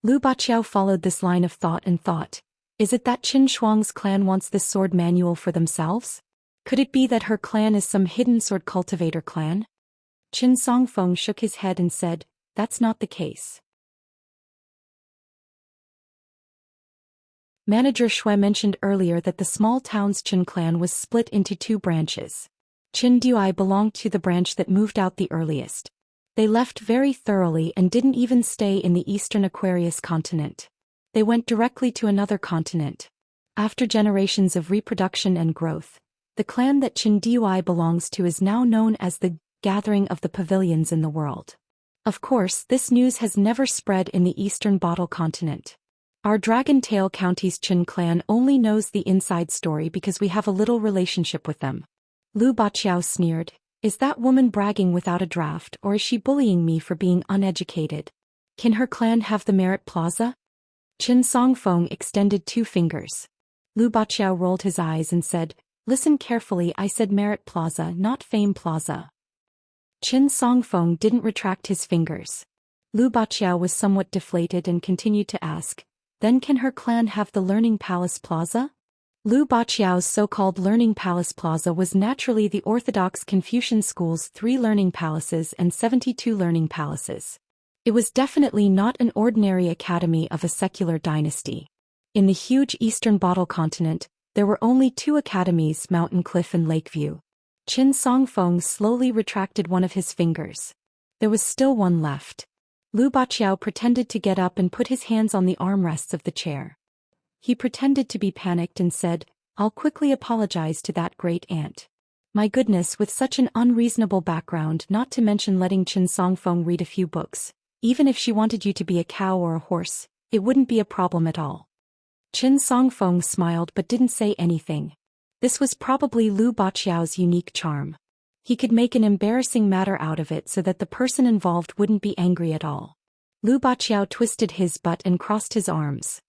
[SPEAKER 1] Lu Baqiao followed this line of thought and thought, is it that Qin Shuang's clan wants this sword manual for themselves? Could it be that her clan is some hidden sword cultivator clan? Qin Songfeng shook his head and said, "That's not the case." Manager Shui mentioned earlier that the small town's Qin clan was split into two branches. Qin Duai belonged to the branch that moved out the earliest. They left very thoroughly and didn't even stay in the eastern Aquarius continent. They went directly to another continent. After generations of reproduction and growth, the clan that Qin Duai belongs to is now known as the Gathering of the Pavilions in the World. Of course, this news has never spread in the eastern Bottle continent. Our Dragon Tail County's Qin clan only knows the inside story because we have a little relationship with them. Lu Baqiao sneered, "Is that woman bragging without a draft, or is she bullying me for being uneducated? Can her clan have the Merit Plaza?" Qin Songfeng extended two fingers. Lu Baqiao rolled his eyes and said, "Listen carefully, I said Merit Plaza, not Fame Plaza." Qin Songfeng didn't retract his fingers. Lu Baqiao was somewhat deflated and continued to ask, "Then can her clan have the Learning Palace Plaza?" Lu Baqiao's so-called Learning Palace Plaza was naturally the orthodox Confucian school's 3 learning palaces and 72 learning palaces. It was definitely not an ordinary academy of a secular dynasty. In the huge eastern Bottle continent, there were only 2 academies, Mountain Cliff and Lakeview. Qin Songfeng slowly retracted one of his fingers. There was still one left. Lu Baqiao pretended to get up and put his hands on the armrests of the chair. He pretended to be panicked and said, "I'll quickly apologize to that great aunt." My goodness, with such an unreasonable background, not to mention letting Qin Songfeng read a few books, even if she wanted you to be a cow or a horse, it wouldn't be a problem at all. Qin Songfeng smiled but didn't say anything. This was probably Lu Baqiao's unique charm. He could make an embarrassing matter out of it so that the person involved wouldn't be angry at all. Lu Baqiao twisted his butt and crossed his arms.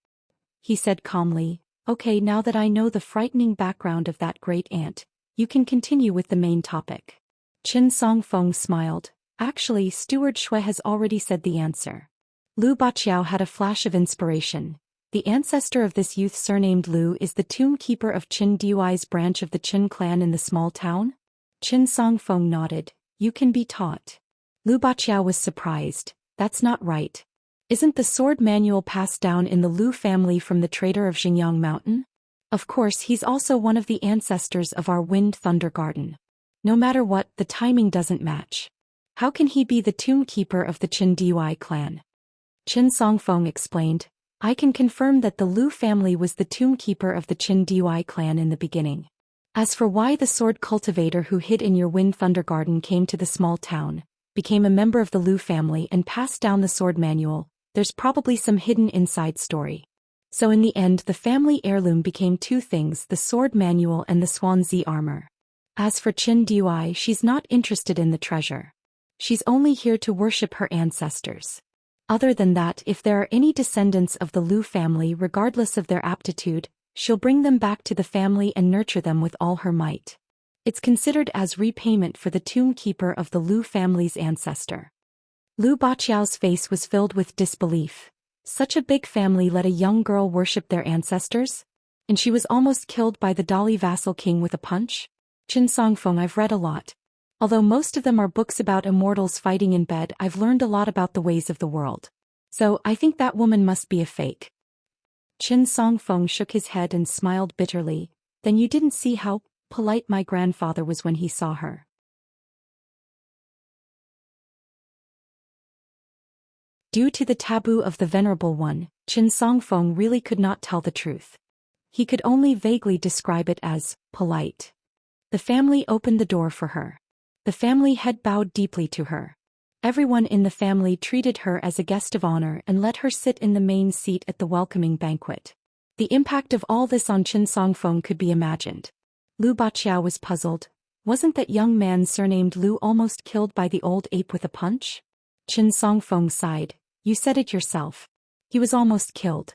[SPEAKER 1] He said calmly, "Okay, now that I know the frightening background of that great aunt, you can continue with the main topic." Qin Songfeng smiled. "Actually, Steward Shui has already said the answer." Lu Baqiao had a flash of inspiration. The ancestor of this youth surnamed Lu is the tomb keeper of Qin Duai's branch of the Qin clan in the small town? Qin Songfeng nodded. "You can be taught." Lu Baqiao was surprised. "That's not right. Isn't the sword manual passed down in the Lu family from the trader of Xingyang Mountain? Of course, he's also one of the ancestors of our Wind Thunder Garden. No matter what, the timing doesn't match. How can he be the tomb keeper of the Qin Duai clan?" Qin Songfeng explained. I can confirm that the Lu family was the tombkeeper of the Qin Dui clan in the beginning. As for why the sword cultivator who hid in your Wind Thunder Garden came to the small town, became a member of the Lu family and passed down the sword manual, there's probably some hidden inside story. So in the end the family heirloom became two things, the sword manual and the Swansea armor. As for Qin Dui, she's not interested in the treasure. She's only here to worship her ancestors. Other than that, if there are any descendants of the Lu family regardless of their aptitude, she'll bring them back to the family and nurture them with all her might. It's considered as repayment for the tombkeeper of the Lu family's ancestor. Lu Baqiao's face was filled with disbelief. Such a big family let a young girl worship their ancestors? And she was almost killed by the Dali vassal king with a punch? Qin Songfeng, I've read a lot. Although most of them are books about immortals fighting in bed, I've learned a lot about the ways of the world. So, I think that woman must be a fake. Qin Songfeng shook his head and smiled bitterly. Then you didn't see how polite my grandfather was when he saw her. Due to the taboo of the Venerable One, Qin Songfeng really could not tell the truth. He could only vaguely describe it as polite. The family opened the door for her. The family head bowed deeply to her. Everyone in the family treated her as a guest of honor and let her sit in the main seat at the welcoming banquet. The impact of all this on Qin Songfeng could be imagined. Lu Baqiao was puzzled. Wasn't that young man surnamed Lu almost killed by the old ape with a punch? Qin Songfeng sighed. You said it yourself. He was almost killed.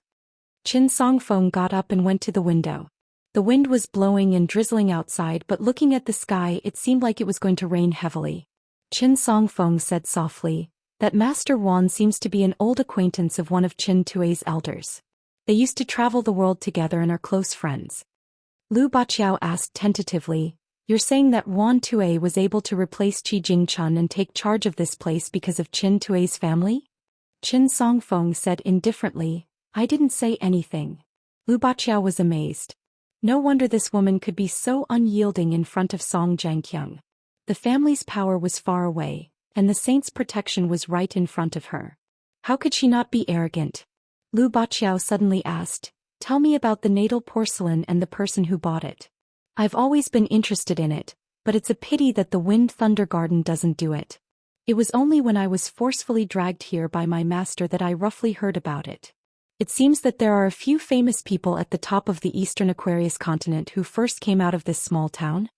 [SPEAKER 1] Qin Songfeng got up and went to the window. The wind was blowing and drizzling outside, but looking at the sky it seemed like it was going to rain heavily. Qin Songfeng said softly, that Master Wan seems to be an old acquaintance of one of Qin Tui's elders. They used to travel the world together and are close friends. Lu Baqiao asked tentatively, you're saying that Wan Tui was able to replace Qi Jingchun and take charge of this place because of Qin Tui's family? Qin Songfeng said indifferently, I didn't say anything. Lu Baqiao was amazed. No wonder this woman could be so unyielding in front of Song Zhangqiang. The family's power was far away, and the saint's protection was right in front of her. How could she not be arrogant? Lu Baqiao suddenly asked, tell me about the natal porcelain and the person who bought it. I've always been interested in it, but it's a pity that the Wind Thunder Garden doesn't do it. It was only when I was forcefully dragged here by my master that I roughly heard about it. It seems that there are a few famous people at the top of the eastern Aquarius continent who first came out of this small town.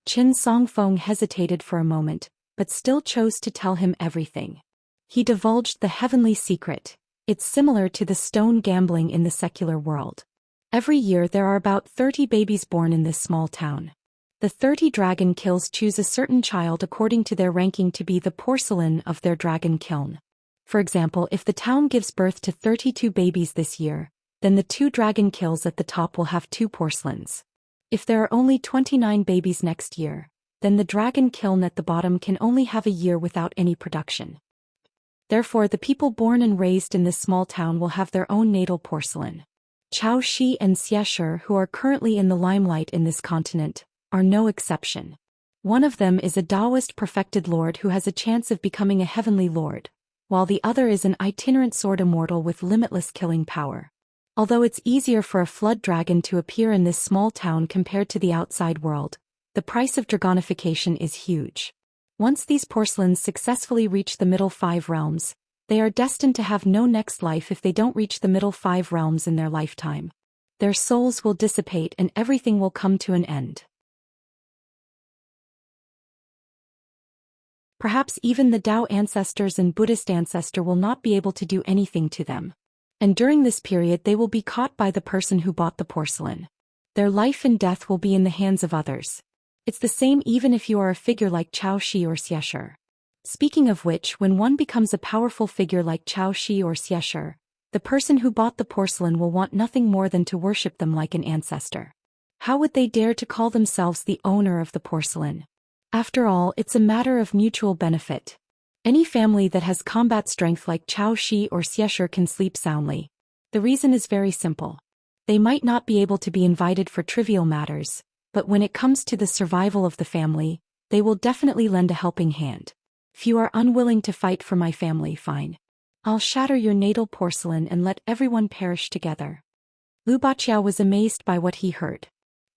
[SPEAKER 1] Qin Songfeng hesitated for a moment, but still chose to tell him everything. He divulged the heavenly secret. It's similar to the stone gambling in the secular world. Every year there are about 30 babies born in this small town. The 30 dragon kills choose a certain child according to their ranking to be the porcelain of their dragon kiln. For example, if the town gives birth to 32 babies this year, then the 2 dragon kills at the top will have 2 porcelains. If there are only 29 babies next year, then the dragon kiln at the bottom can only have a year without any production. Therefore, the people born and raised in this small town will have their own natal porcelain. Chao Shi and Xianxia, who are currently in the limelight in this continent, are no exception. One of them is a Daoist perfected lord who has a chance of becoming a heavenly lord, while the other is an itinerant sword immortal with limitless killing power. Although it's easier for a flood dragon to appear in this small town compared to the outside world, the price of dragonification is huge. Once these porcelains successfully reach the middle 5 realms, they are destined to have no next life if they don't reach the middle 5 realms in their lifetime. Their souls will dissipate and everything will come to an end. Perhaps even the Tao ancestors and Buddhist ancestor will not be able to do anything to them. And during this period they will be caught by the person who bought the porcelain. Their life and death will be in the hands of others. It's the same even if you are a figure like Chao Shi or Xianxia. Speaking of which, when one becomes a powerful figure like Chao Shi or Xianxia, the person who bought the porcelain will want nothing more than to worship them like an ancestor. How would they dare to call themselves the owner of the porcelain? After all, it's a matter of mutual benefit. Any family that has combat strength like Chao Shi or Xianxia can sleep soundly. The reason is very simple. They might not be able to be invited for trivial matters, but when it comes to the survival of the family, they will definitely lend a helping hand. If you are unwilling to fight for my family, fine. I'll shatter your natal porcelain and let everyone perish together. Lu Baqiao was amazed by what he heard.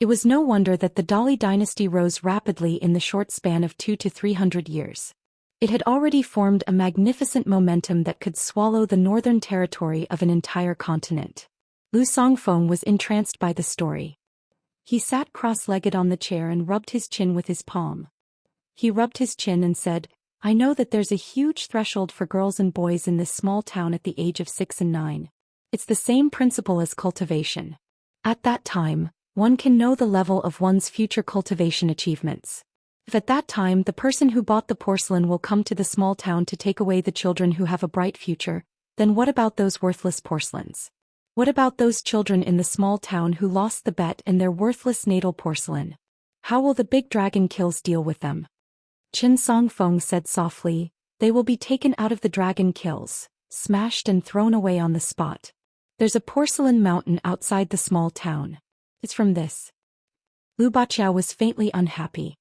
[SPEAKER 1] It was no wonder that the Dali dynasty rose rapidly in the short span of 200 to 300 years. It had already formed a magnificent momentum that could swallow the northern territory of an entire continent. Lu Songfeng was entranced by the story. He sat cross-legged on the chair and rubbed his chin with his palm. He rubbed his chin and said, I know that there's a huge threshold for girls and boys in this small town at the age of 6 and 9. It's the same principle as cultivation. At that time, one can know the level of one's future cultivation achievements. If at that time the person who bought the porcelain will come to the small town to take away the children who have a bright future, then what about those worthless porcelains? What about those children in the small town who lost the bet and their worthless natal porcelain? How will the big dragon kills deal with them? Qin Songfeng said softly, they will be taken out of the dragon kills, smashed and thrown away on the spot. There's a porcelain mountain outside the small town. It's from this. Lu Baqiao was faintly unhappy.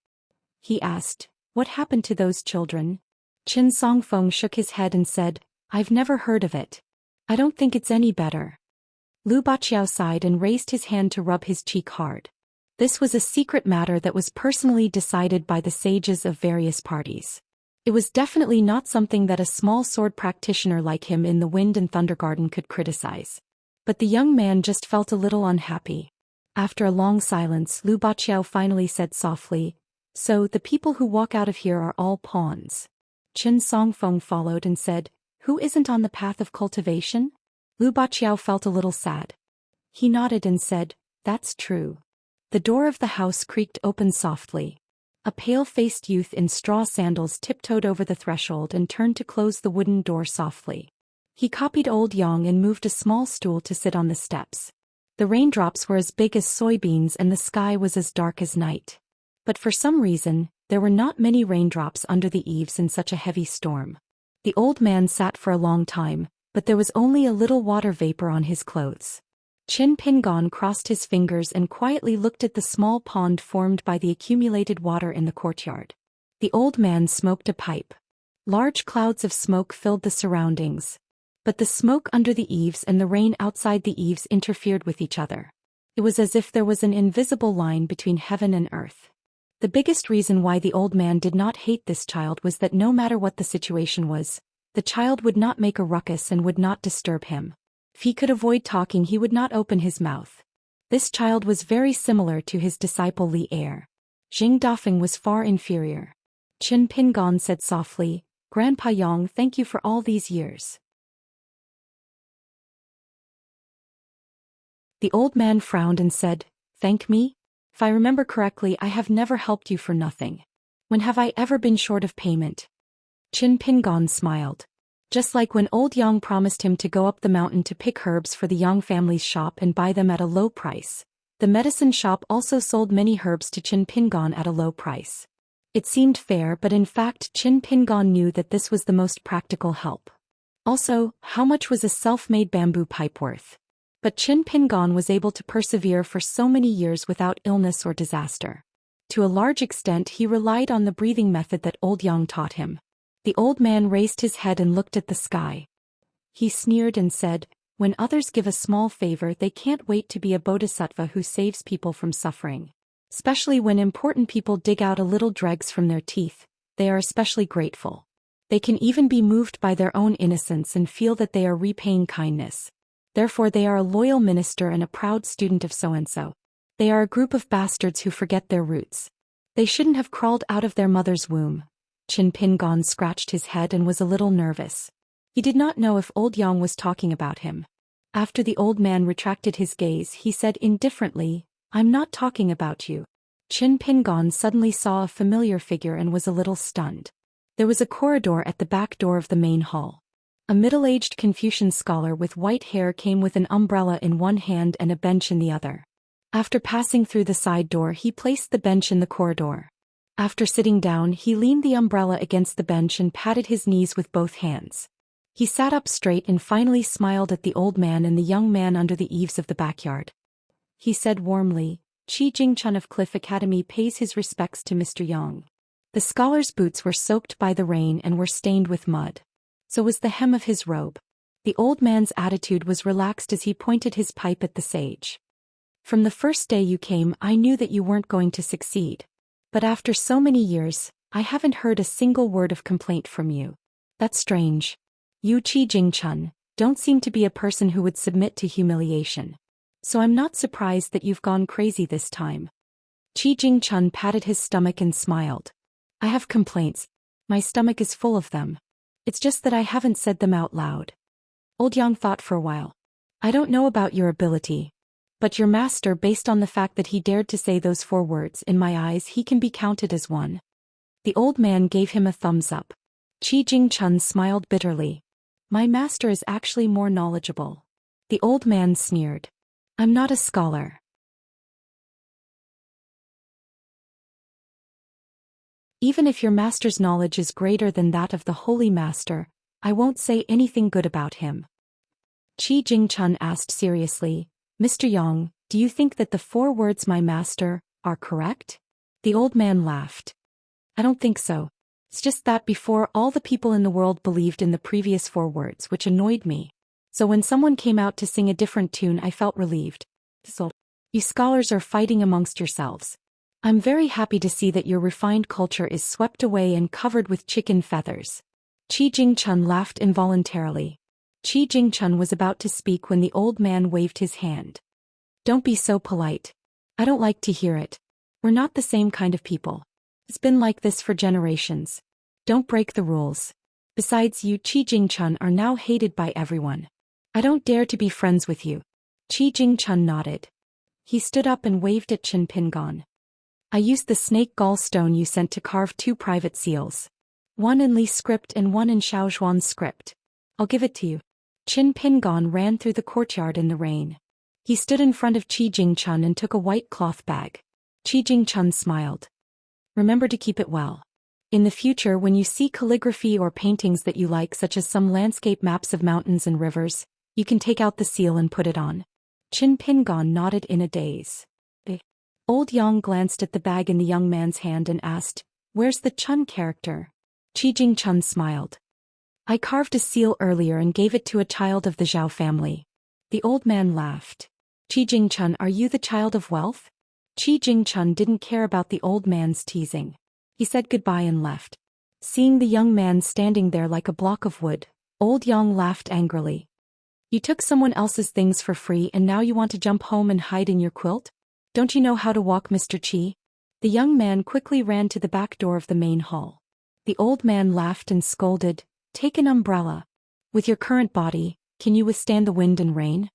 [SPEAKER 1] He asked, what happened to those children? Qin Songfeng shook his head and said, I've never heard of it. I don't think it's any better. Lu Baqiao sighed and raised his hand to rub his cheek hard. This was a secret matter that was personally decided by the sages of various parties. It was definitely not something that a small sword practitioner like him in the Wind and Thunder Garden could criticize. But the young man just felt a little unhappy. After a long silence, Lu Baqiao finally said softly, so the people who walk out of here are all pawns. Qin Songfeng followed and said, who isn't on the path of cultivation? Lu Baqiao felt a little sad. He nodded and said, that's true. The door of the house creaked open softly. A pale-faced youth in straw sandals tiptoed over the threshold and turned to close the wooden door softly. He copied old Yang and moved a small stool to sit on the steps. The raindrops were as big as soybeans and the sky was as dark as night. But for some reason, there were not many raindrops under the eaves in such a heavy storm. The old man sat for a long time, but there was only a little water vapor on his clothes. Qin Pingon crossed his fingers and quietly looked at the small pond formed by the accumulated water in the courtyard. The old man smoked a pipe. Large clouds of smoke filled the surroundings. But the smoke under the eaves and the rain outside the eaves interfered with each other. It was as if there was an invisible line between heaven and earth. The biggest reason why the old man did not hate this child was that no matter what the situation was, the child would not make a ruckus and would not disturb him. If he could avoid talking, he would not open his mouth. This child was very similar to his disciple Li Er. Jing Dafeng was far inferior. Qin Pingon said softly, Grandpa Yang, thank you for all these years. The old man frowned and said, thank me? If I remember correctly, I have never helped you for nothing. When have I ever been short of payment? Qin Pingon smiled. Just like when old Yang promised him to go up the mountain to pick herbs for the Yang family's shop and buy them at a low price, the medicine shop also sold many herbs to Qin Pingon at a low price. It seemed fair, but in fact Qin Pingon knew that this was the most practical help. Also, how much was a self-made bamboo pipe worth? But Qin Pingon was able to persevere for so many years without illness or disaster. To a large extent he relied on the breathing method that old Yang taught him. The old man raised his head and looked at the sky. He sneered and said, when others give a small favor, they can't wait to be a bodhisattva who saves people from suffering. Especially when important people dig out a little dregs from their teeth, they are especially grateful. They can even be moved by their own innocence and feel that they are repaying kindness. Therefore they are a loyal minister and a proud student of so-and-so. They are a group of bastards who forget their roots. They shouldn't have crawled out of their mother's womb. Qin Pingon scratched his head and was a little nervous. He did not know if old Yang was talking about him. After the old man retracted his gaze, he said indifferently, I'm not talking about you. Qin Pingon suddenly saw a familiar figure and was a little stunned. There was a corridor at the back door of the main hall. A middle-aged Confucian scholar with white hair came with an umbrella in one hand and a bench in the other. After passing through the side door, he placed the bench in the corridor. After sitting down, he leaned the umbrella against the bench and patted his knees with both hands. He sat up straight and finally smiled at the old man and the young man under the eaves of the backyard. He said warmly, Qi Jingchun of Cliff Academy pays his respects to Mr. Yang. The scholar's boots were soaked by the rain and were stained with mud. So was the hem of his robe. The old man's attitude was relaxed as he pointed his pipe at the sage. From the first day you came, I knew that you weren't going to succeed. But after so many years, I haven't heard a single word of complaint from you. That's strange. You Qi Jingchun don't seem to be a person who would submit to humiliation. So I'm not surprised that you've gone crazy this time. Qi Jingchun patted his stomach and smiled. I have complaints. My stomach is full of them. It's just that I haven't said them out loud. Old Yang thought for a while. I don't know about your ability. But your master, based on the fact that he dared to say those 4 words, in my eyes he can be counted as one. The old man gave him a thumbs up. Qi Jingchun smiled bitterly. My master is actually more knowledgeable. The old man sneered. I'm not a scholar. Even if your master's knowledge is greater than that of the holy master, I won't say anything good about him. Qi Jingchun asked seriously, Mr. Yang, do you think that the 4 words my master are correct? The old man laughed. I don't think so. It's just that before all the people in the world believed in the previous 4 words, which annoyed me. So when someone came out to sing a different tune, I felt relieved. So, you scholars are fighting amongst yourselves. I'm very happy to see that your refined culture is swept away and covered with chicken feathers. Qi Jingchun laughed involuntarily. Qi Jingchun was about to speak when the old man waved his hand. Don't be so polite. I don't like to hear it. We're not the same kind of people. It's been like this for generations. Don't break the rules. Besides, you Qi Jingchun are now hated by everyone. I don't dare to be friends with you. Qi Jingchun nodded. He stood up and waved at Qin Pingon. I used the snake gallstone you sent to carve 2 private seals. One in Li script and one in Xiaozhuan script. I'll give it to you. Qin Pingon ran through the courtyard in the rain. He stood in front of Qi Jingchun and took a white cloth bag. Qi Jingchun smiled. Remember to keep it well. In the future, when you see calligraphy or paintings that you like, such as some landscape maps of mountains and rivers, you can take out the seal and put it on. Qin Pingon nodded in a daze. Old Yang glanced at the bag in the young man's hand and asked, Where's the Chun character? Qi Jingchun smiled. I carved a seal earlier and gave it to a child of the Zhao family. The old man laughed. Qi Jingchun, are you the child of wealth? Qi Jingchun didn't care about the old man's teasing. He said goodbye and left. Seeing the young man standing there like a block of wood, old Yang laughed angrily. You took someone else's things for free and now you want to jump home and hide in your quilt? Don't you know how to walk, Mr. Qi? The young man quickly ran to the back door of the main hall. The old man laughed and scolded, Take an umbrella. With your current body, can you withstand the wind and rain?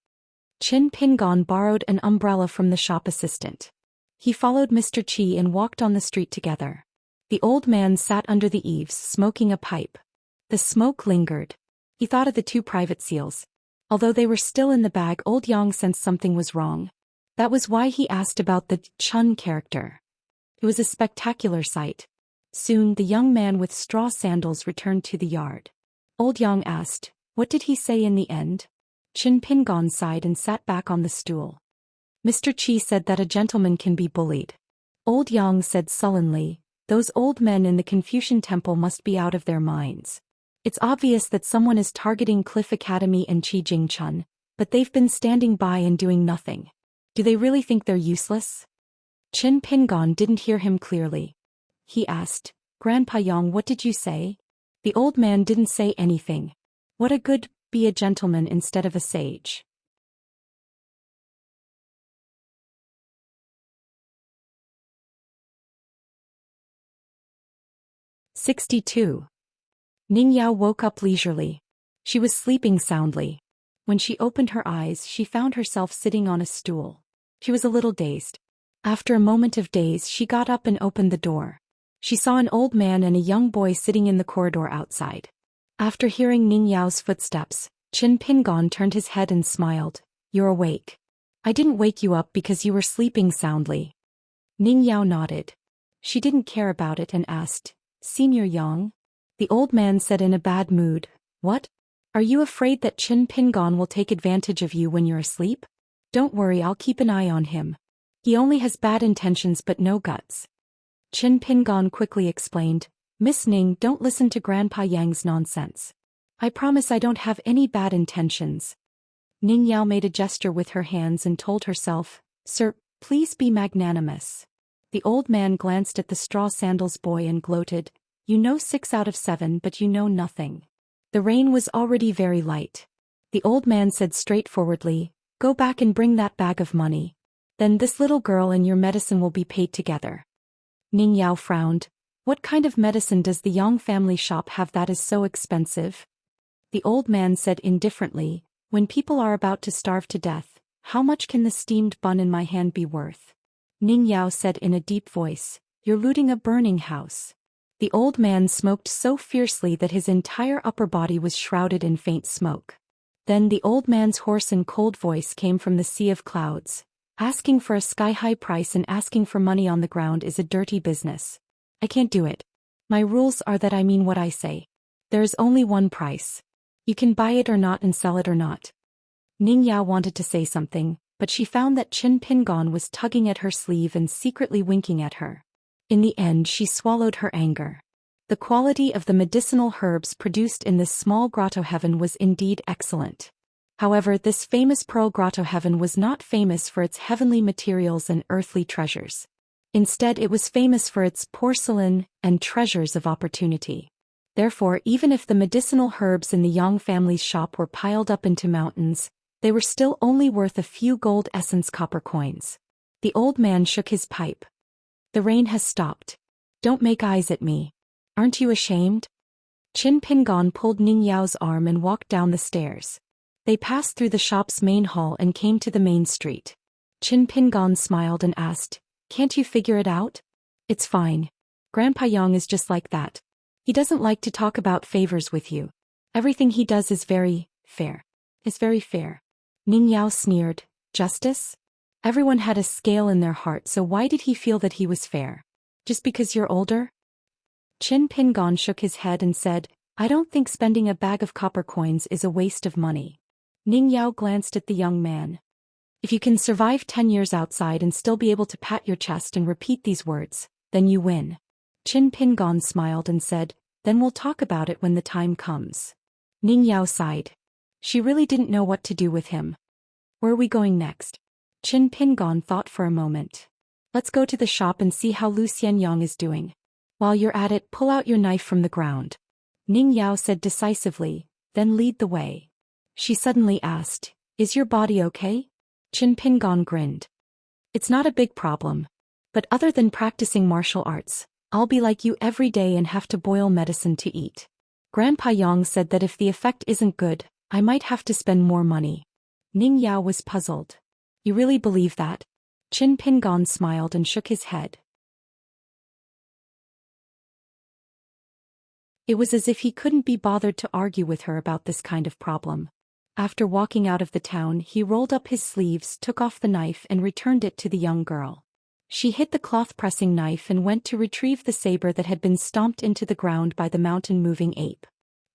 [SPEAKER 1] Qin Pingon borrowed an umbrella from the shop assistant. He followed Mr. Qi and walked on the street together. The old man sat under the eaves smoking a pipe. The smoke lingered. He thought of the 2 private seals. Although they were still in the bag, old Yang sensed something was wrong. That was why he asked about the Chun character. It was a spectacular sight. Soon the young man with straw sandals returned to the yard. Old Yang asked, What did he say in the end? Qin Pingon sighed and sat back on the stool. Mr. Qi said that a gentleman can be bullied. Old Yang said sullenly, Those old men in the Confucian temple must be out of their minds. It's obvious that someone is targeting Cliff Academy and Qi Jingchun, but they've been standing by and doing nothing. Do they really think they're useless? Qin Pingon didn't hear him clearly. He asked, Grandpa Yang, what did you say? The old man didn't say anything. What a good, be a gentleman instead of a sage. "62. Ning Yao woke up leisurely. She was sleeping soundly. When she opened her eyes, she found herself sitting on a stool. She was a little dazed. After a moment of daze, she got up and opened the door. She saw an old man and a young boy sitting in the corridor outside. After hearing Ning Yao's footsteps, Qin Pingon turned his head and smiled. You're awake. I didn't wake you up because you were sleeping soundly. Ning Yao nodded. She didn't care about it and asked, Senior Yang? The old man said in a bad mood, What? Are you afraid that Qin Pingon will take advantage of you when you're asleep? Don't worry, I'll keep an eye on him. He only has bad intentions but no guts. Qin Pingon quickly explained, Miss Ning, don't listen to Grandpa Yang's nonsense. I promise I don't have any bad intentions. Ning Yao made a gesture with her hands and told herself, Sir, please be magnanimous. The old man glanced at the straw sandals boy and gloated, You know 6 out of 7 but you know nothing. The rain was already very light. The old man said straightforwardly, Go back and bring that bag of money. Then this little girl and your medicine will be paid together. Ning Yao frowned. What kind of medicine does the Yang family shop have that is so expensive? The old man said indifferently, When people are about to starve to death, how much can the steamed bun in my hand be worth? Ning Yao said in a deep voice, You're looting a burning house. The old man smoked so fiercely that his entire upper body was shrouded in faint smoke. Then the old man's hoarse and cold voice came from the sea of clouds. Asking for a sky-high price and asking for money on the ground is a dirty business. I can't do it. My rules are that I mean what I say. There is only one price. You can buy it or not and sell it or not. Ning Yao wanted to say something, but she found that Qin Pingon was tugging at her sleeve and secretly winking at her. In the end she swallowed her anger. The quality of the medicinal herbs produced in this small grotto heaven was indeed excellent. However, this famous pearl grotto heaven was not famous for its heavenly materials and earthly treasures. Instead it was famous for its porcelain and treasures of opportunity. Therefore, even if the medicinal herbs in the Yang family's shop were piled up into mountains, they were still only worth a few gold essence copper coins. The old man shook his pipe. The rain has stopped. Don't make eyes at me. Aren't you ashamed? Qin Pingon pulled Ning Yao's arm and walked down the stairs. They passed through the shop's main hall and came to the main street. Qin Pingon smiled and asked, Can't you figure it out? It's fine. Grandpa Yang is just like that. He doesn't like to talk about favors with you. Everything he does is very fair. Is very fair. Ning Yao sneered, Justice? Everyone had a scale in their heart, so why did he feel that he was fair? Just because you're older? Qin Pingon shook his head and said, I don't think spending a bag of copper coins is a waste of money. Ning Yao glanced at the young man. If you can survive 10 years outside and still be able to pat your chest and repeat these words, then you win. Qin Pingon smiled and said, Then we'll talk about it when the time comes. Ning Yao sighed. She really didn't know what to do with him. Where are we going next? Qin Pingon thought for a moment. Let's go to the shop and see how Lu Xianyang is doing. While you're at it, pull out your knife from the ground. Ning Yao said decisively, Then lead the way. She suddenly asked, Is your body okay? Qin Pingon grinned. It's not a big problem. But other than practicing martial arts, I'll be like you every day and have to boil medicine to eat. Grandpa Yang said that if the effect isn't good, I might have to spend more money. Ning Yao was puzzled. You really believe that? Qin Pingon smiled and shook his head. It was as if he couldn't be bothered to argue with her about this kind of problem. After walking out of the town, he rolled up his sleeves, took off the knife and returned it to the young girl. She hid the cloth-pressing knife and went to retrieve the saber that had been stomped into the ground by the mountain-moving ape.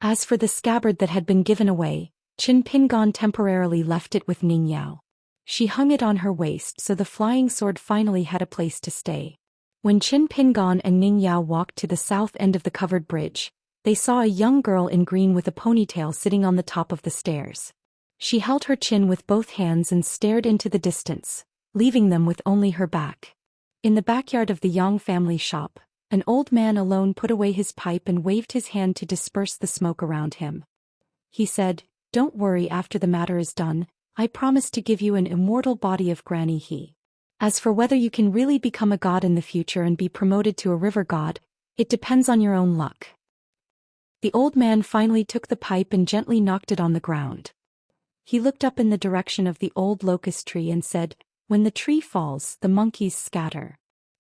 [SPEAKER 1] As for the scabbard that had been given away, Qin Pingon temporarily left it with Ning Yao. She hung it on her waist so the flying sword finally had a place to stay. When Qin Pingon and Ning Yao walked to the south end of the covered bridge, they saw a young girl in green with a ponytail sitting on the top of the stairs. She held her chin with both hands and stared into the distance, leaving them with only her back. In the backyard of the Yang family shop, an old man alone put away his pipe and waved his hand to disperse the smoke around him. He said, Don't worry, after the matter is done, I promise to give you an immortal body of Granny He. As for whether you can really become a god in the future and be promoted to a river god, it depends on your own luck. The old man finally took the pipe and gently knocked it on the ground. He looked up in the direction of the old locust tree and said, When the tree falls, the monkeys scatter.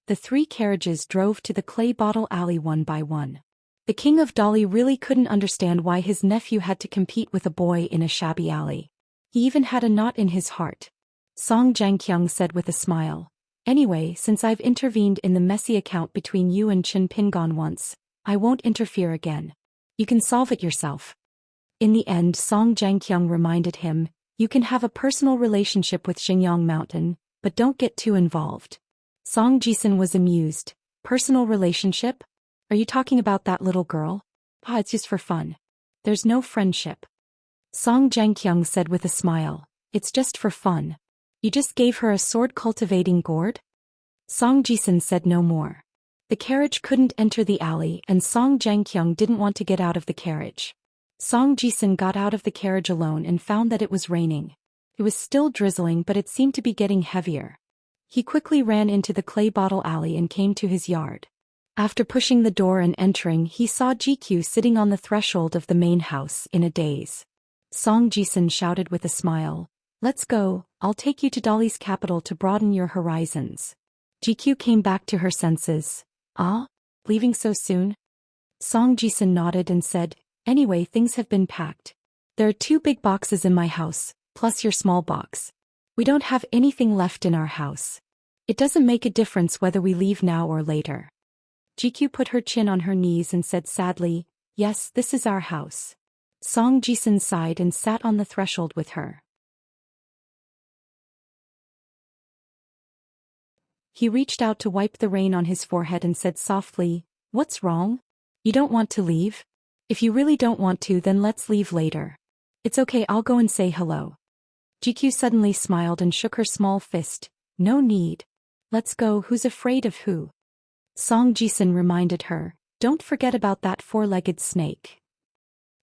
[SPEAKER 1] The 3 carriages drove to the clay bottle alley one by one. The king of Dali really couldn't understand why his nephew had to compete with a boy in a shabby alley. He even had a knot in his heart. Song Jianqiang said with a smile, Anyway, since I've intervened in the messy account between you and Qin Pingon once, I won't interfere again. You can solve it yourself. In the end, Song Jianqiang reminded him, You can have a personal relationship with Xingyang Mountain, but don't get too involved. Song Jisun was amused. Personal relationship? Are you talking about that little girl? It's just for fun. There's no friendship. Song Jianqiang said with a smile. It's just for fun. You just gave her a sword cultivating gourd? Song Jisun said no more. The carriage couldn't enter the alley and Song Jianqiang didn't want to get out of the carriage. Song Jisun got out of the carriage alone and found that it was raining. It was still drizzling but it seemed to be getting heavier. He quickly ran into the clay bottle alley and came to his yard. After pushing the door and entering, he saw GQ sitting on the threshold of the main house in a daze. Song Jisun shouted with a smile, "Let's go, I'll take you to Dali's capital to broaden your horizons." GQ came back to her senses. "Ah? Leaving so soon?" Song Jisun nodded and said, "Anyway, things have been packed. There are 2 big boxes in my house, plus your small box. We don't have anything left in our house. It doesn't make a difference whether we leave now or later." GQ put her chin on her knees and said sadly, "Yes, this is our house." Song Jisun sighed and sat on the threshold with her. He reached out to wipe the rain on his forehead and said softly, "What's wrong? You don't want to leave? If you really don't want to, then let's leave later. It's okay, I'll go and say hello." GQ suddenly smiled and shook her small fist. "No need. Let's go, who's afraid of who?" Song Jisun reminded her, "Don't forget about that 4-legged snake."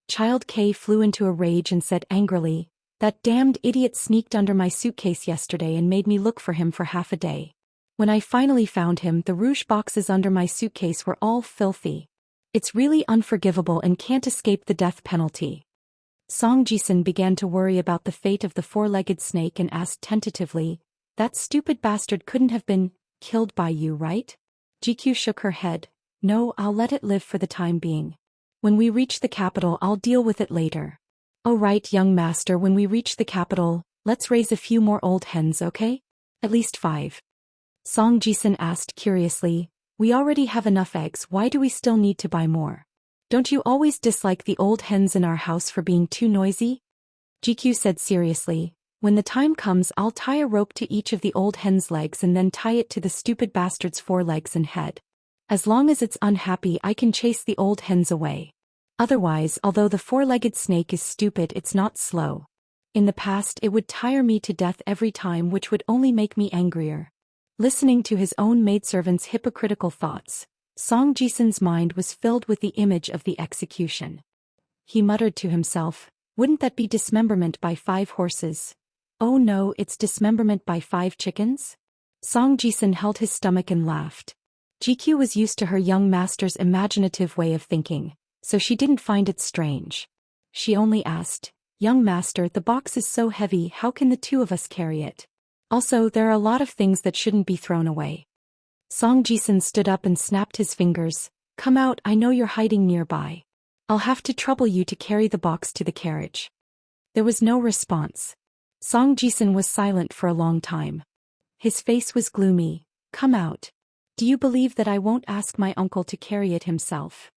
[SPEAKER 1] Child K flew into a rage and said angrily, "That damned idiot sneaked under my suitcase yesterday and made me look for him for half a day. When I finally found him, the rouge boxes under my suitcase were all filthy. It's really unforgivable and can't escape the death penalty." Song Jisun began to worry about the fate of the 4-legged snake and asked tentatively, "That stupid bastard couldn't have been killed by you, right?" GQ shook her head. "No, I'll let it live for the time being. When we reach the capital, I'll deal with it later." "Oh right, young master, when we reach the capital, let's raise a few more old hens, okay? At least 5. Song Jisun asked curiously, "We already have enough eggs, why do we still need to buy more? Don't you always dislike the old hens in our house for being too noisy?" GQ said seriously, "When the time comes, I'll tie a rope to each of the old hen's legs and then tie it to the stupid bastard's 4 legs and head. As long as it's unhappy, I can chase the old hens away. Otherwise, although the 4-legged snake is stupid, it's not slow. In the past, it would tire me to death every time, which would only make me angrier." Listening to his own maidservant's hypocritical thoughts, Song Jisun's mind was filled with the image of the execution. He muttered to himself, "Wouldn't that be dismemberment by 5 horses? Oh no, it's dismemberment by 5 chickens?" Song Jisun held his stomach and laughed. GQ was used to her young master's imaginative way of thinking, so she didn't find it strange. She only asked, "Young master, the box is so heavy, how can the 2 of us carry it? Also, there are a lot of things that shouldn't be thrown away." Song Jisun stood up and snapped his fingers. "Come out, I know you're hiding nearby. I'll have to trouble you to carry the box to the carriage." There was no response. Song Jisun was silent for a long time. His face was gloomy. "Come out. Do you believe that I won't ask my uncle to carry it himself?"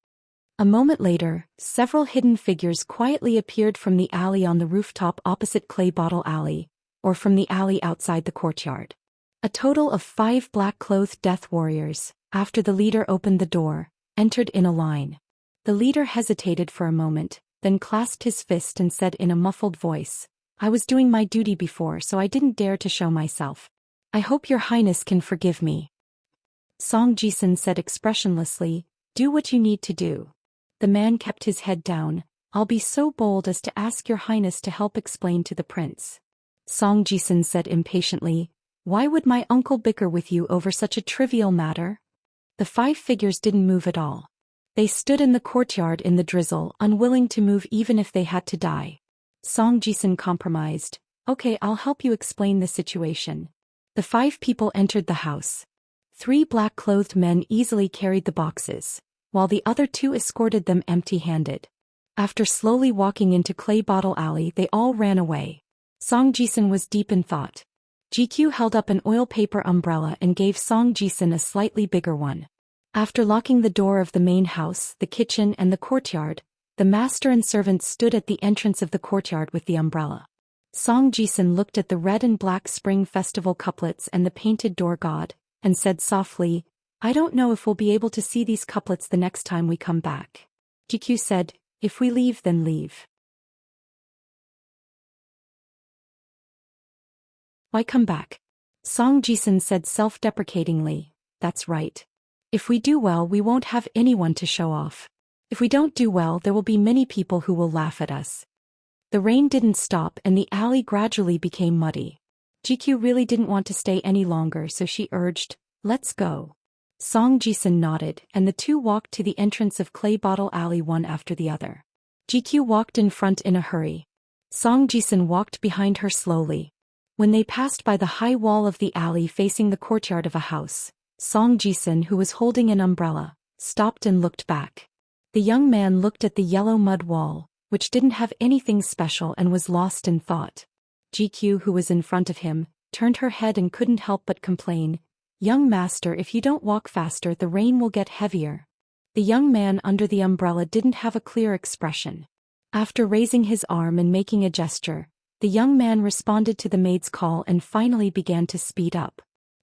[SPEAKER 1] A moment later, several hidden figures quietly appeared from the alley on the rooftop opposite Clay Bottle Alley, or from the alley outside the courtyard. A total of 5 black-clothed death warriors, after the leader opened the door, entered in a line. The leader hesitated for a moment, then clasped his fist and said in a muffled voice, "I was doing my duty before, so I didn't dare to show myself. I hope your highness can forgive me." Song Jisun said expressionlessly, "Do what you need to do." The man kept his head down. "I'll be so bold as to ask your highness to help explain to the prince." Song Jisun said impatiently, "Why would my uncle bicker with you over such a trivial matter?" The 5 figures didn't move at all. They stood in the courtyard in the drizzle, unwilling to move even if they had to die. Song Jisun compromised, "Okay, I'll help you explain the situation." The 5 people entered the house. 3 black-clothed men easily carried the boxes, while the other 2 escorted them empty-handed. After slowly walking into Clay Bottle Alley, they all ran away. Song Jisun was deep in thought. GQ held up an oil paper umbrella and gave Song Jisun a slightly bigger one. After locking the door of the main house, the kitchen and the courtyard, the master and servants stood at the entrance of the courtyard with the umbrella. Song Jisun looked at the red and black Spring Festival couplets and the painted door god, and said softly, "I don't know if we'll be able to see these couplets the next time we come back." GQ said, If we leave, then leave. Why come back? Song Jisun said self-deprecatingly. That's right. If we do well, we won't have anyone to show off. If we don't do well, there will be many people who will laugh at us. The rain didn't stop and the alley gradually became muddy. GQ really didn't want to stay any longer, so she urged, "Let's go." Song Jisun nodded, and the two walked to the entrance of Clay Bottle Alley one after the other. GQ walked in front in a hurry. Song Jisun walked behind her slowly. When they passed by the high wall of the alley facing the courtyard of a house, Song Jisun, who was holding an umbrella, stopped and looked back. The young man looked at the yellow mud wall, which didn't have anything special, and was lost in thought. GQ, who was in front of him, turned her head and couldn't help but complain, "Young master, if you don't walk faster, the rain will get heavier." The young man under the umbrella didn't have a clear expression. After raising his arm and making a gesture, the young man responded to the maid's call and finally began to speed up.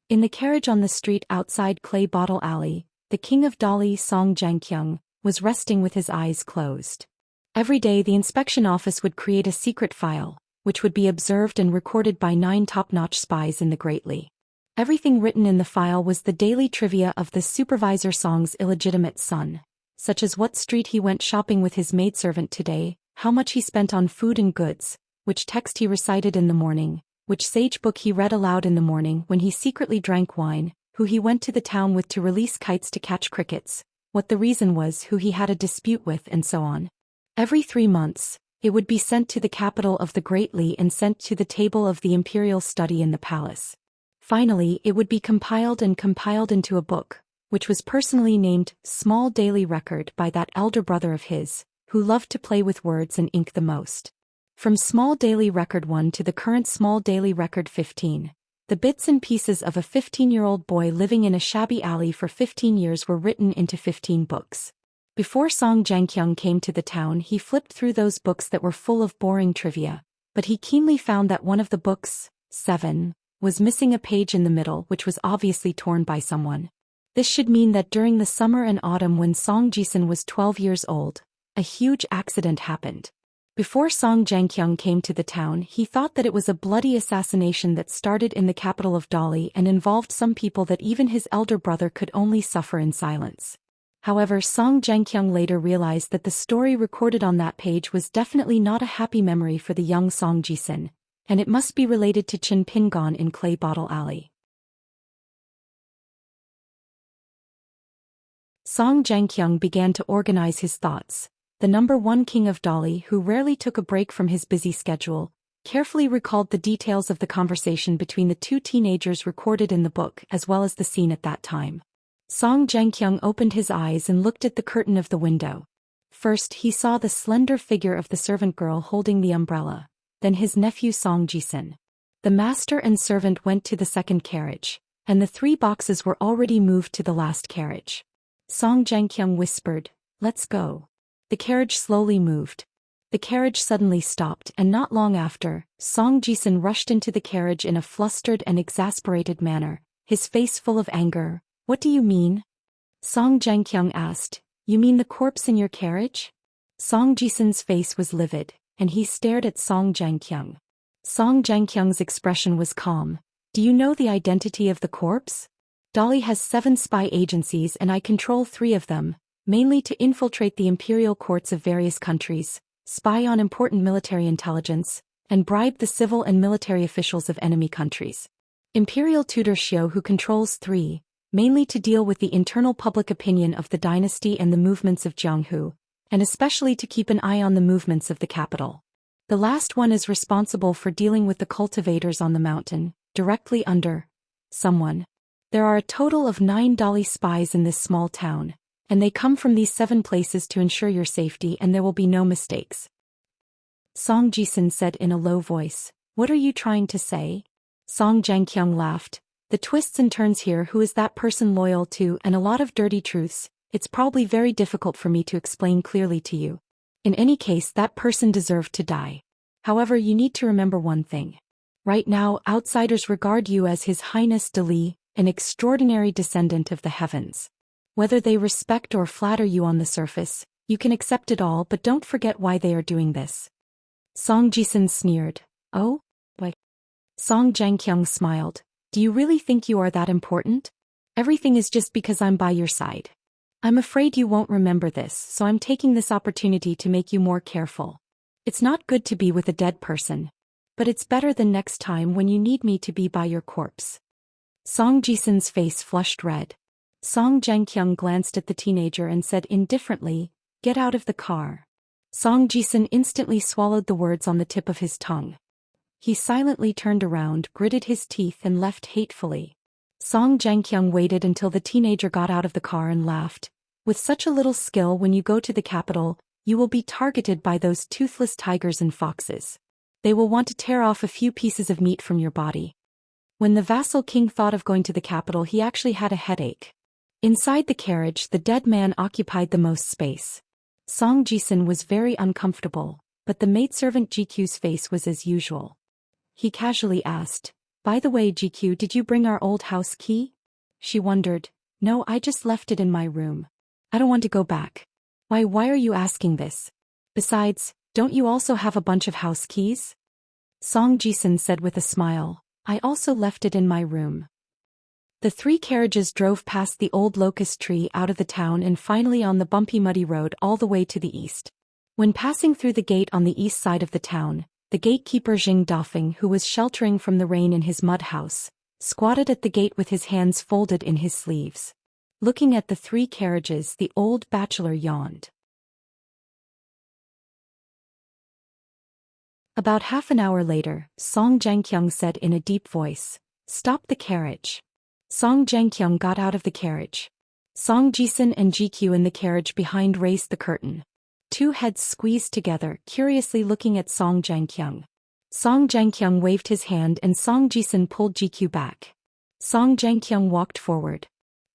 [SPEAKER 1] In the carriage on the street outside Clay Bottle Alley, the king of Dali, Song Xianxia, was resting with his eyes closed. Every day the inspection office would create a secret file, which would be observed and recorded by 9 top-notch spies in the Great Li. Everything written in the file was the daily trivia of the supervisor Song's illegitimate son, such as what street he went shopping with his maidservant today, how much he spent on food and goods, which text he recited in the morning, which sage book he read aloud in the morning when he secretly drank wine, who he went to the town with to release kites to catch crickets, what the reason was, who he had a dispute with, and so on. Every 3 months, it would be sent to the capital of the Great Li and sent to the table of the imperial study in the palace. Finally, it would be compiled into a book, which was personally named Small Daily Record by that elder brother of his, who loved to play with words and ink the most. From Small Daily Record 1 to the current Small Daily Record 15, the bits and pieces of a 15-year-old boy living in a shabby alley for 15 years were written into 15 books. Before Song Xianxia came to the town, he flipped through those books that were full of boring trivia, but he keenly found that one of the books, 7, was missing a page in the middle, which was obviously torn by someone. This should mean that during the summer and autumn when Song Jisun was 12 years old, a huge accident happened. Before Song Xianxia came to the town, he thought that it was a bloody assassination that started in the capital of Dali and involved some people that even his elder brother could only suffer in silence. However, Song Xianxia later realized that the story recorded on that page was definitely not a happy memory for the young Song Jisun, and it must be related to Qin Pingon in Clay Bottle Alley. Song Xianxia began to organize his thoughts. The number 1 king of Dali, who rarely took a break from his busy schedule, carefully recalled the details of the conversation between the 2 teenagers recorded in the book as well as the scene at that time. Song Xianxia opened his eyes and looked at the curtain of the window. First he saw the slender figure of the servant girl holding the umbrella, then his nephew Song Jisun. The master and servant went to the second carriage, and the 3 boxes were already moved to the last carriage. Song Xianxia whispered, "Let's go." The carriage slowly moved. The carriage suddenly stopped, and not long after, Song Jisun rushed into the carriage in a flustered and exasperated manner, his face full of anger. "What do you mean?" Song Xianxia asked. "You mean the corpse in your carriage?" Song Jisun's face was livid, and he stared at Song Xianxia. Song Xianxia's expression was calm. "Do you know the identity of the corpse? Dali has 7 spy agencies and I control 3 of them, mainly to infiltrate the imperial courts of various countries, spy on important military intelligence, and bribe the civil and military officials of enemy countries. Imperial tutor Xiu, who controls 3, mainly to deal with the internal public opinion of the dynasty and the movements of Jianghu, and especially to keep an eye on the movements of the capital. The last one is responsible for dealing with the cultivators on the mountain, directly under someone. There are a total of 9 Dali spies in this small town, and they come from these 7 places to ensure your safety and there will be no mistakes." Song Jisun said in a low voice, "What are you trying to say?" Song Xianxia laughed. "The twists and turns here, who is that person loyal to, and a lot of dirty truths, it's probably very difficult for me to explain clearly to you. In any case, that person deserved to die. However, you need to remember one thing. Right now, outsiders regard you as His Highness Dali, an extraordinary descendant of the heavens. Whether they respect or flatter you on the surface, You can accept it all, but don't forget why they are doing this. Song Jisun sneered. Oh? What? Song Jianqiang smiled. Do you really think you are that important? Everything is just because I'm by your side. I'm afraid you won't remember this, so I'm taking this opportunity to make you more careful. It's not good to be with a dead person. But it's better than next time when you need me to be by your corpse. Song Jisun's face flushed red. Song Jianqiang glanced at the teenager and said indifferently, "Get out of the car." Song Jisun instantly swallowed the words on the tip of his tongue. He silently turned around, gritted his teeth and left hatefully. Song Jianqiang waited until the teenager got out of the car and laughed. With such a little skill, when you go to the capital, you will be targeted by those toothless tigers and foxes. They will want to tear off a few pieces of meat from your body. When the vassal king thought of going to the capital, he actually had a headache. Inside the carriage, the dead man occupied the most space. Song Jisun was very uncomfortable, but the maidservant GQ's face was as usual. He casually asked, "By the way, GQ, did you bring our old house key?" She wondered. "No, I just left it in my room. I don't want to go back." Why are you asking this? Besides, don't you also have a bunch of house keys?" Song Jisun said with a smile, "I also left it in my room." The three carriages drove past the old locust tree out of the town and finally on the bumpy muddy road all the way to the east. When passing through the gate on the east side of the town, the gatekeeper Jing Dafeng, who was sheltering from the rain in his mud house, squatted at the gate with his hands folded in his sleeves. Looking at the three carriages, the old bachelor yawned. About half an hour later, Song Jianqiang said in a deep voice, "Stop the carriage." Song Jianqiang got out of the carriage. Song Jisun and GQ in the carriage behind raised the curtain. Two heads squeezed together, curiously looking at Song Jianqiang. Song Jianqiang waved his hand and Song Jisun pulled GQ back. Song Jianqiang walked forward.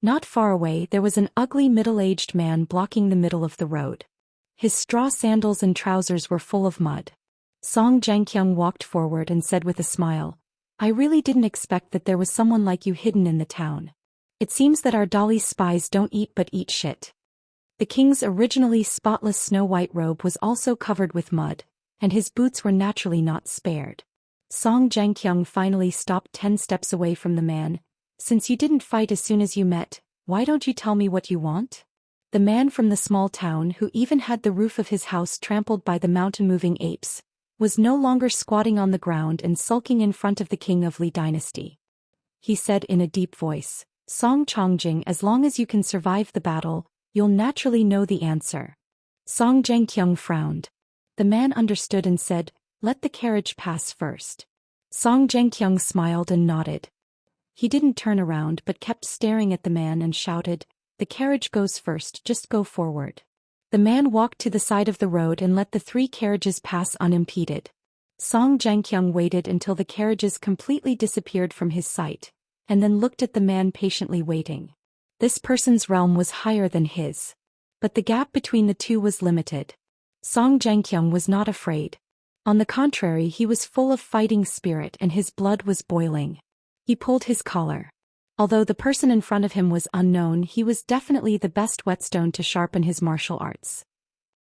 [SPEAKER 1] Not far away there was an ugly middle-aged man blocking the middle of the road. His straw sandals and trousers were full of mud. Song Jianqiang walked forward and said with a smile, "I really didn't expect that there was someone like you hidden in the town. It seems that our Dali's spies don't eat but eat shit." The king's originally spotless snow-white robe was also covered with mud, and his boots were naturally not spared. Song Jianqiang finally stopped 10 steps away from the man. "Since you didn't fight as soon as you met, why don't you tell me what you want?" The man from the small town, who even had the roof of his house trampled by the mountain-moving apes, was no longer squatting on the ground and sulking in front of the king of Li dynasty. He said in a deep voice, "Song Chongjing, as long as you can survive the battle, you'll naturally know the answer." Song Jianqiang frowned. The man understood and said, "Let the carriage pass first." Song Jianqiang smiled and nodded. He didn't turn around but kept staring at the man and shouted, "The carriage goes first, just go forward." The man walked to the side of the road and let the three carriages pass unimpeded. Song Jianqiang waited until the carriages completely disappeared from his sight, and then looked at the man patiently waiting. This person's realm was higher than his. But the gap between the two was limited. Song Jianqiang was not afraid. On the contrary, he was full of fighting spirit and his blood was boiling. He pulled his collar. Although the person in front of him was unknown, he was definitely the best whetstone to sharpen his martial arts.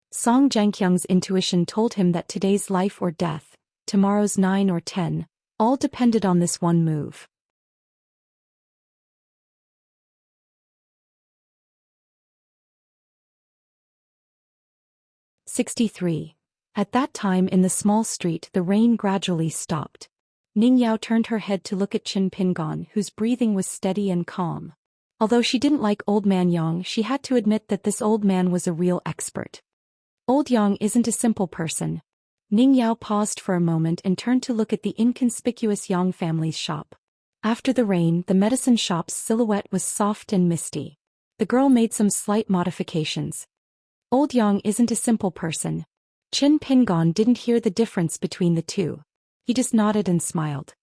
[SPEAKER 1] Song Jianqiang's intuition told him that today's life or death, tomorrow's 9 or 10, all depended on this one move. "63. At that time in the small street the rain gradually stopped. Ning Yao turned her head to look at Qin Pingon, whose breathing was steady and calm. Although she didn't like Old Man Yang, she had to admit that this old man was a real expert. Old Yang isn't a simple person. Ning Yao paused for a moment and turned to look at the inconspicuous Yang family's shop. After the rain, the medicine shop's silhouette was soft and misty. The girl made some slight modifications. Old Yang isn't a simple person. Qin Pingon didn't hear the difference between the two. He just nodded and smiled.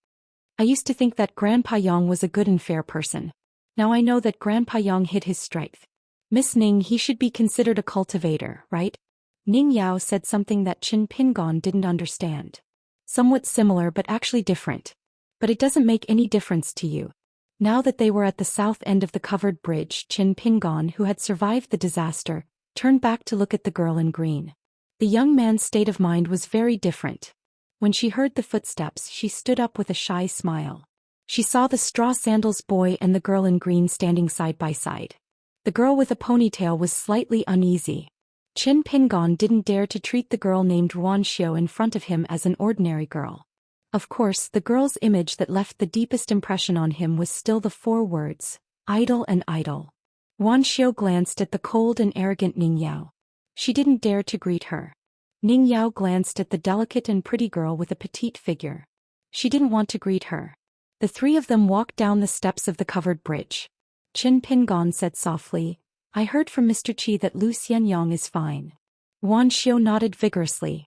[SPEAKER 1] "I used to think that Grandpa Yang was a good and fair person. Now I know that Grandpa Yang hid his strength. Miss Ning, he should be considered a cultivator, right?" Ning Yao said something that Qin Pingon didn't understand. "Somewhat similar but actually different. But it doesn't make any difference to you." Now that they were at the south end of the covered bridge, Qin Pingon, who had survived the disaster, turned back to look at the girl in green. The young man's state of mind was very different. When she heard the footsteps, she stood up with a shy smile. She saw the straw sandals boy and the girl in green standing side by side. The girl with a ponytail was slightly uneasy. Qin Pingon didn't dare to treat the girl named Ruan Xiu in front of him as an ordinary girl. Of course, the girl's image that left the deepest impression on him was still the 4 words, idle and idle. Ruan Xiu glanced at the cold and arrogant Ning Yao. She didn't dare to greet her. Ning Yao glanced at the delicate and pretty girl with a petite figure. She didn't want to greet her. The 3 of them walked down the steps of the covered bridge. Qin Pingon said softly, I heard from Mr. Qi that Lu Xianyang is fine. Ruan Xiu nodded vigorously.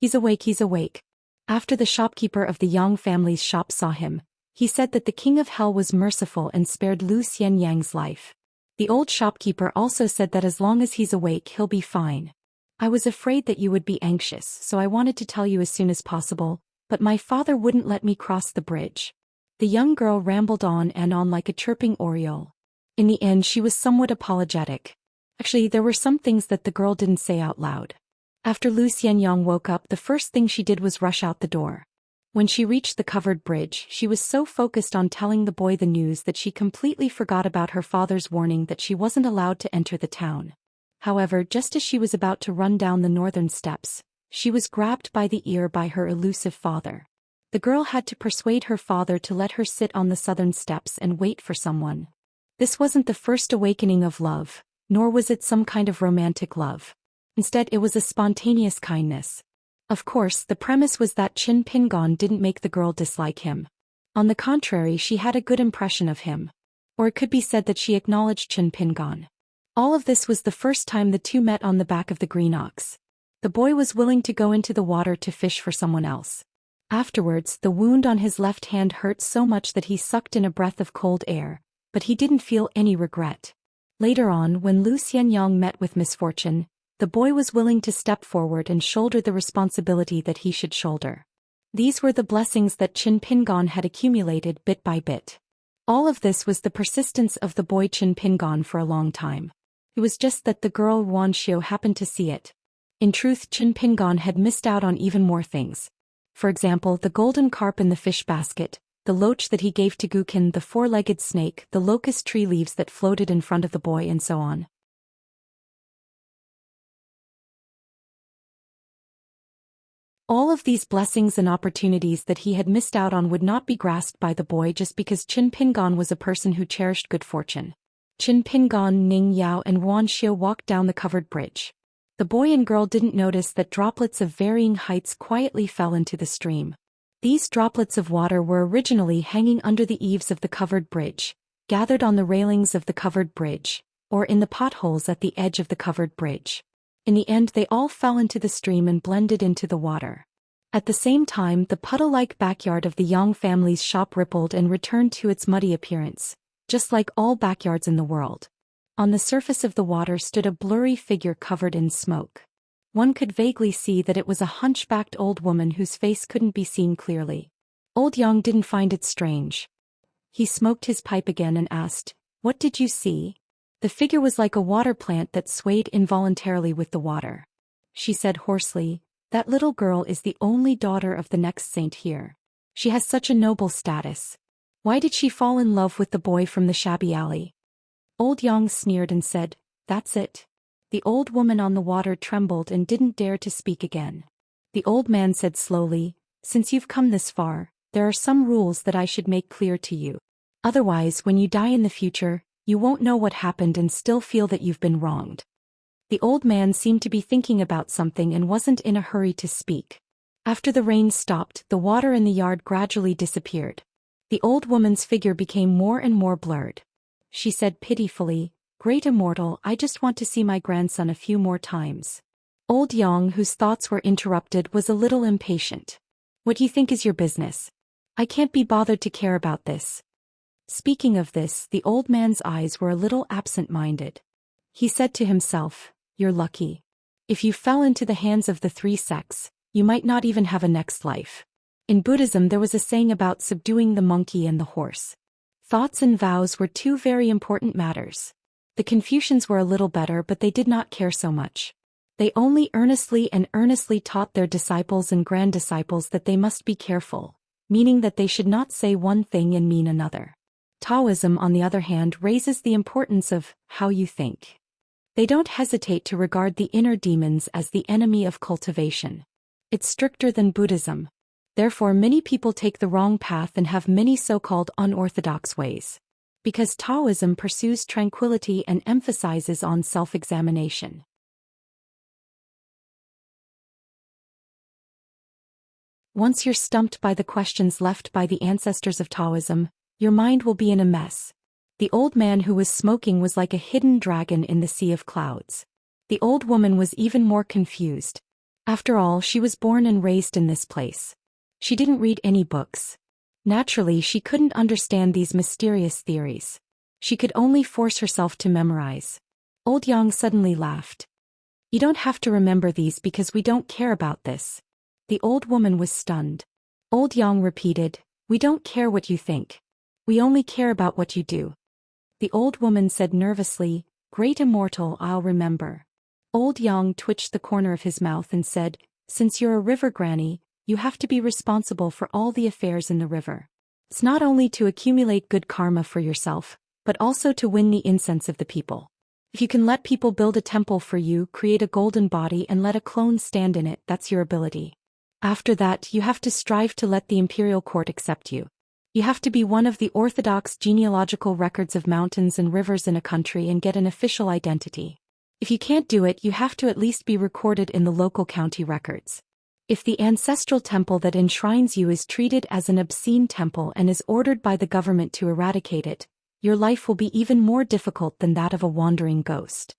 [SPEAKER 1] He's awake. After the shopkeeper of the Yang family's shop saw him, he said that the king of hell was merciful and spared Lu Xianyang's life. The old shopkeeper also said that as long as he's awake he'll be fine. I was afraid that you would be anxious, so I wanted to tell you as soon as possible, but my father wouldn't let me cross the bridge. The young girl rambled on and on like a chirping oriole. In the end she was somewhat apologetic. Actually, there were some things that the girl didn't say out loud. After Lu Xianyang woke up, the first thing she did was rush out the door. When she reached the covered bridge, she was so focused on telling the boy the news that she completely forgot about her father's warning that she wasn't allowed to enter the town. However, just as she was about to run down the northern steps, she was grabbed by the ear by her elusive father. The girl had to persuade her father to let her sit on the southern steps and wait for someone. This wasn't the first awakening of love, nor was it some kind of romantic love. Instead, it was a spontaneous kindness. Of course, the premise was that Qin Pingon didn't make the girl dislike him. On the contrary, she had a good impression of him. Or it could be said that she acknowledged Qin Pingon. All of this was the first time the 2 met on the back of the green ox. The boy was willing to go into the water to fish for someone else. Afterwards, the wound on his left hand hurt so much that he sucked in a breath of cold air, but he didn't feel any regret. Later on, when Lu Xianyang met with misfortune, the boy was willing to step forward and shoulder the responsibility that he should shoulder. These were the blessings that Qin Pingon had accumulated bit by bit. All of this was the persistence of the boy Qin Pingon for a long time. It was just that the girl Ruan Xiu happened to see it. In truth, Qin Pingon had missed out on even more things. For example, the golden carp in the fish basket, the loach that he gave to Gukin, the 4-legged snake, the locust tree leaves that floated in front of the boy, and so on. All of these blessings and opportunities that he had missed out on would not be grasped by the boy just because Qin Pingon was a person who cherished good fortune. Qin Pingon, Ning Yao and Ruan Xiu walked down the covered bridge. The boy and girl didn't notice that droplets of varying heights quietly fell into the stream. These droplets of water were originally hanging under the eaves of the covered bridge, gathered on the railings of the covered bridge, or in the potholes at the edge of the covered bridge. In the end, they all fell into the stream and blended into the water. At the same time, the puddle-like backyard of the Yang family's shop rippled and returned to its muddy appearance, just like all backyards in the world. On the surface of the water stood a blurry figure covered in smoke. One could vaguely see that it was a hunchbacked old woman whose face couldn't be seen clearly. Old Yang didn't find it strange. He smoked his pipe again and asked, "What did you see?" The figure was like a water plant that swayed involuntarily with the water. She said hoarsely, "That little girl is the only daughter of the next saint here. She has such a noble status. Why did she fall in love with the boy from the shabby alley?" Old Yang sneered and said, "That's it." The old woman on the water trembled and didn't dare to speak again. The old man said slowly, "Since you've come this far, there are some rules that I should make clear to you. Otherwise, when you die in the future, you won't know what happened and still feel that you've been wronged." The old man seemed to be thinking about something and wasn't in a hurry to speak. After the rain stopped, the water in the yard gradually disappeared. The old woman's figure became more and more blurred. She said pitifully, "Great Immortal, I just want to see my grandson a few more times." Old Yang, whose thoughts were interrupted, was a little impatient. "What do you think is your business? I can't be bothered to care about this." Speaking of this, the old man's eyes were a little absent-minded. He said to himself, "You're lucky. If you fell into the hands of the 3 sects, you might not even have a next life." In Buddhism there was a saying about subduing the monkey and the horse. Thoughts and vows were 2 very important matters. The Confucians were a little better, but they did not care so much. They only earnestly taught their disciples and grand-disciples that they must be careful, meaning that they should not say one thing and mean another. Taoism, on the other hand, raises the importance of how you think. They don't hesitate to regard the inner demons as the enemy of cultivation. It's stricter than Buddhism. Therefore, many people take the wrong path and have many so-called unorthodox ways. Because Taoism pursues tranquility and emphasizes on self-examination. Once you're stumped by the questions left by the ancestors of Taoism, your mind will be in a mess. The old man who was smoking was like a hidden dragon in the sea of clouds. The old woman was even more confused. After all, she was born and raised in this place. She didn't read any books. Naturally, she couldn't understand these mysterious theories. She could only force herself to memorize. Old Yang suddenly laughed. You don't have to remember these because we don't care about this. The old woman was stunned. Old Yang repeated, we don't care what you think. We only care about what you do. The old woman said nervously, Great Immortal, I'll remember. Old Yang twitched the corner of his mouth and said, since you're a river granny, you have to be responsible for all the affairs in the river. It's not only to accumulate good karma for yourself, but also to win the incense of the people. If you can let people build a temple for you, create a golden body and let a clone stand in it, that's your ability. After that, you have to strive to let the imperial court accept you. You have to be one of the orthodox genealogical records of mountains and rivers in a country and get an official identity. If you can't do it, you have to at least be recorded in the local county records. If the ancestral temple that enshrines you is treated as an obscene temple and is ordered by the government to eradicate it, your life will be even more difficult than that of a wandering ghost.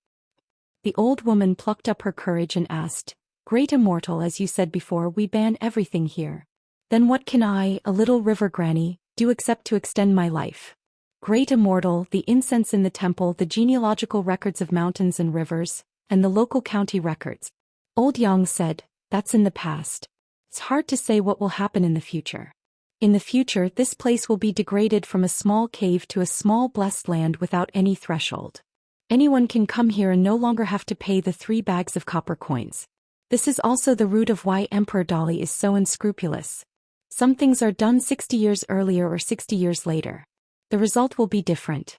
[SPEAKER 1] The old woman plucked up her courage and asked, Great Immortal, as you said before, we ban everything here. Then what can I, a little river granny, do except to extend my life? Great Immortal, the incense in the temple, the genealogical records of mountains and rivers, and the local county records. Old Yang said, that's in the past. It's hard to say what will happen in the future. In the future, this place will be degraded from a small cave to a small blessed land without any threshold. Anyone can come here and no longer have to pay the 3 bags of copper coins. This is also the root of why Emperor Dali is so unscrupulous. Some things are done 60 years earlier or 60 years later. The result will be different.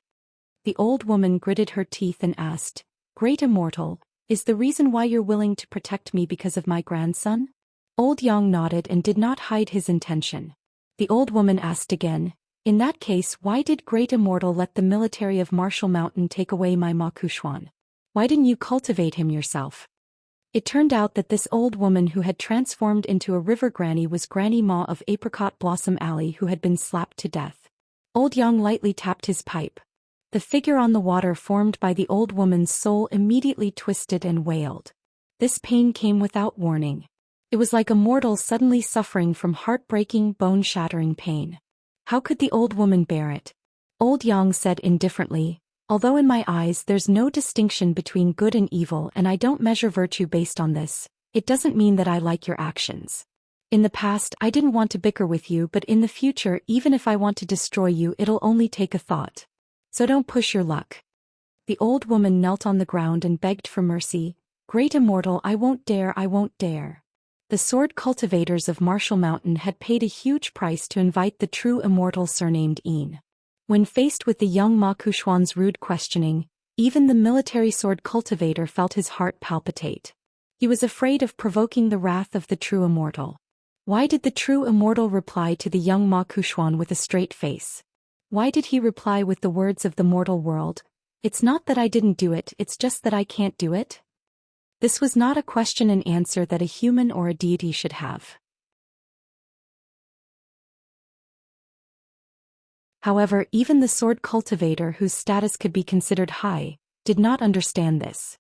[SPEAKER 1] The old woman gritted her teeth and asked, Great Immortal, is the reason why you're willing to protect me because of my grandson? Old Yang nodded and did not hide his intention. The old woman asked again, in that case, why did Great Immortal let the military of Martial Mountain take away my Ma Kuxuan? Why didn't you cultivate him yourself? It turned out that this old woman who had transformed into a river granny was Granny Ma of Apricot Blossom Alley, who had been slapped to death. Old Yang lightly tapped his pipe. The figure on the water formed by the old woman's soul immediately twisted and wailed. This pain came without warning. It was like a mortal suddenly suffering from heartbreaking, bone-shattering pain. How could the old woman bear it? Old Yang said indifferently, although in my eyes there's no distinction between good and evil and I don't measure virtue based on this, it doesn't mean that I like your actions. In the past I didn't want to bicker with you, but in the future even if I want to destroy you it'll only take a thought. So don't push your luck. The old woman knelt on the ground and begged for mercy. Great Immortal, I won't dare, I won't dare. The sword cultivators of Martial Mountain had paid a huge price to invite the true Immortal surnamed Yin. When faced with the young Ma Kuxuan's rude questioning, even the military sword cultivator felt his heart palpitate. He was afraid of provoking the wrath of the true Immortal. Why did the true Immortal reply to the young Ma Kuxuan with a straight face? Why did he reply with the words of the mortal world? It's not that I didn't do it, it's just that I can't do it? This was not a question and answer that a human or a deity should have. However, even the sword cultivator, whose status could be considered high, did not understand this.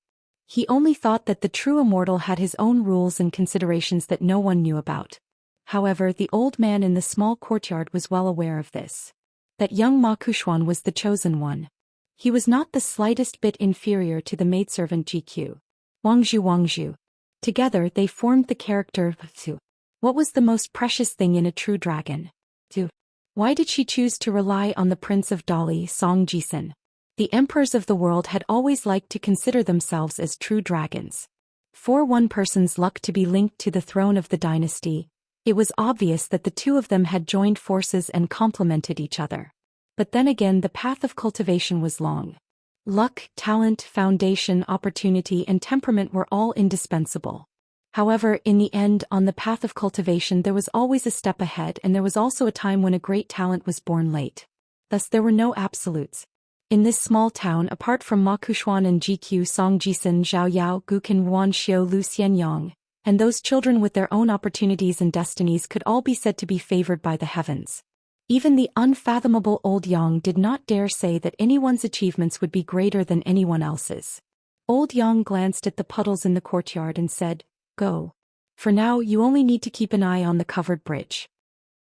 [SPEAKER 1] He only thought that the true Immortal had his own rules and considerations that no one knew about. However, the old man in the small courtyard was well aware of this. That young Ma Kuxuan was the chosen one. He was not the slightest bit inferior to the maidservant GQ. Wangzhu. Together they formed the character Zhu. What was the most precious thing in a true dragon? Zhu. Why did she choose to rely on the Prince of Dali, Zhou Xian? The emperors of the world had always liked to consider themselves as true dragons. For one person's luck to be linked to the throne of the dynasty, it was obvious that the two of them had joined forces and complemented each other. But then again, the path of cultivation was long. Luck, talent, foundation, opportunity, and temperament were all indispensable. However, in the end, on the path of cultivation there was always a step ahead, and there was also a time when a great talent was born late. Thus there were no absolutes. In this small town, apart from Ma Kuxuan and GQ Song Jisun Zhao Yao Gukin Ruan Xiu Lu Xianyang, and those children with their own opportunities and destinies could all be said to be favored by the heavens. Even the unfathomable Old Yang did not dare say that anyone's achievements would be greater than anyone else's. Old Yang glanced at the puddles in the courtyard and said, "Go. For now you only need to keep an eye on the covered bridge."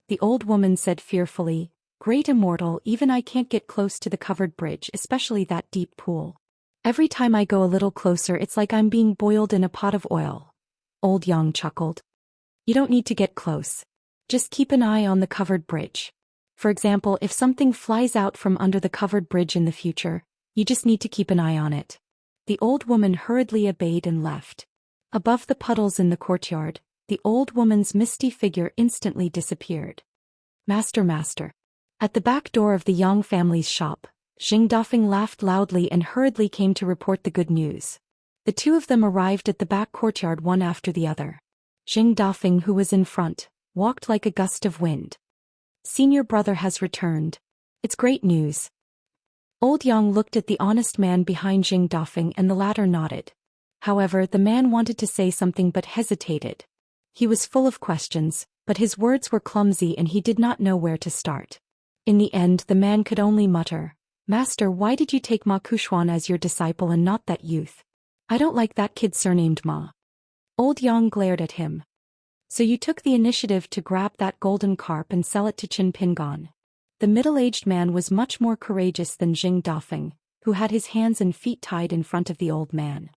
[SPEAKER 1] The old woman said fearfully, "Great Immortal, even I can't get close to the covered bridge, especially that deep pool. Every time I go a little closer it's like I'm being boiled in a pot of oil." Old Yang chuckled. "You don't need to get close. Just keep an eye on the covered bridge. For example, if something flies out from under the covered bridge in the future, you just need to keep an eye on it." The old woman hurriedly obeyed and left. Above the puddles in the courtyard, the old woman's misty figure instantly disappeared. Master. At the back door of the Yang family's shop, Xing Dafeng laughed loudly and hurriedly came to report the good news. The two of them arrived at the back courtyard one after the other. Xing Dafeng, who was in front, walked like a gust of wind. "Senior brother has returned. It's great news." Old Yang looked at the honest man behind Xing Dafeng and the latter nodded. However, the man wanted to say something but hesitated. He was full of questions, but his words were clumsy and he did not know where to start. In the end, the man could only mutter, "Master, why did you take Ma Kuxuan as your disciple and not that youth? I don't like that kid surnamed Ma." Old Yang glared at him. "So you took the initiative to grab that golden carp and sell it to Qin Pingon." The middle-aged man was much more courageous than Xing Dafeng, who had his hands and feet tied in front of the old man.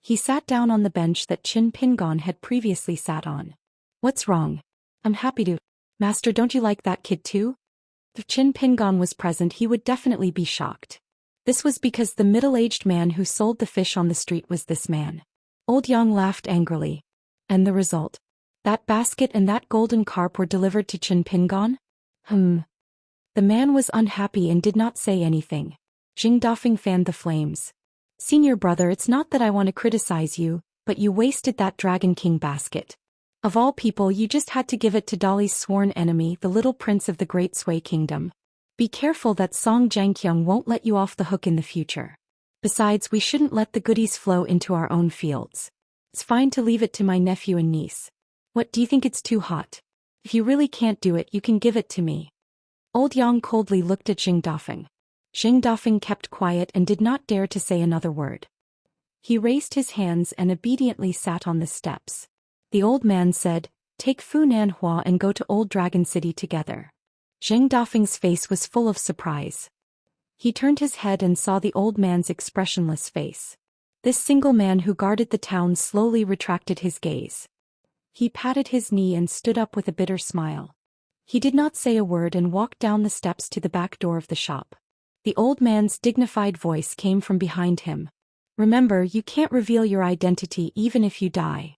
[SPEAKER 1] He sat down on the bench that Qin Pingon had previously sat on. "What's wrong?" "I'm happy to." "Master, don't you like that kid too?" If Qin Pingon was present he would definitely be shocked. This was because the middle-aged man who sold the fish on the street was this man. Old Yang laughed angrily. "And the result? That basket and that golden carp were delivered to Qin Pingon?" The man was unhappy and did not say anything. Xing Dafeng fanned the flames. "Senior brother, it's not that I want to criticize you, but you wasted that Dragon King basket. Of all people, you just had to give it to Dali's sworn enemy, the little prince of the Great Sui Kingdom. Be careful that Song Jianqiang won't let you off the hook in the future. Besides, we shouldn't let the goodies flow into our own fields. It's fine to leave it to my nephew and niece. What, do you think it's too hot? If you really can't do it, you can give it to me." Old Yang coldly looked at Xing Dafeng. Xing Dafeng kept quiet and did not dare to say another word. He raised his hands and obediently sat on the steps. The old man said, "Take Fu Nanhua and go to Old Dragon City together." Xing Dafeng's face was full of surprise. He turned his head and saw the old man's expressionless face. This single man who guarded the town slowly retracted his gaze. He patted his knee and stood up with a bitter smile. He did not say a word and walked down the steps to the back door of the shop. The old man's dignified voice came from behind him. "Remember, you can't reveal your identity even if you die."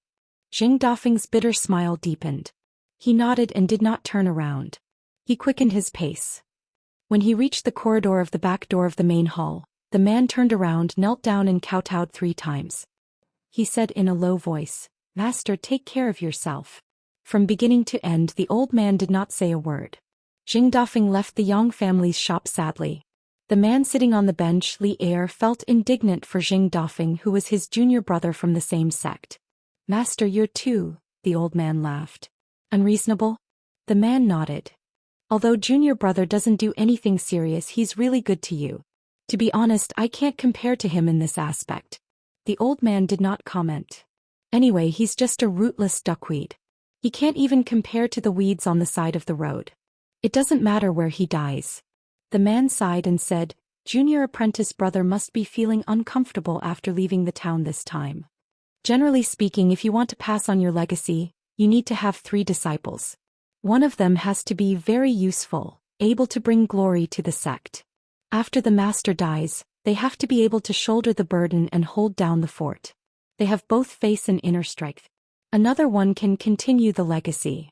[SPEAKER 1] Xing Dafeng's bitter smile deepened. He nodded and did not turn around. He quickened his pace. When he reached the corridor of the back door of the main hall, the man turned around, knelt down and kowtowed 3 times. He said in a low voice, "Master, take care of yourself." From beginning to end the old man did not say a word. Xing Dafeng left the Yang family's shop sadly. The man sitting on the bench, Li Er, felt indignant for Xing Dafeng, who was his junior brother from the same sect. "Master, you're too," the old man laughed. "Unreasonable?" The man nodded. "Although junior brother doesn't do anything serious, he's really good to you. To be honest, I can't compare to him in this aspect." The old man did not comment. "Anyway, he's just a rootless duckweed. He can't even compare to the weeds on the side of the road. It doesn't matter where he dies." The man sighed and said, "Junior apprentice brother must be feeling uncomfortable after leaving the town this time. Generally speaking, if you want to pass on your legacy, you need to have 3 disciples. One of them has to be very useful, able to bring glory to the sect. After the master dies, they have to be able to shoulder the burden and hold down the fort. They have both face and inner strength. Another one can continue the legacy.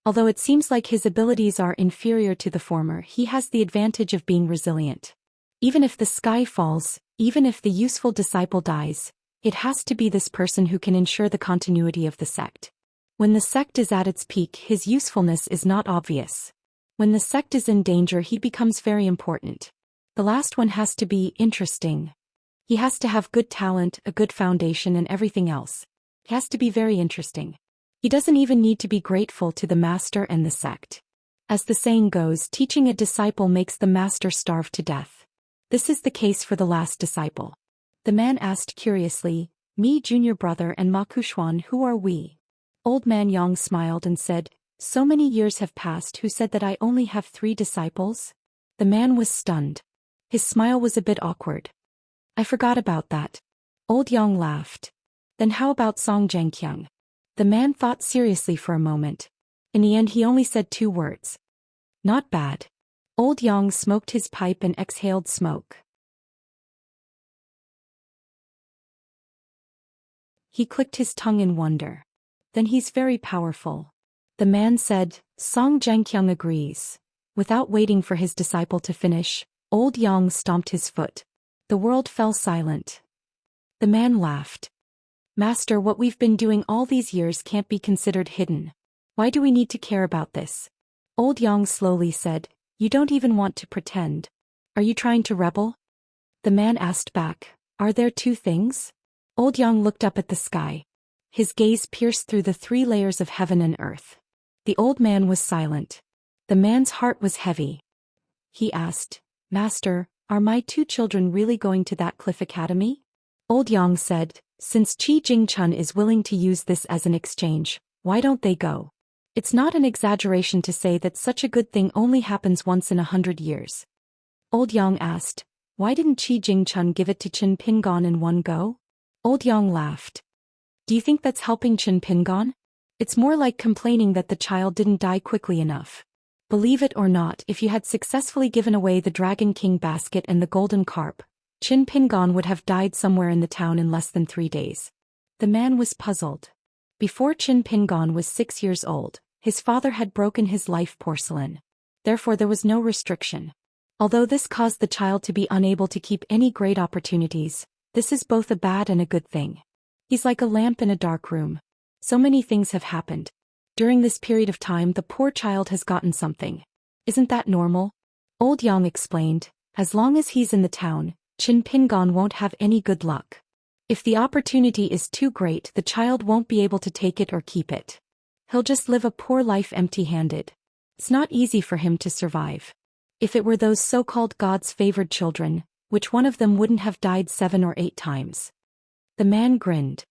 [SPEAKER 1] Although it seems like his abilities are inferior to the former, he has the advantage of being resilient. Even if the sky falls, even if the useful disciple dies, it has to be this person who can ensure the continuity of the sect. When the sect is at its peak, his usefulness is not obvious. When the sect is in danger, he becomes very important. The last one has to be interesting. He has to have good talent, a good foundation, and everything else. He has to be very interesting. He doesn't even need to be grateful to the master and the sect. As the saying goes, teaching a disciple makes the master starve to death. This is the case for the last disciple. The man asked curiously, "Me, junior brother, and Ma Kuxuan, who are we?" Old man Yang smiled and said, "So many years have passed. Who said that I only have 3 disciples?" The man was stunned. His smile was a bit awkward. "I forgot about that." Old Yang laughed. "Then how about Song Zhangqiang?" The man thought seriously for a moment. In the end, he only said 2 words. "Not bad." Old Yang smoked his pipe and exhaled smoke. He clicked his tongue in wonder. "Then he's very powerful." The man said, "Song Zhangqiang agrees." Without waiting for his disciple to finish, Old Yang stomped his foot. The world fell silent. The man laughed. "Master, what we've been doing all these years can't be considered hidden. Why do we need to care about this?" Old Yang slowly said, "You don't even want to pretend. Are you trying to rebel?" The man asked back, "Are there 2 things?" Old Yang looked up at the sky. His gaze pierced through the 3 layers of heaven and earth. The old man was silent. The man's heart was heavy. He asked, "Master, are my 2 children really going to that cliff academy?" Old Yang said, "Since Qi Jingchun is willing to use this as an exchange, why don't they go? It's not an exaggeration to say that such a good thing only happens once in 100 years. Old Yang asked, "Why didn't Qi Jingchun give it to Qin Pingon in one go?" Old Yang laughed. "Do you think that's helping Qin Pingon? It's more like complaining that the child didn't die quickly enough. Believe it or not, if you had successfully given away the Dragon King basket and the golden carp, Qin Pingon would have died somewhere in the town in less than 3 days." The man was puzzled. Before Qin Pingon was 6 years old, his father had broken his life porcelain. Therefore there was no restriction. Although this caused the child to be unable to keep any great opportunities, this is both a bad and a good thing. He's like a lamp in a dark room. So many things have happened. During this period of time, the poor child has gotten something. Isn't that normal? Old Yang explained, "As long as he's in the town, Qin Pingon won't have any good luck. If the opportunity is too great, the child won't be able to take it or keep it. He'll just live a poor life empty-handed. It's not easy for him to survive. If it were those so-called God's favored children, which one of them wouldn't have died 7 or 8 times?" The man grinned.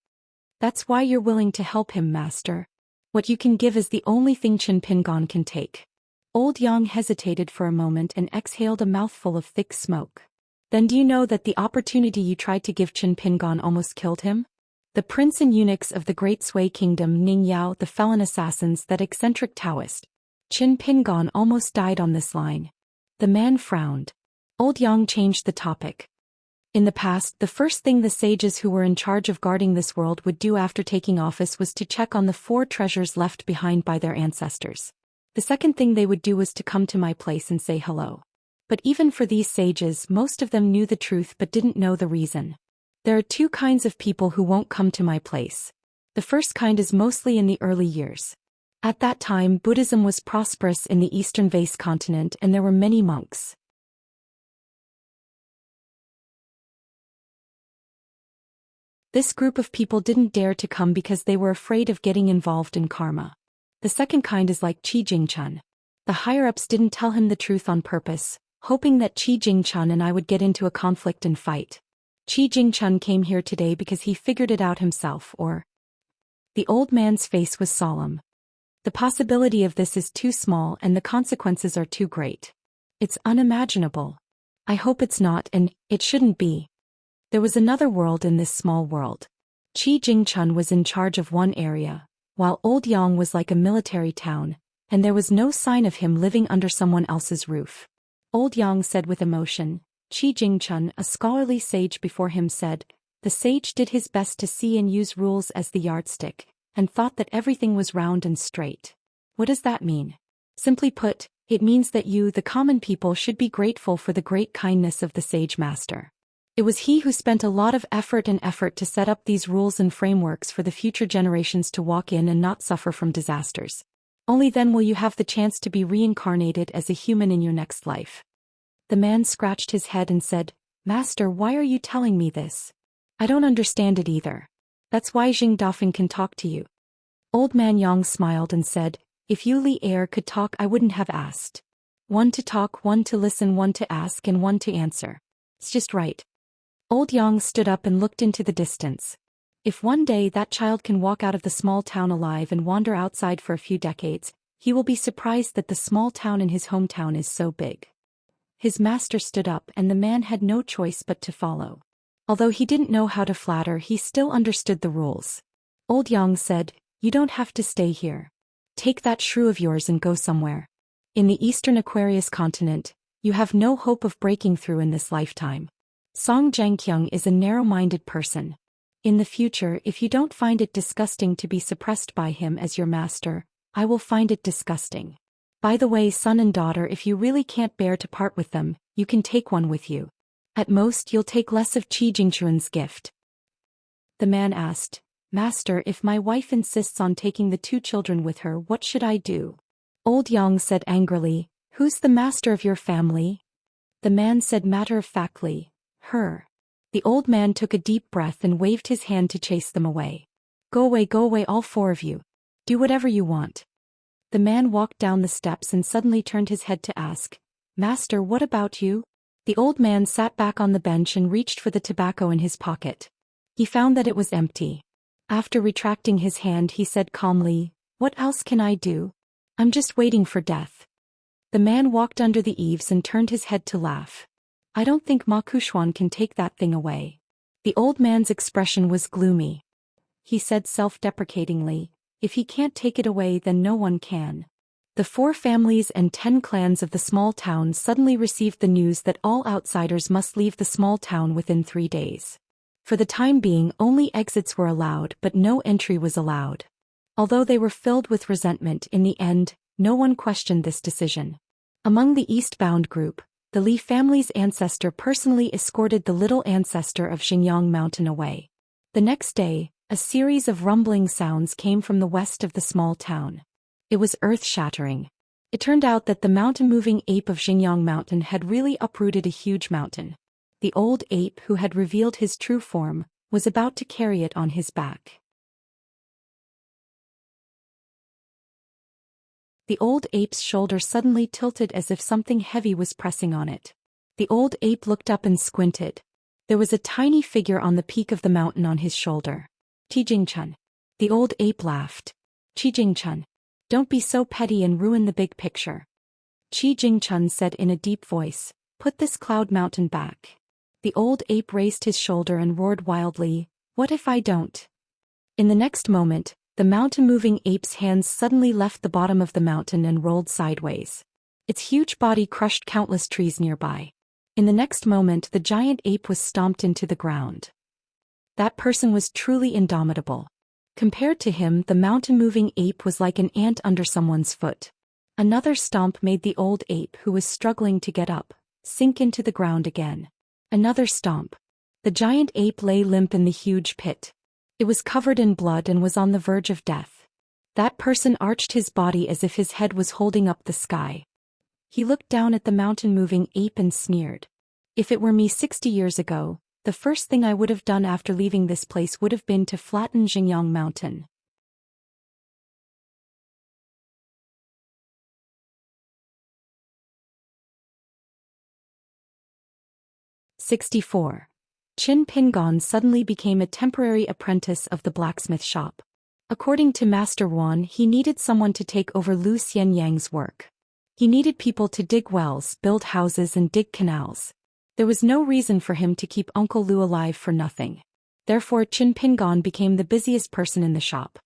[SPEAKER 1] "That's why you're willing to help him, master. What you can give is the only thing Qin Pingon can take." Old Yang hesitated for a moment and exhaled a mouthful of thick smoke. "Then do you know that the opportunity you tried to give Qin Pingon almost killed him? The prince and eunuchs of the Great Sui Kingdom, Ning Yao, the felon assassins, that eccentric Daoist. Qin Pingon almost died on this line." The man frowned. Old Yang changed the topic. In the past, the first thing the sages who were in charge of guarding this world would do after taking office was to check on the 4 treasures left behind by their ancestors. The second thing they would do was to come to my place and say hello. But even for these sages, most of them knew the truth but didn't know the reason. There are 2 kinds of people who won't come to my place. The first kind is mostly in the early years. At that time, Buddhism was prosperous in the eastern vast continent and there were many monks. This group of people didn't dare to come because they were afraid of getting involved in karma. The second kind is like Qi Jingchun. The higher-ups didn't tell him the truth on purpose, hoping that Qi Jingchun and I would get into a conflict and fight. Qi Jingchun came here today because he figured it out himself, or... The old man's face was solemn. The possibility of this is too small and the consequences are too great. It's unimaginable. I hope it's not, and it shouldn't be. There was another world in this small world. Qi Jingchun was in charge of one area, while Old Yang was like a military town, and there was no sign of him living under someone else's roof. Old Yang said with emotion. Qi Jingchun, a scholarly sage before him, said, the sage did his best to see and use rules as the yardstick, and thought that everything was round and straight. What does that mean? Simply put, it means that you, the common people, should be grateful for the great kindness of the sage master. It was he who spent a lot of effort to set up these rules and frameworks for the future generations to walk in and not suffer from disasters. Only then will you have the chance to be reincarnated as a human in your next life. The man scratched his head and said, Master, why are you telling me this? I don't understand it either. That's why Jing Dafeng can talk to you. Old man Yang smiled and said, if you Li Er could talk, I wouldn't have asked. One to talk, one to listen, one to ask, and one to answer. It's just right. Old Yang stood up and looked into the distance. If one day that child can walk out of the small town alive and wander outside for a few decades, he will be surprised that the small town in his hometown is so big. His master stood up and the man had no choice but to follow. Although he didn't know how to flatter, he still understood the rules. Old Yang said, you don't have to stay here. Take that shrew of yours and go somewhere. In the eastern Aquarius continent, you have no hope of breaking through in this lifetime. Song Zhangqiang is a narrow-minded person. In the future, if you don't find it disgusting to be suppressed by him as your master, I will find it disgusting. By the way, son and daughter, if you really can't bear to part with them, you can take one with you. At most, you'll take less of Qi Jingchun's gift. The man asked, Master, if my wife insists on taking the 2 children with her, what should I do? Old Yang said angrily, who's the master of your family? The man said matter-of-factly, her. The old man took a deep breath and waved his hand to chase them away. Go away, all 4 of you. Do whatever you want. The man walked down the steps and suddenly turned his head to ask, Master, what about you? The old man sat back on the bench and reached for the tobacco in his pocket. He found that it was empty. After retracting his hand, he said calmly, what else can I do? I'm just waiting for death. The man walked under the eaves and turned his head to laugh. I don't think Ma Kushuan can take that thing away. The old man's expression was gloomy. He said self-deprecatingly, if he can't take it away, then no one can. The 4 families and 10 clans of the small town suddenly received the news that all outsiders must leave the small town within 3 days. For the time being, only exits were allowed, but no entry was allowed. Although they were filled with resentment, in the end, no one questioned this decision. Among the eastbound group, the Li family's ancestor personally escorted the little ancestor of Xingyang Mountain away. The next day, a series of rumbling sounds came from the west of the small town. It was earth-shattering. It turned out that the mountain-moving ape of Xingyang Mountain had really uprooted a huge mountain. The old ape, who had revealed his true form, was about to carry it on his back. The old ape's shoulder suddenly tilted as if something heavy was pressing on it. The old ape looked up and squinted. There was a tiny figure on the peak of the mountain on his shoulder. Qi Jingchun. The old ape laughed. Qi Jingchun. Don't be so petty and ruin the big picture. Qi Jingchun said in a deep voice, put this cloud mountain back. The old ape raised his shoulder and roared wildly, what if I don't? In the next moment, the mountain-moving ape's hands suddenly left the bottom of the mountain and rolled sideways. Its huge body crushed countless trees nearby. In the next moment, the giant ape was stomped into the ground. That person was truly indomitable. Compared to him, the mountain-moving ape was like an ant under someone's foot. Another stomp made the old ape, who was struggling to get up, sink into the ground again. Another stomp. The giant ape lay limp in the huge pit. It was covered in blood and was on the verge of death. That person arched his body as if his head was holding up the sky. He looked down at the mountain-moving ape and sneered. If it were me 60 years ago, the first thing I would have done after leaving this place would have been to flatten Xingyang Mountain. "64. Qin Pingon suddenly became a temporary apprentice of the blacksmith shop. According to Master Wan, he needed someone to take over Lu Xianyang's work. He needed people to dig wells, build houses and dig canals. There was no reason for him to keep Uncle Lu alive for nothing. Therefore Qin Pingon became the busiest person in the shop.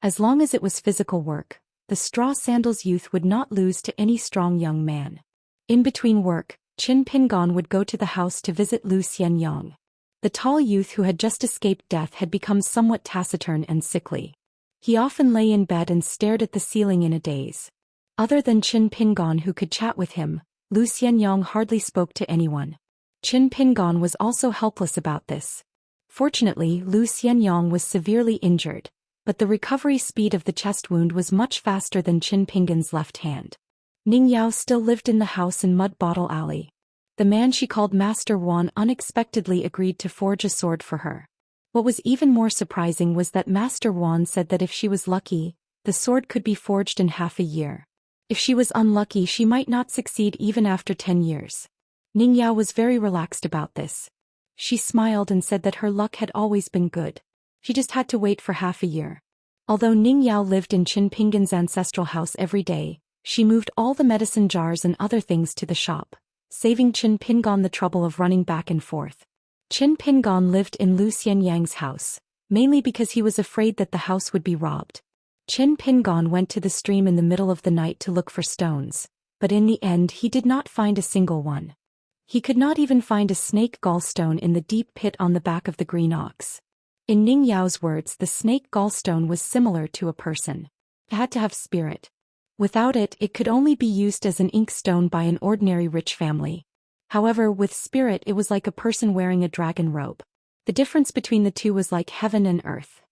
[SPEAKER 1] As long as it was physical work, the straw sandals youth would not lose to any strong young man. In between work, Qin Pingon would go to the house to visit Zhou Xian. The tall youth who had just escaped death had become somewhat taciturn and sickly. He often lay in bed and stared at the ceiling in a daze. Other than Qin Pingon who could chat with him, Zhou Xian hardly spoke to anyone. Qin Pingon was also helpless about this. Fortunately, Zhou Xian was severely injured, but the recovery speed of the chest wound was much faster than Qin Pingon's left hand. Ning Yao still lived in the house in Mud Bottle Alley. The man she called Master Wan unexpectedly agreed to forge a sword for her. What was even more surprising was that Master Wan said that if she was lucky, the sword could be forged in half a year. If she was unlucky, she might not succeed even after 10 years. Ning Yao was very relaxed about this. She smiled and said that her luck had always been good. She just had to wait for half a year. Although Ning Yao lived in Qin Pingon's ancestral house every day, she moved all the medicine jars and other things to the shop, saving Qin Pingon the trouble of running back and forth. Qin Pingon lived in Zhou Xian's house, mainly because he was afraid that the house would be robbed. Qin Pingon went to the stream in the middle of the night to look for stones, but in the end he did not find a single one. He could not even find a snake gallstone in the deep pit on the back of the green ox. In Ning Yao's words, the snake gallstone was similar to a person. It had to have spirit. Without it, it could only be used as an ink stone by an ordinary rich family. However, with spirit it was like a person wearing a dragon robe. The difference between the two was like heaven and earth.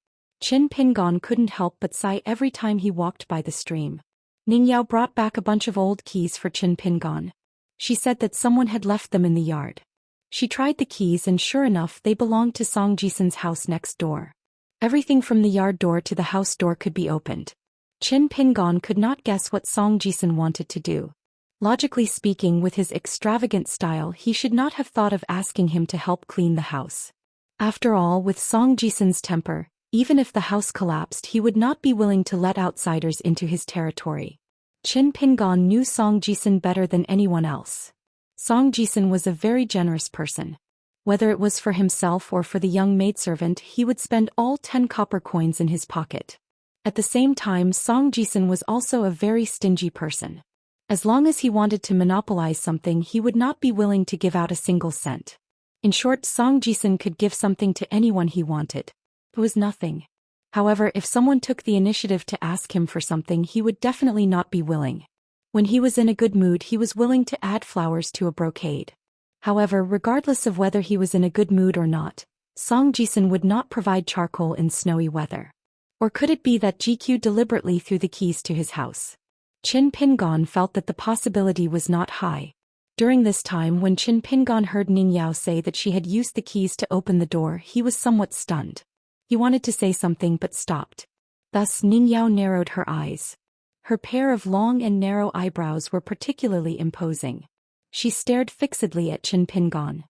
[SPEAKER 1] Qin Pingon couldn't help but sigh every time he walked by the stream. Ning Yao brought back a bunch of old keys for Qin Pingon. She said that someone had left them in the yard. She tried the keys and sure enough they belonged to Song Jisun's house next door. Everything from the yard door to the house door could be opened. Qin Pingon could not guess what Song Jisun wanted to do. Logically speaking, with his extravagant style, he should not have thought of asking him to help clean the house. After all, with Song Jisun's temper, even if the house collapsed, he would not be willing to let outsiders into his territory. Qin Pingon knew Song Jisun better than anyone else. Song Jisun was a very generous person. Whether it was for himself or for the young maidservant, he would spend all 10 copper coins in his pocket. At the same time, Song Jisun was also a very stingy person. As long as he wanted to monopolize something, he would not be willing to give out a single cent. In short, Song Jisun could give something to anyone he wanted. It was nothing. However, if someone took the initiative to ask him for something, he would definitely not be willing. When he was in a good mood, he was willing to add flowers to a brocade. However, regardless of whether he was in a good mood or not, Song Jisun would not provide charcoal in snowy weather. Or could it be that GQ deliberately threw the keys to his house? Qin Pingon felt that the possibility was not high. During this time, when Qin Pingon heard Ning Yao say that she had used the keys to open the door, he was somewhat stunned. He wanted to say something but stopped. Thus Ning Yao narrowed her eyes. Her pair of long and narrow eyebrows were particularly imposing. She stared fixedly at Qin Pingon.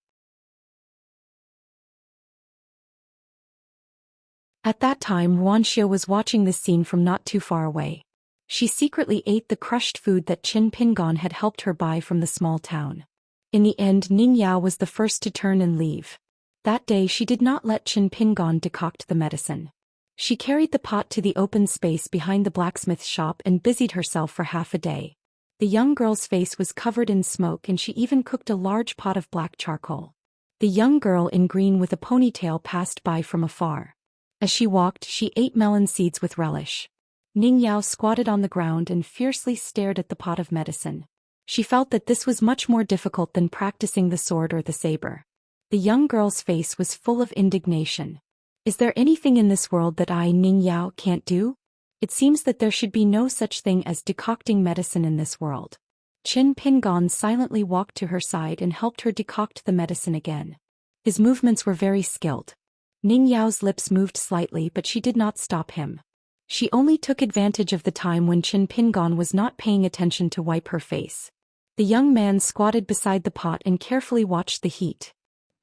[SPEAKER 1] At that time, Wuxia was watching this scene from not too far away. She secretly ate the crushed food that Qin Pingon had helped her buy from the small town. In the end, Ning Yao was the first to turn and leave. That day she did not let Qin Pingon decoct the medicine. She carried the pot to the open space behind the blacksmith's shop and busied herself for half a day. The young girl's face was covered in smoke and she even cooked a large pot of black charcoal. The young girl in green with a ponytail passed by from afar. As she walked, she ate melon seeds with relish. Ning Yao squatted on the ground and fiercely stared at the pot of medicine. She felt that this was much more difficult than practicing the sword or the saber. The young girl's face was full of indignation. Is there anything in this world that I, Ning Yao, can't do? It seems that there should be no such thing as decocting medicine in this world. Qin Pingon silently walked to her side and helped her decoct the medicine again. His movements were very skilled. Ning Yao's lips moved slightly, but she did not stop him. She only took advantage of the time when Qin Pingon was not paying attention to wipe her face. The young man squatted beside the pot and carefully watched the heat.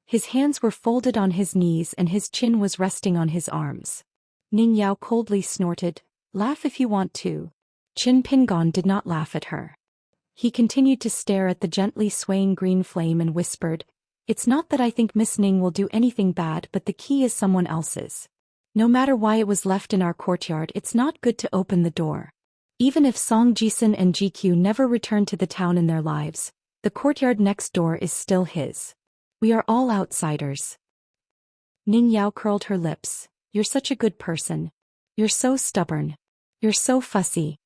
[SPEAKER 1] His hands were folded on his knees and his chin was resting on his arms. Ning Yao coldly snorted, "Laugh if you want to." Qin Pingon did not laugh at her. He continued to stare at the gently swaying green flame and whispered, "It's not that I think Miss Ning will do anything bad, but the key is someone else's. No matter why it was left in our courtyard, it's not good to open the door." Even if Song Jisun and GQ never return to the town in their lives, the courtyard next door is still his. We are all outsiders. Ning Yao curled her lips. You're such a good person. You're so stubborn. You're so fussy.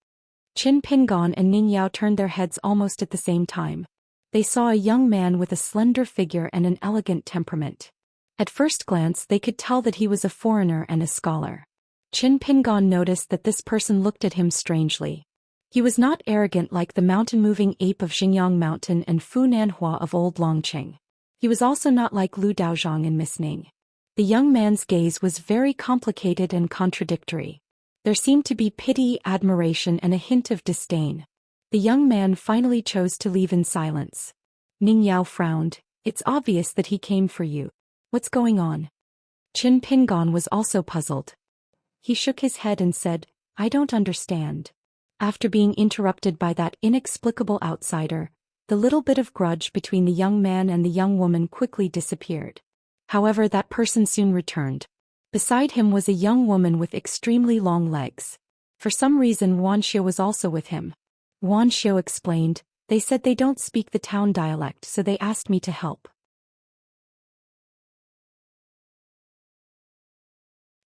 [SPEAKER 1] Qin Pingon and Ning Yao turned their heads almost at the same time. They saw a young man with a slender figure and an elegant temperament. At first glance they could tell that he was a foreigner and a scholar. Qin Pingon noticed that this person looked at him strangely. He was not arrogant like the mountain-moving ape of Xingyang Mountain and Fu Nanhua of Old Longqing. He was also not like Lu Daozhang and Miss Ning. The young man's gaze was very complicated and contradictory. There seemed to be pity, admiration, and a hint of disdain. The young man finally chose to leave in silence. Ning Yao frowned. It's obvious that he came for you. What's going on? Qin Pingon was also puzzled. He shook his head and said, I don't understand. After being interrupted by that inexplicable outsider, the little bit of grudge between the young man and the young woman quickly disappeared. However, that person soon returned. Beside him was a young woman with extremely long legs. For some reason Wuxia was also with him. Wuxia explained, they said they don't speak the town dialect so they asked me to help.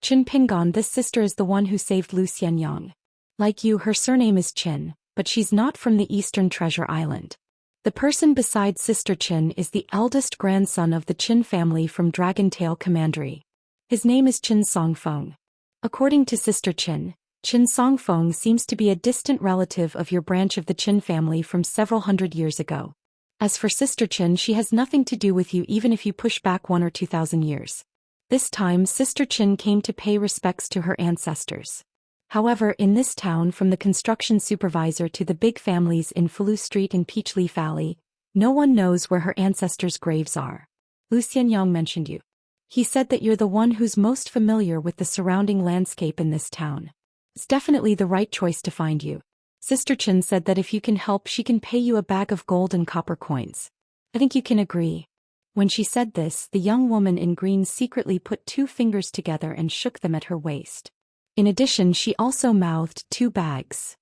[SPEAKER 1] Qin Pingon, this sister is the one who saved Lu Xian. Like you, her surname is Qin, but she's not from the Eastern Treasure Island. The person beside Sister Qin is the eldest grandson of the Qin family from Dragontail Commandery. His name is Qin Songfeng. According to Sister Qin, Qin Songfeng seems to be a distant relative of your branch of the Qin family from several hundred years ago. As for Sister Qin, she has nothing to do with you even if you push back 1 or 2,000 years. This time Sister Qin came to pay respects to her ancestors. However, in this town, from the construction supervisor to the big families in Fulu Street and Peachleaf Alley, no one knows where her ancestors' graves are. Lu Xianyang mentioned you. He said that you're the one who's most familiar with the surrounding landscape in this town. It's definitely the right choice to find you. Sister Qin said that if you can help, she can pay you a bag of gold and copper coins. I think you can agree. When she said this, the young woman in green secretly put 2 fingers together and shook them at her waist. In addition, she also mouthed 2 bags.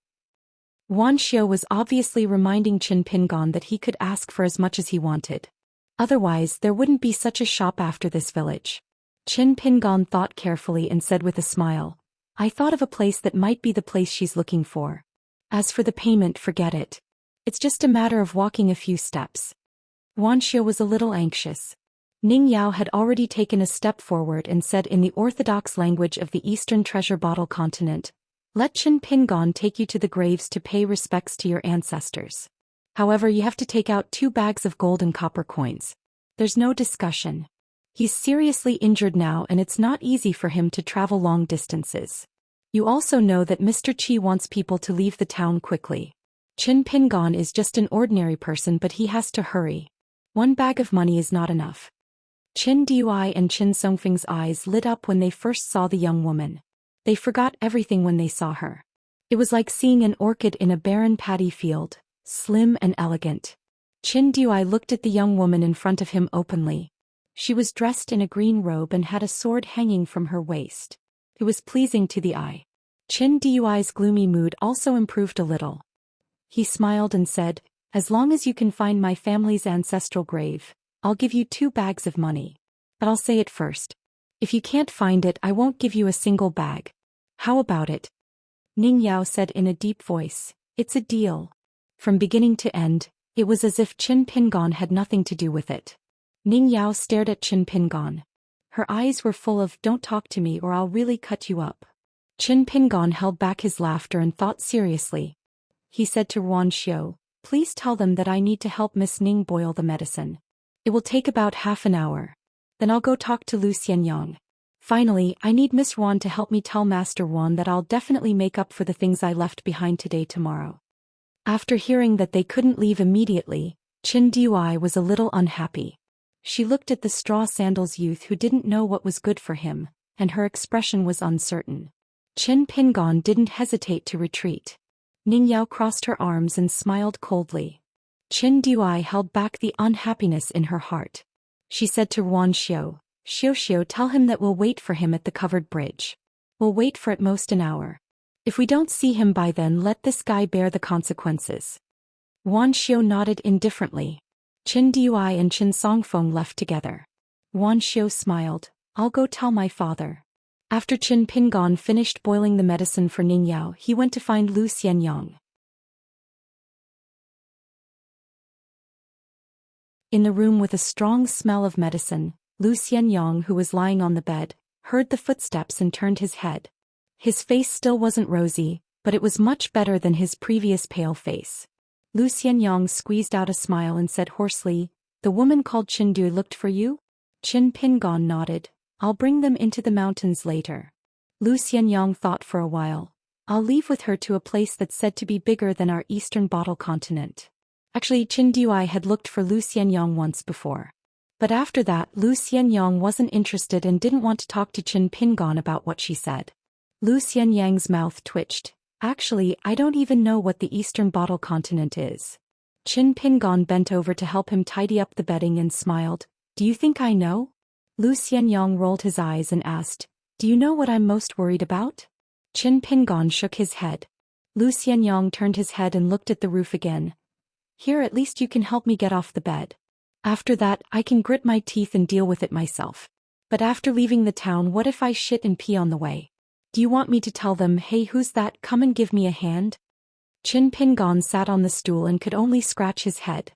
[SPEAKER 1] Wuxia was obviously reminding Qin Pingon that he could ask for as much as he wanted. Otherwise, there wouldn't be such a shop after this village. Qin Pingon thought carefully and said with a smile, I thought of a place that might be the place she's looking for. As for the payment, forget it. It's just a matter of walking a few steps. Wuxia was a little anxious. Ning Yao had already taken a step forward and said in the orthodox language of the Eastern Treasure Bottle continent, let Qin Pingon take you to the graves to pay respects to your ancestors. However, you have to take out 2 bags of gold and copper coins. There's no discussion. He's seriously injured now and it's not easy for him to travel long distances. You also know that Mr. Qi wants people to leave the town quickly. Qin Pingon is just an ordinary person, but he has to hurry. 1 bag of money is not enough. Qin Dui and Qin Songfeng's eyes lit up when they first saw the young woman. They forgot everything when they saw her. It was like seeing an orchid in a barren paddy field, slim and elegant. Qin Dui looked at the young woman in front of him openly. She was dressed in a green robe and had a sword hanging from her waist. It was pleasing to the eye. Qin Dui's gloomy mood also improved a little. He smiled and said, as long as you can find my family's ancestral grave, I'll give you 2 bags of money. But I'll say it first. If you can't find it, I won't give you a single bag. How about it? Ning Yao said in a deep voice, it's a deal. From beginning to end, it was as if Qin Pingon had nothing to do with it. Ning Yao stared at Qin Pingon. Her eyes were full of, don't talk to me or I'll really cut you up. Qin Pingon held back his laughter and thought seriously. He said to Wuxia, please tell them that I need to help Miss Ning boil the medicine. It will take about half an hour. Then I'll go talk to Lu Xianyang. Finally, I need Miss Wan to help me tell Master Wan that I'll definitely make up for the things I left behind today tomorrow. After hearing that they couldn't leave immediately, Qin Dui was a little unhappy. She looked at the straw sandals youth who didn't know what was good for him, and her expression was uncertain. Qin Pingon didn't hesitate to retreat. Ning Yao crossed her arms and smiled coldly. Qin Dui held back the unhappiness in her heart. She said to Wuxia, Xiu, tell him that we'll wait for him at the covered bridge. We'll wait for at most an hour. If we don't see him by then, let this guy bear the consequences. Wan Xiu nodded indifferently. Qin Dui and Qin Songfeng left together. Wan Xiu smiled. I'll go tell my father. After Qin Pingon finished boiling the medicine for Ning Yao, he went to find Lu Xianyang. In the room with a strong smell of medicine, Lu Xianyang, who was lying on the bed, heard the footsteps and turned his head. His face still wasn't rosy, but it was much better than his previous pale face. Lu Xianyang squeezed out a smile and said hoarsely, "The woman called Qin Du looked for you?" Qin Pingon nodded. "I'll bring them into the mountains later." Lu Xianyang thought for a while. "I'll leave with her to a place that's said to be bigger than our eastern bottle continent." Actually, Qin Dui had looked for Lu Xianyang once before. But after that, Lu Xianyang wasn't interested and didn't want to talk to Qin Pingon about what she said. Lu Xianyang's mouth twitched. "Actually, I don't even know what the eastern bottle continent is." Qin Pingon bent over to help him tidy up the bedding and smiled. "Do you think I know?" Lu Xianyang rolled his eyes and asked, "Do you know what I'm most worried about?" Qin Pingon shook his head. Lu Xianyang turned his head and looked at the roof again. "Here at least you can help me get off the bed. After that, I can grit my teeth and deal with it myself. But after leaving the town, what if I shit and pee on the way? Do you want me to tell them, 'Hey, who's that? Come and give me a hand'?" Qin Pingon sat on the stool and could only scratch his head.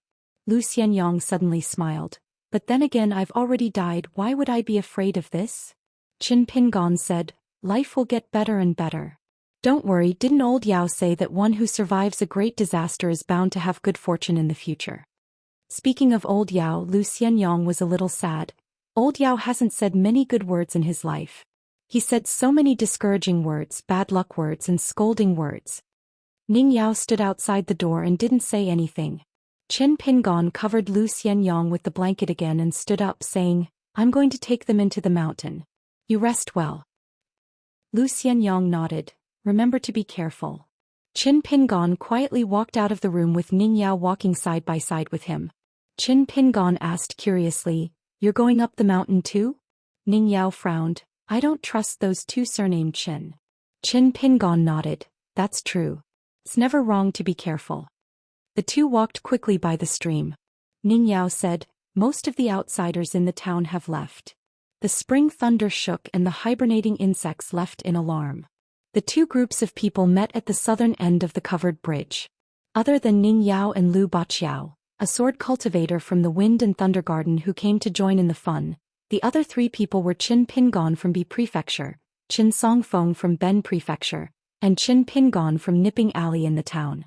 [SPEAKER 1] Lu Xianyang suddenly smiled. "But then again, I've already died, why would I be afraid of this?" Qin Pingon said, "Life will get better and better. Don't worry, didn't old Yao say that one who survives a great disaster is bound to have good fortune in the future?" Speaking of old Yao, Lu Xianyang was a little sad. Old Yao hasn't said many good words in his life. He said so many discouraging words, bad luck words and scolding words. Ning Yao stood outside the door and didn't say anything. Qin Pingon covered Lu Xianyang with the blanket again and stood up saying, "I'm going to take them into the mountain. You rest well." Lu Xianyang nodded. "Remember to be careful." Qin Pingon quietly walked out of the room with Ning Yao walking side by side with him. Qin Pingon asked curiously, "You're going up the mountain too?" Ning Yao frowned. "I don't trust those two surnamed Qin." Qin Pingon nodded. "That's true. It's never wrong to be careful." The two walked quickly by the stream. Ning Yao said, "Most of the outsiders in the town have left." The spring thunder shook and the hibernating insects left in alarm. The two groups of people met at the southern end of the covered bridge. Other than Ning Yao and Lu Baqiao, a sword cultivator from the Wind and Thunder Garden who came to join in the fun, the other three people were Qin Pingon from Bi Prefecture, Qin Songfeng from Ben Prefecture, and Qin Pingon from Nipping Alley in the town.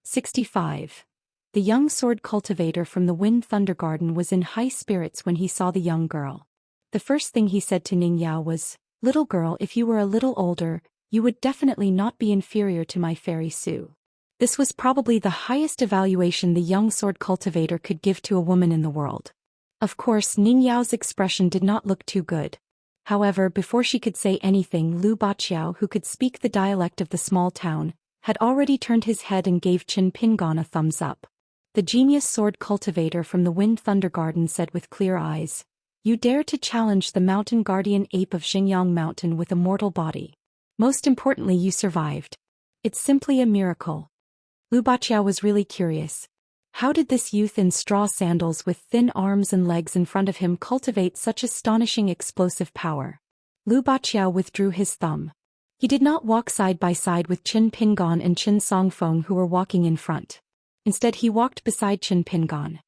[SPEAKER 1] "65. The young sword cultivator from the Wind Thunder Garden was in high spirits when he saw the young girl. The first thing he said to Ning Yao was, 'Little girl, if you were a little older, you would definitely not be inferior to my fairy Sue.' This was probably the highest evaluation the young sword cultivator could give to a woman in the world. Of course, Ning Yao's expression did not look too good. However, before she could say anything, Lu Baqiao, who could speak the dialect of the small town, had already turned his head and gave Qin Pingon a thumbs up. The genius sword cultivator from the Wind Thunder Garden said with clear eyes, "You dare to challenge the mountain guardian ape of Xingyang Mountain with a mortal body. Most importantly, you survived. It's simply a miracle." Lu Baqiao was really curious. How did this youth in straw sandals with thin arms and legs in front of him cultivate such astonishing explosive power? Lu Baqiao withdrew his thumb. He did not walk side by side with Qin Pingon and Qin Songfeng who were walking in front. Instead he walked beside Qin Pingon.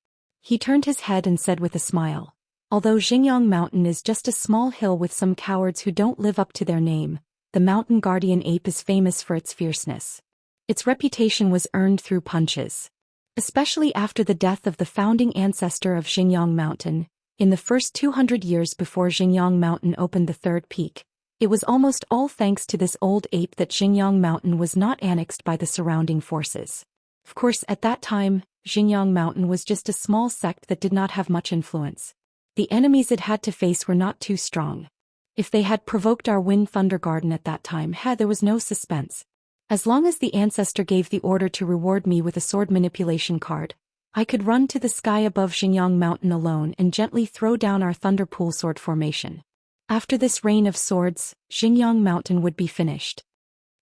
[SPEAKER 1] He turned his head and said with a smile, "Although Xingyang Mountain is just a small hill with some cowards who don't live up to their name, the mountain guardian ape is famous for its fierceness. Its reputation was earned through punches. Especially after the death of the founding ancestor of Xingyang Mountain, in the first 200 years before Xingyang Mountain opened the third peak, it was almost all thanks to this old ape that Xingyang Mountain was not annexed by the surrounding forces. Of course, at that time, Xingyang Mountain was just a small sect that did not have much influence. The enemies it had to face were not too strong. If they had provoked our Wind Thunder Garden at that time, there was no suspense. As long as the ancestor gave the order to reward me with a sword manipulation card, I could run to the sky above Xingyang Mountain alone and gently throw down our thunder pool sword formation. After this rain of swords, Xingyang Mountain would be finished.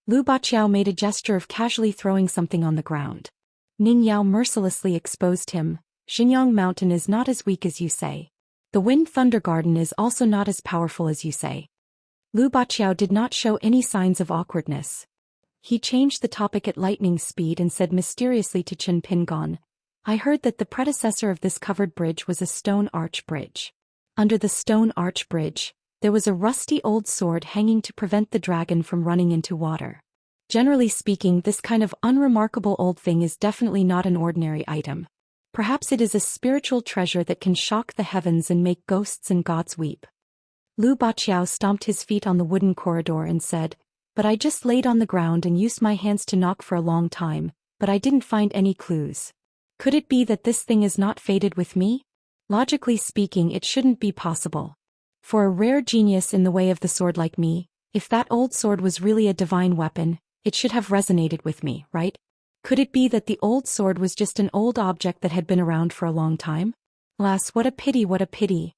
[SPEAKER 1] Lu Baqiao made a gesture of casually throwing something on the ground. Ning Yao mercilessly exposed him. Xingyang Mountain is not as weak as you say. The Wind Thunder Garden is also not as powerful as you say. Lu Baqiao did not show any signs of awkwardness. He changed the topic at lightning speed and said mysteriously to Qin Pingon, I heard that the predecessor of this covered bridge was a stone arch bridge. Under the stone arch bridge, there was a rusty old sword hanging to prevent the dragon from running into water. Generally speaking, this kind of unremarkable old thing is definitely not an ordinary item. Perhaps it is a spiritual treasure that can shock the heavens and make ghosts and gods weep. Lu Baqiao stomped his feet on the wooden corridor and said, But I just laid on the ground and used my hands to knock for a long time, but I didn't find any clues. Could it be that this thing is not fated with me? Logically speaking, it shouldn't be possible. For a rare genius in the way of the sword like me, if that old sword was really a divine weapon, it should have resonated with me, right? Could it be that the old sword was just an old object that had been around for a long time? Alas, what a pity, what a pity.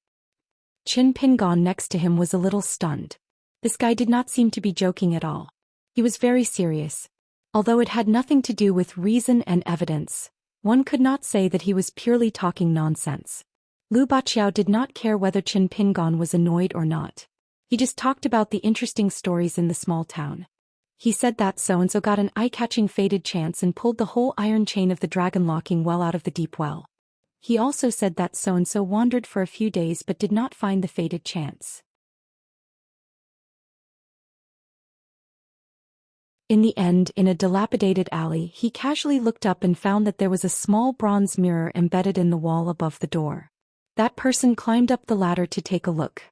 [SPEAKER 1] Qin Pingon next to him was a little stunned. This guy did not seem to be joking at all. He was very serious. Although it had nothing to do with reason and evidence, one could not say that he was purely talking nonsense. Lu Baqiao did not care whether Qin Pingon was annoyed or not. He just talked about the interesting stories in the small town. He said that so-and-so got an eye-catching fated chance and pulled the whole iron chain of the dragon-locking well out of the deep well. He also said that so-and-so wandered for a few days but did not find the fated chance. In the end, in a dilapidated alley, he casually looked up and found that there was a small bronze mirror embedded in the wall above the door. That person climbed up the ladder to take a look.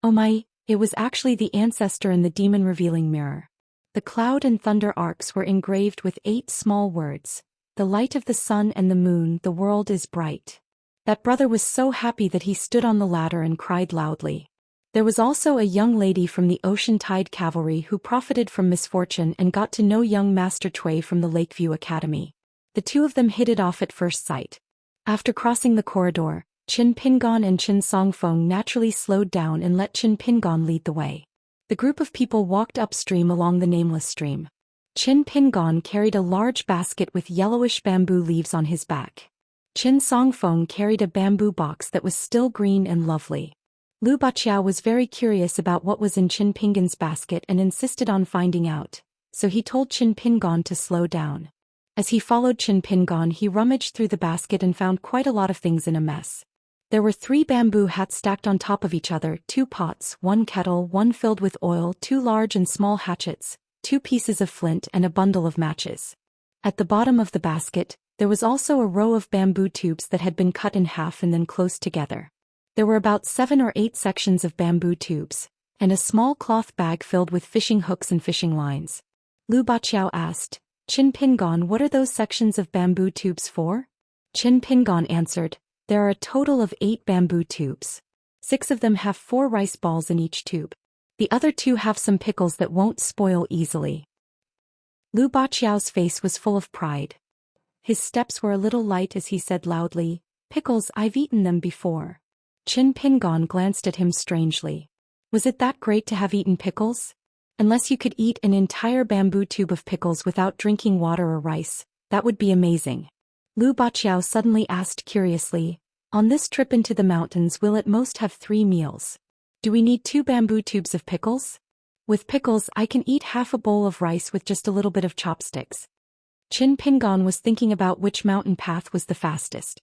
[SPEAKER 1] Oh my, it was actually the ancestor in the demon revealing mirror. The cloud and thunder arcs were engraved with 8 small words. The light of the sun and the moon, the world is bright. That brother was so happy that he stood on the ladder and cried loudly. There was also a young lady from the Ocean Tide Cavalry who profited from misfortune and got to know young Master Cui from the Lakeview Academy. The two of them hit it off at first sight. After crossing the corridor, Qin Pingon and Qin Songfeng naturally slowed down and let Qin Pingon lead the way. The group of people walked upstream along the nameless stream. Qin Pingon carried a large basket with yellowish bamboo leaves on his back. Qin Songfeng carried a bamboo box that was still green and lovely. Lu Baqiao was very curious about what was in Qin Pingon's basket and insisted on finding out, so he told Qin Pingon to slow down. As he followed Qin Pingon, he rummaged through the basket and found quite a lot of things in a mess. There were 3 bamboo hats stacked on top of each other, 2 pots, 1 kettle, 1 filled with oil, 2 large and small hatchets, 2 pieces of flint and a bundle of matches. At the bottom of the basket, there was also a row of bamboo tubes that had been cut in half and then close together. There were about 7 or 8 sections of bamboo tubes, and a small cloth bag filled with fishing hooks and fishing lines. Lu Baqiao asked, Qin Pingon, what are those sections of bamboo tubes for? Qin Pingon answered, there are a total of 8 bamboo tubes. 6 of them have 4 rice balls in each tube. The other 2 have some pickles that won't spoil easily. Lu Baqiao's face was full of pride. His steps were a little light as he said loudly, pickles, I've eaten them before. Qin Pingon glanced at him strangely. Was it that great to have eaten pickles? Unless you could eat an entire bamboo tube of pickles without drinking water or rice, that would be amazing. Lu Baqiao suddenly asked curiously, on this trip into the mountains we'll at most have 3 meals. Do we need 2 bamboo tubes of pickles? With pickles I can eat half a bowl of rice with just a little bit of chopsticks. Qin Pingon was thinking about which mountain path was the fastest.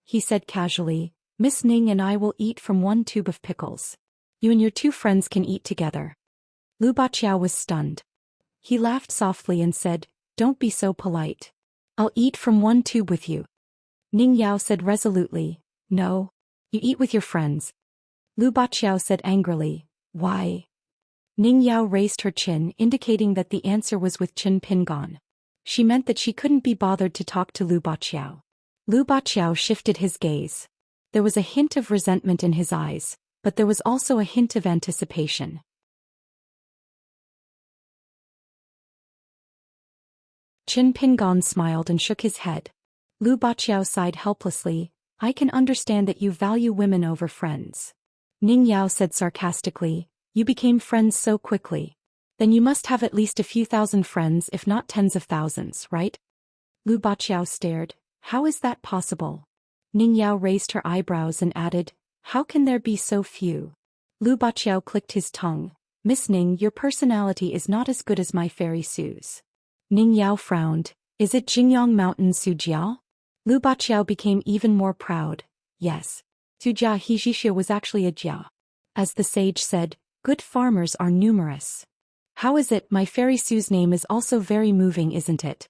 [SPEAKER 1] He said casually, Miss Ning and I will eat from 1 tube of pickles. You and your 2 friends can eat together. Lu Baqiao was stunned. He laughed softly and said, don't be so polite. I'll eat from 1 tube with you. Ning Yao said resolutely, no. You eat with your friends. Lu Baqiao said angrily, why? Ning Yao raised her chin, indicating that the answer was with Qin Pingon. She meant that she couldn't be bothered to talk to Lu Baqiao. Lu Baqiao shifted his gaze. There was a hint of resentment in his eyes, but there was also a hint of anticipation. Qin Pingon smiled and shook his head. Lu Baqiao sighed helplessly. I can understand that you value women over friends. Ning Yao said sarcastically, you became friends so quickly. Then you must have at least a few thousand friends if not tens of thousands, right? Lu Baqiao stared. How is that possible? Ning Yao raised her eyebrows and added, how can there be so few? Lu Baqiao clicked his tongue. Miss Ning, your personality is not as good as my fairy Sue's. Ning Yao frowned. Is it Jingyang Mountain Sujiao? Lu Baqiao became even more proud. Yes. Sujia Hijixia was actually a jia. As the sage said, good farmers are numerous. How is it my fairy Sue's name is also very moving, isn't it?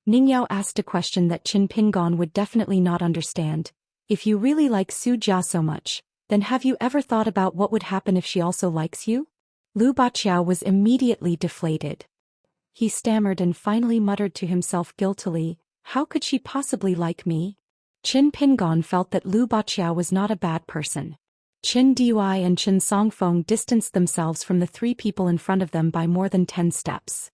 [SPEAKER 1] Ning Yao asked a question that Qin Pingon would definitely not understand. If you really like Su Jia so much, then have you ever thought about what would happen if she also likes you? Lu Baqiao was immediately deflated. He stammered and finally muttered to himself guiltily, how could she possibly like me? Qin Pingon felt that Lu Baqiao was not a bad person. Qin Dui and Qin Songfeng distanced themselves from the three people in front of them by more than 10 steps.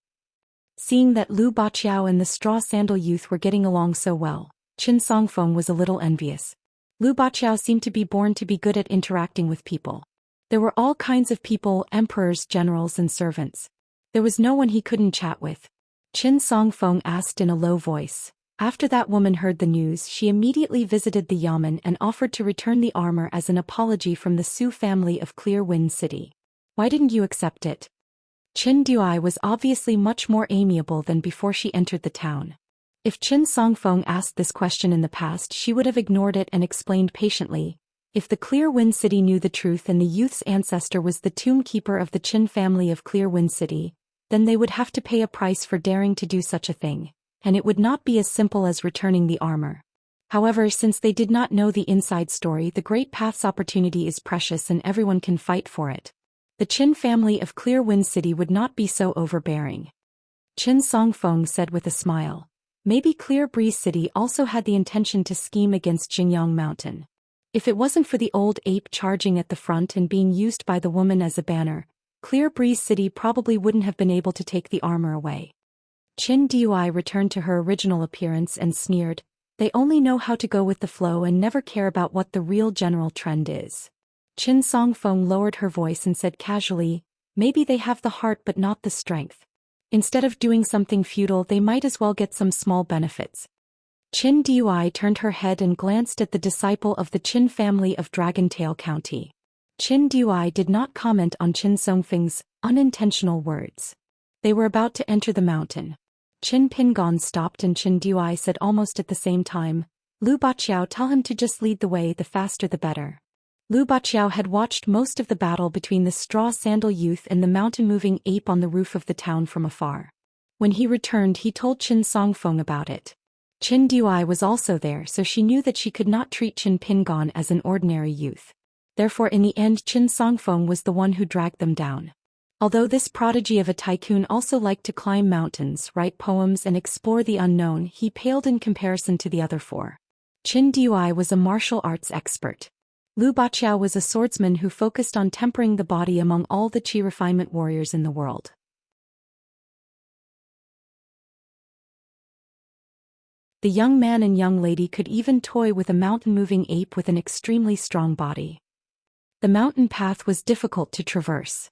[SPEAKER 1] Seeing that Lu Baqiao and the straw sandal youth were getting along so well, Qin Songfeng was a little envious. Lu Baqiao seemed to be born to be good at interacting with people. There were all kinds of people, emperors, generals and servants. There was no one he couldn't chat with. Qin Songfeng asked in a low voice. After that woman heard the news, she immediately visited the yamen and offered to return the armor as an apology from the Su family of Clear Wind City. Why didn't you accept it? Qin Dui was obviously much more amiable than before she entered the town. If Qin Songfeng asked this question in the past, she would have ignored it and explained patiently. If the Clear Wind City knew the truth and the youth's ancestor was the tomb keeper of the Qin family of Clear Wind City, then they would have to pay a price for daring to do such a thing, and it would not be as simple as returning the armor. However, since they did not know the inside story, the Great Path's opportunity is precious and everyone can fight for it. The Qin family of Clear Wind City would not be so overbearing. Qin Songfeng said with a smile. Maybe Clear Breeze City also had the intention to scheme against Jingyang Mountain. If it wasn't for the old ape charging at the front and being used by the woman as a banner, Clear Breeze City probably wouldn't have been able to take the armor away. Qin Dui returned to her original appearance and sneered. They only know how to go with the flow and never care about what the real general trend is. Qin Songfeng lowered her voice and said casually, maybe they have the heart but not the strength. Instead of doing something futile, they might as well get some small benefits. Qin Dui turned her head and glanced at the disciple of the Qin family of Dragontail County. Qin Dui did not comment on Qin Songfeng's unintentional words. They were about to enter the mountain. Qin Pingon stopped and Qin Dui said almost at the same time, Lu Baqiao, tell him to just lead the way, the faster the better. Lu Baqiao had watched most of the battle between the straw sandal youth and the mountain-moving ape on the roof of the town from afar. When he returned, he told Qin Songfeng about it. Qin Dui was also there, so she knew that she could not treat Qin Pingon as an ordinary youth. Therefore in the end Qin Songfeng was the one who dragged them down. Although this prodigy of a tycoon also liked to climb mountains, write poems and explore the unknown, he paled in comparison to the other four. Qin Dui was a martial arts expert. Lu Baqiao was a swordsman who focused on tempering the body among all the chi refinement warriors in the world. The young man and young lady could even toy with a mountain-moving ape with an extremely strong body. The mountain path was difficult to traverse.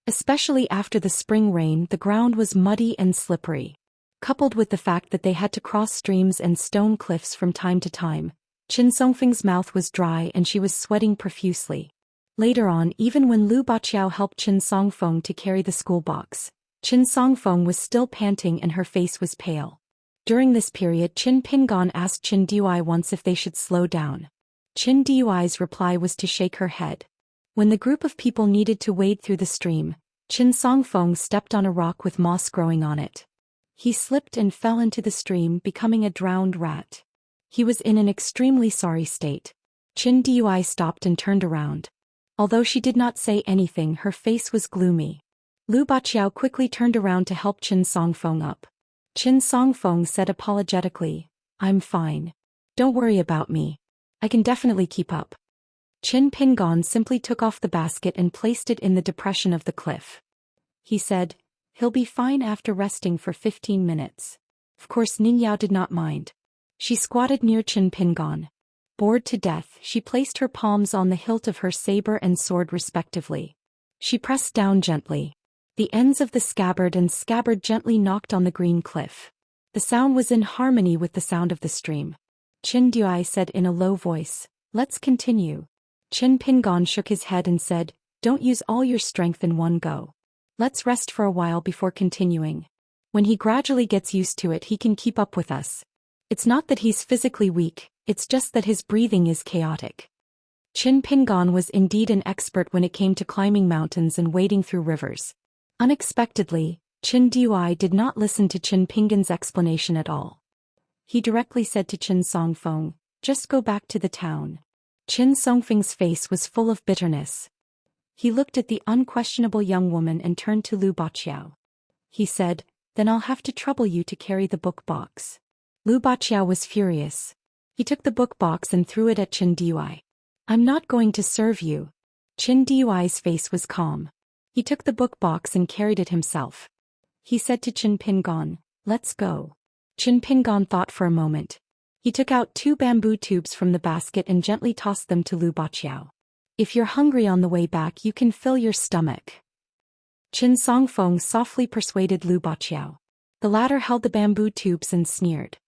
[SPEAKER 1] Especially after the spring rain, the ground was muddy and slippery. Coupled with the fact that they had to cross streams and stone cliffs from time to time, Qin Songfeng's mouth was dry and she was sweating profusely. Later on, even when Lu Baqiao helped Qin Songfeng to carry the school box, Qin Songfeng was still panting and her face was pale. During this period, Qin Pingon asked Qin Dui once if they should slow down. Qin Dui's reply was to shake her head. When the group of people needed to wade through the stream, Qin Songfeng stepped on a rock with moss growing on it. He slipped and fell into the stream, becoming a drowned rat. He was in an extremely sorry state. Qin Dui stopped and turned around. Although she did not say anything, her face was gloomy. Lu Baqiao quickly turned around to help Qin Songfeng up. Qin Songfeng said apologetically, I'm fine. Don't worry about me. I can definitely keep up. Qin Pingon simply took off the basket and placed it in the depression of the cliff. He said, he'll be fine after resting for 15 minutes. Of course Ning Yao did not mind. She squatted near Qin Pingon. Bored to death, she placed her palms on the hilt of her saber and sword respectively. She pressed down gently. The ends of the scabbard gently knocked on the green cliff. The sound was in harmony with the sound of the stream. Qin Dui said in a low voice, "Let's continue." Qin Pingon shook his head and said, "Don't use all your strength in one go. Let's rest for a while before continuing. When he gradually gets used to it, he can keep up with us. It's not that he's physically weak, it's just that his breathing is chaotic." Qin Pingon was indeed an expert when it came to climbing mountains and wading through rivers. Unexpectedly, Qin Dui did not listen to Qin Pingon's explanation at all. He directly said to Qin Songfeng, "Just go back to the town." Qin Songfeng's face was full of bitterness. He looked at the unquestionable young woman and turned to Lu Baqiao. He said, "Then I'll have to trouble you to carry the book box." Lu Baqiao was furious. He took the book box and threw it at Qin Dui. "I'm not going to serve you." Qin Dui's face was calm. He took the book box and carried it himself. He said to Qin Pingon, "Let's go." Qin Pingon thought for a moment. He took out 2 bamboo tubes from the basket and gently tossed them to Lu Baqiao. "If you're hungry on the way back, you can fill your stomach." Qin Songfeng softly persuaded Lu Baqiao. The latter held the bamboo tubes and sneered.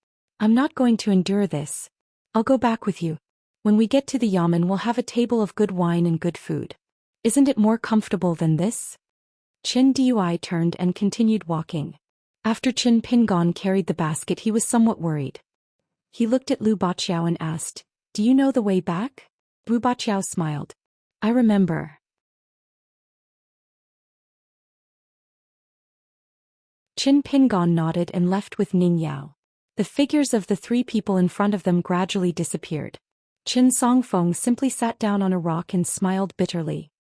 [SPEAKER 1] "I'm not going to endure this. I'll go back with you. When we get to the yamen, we'll have a table of good wine and good food. Isn't it more comfortable than this?" Qin Dui turned and continued walking. After Qin Pingon carried the basket, he was somewhat worried. He looked at Lu Baqiao and asked, "Do you know the way back?" Lu Baqiao smiled. "I remember." Qin Pingon nodded and left with Ning Yao. The figures of the 3 people in front of them gradually disappeared. Qin Songfeng simply sat down on a rock and smiled bitterly.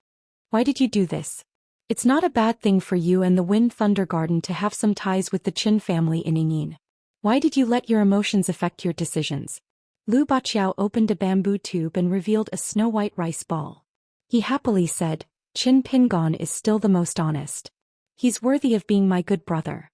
[SPEAKER 1] "Why did you do this? It's not a bad thing for you and the Wind Thunder Garden to have some ties with the Qin family in Yingyin. Why did you let your emotions affect your decisions?" Lu Baqiao opened a bamboo tube and revealed a snow-white rice ball. He happily said, "Qin Pingon is still the most honest. He's worthy of being my good brother."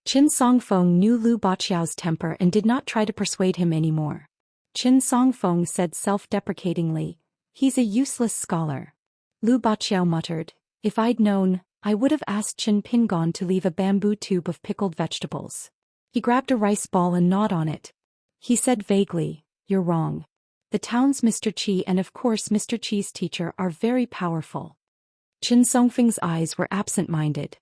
[SPEAKER 1] Qin Songfeng knew Lu Baqiao's temper and did not try to persuade him anymore. Qin Songfeng said self-deprecatingly, "He's a useless scholar." Lu Baqiao muttered, "If I'd known, I would have asked Qin Pingon to leave a bamboo tube of pickled vegetables." He grabbed a rice ball and gnawed on it. He said vaguely, "You're wrong. The town's Mr. Qi and of course Mr. Qi's teacher are very powerful." Qin Songfeng's eyes were absent-minded.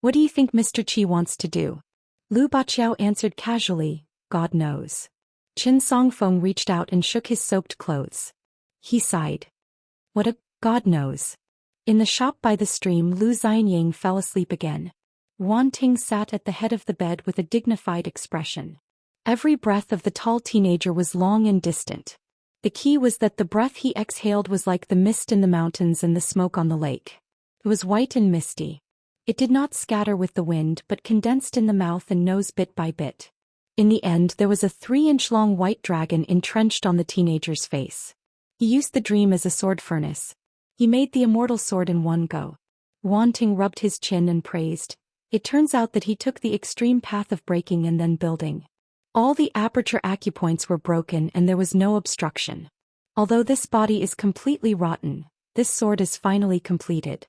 [SPEAKER 1] "What do you think Mr. Qi wants to do?" Lu Baqiao answered casually, "God knows." Qin Songfeng reached out and shook his soaked clothes. He sighed. "What a God knows." In the shop by the stream, Lu Xianying fell asleep again. Wan Ting sat at the head of the bed with a dignified expression. Every breath of the tall teenager was long and distant. The key was that the breath he exhaled was like the mist in the mountains and the smoke on the lake. It was white and misty. It did not scatter with the wind but condensed in the mouth and nose bit by bit. In the end, there was a 3-inch-long white dragon entrenched on the teenager's face. He used the dream as a sword furnace. He made the immortal sword in one go. Wan Ting rubbed his chin and praised. It turns out that he took the extreme path of breaking and then building. All the aperture acupoints were broken and there was no obstruction. Although this body is completely rotten, this sword is finally completed.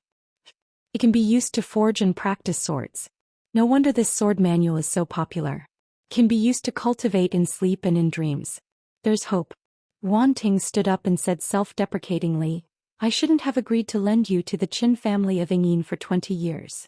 [SPEAKER 1] It can be used to forge and practice swords. No wonder this sword manual is so popular. It can be used to cultivate in sleep and in dreams. There's hope. Wan Ting stood up and said self-deprecatingly, "I shouldn't have agreed to lend you to the Qin family of Yingyin for 20 years.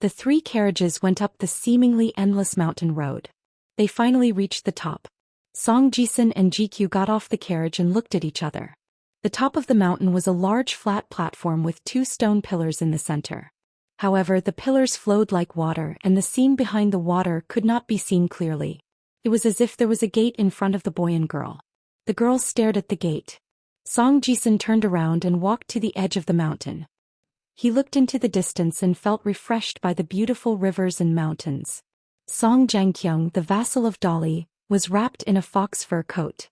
[SPEAKER 1] The 3 carriages went up the seemingly endless mountain road. They finally reached the top. Song Jisun and GQ got off the carriage and looked at each other. The top of the mountain was a large flat platform with 2 stone pillars in the center. However, the pillars flowed like water and the scene behind the water could not be seen clearly. It was as if there was a gate in front of the boy and girl. The girl stared at the gate. Song Jisun turned around and walked to the edge of the mountain. He looked into the distance and felt refreshed by the beautiful rivers and mountains. Song Jianqiang, the vassal of Dali, was wrapped in a fox fur coat.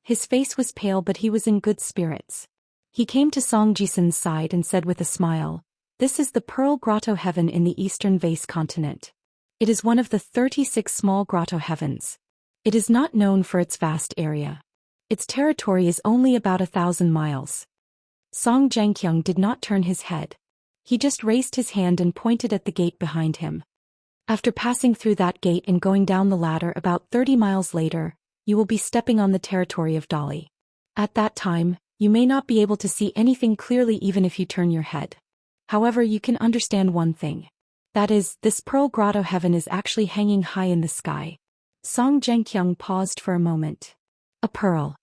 [SPEAKER 1] His face was pale but he was in good spirits. He came to Song Jisun's side and said with a smile, "This is the Pearl Grotto Heaven in the eastern Vase continent. It is one of the 36 small grotto heavens. It is not known for its vast area. Its territory is only about 1,000 miles. Song Zhengqiang did not turn his head. He just raised his hand and pointed at the gate behind him. After passing through that gate and going down the ladder about 30 miles later, you will be stepping on the territory of Dali. At that time, you may not be able to see anything clearly even if you turn your head. However, you can understand one thing. That is, this pearl grotto heaven is actually hanging high in the sky. Song Zhengqiang paused for a moment. A pearl.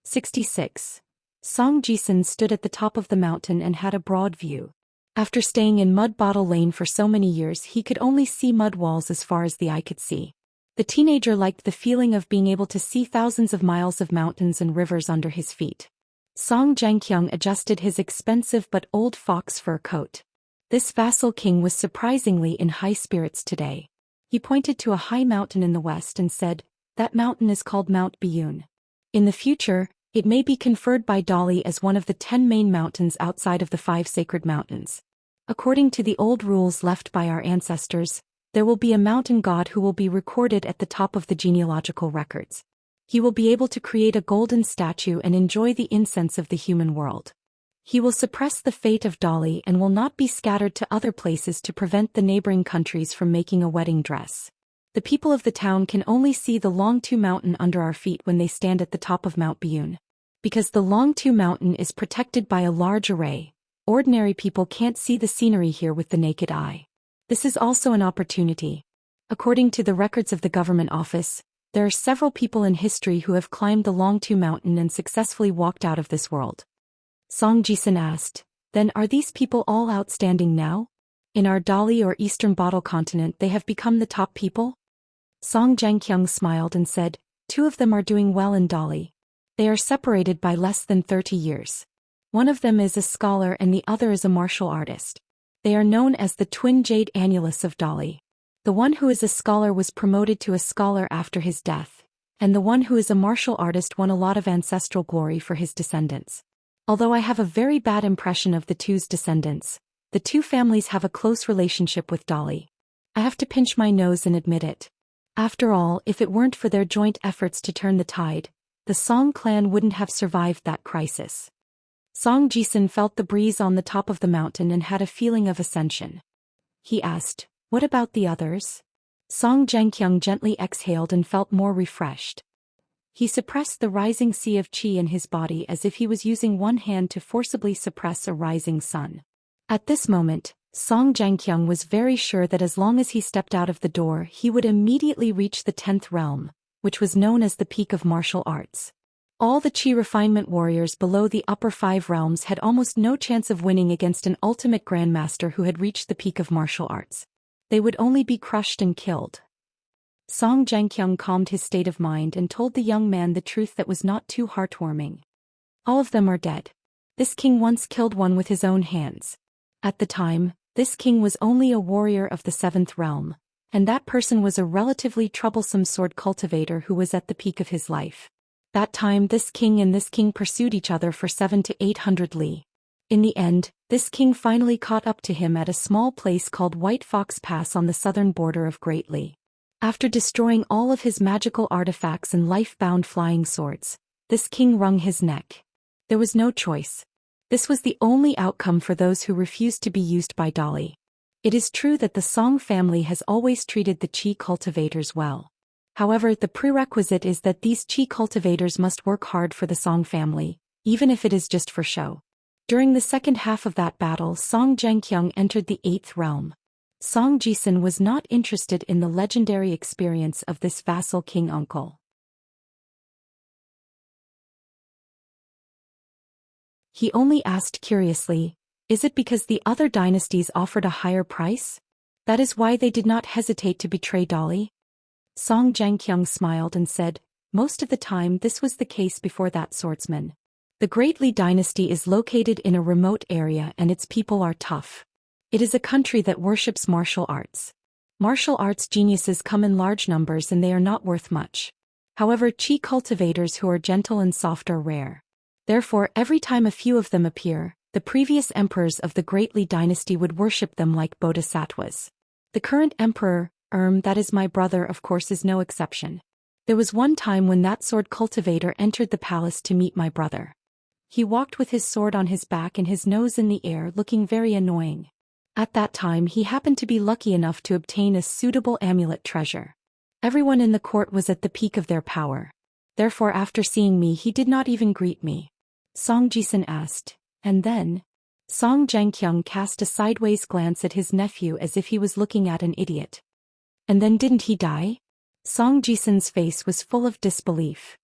[SPEAKER 1] "66. Song Jisun stood at the top of the mountain and had a broad view. After staying in Mud Bottle Lane for so many years, he could only see mud walls as far as the eye could see. The teenager liked the feeling of being able to see thousands of miles of mountains and rivers under his feet. Song Zhengqiang adjusted his expensive but old fox fur coat. This vassal king was surprisingly in high spirits today. He pointed to a high mountain in the west and said, "That mountain is called Mount Biyun. In the future, it may be conferred by Dali as one of the 10 main mountains outside of the 5 sacred mountains. According to the old rules left by our ancestors, there will be a mountain god who will be recorded at the top of the genealogical records. He will be able to create a golden statue and enjoy the incense of the human world. He will suppress the fate of Dali and will not be scattered to other places to prevent the neighboring countries from making a wedding dress. The people of the town can only see the Longtu mountain under our feet when they stand at the top of Mount Biyun. Because the Longtu mountain is protected by a large array, ordinary people can't see the scenery here with the naked eye. This is also an opportunity. According to the records of the government office, there are several people in history who have climbed the Longtu mountain and successfully walked out of this world." Song Jisun asked, "Then are these people all outstanding now? In our Dali or Eastern Bottle continent they have become the top people?" Song Zhengqiang smiled and said, "2 of them are doing well in Dali. They are separated by less than 30 years. One of them is a scholar and the other is a martial artist. They are known as the twin jade annulus of Dali. The one who is a scholar was promoted to a scholar after his death, and the one who is a martial artist won a lot of ancestral glory for his descendants. Although I have a very bad impression of the 2's descendants, the 2 families have a close relationship with Dali. I have to pinch my nose and admit it. After all, if it weren't for their joint efforts to turn the tide, the Song clan wouldn't have survived that crisis." Song Jisun felt the breeze on the top of the mountain and had a feeling of ascension. He asked, "What about the others?" Song Zhengqiang gently exhaled and felt more refreshed. He suppressed the rising sea of qi in his body as if he was using one hand to forcibly suppress a rising sun. At this moment, Song Zhengqiang was very sure that as long as he stepped out of the door he would immediately reach the 10th realm, which was known as the peak of martial arts. All the qi refinement warriors below the upper 5 realms had almost no chance of winning against an ultimate grandmaster who had reached the peak of martial arts. They would only be crushed and killed. Song Zhengqiang calmed his state of mind and told the young man the truth that was not too heartwarming. "All of them are dead. This king once killed one with his own hands. At the time, this king was only a warrior of the 7th realm, and that person was a relatively troublesome sword cultivator who was at the peak of his life. That time this king and this king pursued each other for 700 to 800 li. In the end, this king finally caught up to him at a small place called White Fox Pass on the southern border of Great Li. After destroying all of his magical artifacts and life-bound flying swords, this king wrung his neck. There was no choice. This was the only outcome for those who refused to be used by Dali. It is true that the Song family has always treated the qi cultivators well. However, the prerequisite is that these qi cultivators must work hard for the Song family, even if it is just for show. During the second half of that battle, Song Zhengqiang entered the 8th realm. Song Jisun was not interested in the legendary experience of this vassal king uncle. He only asked curiously, "Is it because the other dynasties offered a higher price? That is why they did not hesitate to betray Dali?" Song Zhengqiang smiled and said, "Most of the time this was the case before that swordsman. The Great Li dynasty is located in a remote area and its people are tough. It is a country that worships martial arts. Martial arts geniuses come in large numbers and they are not worth much. However, qi cultivators who are gentle and soft are rare. Therefore, every time a few of them appear, the previous emperors of the Great Li dynasty would worship them like bodhisattvas. The current emperor, that is my brother, of course, is no exception. There was one time when that sword cultivator entered the palace to meet my brother. He walked with his sword on his back and his nose in the air, looking very annoying. At that time he happened to be lucky enough to obtain a suitable amulet treasure. Everyone in the court was at the peak of their power. Therefore, after seeing me, he did not even greet me. Song Jisun asked, and then? Song Zhangqiang cast a sideways glance at his nephew as if he was looking at an idiot. And then didn't he die? Song Jisun's face was full of disbelief.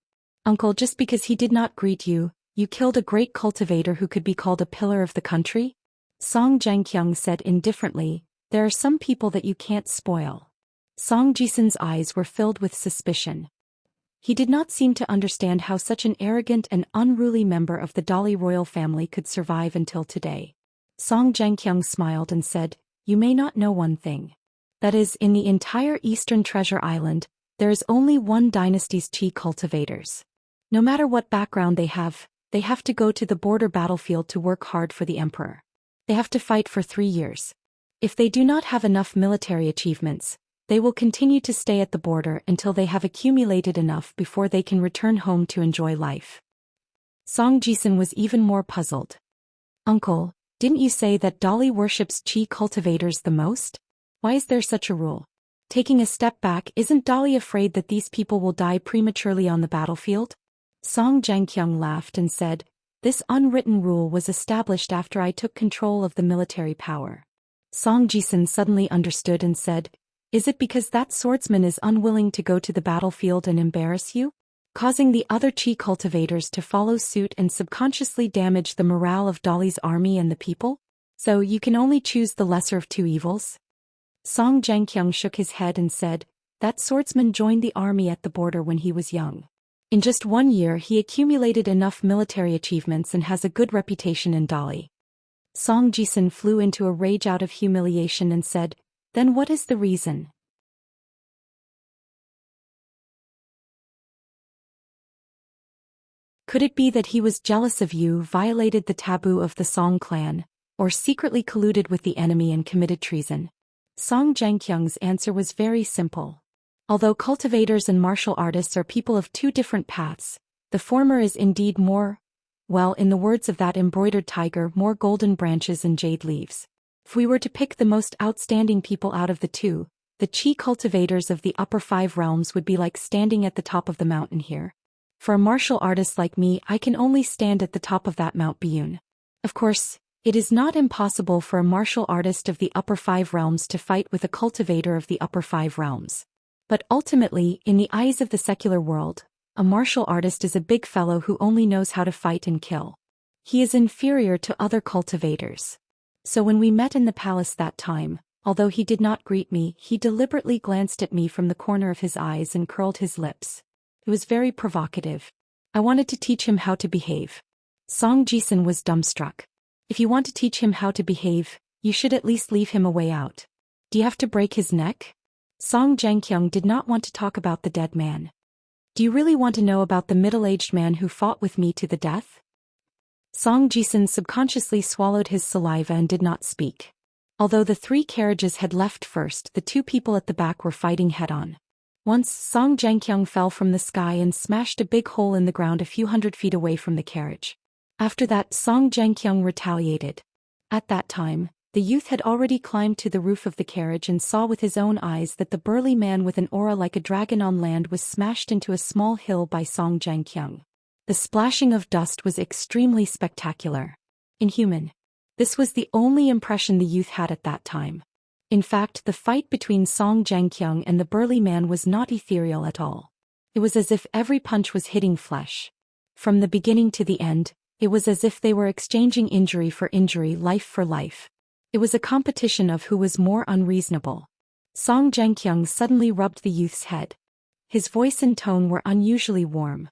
[SPEAKER 1] Uncle, just because he did not greet you, you killed a great cultivator who could be called a pillar of the country? Song Zhangqiang said indifferently, there are some people that you can't spoil. Song Jisun's eyes were filled with suspicion. He did not seem to understand how such an arrogant and unruly member of the Dali royal family could survive until today. Song Zhangqiang smiled and said, you may not know one thing. That is, in the entire Eastern Treasure Island, there is only one dynasty's chi cultivators. No matter what background they have to go to the border battlefield to work hard for the emperor. They have to fight for 3 years. If they do not have enough military achievements, they will continue to stay at the border until they have accumulated enough before they can return home to enjoy life. Song Jisun was even more puzzled. Uncle, didn't you say that Dali worships chi cultivators the most? Why is there such a rule? Taking a step back, isn't Dali afraid that these people will die prematurely on the battlefield? Song Zhangqiang laughed and said, this unwritten rule was established after I took control of the military power. Song Jisun suddenly understood and said, is it because that swordsman is unwilling to go to the battlefield and embarrass you? Causing the other chi cultivators to follow suit and subconsciously damage the morale of Dali's army and the people? So you can only choose the lesser of two evils? Song Zhangqiang shook his head and said, that swordsman joined the army at the border when he was young. In just 1 year he accumulated enough military achievements and has a good reputation in Dali. Song Jisun flew into a rage out of humiliation and said, then what is the reason? Could it be that he was jealous of you, violated the taboo of the Song clan, or secretly colluded with the enemy and committed treason? Song Zhangqiang's answer was very simple. Although cultivators and martial artists are people of two different paths, the former is indeed more, well, in the words of that embroidered tiger, more golden branches and jade leaves. If we were to pick the most outstanding people out of the two, the chi cultivators of the upper 5 realms would be like standing at the top of the mountain here. For a martial artist like me, I can only stand at the top of that Mount Biyun. Of course, it is not impossible for a martial artist of the upper 5 realms to fight with a cultivator of the upper 5 realms. But ultimately, in the eyes of the secular world, a martial artist is a big fellow who only knows how to fight and kill. He is inferior to other cultivators. So when we met in the palace that time, although he did not greet me, he deliberately glanced at me from the corner of his eyes and curled his lips. It was very provocative. I wanted to teach him how to behave. Song Jisun was dumbstruck. If you want to teach him how to behave, you should at least leave him a way out. Do you have to break his neck? Song Zhangqiang did not want to talk about the dead man. Do you really want to know about the middle-aged man who fought with me to the death? Song Jisun subconsciously swallowed his saliva and did not speak. Although the 3 carriages had left first, the 2 people at the back were fighting head-on. Once, Song Zhangqiang fell from the sky and smashed a big hole in the ground a few hundred feet away from the carriage. After that, Song Zhangqiang retaliated. At that time, the youth had already climbed to the roof of the carriage and saw with his own eyes that the burly man with an aura like a dragon on land was smashed into a small hill by Song Zhangqiang. The splashing of dust was extremely spectacular. Inhuman. This was the only impression the youth had at that time. In fact, the fight between Song Zhangqiang and the burly man was not ethereal at all. It was as if every punch was hitting flesh. From the beginning to the end, it was as if they were exchanging injury for injury, life for life. It was a competition of who was more unreasonable. Song Zhangqiang suddenly rubbed the youth's head. His voice and tone were unusually warm.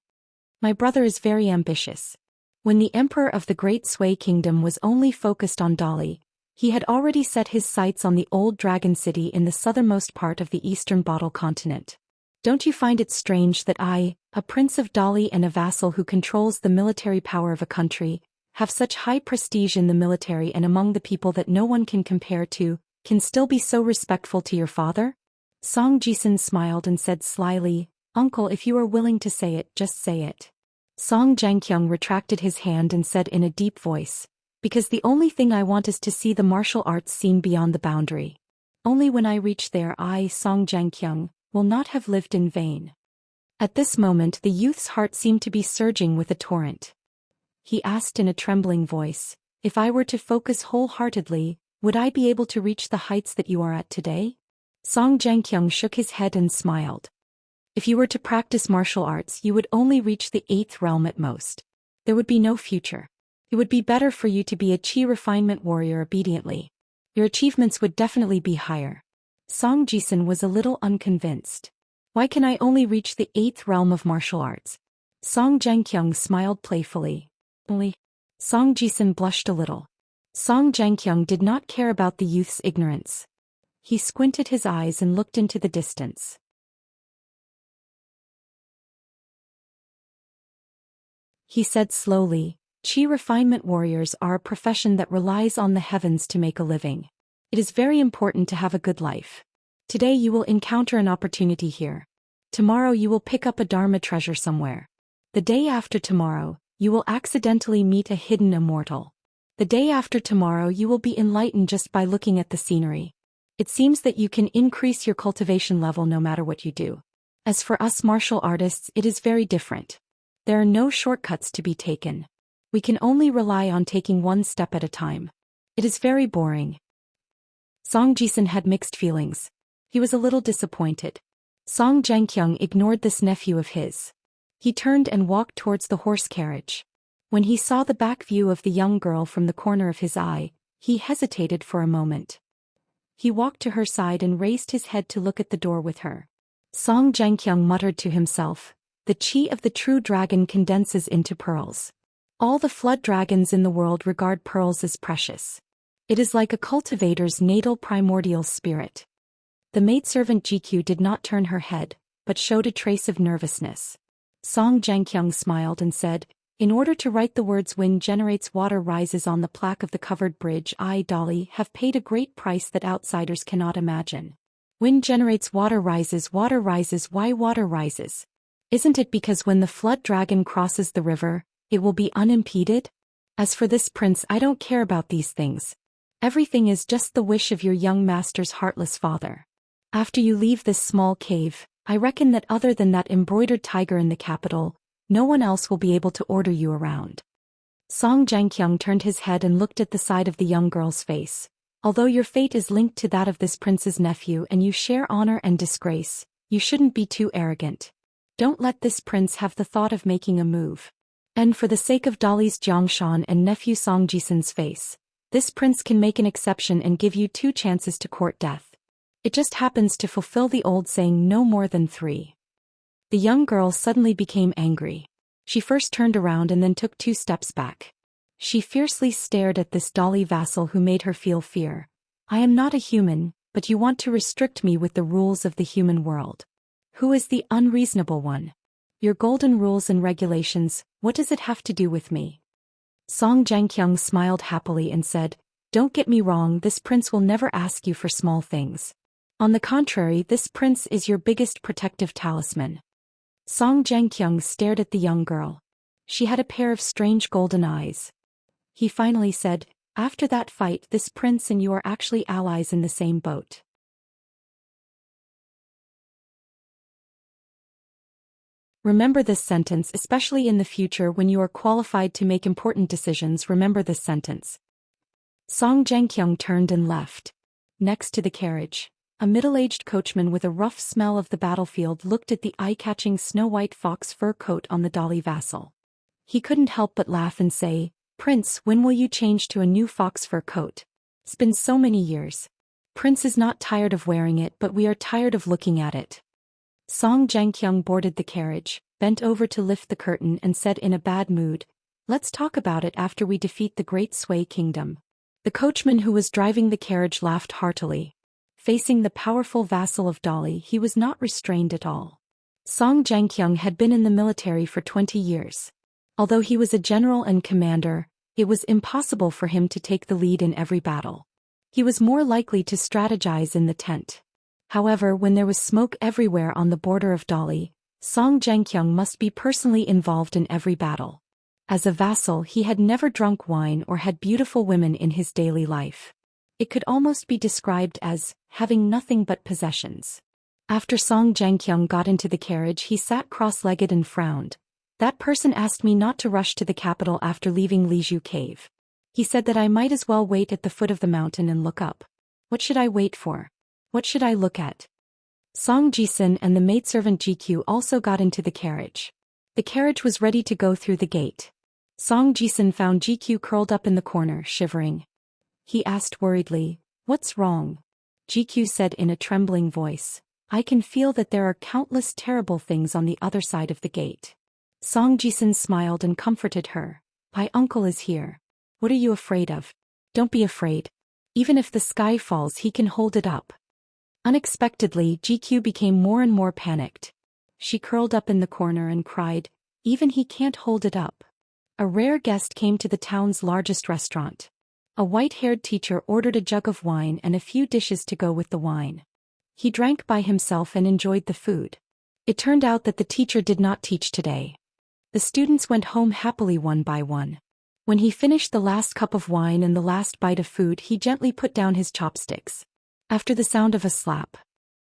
[SPEAKER 1] My brother is very ambitious. When the emperor of the Great Sui Kingdom was only focused on Dali, he had already set his sights on the old dragon city in the southernmost part of the eastern bottle continent. Don't you find it strange that I, A prince of Dali and a vassal who controls the military power of a country, have such high prestige in the military and among the people that no one can compare to, can still be so respectful to your father? Song Jisun smiled and said slyly, Uncle, if you are willing to say it, just say it. Song Jianqiang retracted his hand and said in a deep voice, because the only thing I want is to see the martial arts seen beyond the boundary. Only when I reach there I, Song Jianqiang, will not have lived in vain. At this moment the youth's heart seemed to be surging with a torrent. He asked in a trembling voice, if I were to focus wholeheartedly, would I be able to reach the heights that you are at today? Song Jianqiang shook his head and smiled. If you were to practice martial arts, you would only reach the 8th realm at most. There would be no future. It would be better for you to be a chi refinement warrior obediently. Your achievements would definitely be higher. Song Jisun was a little unconvinced. Why can I only reach the 8th realm of martial arts? Song Jianqiang smiled playfully. Song Jisun blushed a little. Song Jianqiang did not care about the youth's ignorance. He squinted his eyes and looked into the distance. He said slowly, Chi refinement warriors are a profession that relies on the heavens to make a living. It is very important to have a good life. Today you will encounter an opportunity here. Tomorrow you will pick up a Dharma treasure somewhere. The day after tomorrow, you will accidentally meet a hidden immortal. The day after tomorrow you will be enlightened just by looking at the scenery. It seems that you can increase your cultivation level no matter what you do. As for us martial artists, it is very different. There are no shortcuts to be taken. We can only rely on taking one step at a time. It is very boring. Song Jisun had mixed feelings. He was a little disappointed. Song Jianqiang ignored this nephew of his. He turned and walked towards the horse carriage. When he saw the back view of the young girl from the corner of his eye, he hesitated for a moment. He walked to her side and raised his head to look at the door with her. Song Jianqiang muttered to himself, the chi of the true dragon condenses into pearls. All the flood dragons in the world regard pearls as precious. It is like a cultivator's natal primordial spirit. The maidservant GQ did not turn her head, but showed a trace of nervousness. Song Jianqiang smiled and said, in order to write the words wind generates water rises on the plaque of the covered bridge, I, Dali, have paid a great price that outsiders cannot imagine. Wind generates water rises, why water rises? Isn't it because when the flood dragon crosses the river, it will be unimpeded? As for this prince, I don't care about these things. Everything is just the wish of your young master's heartless father. After you leave this small cave, I reckon that other than that embroidered tiger in the capital, no one else will be able to order you around. Song Jianqiang turned his head and looked at the side of the young girl's face. Although your fate is linked to that of this prince's nephew and you share honor and disgrace, you shouldn't be too arrogant. Don't let this prince have the thought of making a move. And for the sake of Dali's Jiangshan and nephew Song Jisun's face, this prince can make an exception and give you 2 chances to court death. It just happens to fulfill the old saying no more than 3. The young girl suddenly became angry. She first turned around and then took 2 steps back. She fiercely stared at this Dali vassal who made her feel fear. I am not a human, but you want to restrict me with the rules of the human world. Who is the unreasonable one? Your golden rules and regulations, what does it have to do with me? Song Jianqiang smiled happily and said, don't get me wrong, this prince will never ask you for small things. On the contrary, this prince is your biggest protective talisman. Song Jianqiang stared at the young girl. She had a pair of strange golden eyes. He finally said, after that fight, this prince and you are actually allies in the same boat. Remember this sentence, especially in the future when you are qualified to make important decisions. Remember this sentence. Song Jianqiang turned and left. Next to the carriage, a middle-aged coachman with a rough smell of the battlefield looked at the eye-catching snow-white fox fur coat on the Dali vassal. He couldn't help but laugh and say, Prince, when will you change to a new fox fur coat? It's been so many years. Prince is not tired of wearing it, but we are tired of looking at it. Song Jianqiang boarded the carriage, bent over to lift the curtain and said in a bad mood, let's talk about it after we defeat the Great Sui Kingdom. The coachman who was driving the carriage laughed heartily. Facing the powerful vassal of Dali, he was not restrained at all. Song Jianqiang had been in the military for 20 years. Although he was a general and commander, it was impossible for him to take the lead in every battle. He was more likely to strategize in the tent. However, when there was smoke everywhere on the border of Dali, Song Jianqiang must be personally involved in every battle. As a vassal, he had never drunk wine or had beautiful women in his daily life. It could almost be described as having nothing but possessions. After Song Jianqiang got into the carriage, he sat cross-legged and frowned. That person asked me not to rush to the capital after leaving Lizhu Cave. He said that I might as well wait at the foot of the mountain and look up. What should I wait for? What should I look at? Song Jisin and the maidservant GQ also got into the carriage. The carriage was ready to go through the gate. Song Jisin found GQ curled up in the corner, shivering. He asked worriedly, "What's wrong?" GQ said in a trembling voice, "I can feel that there are countless terrible things on the other side of the gate." Song Jisin smiled and comforted her. "My uncle is here. What are you afraid of? Don't be afraid. Even if the sky falls, he can hold it up." Unexpectedly, GQ became more and more panicked. She curled up in the corner and cried, "Even he can't hold it up." A rare guest came to the town's largest restaurant. A white-haired teacher ordered a jug of wine and a few dishes to go with the wine. He drank by himself and enjoyed the food. It turned out that the teacher did not teach today. The students went home happily one by one. When he finished the last cup of wine and the last bite of food, he gently put down his chopsticks. After the sound of a slap,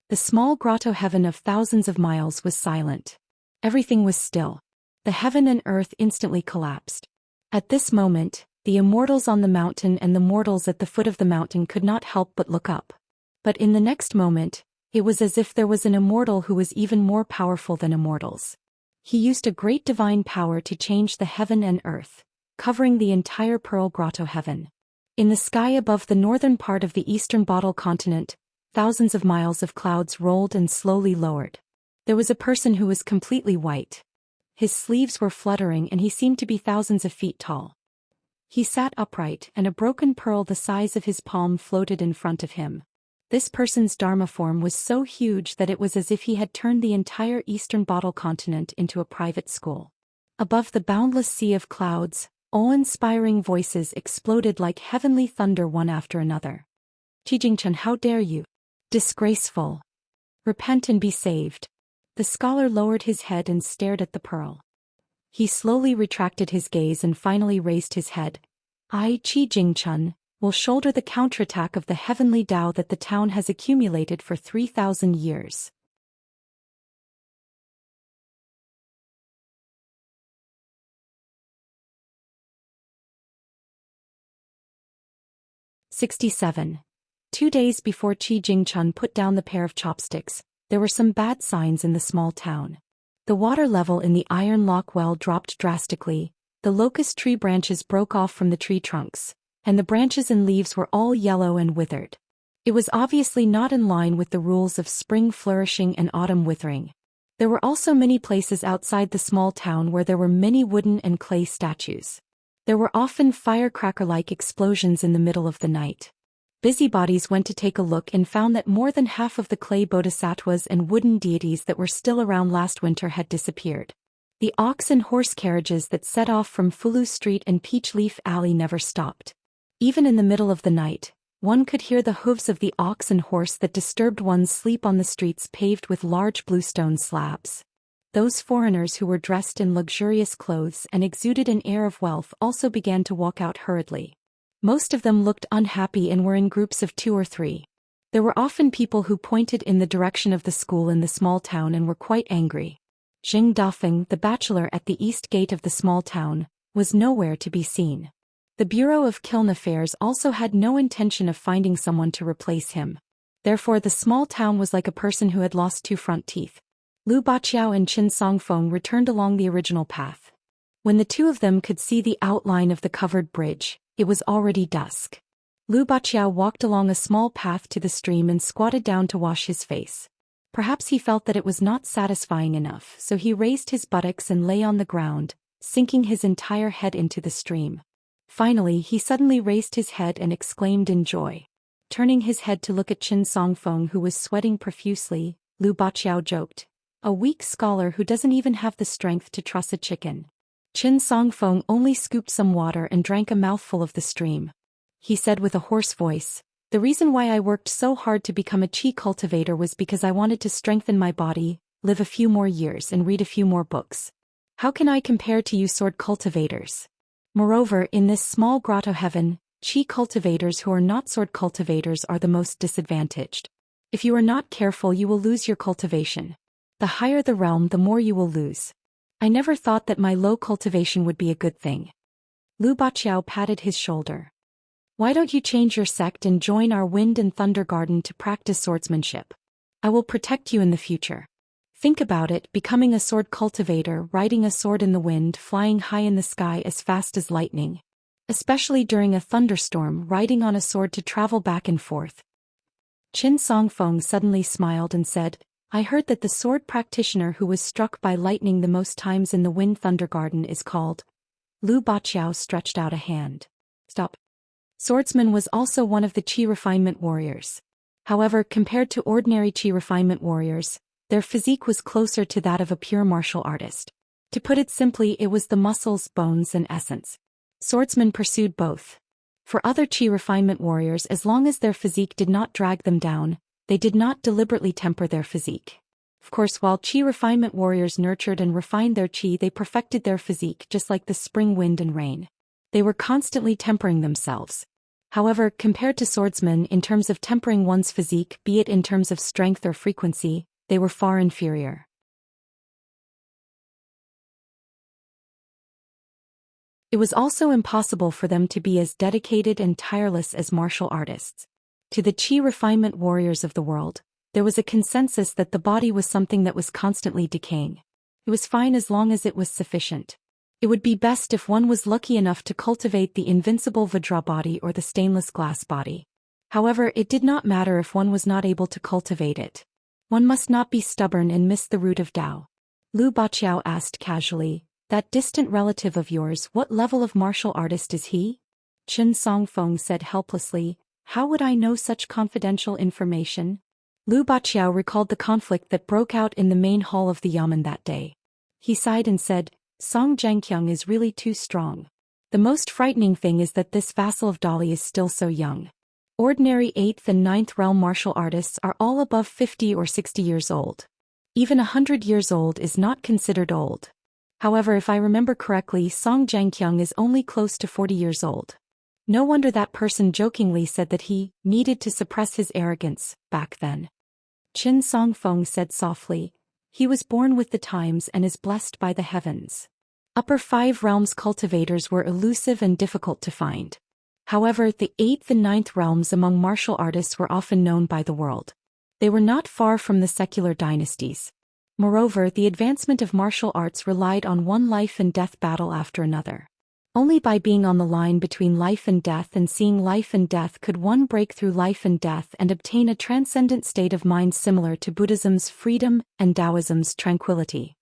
[SPEAKER 1] the small grotto heaven of thousands of miles was silent. Everything was still. The heaven and earth instantly collapsed. At this moment, the immortals on the mountain and the mortals at the foot of the mountain could not help but look up. But in the next moment, it was as if there was an immortal who was even more powerful than immortals. He used a great divine power to change the heaven and earth, covering the entire Pearl Grotto heaven. In the sky above the northern part of the eastern bottle continent, thousands of miles of clouds rolled and slowly lowered. There was a person who was completely white. His sleeves were fluttering and he seemed to be thousands of feet tall. He sat upright and a broken pearl the size of his palm floated in front of him. This person's Dharma form was so huge that it was as if he had turned the entire eastern bottle continent into a private school. Above the boundless sea of clouds, awe-inspiring voices exploded like heavenly thunder one after another. "Qijingchen, how dare you? Disgraceful! Repent and be saved." The scholar lowered his head and stared at the pearl. He slowly retracted his gaze and finally raised his head. "I, Qijingchen, will shoulder the counterattack of the heavenly Tao that the town has accumulated for 3,000 years. "67. 2 days before Qi Jingchun put down the pair of chopsticks, there were some bad signs in the small town. The water level in the iron lock well dropped drastically, the locust tree branches broke off from the tree trunks, and the branches and leaves were all yellow and withered. It was obviously not in line with the rules of spring flourishing and autumn withering. There were also many places outside the small town where there were many wooden and clay statues. There were often firecracker-like explosions in the middle of the night. Busybodies went to take a look and found that more than half of the clay bodhisattvas and wooden deities that were still around last winter had disappeared. The ox and horse carriages that set off from Fulu Street and Peach Leaf Alley never stopped. Even in the middle of the night, one could hear the hooves of the ox and horse that disturbed one's sleep on the streets paved with large bluestone slabs. Those foreigners who were dressed in luxurious clothes and exuded an air of wealth also began to walk out hurriedly. Most of them looked unhappy and were in groups of 2 or 3. There were often people who pointed in the direction of the school in the small town and were quite angry. Jing Dafeng, the bachelor at the east gate of the small town, was nowhere to be seen. The Bureau of Kiln Affairs also had no intention of finding someone to replace him. Therefore the small town was like a person who had lost 2 front teeth. Lu Baqiao and Qin Songfeng returned along the original path. When the two of them could see the outline of the covered bridge, it was already dusk. Lu Baqiao walked along a small path to the stream and squatted down to wash his face. Perhaps he felt that it was not satisfying enough, so he raised his buttocks and lay on the ground, sinking his entire head into the stream. Finally, he suddenly raised his head and exclaimed in joy. Turning his head to look at Qin Songfeng, who was sweating profusely, Lu Baqiao joked, A weak scholar who doesn't even have the strength to truss a chicken. Qin Songfeng only scooped some water and drank a mouthful of the stream. He said with a hoarse voice, "The reason why I worked so hard to become a qi cultivator was because I wanted to strengthen my body, live a few more years and read a few more books. How can I compare to you sword cultivators? Moreover, in this small grotto heaven, qi cultivators who are not sword cultivators are the most disadvantaged. If you are not careful, you will lose your cultivation. The higher the realm, the more you will lose. I never thought that my low cultivation would be a good thing." Lu Baqiao patted his shoulder. "Why don't you change your sect and join our Wind and Thunder Garden to practice swordsmanship? I will protect you in the future. Think about it, becoming a sword cultivator, riding a sword in the wind, flying high in the sky as fast as lightning. Especially during a thunderstorm, riding on a sword to travel back and forth." Qin Songfeng suddenly smiled and said, "I heard that the sword practitioner who was struck by lightning the most times in the Wind Thunder Garden is called." Lu Baqiao stretched out a hand. "Stop." Swordsman was also one of the qi refinement warriors. However, compared to ordinary qi refinement warriors, their physique was closer to that of a pure martial artist. To put it simply, it was the muscles, bones and essence. Swordsmen pursued both. For other qi refinement warriors, as long as their physique did not drag them down, they did not deliberately temper their physique. Of course, while qi refinement warriors nurtured and refined their qi, they perfected their physique just like the spring wind and rain. They were constantly tempering themselves. However, compared to swordsmen in terms of tempering one's physique, be it in terms of strength or frequency, they were far inferior. It was also impossible for them to be as dedicated and tireless as martial artists. To the qi refinement warriors of the world, there was a consensus that the body was something that was constantly decaying. It was fine as long as it was sufficient. It would be best if one was lucky enough to cultivate the invincible Vajra body or the stainless glass body. However, it did not matter if one was not able to cultivate it. One must not be stubborn and miss the root of Tao. Lu Baqiao asked casually, "That distant relative of yours, what level of martial artist is he?" Qin Songfeng said helplessly, "How would I know such confidential information?" Lu Baqiao recalled the conflict that broke out in the main hall of the yamen that day. He sighed and said, "Song Zhengqiang is really too strong. The most frightening thing is that this vassal of Dali is still so young. Ordinary 8th and 9th realm martial artists are all above 50 or 60 years old. Even 100 years old is not considered old. However, if I remember correctly, Song Zhengqiang is only close to 40 years old. No wonder that person jokingly said that he needed to suppress his arrogance back then." Qin Songfeng said softly, "He was born with the times and is blessed by the heavens." Upper 5 realms cultivators were elusive and difficult to find. However, the 8th and 9th realms among martial artists were often known by the world. They were not far from the secular dynasties. Moreover, the advancement of martial arts relied on one life and death battle after another. Only by being on the line between life and death and seeing life and death could one break through life and death and obtain a transcendent state of mind similar to Buddhism's freedom and Taoism's tranquility.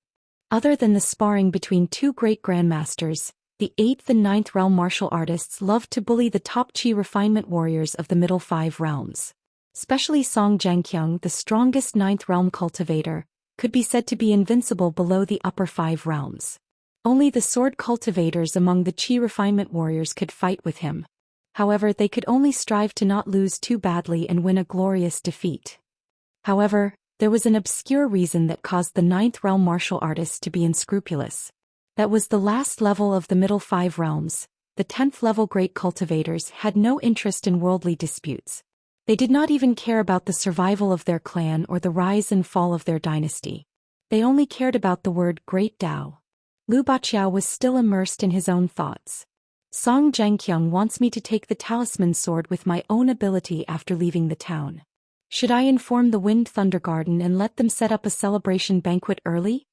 [SPEAKER 1] Other than the sparring between two great grandmasters, the 8th and 9th realm martial artists loved to bully the top qi refinement warriors of the middle 5 realms. Especially Song Zhengqiang, the strongest 9th realm cultivator, could be said to be invincible below the upper 5 realms. Only the sword cultivators among the qi refinement warriors could fight with him. However, they could only strive to not lose too badly and win a glorious defeat. However, there was an obscure reason that caused the 9th realm martial artists to be unscrupulous. That was the last level of the middle 5 realms. The 10th level great cultivators had no interest in worldly disputes. They did not even care about the survival of their clan or the rise and fall of their dynasty. They only cared about the word Great Tao. Lu Baqiao was still immersed in his own thoughts. Song Zhengqiang wants me to take the talisman sword with my own ability after leaving the town. Should I inform the Wind Thunder Garden and let them set up a celebration banquet early?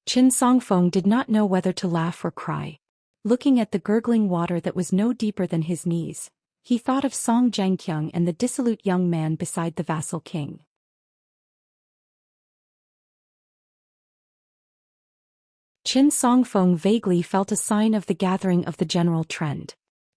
[SPEAKER 1] Qin Songfeng did not know whether to laugh or cry. Looking at the gurgling water that was no deeper than his knees, he thought of Song Zhengqiang and the dissolute young man beside the vassal king. Qin Songfeng vaguely felt a sign of the gathering of the general trend.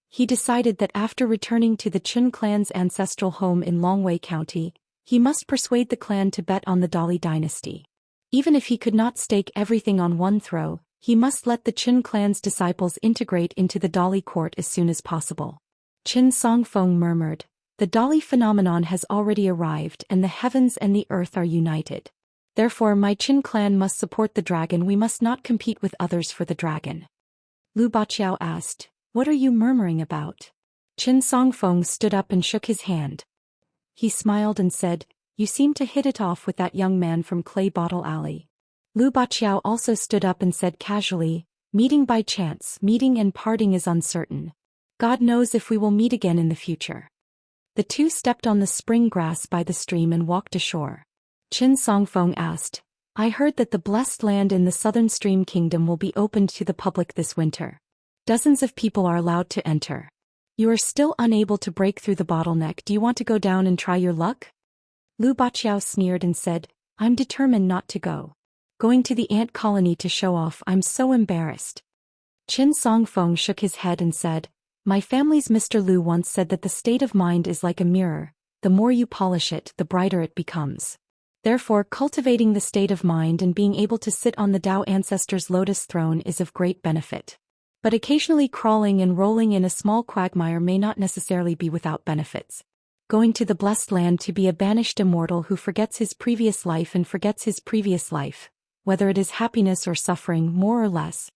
[SPEAKER 1] He decided that after returning to the Qin clan's ancestral home in Longwei County, he must persuade the clan to bet on the Dali dynasty. Even if he could not stake everything on one throw, he must let the Qin clan's disciples integrate into the Dali court as soon as possible. Qin Songfeng murmured, "The Dali phenomenon has already arrived and the heavens and the earth are united. Therefore my Qin clan must support the dragon. We must not compete with others for the dragon." Lu Baqiao asked, "What are you murmuring about?" Qin Songfeng stood up and shook his hand. He smiled and said, "You seem to hit it off with that young man from Clay Bottle Alley." Lu Baqiao also stood up and said casually, "Meeting by chance, meeting and parting is uncertain. God knows if we will meet again in the future." The two stepped on the spring grass by the stream and walked ashore. Qin Songfeng asked, "I heard that the blessed land in the southern stream kingdom will be opened to the public this winter. Dozens of people are allowed to enter. You are still unable to break through the bottleneck. Do you want to go down and try your luck?" Lu Baqiao sneered and said, "I'm determined not to go. Going to the ant colony to show off, I'm so embarrassed." Qin Songfeng shook his head and said, "My family's Mr. Lu once said that the state of mind is like a mirror. The more you polish it, the brighter it becomes. Therefore, cultivating the state of mind and being able to sit on the Tao ancestor's lotus throne is of great benefit. But occasionally crawling and rolling in a small quagmire may not necessarily be without benefits. Going to the blessed land to be a banished immortal who forgets his previous life and forgets his previous life, whether it is happiness or suffering, more or less."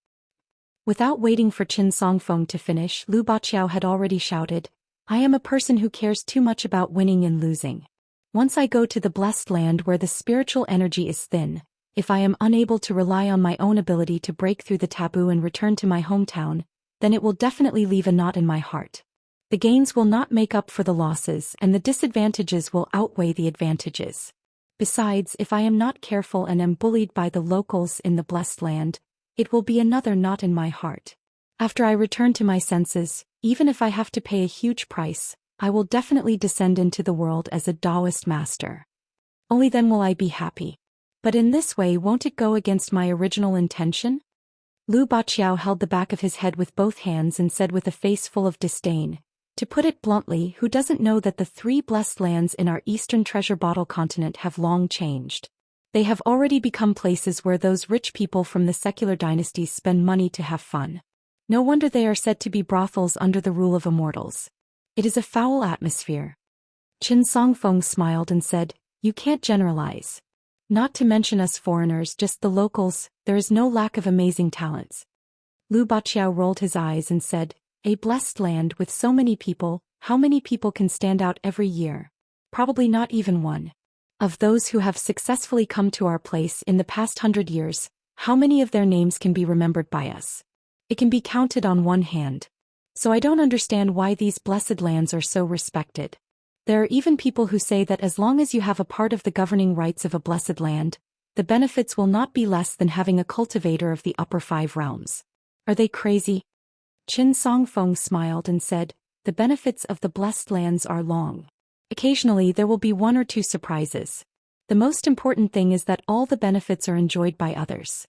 [SPEAKER 1] Without waiting for Qin Songfeng to finish, Lu Baqiao had already shouted, "I am a person who cares too much about winning and losing. Once I go to the blessed land where the spiritual energy is thin, if I am unable to rely on my own ability to break through the taboo and return to my hometown, then it will definitely leave a knot in my heart. The gains will not make up for the losses and the disadvantages will outweigh the advantages. Besides, if I am not careful and am bullied by the locals in the blessed land, it will be another knot in my heart. After I return to my senses, even if I have to pay a huge price, I will definitely descend into the world as a Daoist master. Only then will I be happy. But in this way, won't it go against my original intention?" Lu Baqiao held the back of his head with both hands and said with a face full of disdain, "To put it bluntly, who doesn't know that the three blessed lands in our eastern treasure bottle continent have long changed? They have already become places where those rich people from the secular dynasties spend money to have fun. No wonder they are said to be brothels under the rule of immortals. It is a foul atmosphere." Qin Songfeng smiled and said, "You can't generalize. Not to mention us foreigners, just the locals, there is no lack of amazing talents." Lu Baqiao rolled his eyes and said, "A blessed land with so many people, how many people can stand out every year? Probably not even one. Of those who have successfully come to our place in the past 100 years, how many of their names can be remembered by us? It can be counted on one hand. So I don't understand why these blessed lands are so respected. There are even people who say that as long as you have a part of the governing rights of a blessed land, the benefits will not be less than having a cultivator of the upper 5 realms. Are they crazy?" Qin Songfeng smiled and said, "The benefits of the blessed lands are long. Occasionally there will be 1 or 2 surprises. The most important thing is that all the benefits are enjoyed by others.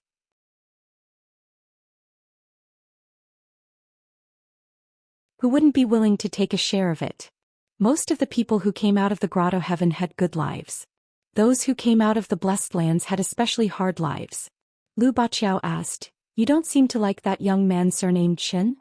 [SPEAKER 1] Who wouldn't be willing to take a share of it? Most of the people who came out of the grotto heaven had good lives. Those who came out of the blessed lands had especially hard lives." Lu Baqiao asked, "You don't seem to like that young man surnamed Qin?"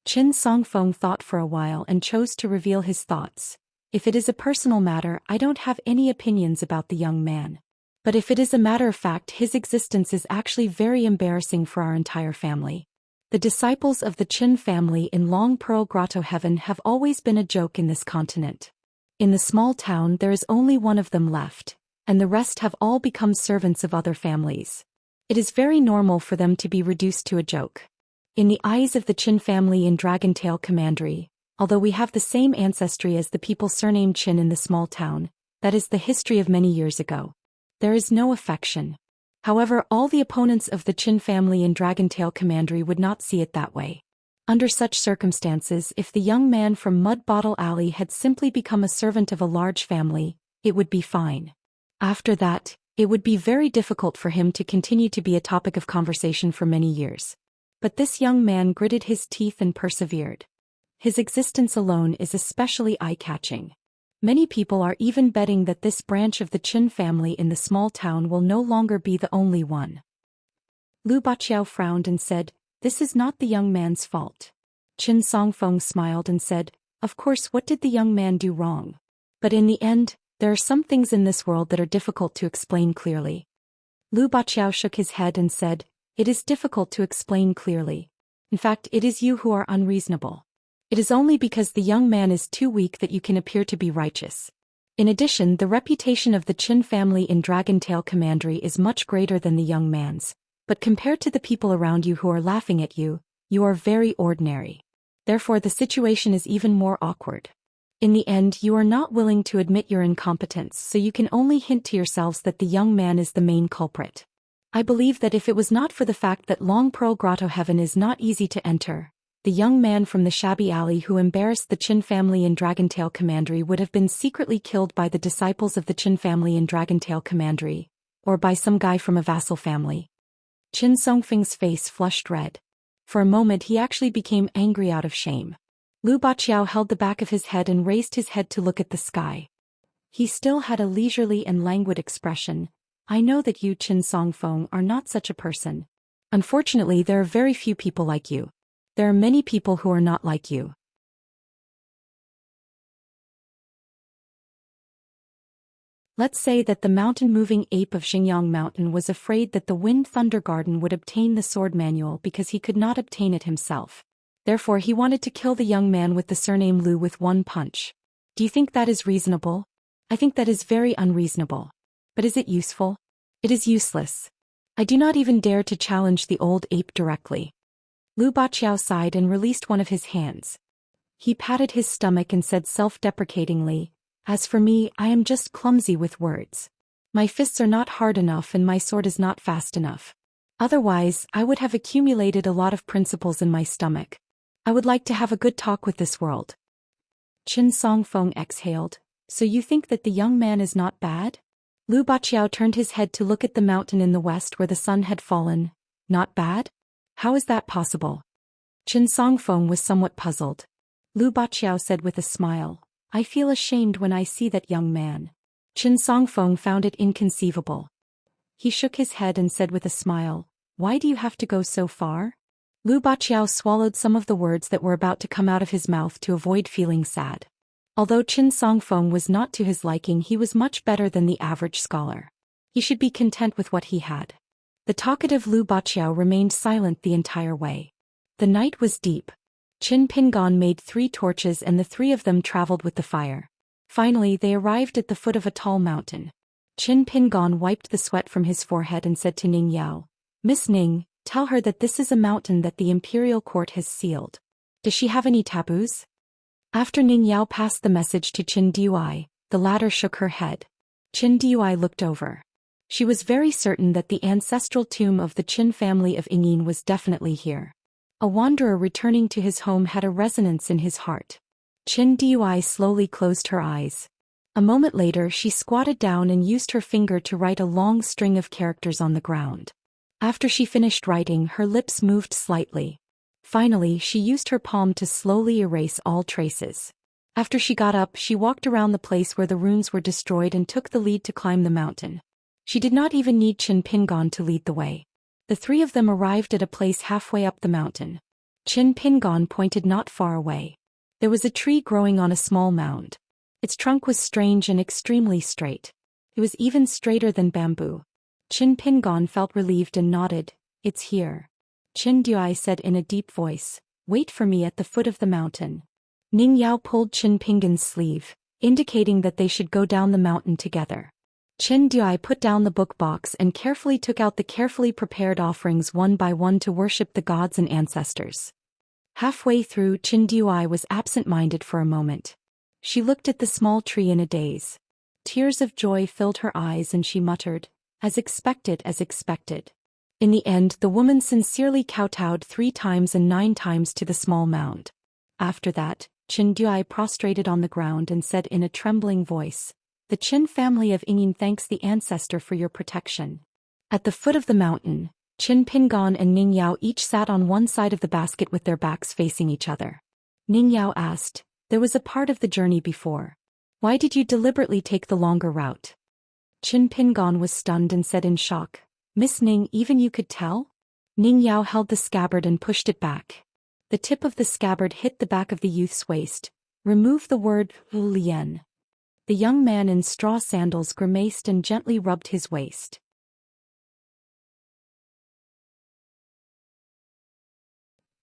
[SPEAKER 1] Qin Songfeng thought for a while and chose to reveal his thoughts. "If it is a personal matter, I don't have any opinions about the young man. But if it is a matter of fact, his existence is actually very embarrassing for our entire family. The disciples of the Qin family in Long Pearl Grotto Heaven have always been a joke in this continent. In the small town there is only one of them left, and the rest have all become servants of other families. It is very normal for them to be reduced to a joke. In the eyes of the Qin family in Dragontail Commandery, although we have the same ancestry as the people surnamed Qin in the small town, that is the history of many years ago, there is no affection. However, all the opponents of the Qin family in Dragontail Commandery would not see it that way. Under such circumstances, if the young man from Mud Bottle Alley had simply become a servant of a large family, it would be fine. After that, it would be very difficult for him to continue to be a topic of conversation for many years. But this young man gritted his teeth and persevered. His existence alone is especially eye-catching. Many people are even betting that this branch of the Qin family in the small town will no longer be the only one. Lu Baqiao frowned and said, "This is not the young man's fault." Qin Songfeng smiled and said, "Of course, what did the young man do wrong? But in the end, there are some things in this world that are difficult to explain clearly." Lu Baqiao shook his head and said, "It is difficult to explain clearly. In fact, it is you who are unreasonable. It is only because the young man is too weak that you can appear to be righteous. In addition, the reputation of the Qin family in Dragontail Commandery is much greater than the young man's, but compared to the people around you who are laughing at you, you are very ordinary. Therefore the situation is even more awkward. In the end, you are not willing to admit your incompetence, so you can only hint to yourselves that the young man is the main culprit. I believe that if it was not for the fact that Long Pearl Grotto Heaven is not easy to enter, the young man from the shabby alley who embarrassed the Qin family in Dragontail Commandery would have been secretly killed by the disciples of the Qin family in Dragontail Commandery, or by some guy from a vassal family." Qin Songfeng's face flushed red. For a moment he actually became angry out of shame. Lu Baqiao held the back of his head and raised his head to look at the sky. He still had a leisurely and languid expression. "I know that you, Qin Songfeng, are not such a person. Unfortunately, there are very few people like you. There are many people who are not like you. Let's say that the mountain-moving ape of Xingyang Mountain was afraid that the Wind Thunder Garden would obtain the sword manual because he could not obtain it himself. Therefore he wanted to kill the young man with the surname Lu with one punch. Do you think that is reasonable? I think that is very unreasonable. But is it useful? It is useless. I do not even dare to challenge the old ape directly." Lu Baqiao sighed and released one of his hands. He patted his stomach and said self-deprecatingly, "As for me, I am just clumsy with words. My fists are not hard enough and my sword is not fast enough. Otherwise, I would have accumulated a lot of principles in my stomach. I would like to have a good talk with this world." Qin Songfeng exhaled. "So you think that the young man is not bad?" Lu Baqiao turned his head to look at the mountain in the west where the sun had fallen. "Not bad? How is that possible?" Qin Songfeng was somewhat puzzled. Lu Baqiao said with a smile, "I feel ashamed when I see that young man." Qin Songfeng found it inconceivable. He shook his head and said with a smile, "Why do you have to go so far?" Lu Baqiao swallowed some of the words that were about to come out of his mouth to avoid feeling sad. Although Qin Songfeng was not to his liking, he was much better than the average scholar. He should be content with what he had. The talkative Lu Baqiao remained silent the entire way. The night was deep. Qin Pingon made 3 torches and the 3 of them traveled with the fire. Finally they arrived at the foot of a tall mountain. Qin Pingon wiped the sweat from his forehead and said to Ning Yao, "Miss Ning, tell her that this is a mountain that the imperial court has sealed. Does she have any taboos?" After Ning Yao passed the message to Qin Dui, the latter shook her head. Qin Dui looked over. She was very certain that the ancestral tomb of the Qin family of Yingyin was definitely here. A wanderer returning to his home had a resonance in his heart. Qin Dui slowly closed her eyes. A moment later she squatted down and used her finger to write a long string of characters on the ground. After she finished writing, her lips moved slightly. Finally, she used her palm to slowly erase all traces. After she got up, she walked around the place where the runes were destroyed and took the lead to climb the mountain. She did not even need Qin Pingon to lead the way. The 3 of them arrived at a place halfway up the mountain. Qin Pingon pointed not far away. There was a tree growing on a small mound. Its trunk was strange and extremely straight. It was even straighter than bamboo. Qin Pingon felt relieved and nodded. "It's here." Qin Dui said in a deep voice, "Wait for me at the foot of the mountain." Ning Yao pulled Qin Pingon's sleeve, indicating that they should go down the mountain together. Qin Dui put down the book box and carefully took out the carefully prepared offerings one by one to worship the gods and ancestors. Halfway through, Qin Dui was absent-minded for a moment. She looked at the small tree in a daze. Tears of joy filled her eyes and she muttered, "As expected, as expected." In the end, the woman sincerely kowtowed 3 times and 9 times to the small mound. After that, Qin Dui prostrated on the ground and said in a trembling voice, "The Qin family of Yingyin thanks the ancestor for your protection." At the foot of the mountain, Qin Pingon and Ning Yao each sat on one side of the basket with their backs facing each other. Ning Yao asked, "There was a part of the journey before. Why did you deliberately take the longer route? Qin Pingon was stunned and said in shock, Miss Ning, even you could tell? Ning Yao held the scabbard and pushed it back. The tip of the scabbard hit the back of the youth's waist. Remove the word Lian. The young man in straw sandals grimaced and gently rubbed his waist.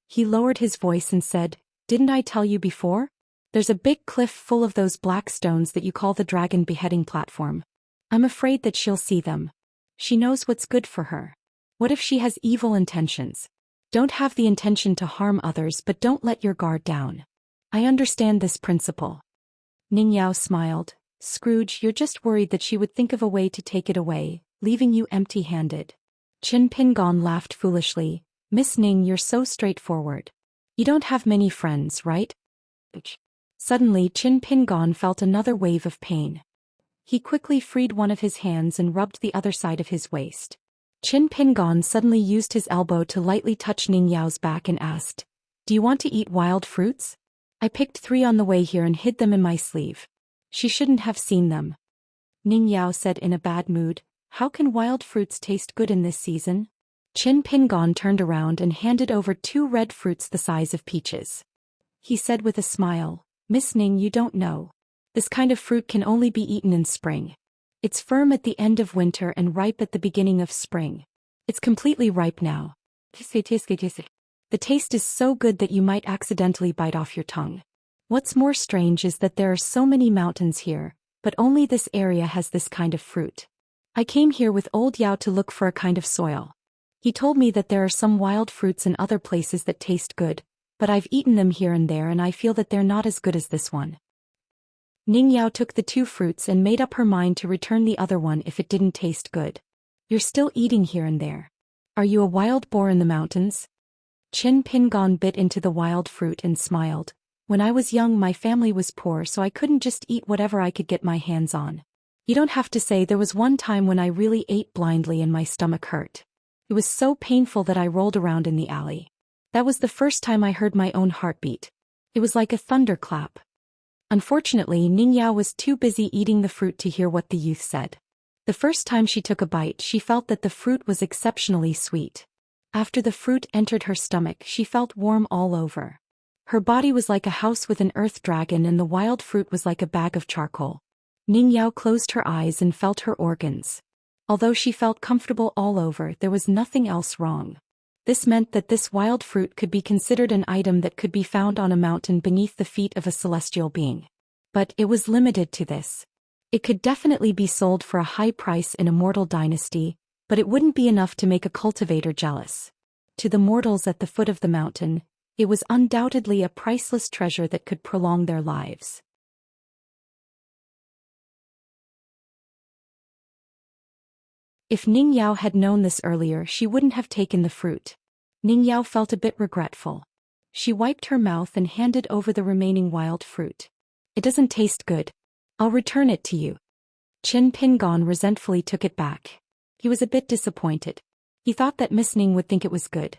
[SPEAKER 1] He lowered his voice and said, Didn't I tell you before? There's a big cliff full of those black stones that you call the dragon beheading platform. I'm afraid that she'll see them. She knows what's good for her. What if she has evil intentions? Don't have the intention to harm others, but don't let your guard down. I understand this principle. Ning Yao smiled. Scrooge, you're just worried that she would think of a way to take it away, leaving you empty-handed. Qin Pingon laughed foolishly. Miss Ning, you're so straightforward. You don't have many friends, right? Suddenly Qin Pingon felt another wave of pain. He quickly freed one of his hands and rubbed the other side of his waist. Qin Pingon suddenly used his elbow to lightly touch Ning Yao's back and asked, Do you want to eat wild fruits? I picked 3 on the way here and hid them in my sleeve. She shouldn't have seen them. Ning Yao said in a bad mood, How can wild fruits taste good in this season? Qin Pingon turned around and handed over 2 red fruits the size of peaches. He said with a smile, Miss Ning, you don't know. This kind of fruit can only be eaten in spring. It's firm at the end of winter and ripe at the beginning of spring. It's completely ripe now. The taste is so good that you might accidentally bite off your tongue. What's more strange is that there are so many mountains here, but only this area has this kind of fruit. I came here with old Yao to look for a kind of soil. He told me that there are some wild fruits in other places that taste good, but I've eaten them here and there and I feel that they're not as good as this one. Ning Yao took the 2 fruits and made up her mind to return the other one if it didn't taste good. You're still eating here and there. Are you a wild boar in the mountains? Qin Pingon bit into the wild fruit and smiled. When I was young my family was poor so I couldn't just eat whatever I could get my hands on. You don't have to say there was one time when I really ate blindly and my stomach hurt. It was so painful that I rolled around in the alley. That was the first time I heard my own heartbeat. It was like a thunderclap. Unfortunately, Ning Yao was too busy eating the fruit to hear what the youth said. The first time she took a bite, she felt that the fruit was exceptionally sweet. After the fruit entered her stomach, she felt warm all over. Her body was like a house with an earth dragon and the wild fruit was like a bag of charcoal. Ning Yao closed her eyes and felt her organs. Although she felt comfortable all over, there was nothing else wrong. This meant that this wild fruit could be considered an item that could be found on a mountain beneath the feet of a celestial being. But it was limited to this. It could definitely be sold for a high price in Immortal dynasty, but it wouldn't be enough to make a cultivator jealous. To the mortals at the foot of the mountain, it was undoubtedly a priceless treasure that could prolong their lives. If Ning Yao had known this earlier, she wouldn't have taken the fruit. Ning Yao felt a bit regretful. She wiped her mouth and handed over the remaining wild fruit. It doesn't taste good. I'll return it to you. Qin Pingon resentfully took it back. He was a bit disappointed. He thought that Miss Ning would think it was good.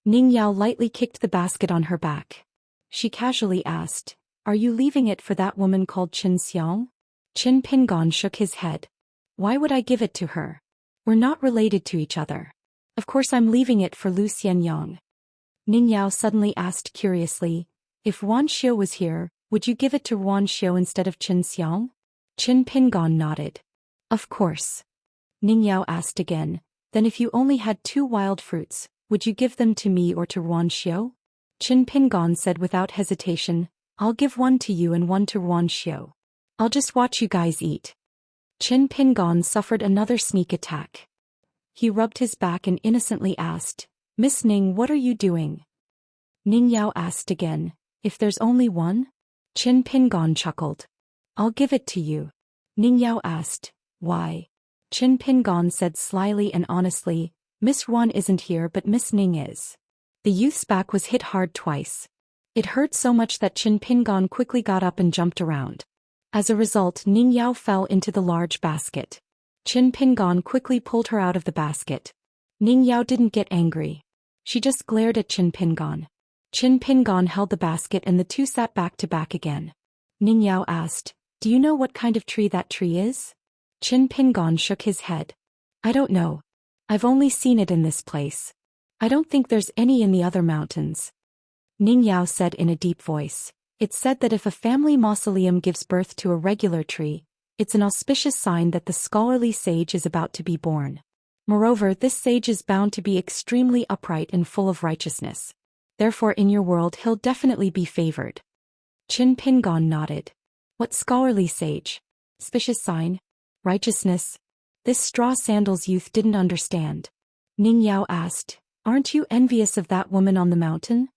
[SPEAKER 1] Ning Yao lightly kicked the basket on her back. She casually asked, Are you leaving it for that woman called Xianxia? Qin Pingon shook his head. Why would I give it to her? We're not related to each other. Of course I'm leaving it for Lu Xianyang. Ning Yao suddenly asked curiously, If Wan Xiu was here, would you give it to Wan Xiu instead of Qin Xiang? Qin Pingon nodded. Of course. Ning Yao asked again, Then if you only had 2 wild fruits, would you give them to me or to Wan Xiu? Qin Pingon said without hesitation, I'll give one to you and one to Wan Xiu. I'll just watch you guys eat. Qin Pingon suffered another sneak attack. He rubbed his back and innocently asked, Miss Ning, what are you doing? Ning Yao asked again, If there's only one? Qin Pingon chuckled. I'll give it to you. Ning Yao asked, Why? Qin Pingon said slyly and honestly, Miss Wan isn't here but Miss Ning is. The youth's back was hit hard twice. It hurt so much that Qin Pingon quickly got up and jumped around. As a result, Ning Yao fell into the large basket. Qin Pingon quickly pulled her out of the basket. Ning Yao didn't get angry. She just glared at Qin Pingon. Qin Pingon held the basket and the two sat back to back again. Ning Yao asked, Do you know what kind of tree that tree is? Qin Pingon shook his head. I don't know. I've only seen it in this place. I don't think there's any in the other mountains. Ning Yao said in a deep voice. It's said that if a family mausoleum gives birth to a regular tree, it's an auspicious sign that the scholarly sage is about to be born. Moreover, this sage is bound to be extremely upright and full of righteousness. Therefore in your world he'll definitely be favored. Qin Pingon nodded. What scholarly sage? Auspicious sign? Righteousness? This straw sandals youth didn't understand. Ning Yao asked, aren't you envious of that woman on the mountain?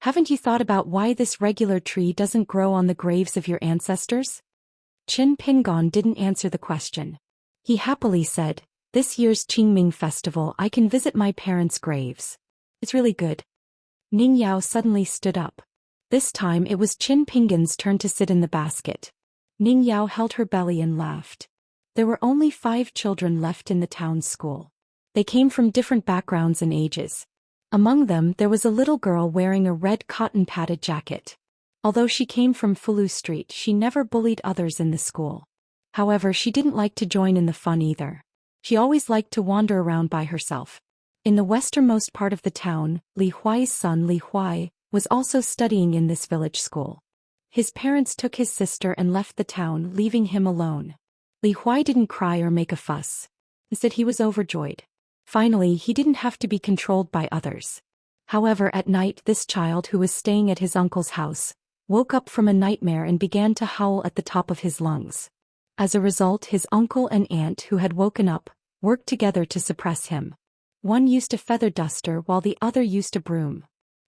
[SPEAKER 1] Haven't you thought about why this regular tree doesn't grow on the graves of your ancestors? Qin Pingon didn't answer the question. He happily said, this year's Qingming festival I can visit my parents' graves. It's really good. Ning Yao suddenly stood up. This time it was Qin Pingon's turn to sit in the basket. Ning Yao held her belly and laughed. There were only 5 children left in the town school. They came from different backgrounds and ages. Among them there was a little girl wearing a red cotton padded jacket. Although she came from Fulu Street, she never bullied others in the school. However, she didn't like to join in the fun either. She always liked to wander around by herself. In the westernmost part of the town, Li Huai's son Li Huai was also studying in this village school. His parents took his sister and left the town, leaving him alone. Li Huai didn't cry or make a fuss. Instead, he was overjoyed. Finally, he didn't have to be controlled by others. However, at night this child who was staying at his uncle's house woke up from a nightmare and began to howl at the top of his lungs. As a result, his uncle and aunt who had woken up worked together to suppress him. One used a feather duster while the other used a broom.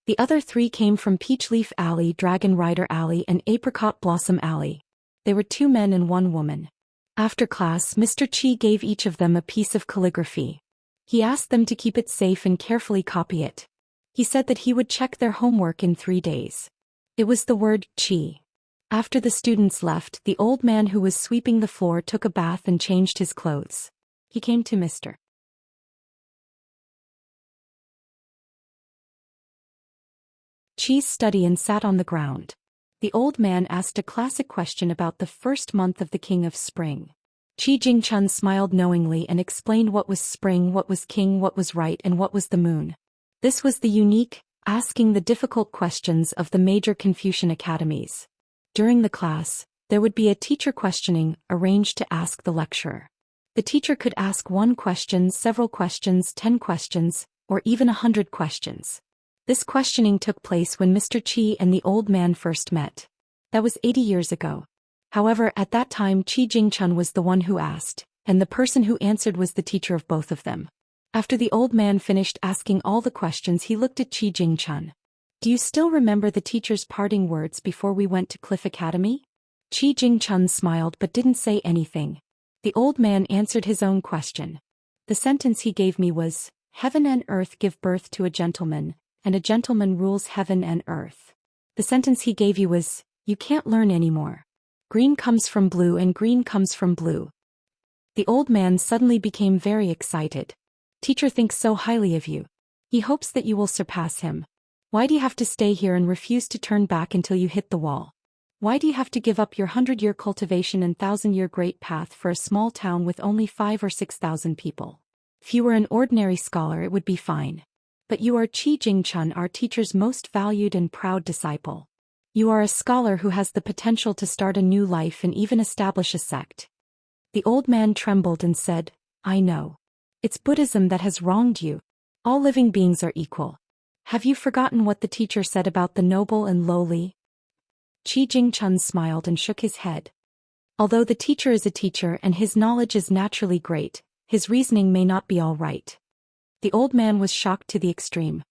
[SPEAKER 1] The other 3 came from Peach Leaf Alley, Dragon Rider Alley and Apricot Blossom Alley. They were 2 men and 1 woman. After class, Mr. Qi gave each of them a piece of calligraphy. He asked them to keep it safe and carefully copy it. He said that he would check their homework in 3 days. It was the word Qi. After the students left, the old man who was sweeping the floor took a bath and changed his clothes. He came to Mr. Qi's study and sat on the ground. The old man asked a classic question about the first month of the King of Spring. Qi Jingchun smiled knowingly and explained what was spring, what was king, what was right, and what was the moon. This was the unique, asking the difficult questions of the major Confucian academies. During the class, there would be a teacher questioning, arranged to ask the lecturer. The teacher could ask 1 question, several questions, 10 questions, or even 100 questions. This questioning took place when Mr. Qi and the old man first met. That was 80 years ago. However, at that time Qi Jingchun was the one who asked, and the person who answered was the teacher of both of them. After the old man finished asking all the questions, he looked at Qi Jingchun. Do you still remember the teacher's parting words before we went to Cliff Academy? Qi Jingchun smiled but didn't say anything. The old man answered his own question. The sentence he gave me was, heaven and earth give birth to a gentleman, and a gentleman rules heaven and earth. The sentence he gave you was, you can't learn anymore. Green comes from blue and green comes from blue. The old man suddenly became very excited. Teacher thinks so highly of you. He hopes that you will surpass him. Why do you have to stay here and refuse to turn back until you hit the wall? Why do you have to give up your 100-year cultivation and 1,000-year great path for a small town with only 5 or 6,000 people? If you were an ordinary scholar it would be fine. But you are Qi Jingchun, our teacher's most valued and proud disciple. You are a scholar who has the potential to start a new life and even establish a sect. The old man trembled and said, I know. It's Buddhism that has wronged you. All living beings are equal. Have you forgotten what the teacher said about the noble and lowly? Qi Jingchun smiled and shook his head. Although the teacher is a teacher and his knowledge is naturally great, his reasoning may not be all right. The old man was shocked to the extreme.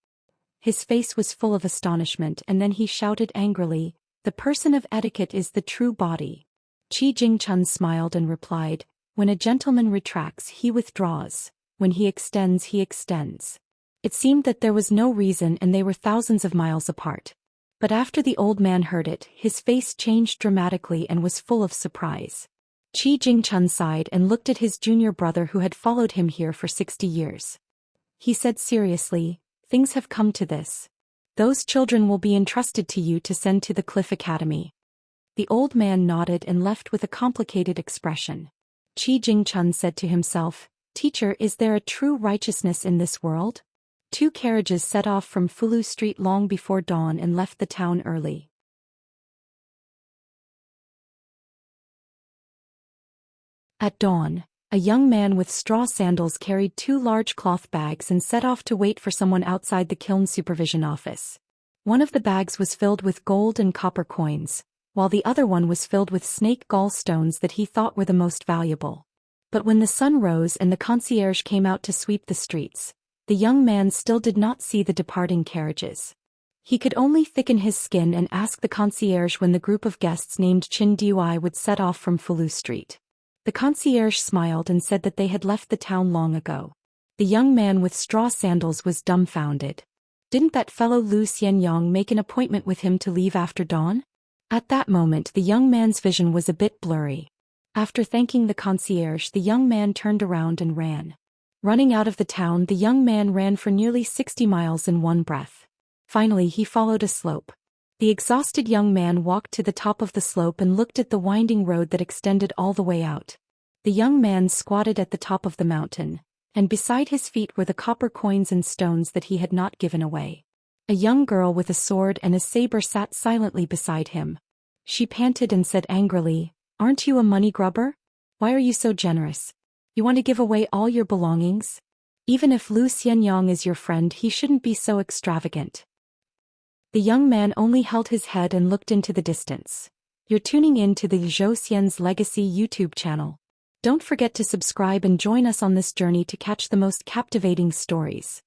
[SPEAKER 1] His face was full of astonishment and then he shouted angrily, the person of etiquette is the true body. Qi Jingchun smiled and replied, when a gentleman retracts he withdraws, when he extends he extends. It seemed that there was no reason and they were thousands of miles apart. But after the old man heard it, his face changed dramatically and was full of surprise. Qi Jingchun sighed and looked at his junior brother who had followed him here for 60 years. He said seriously, things have come to this. Those children will be entrusted to you to send to the Cliff Academy. The old man nodded and left with a complicated expression. Qi Jingchun said to himself, "Teacher, is there a true righteousness in this world?" 2 carriages set off from Fulu Street long before dawn and left the town early. At dawn, a young man with straw sandals carried 2 large cloth bags and set off to wait for someone outside the kiln supervision office. One of the bags was filled with gold and copper coins, while the other one was filled with snake gall stones that he thought were the most valuable. But when the sun rose and the concierge came out to sweep the streets, the young man still did not see the departing carriages. He could only thicken his skin and ask the concierge when the group of guests named Qin Dui would set off from Fulu Street. The concierge smiled and said that they had left the town long ago. The young man with straw sandals was dumbfounded. Didn't that fellow Zhou Xian make an appointment with him to leave after dawn? At that moment the young man's vision was a bit blurry. After thanking the concierge, the young man turned around and ran. Running out of the town, the young man ran for nearly 60 miles in one breath. Finally he followed a slope. The exhausted young man walked to the top of the slope and looked at the winding road that extended all the way out. The young man squatted at the top of the mountain, and beside his feet were the copper coins and stones that he had not given away. A young girl with a sword and a saber sat silently beside him. She panted and said angrily, "Aren't you a money grubber? Why are you so generous? You want to give away all your belongings? Even if Zhou Xian is your friend, he shouldn't be so extravagant." The young man only held his head and looked into the distance. You're tuning in to the Zhou Xian's Legacy YouTube channel. Don't forget to subscribe and join us on this journey to catch the most captivating stories.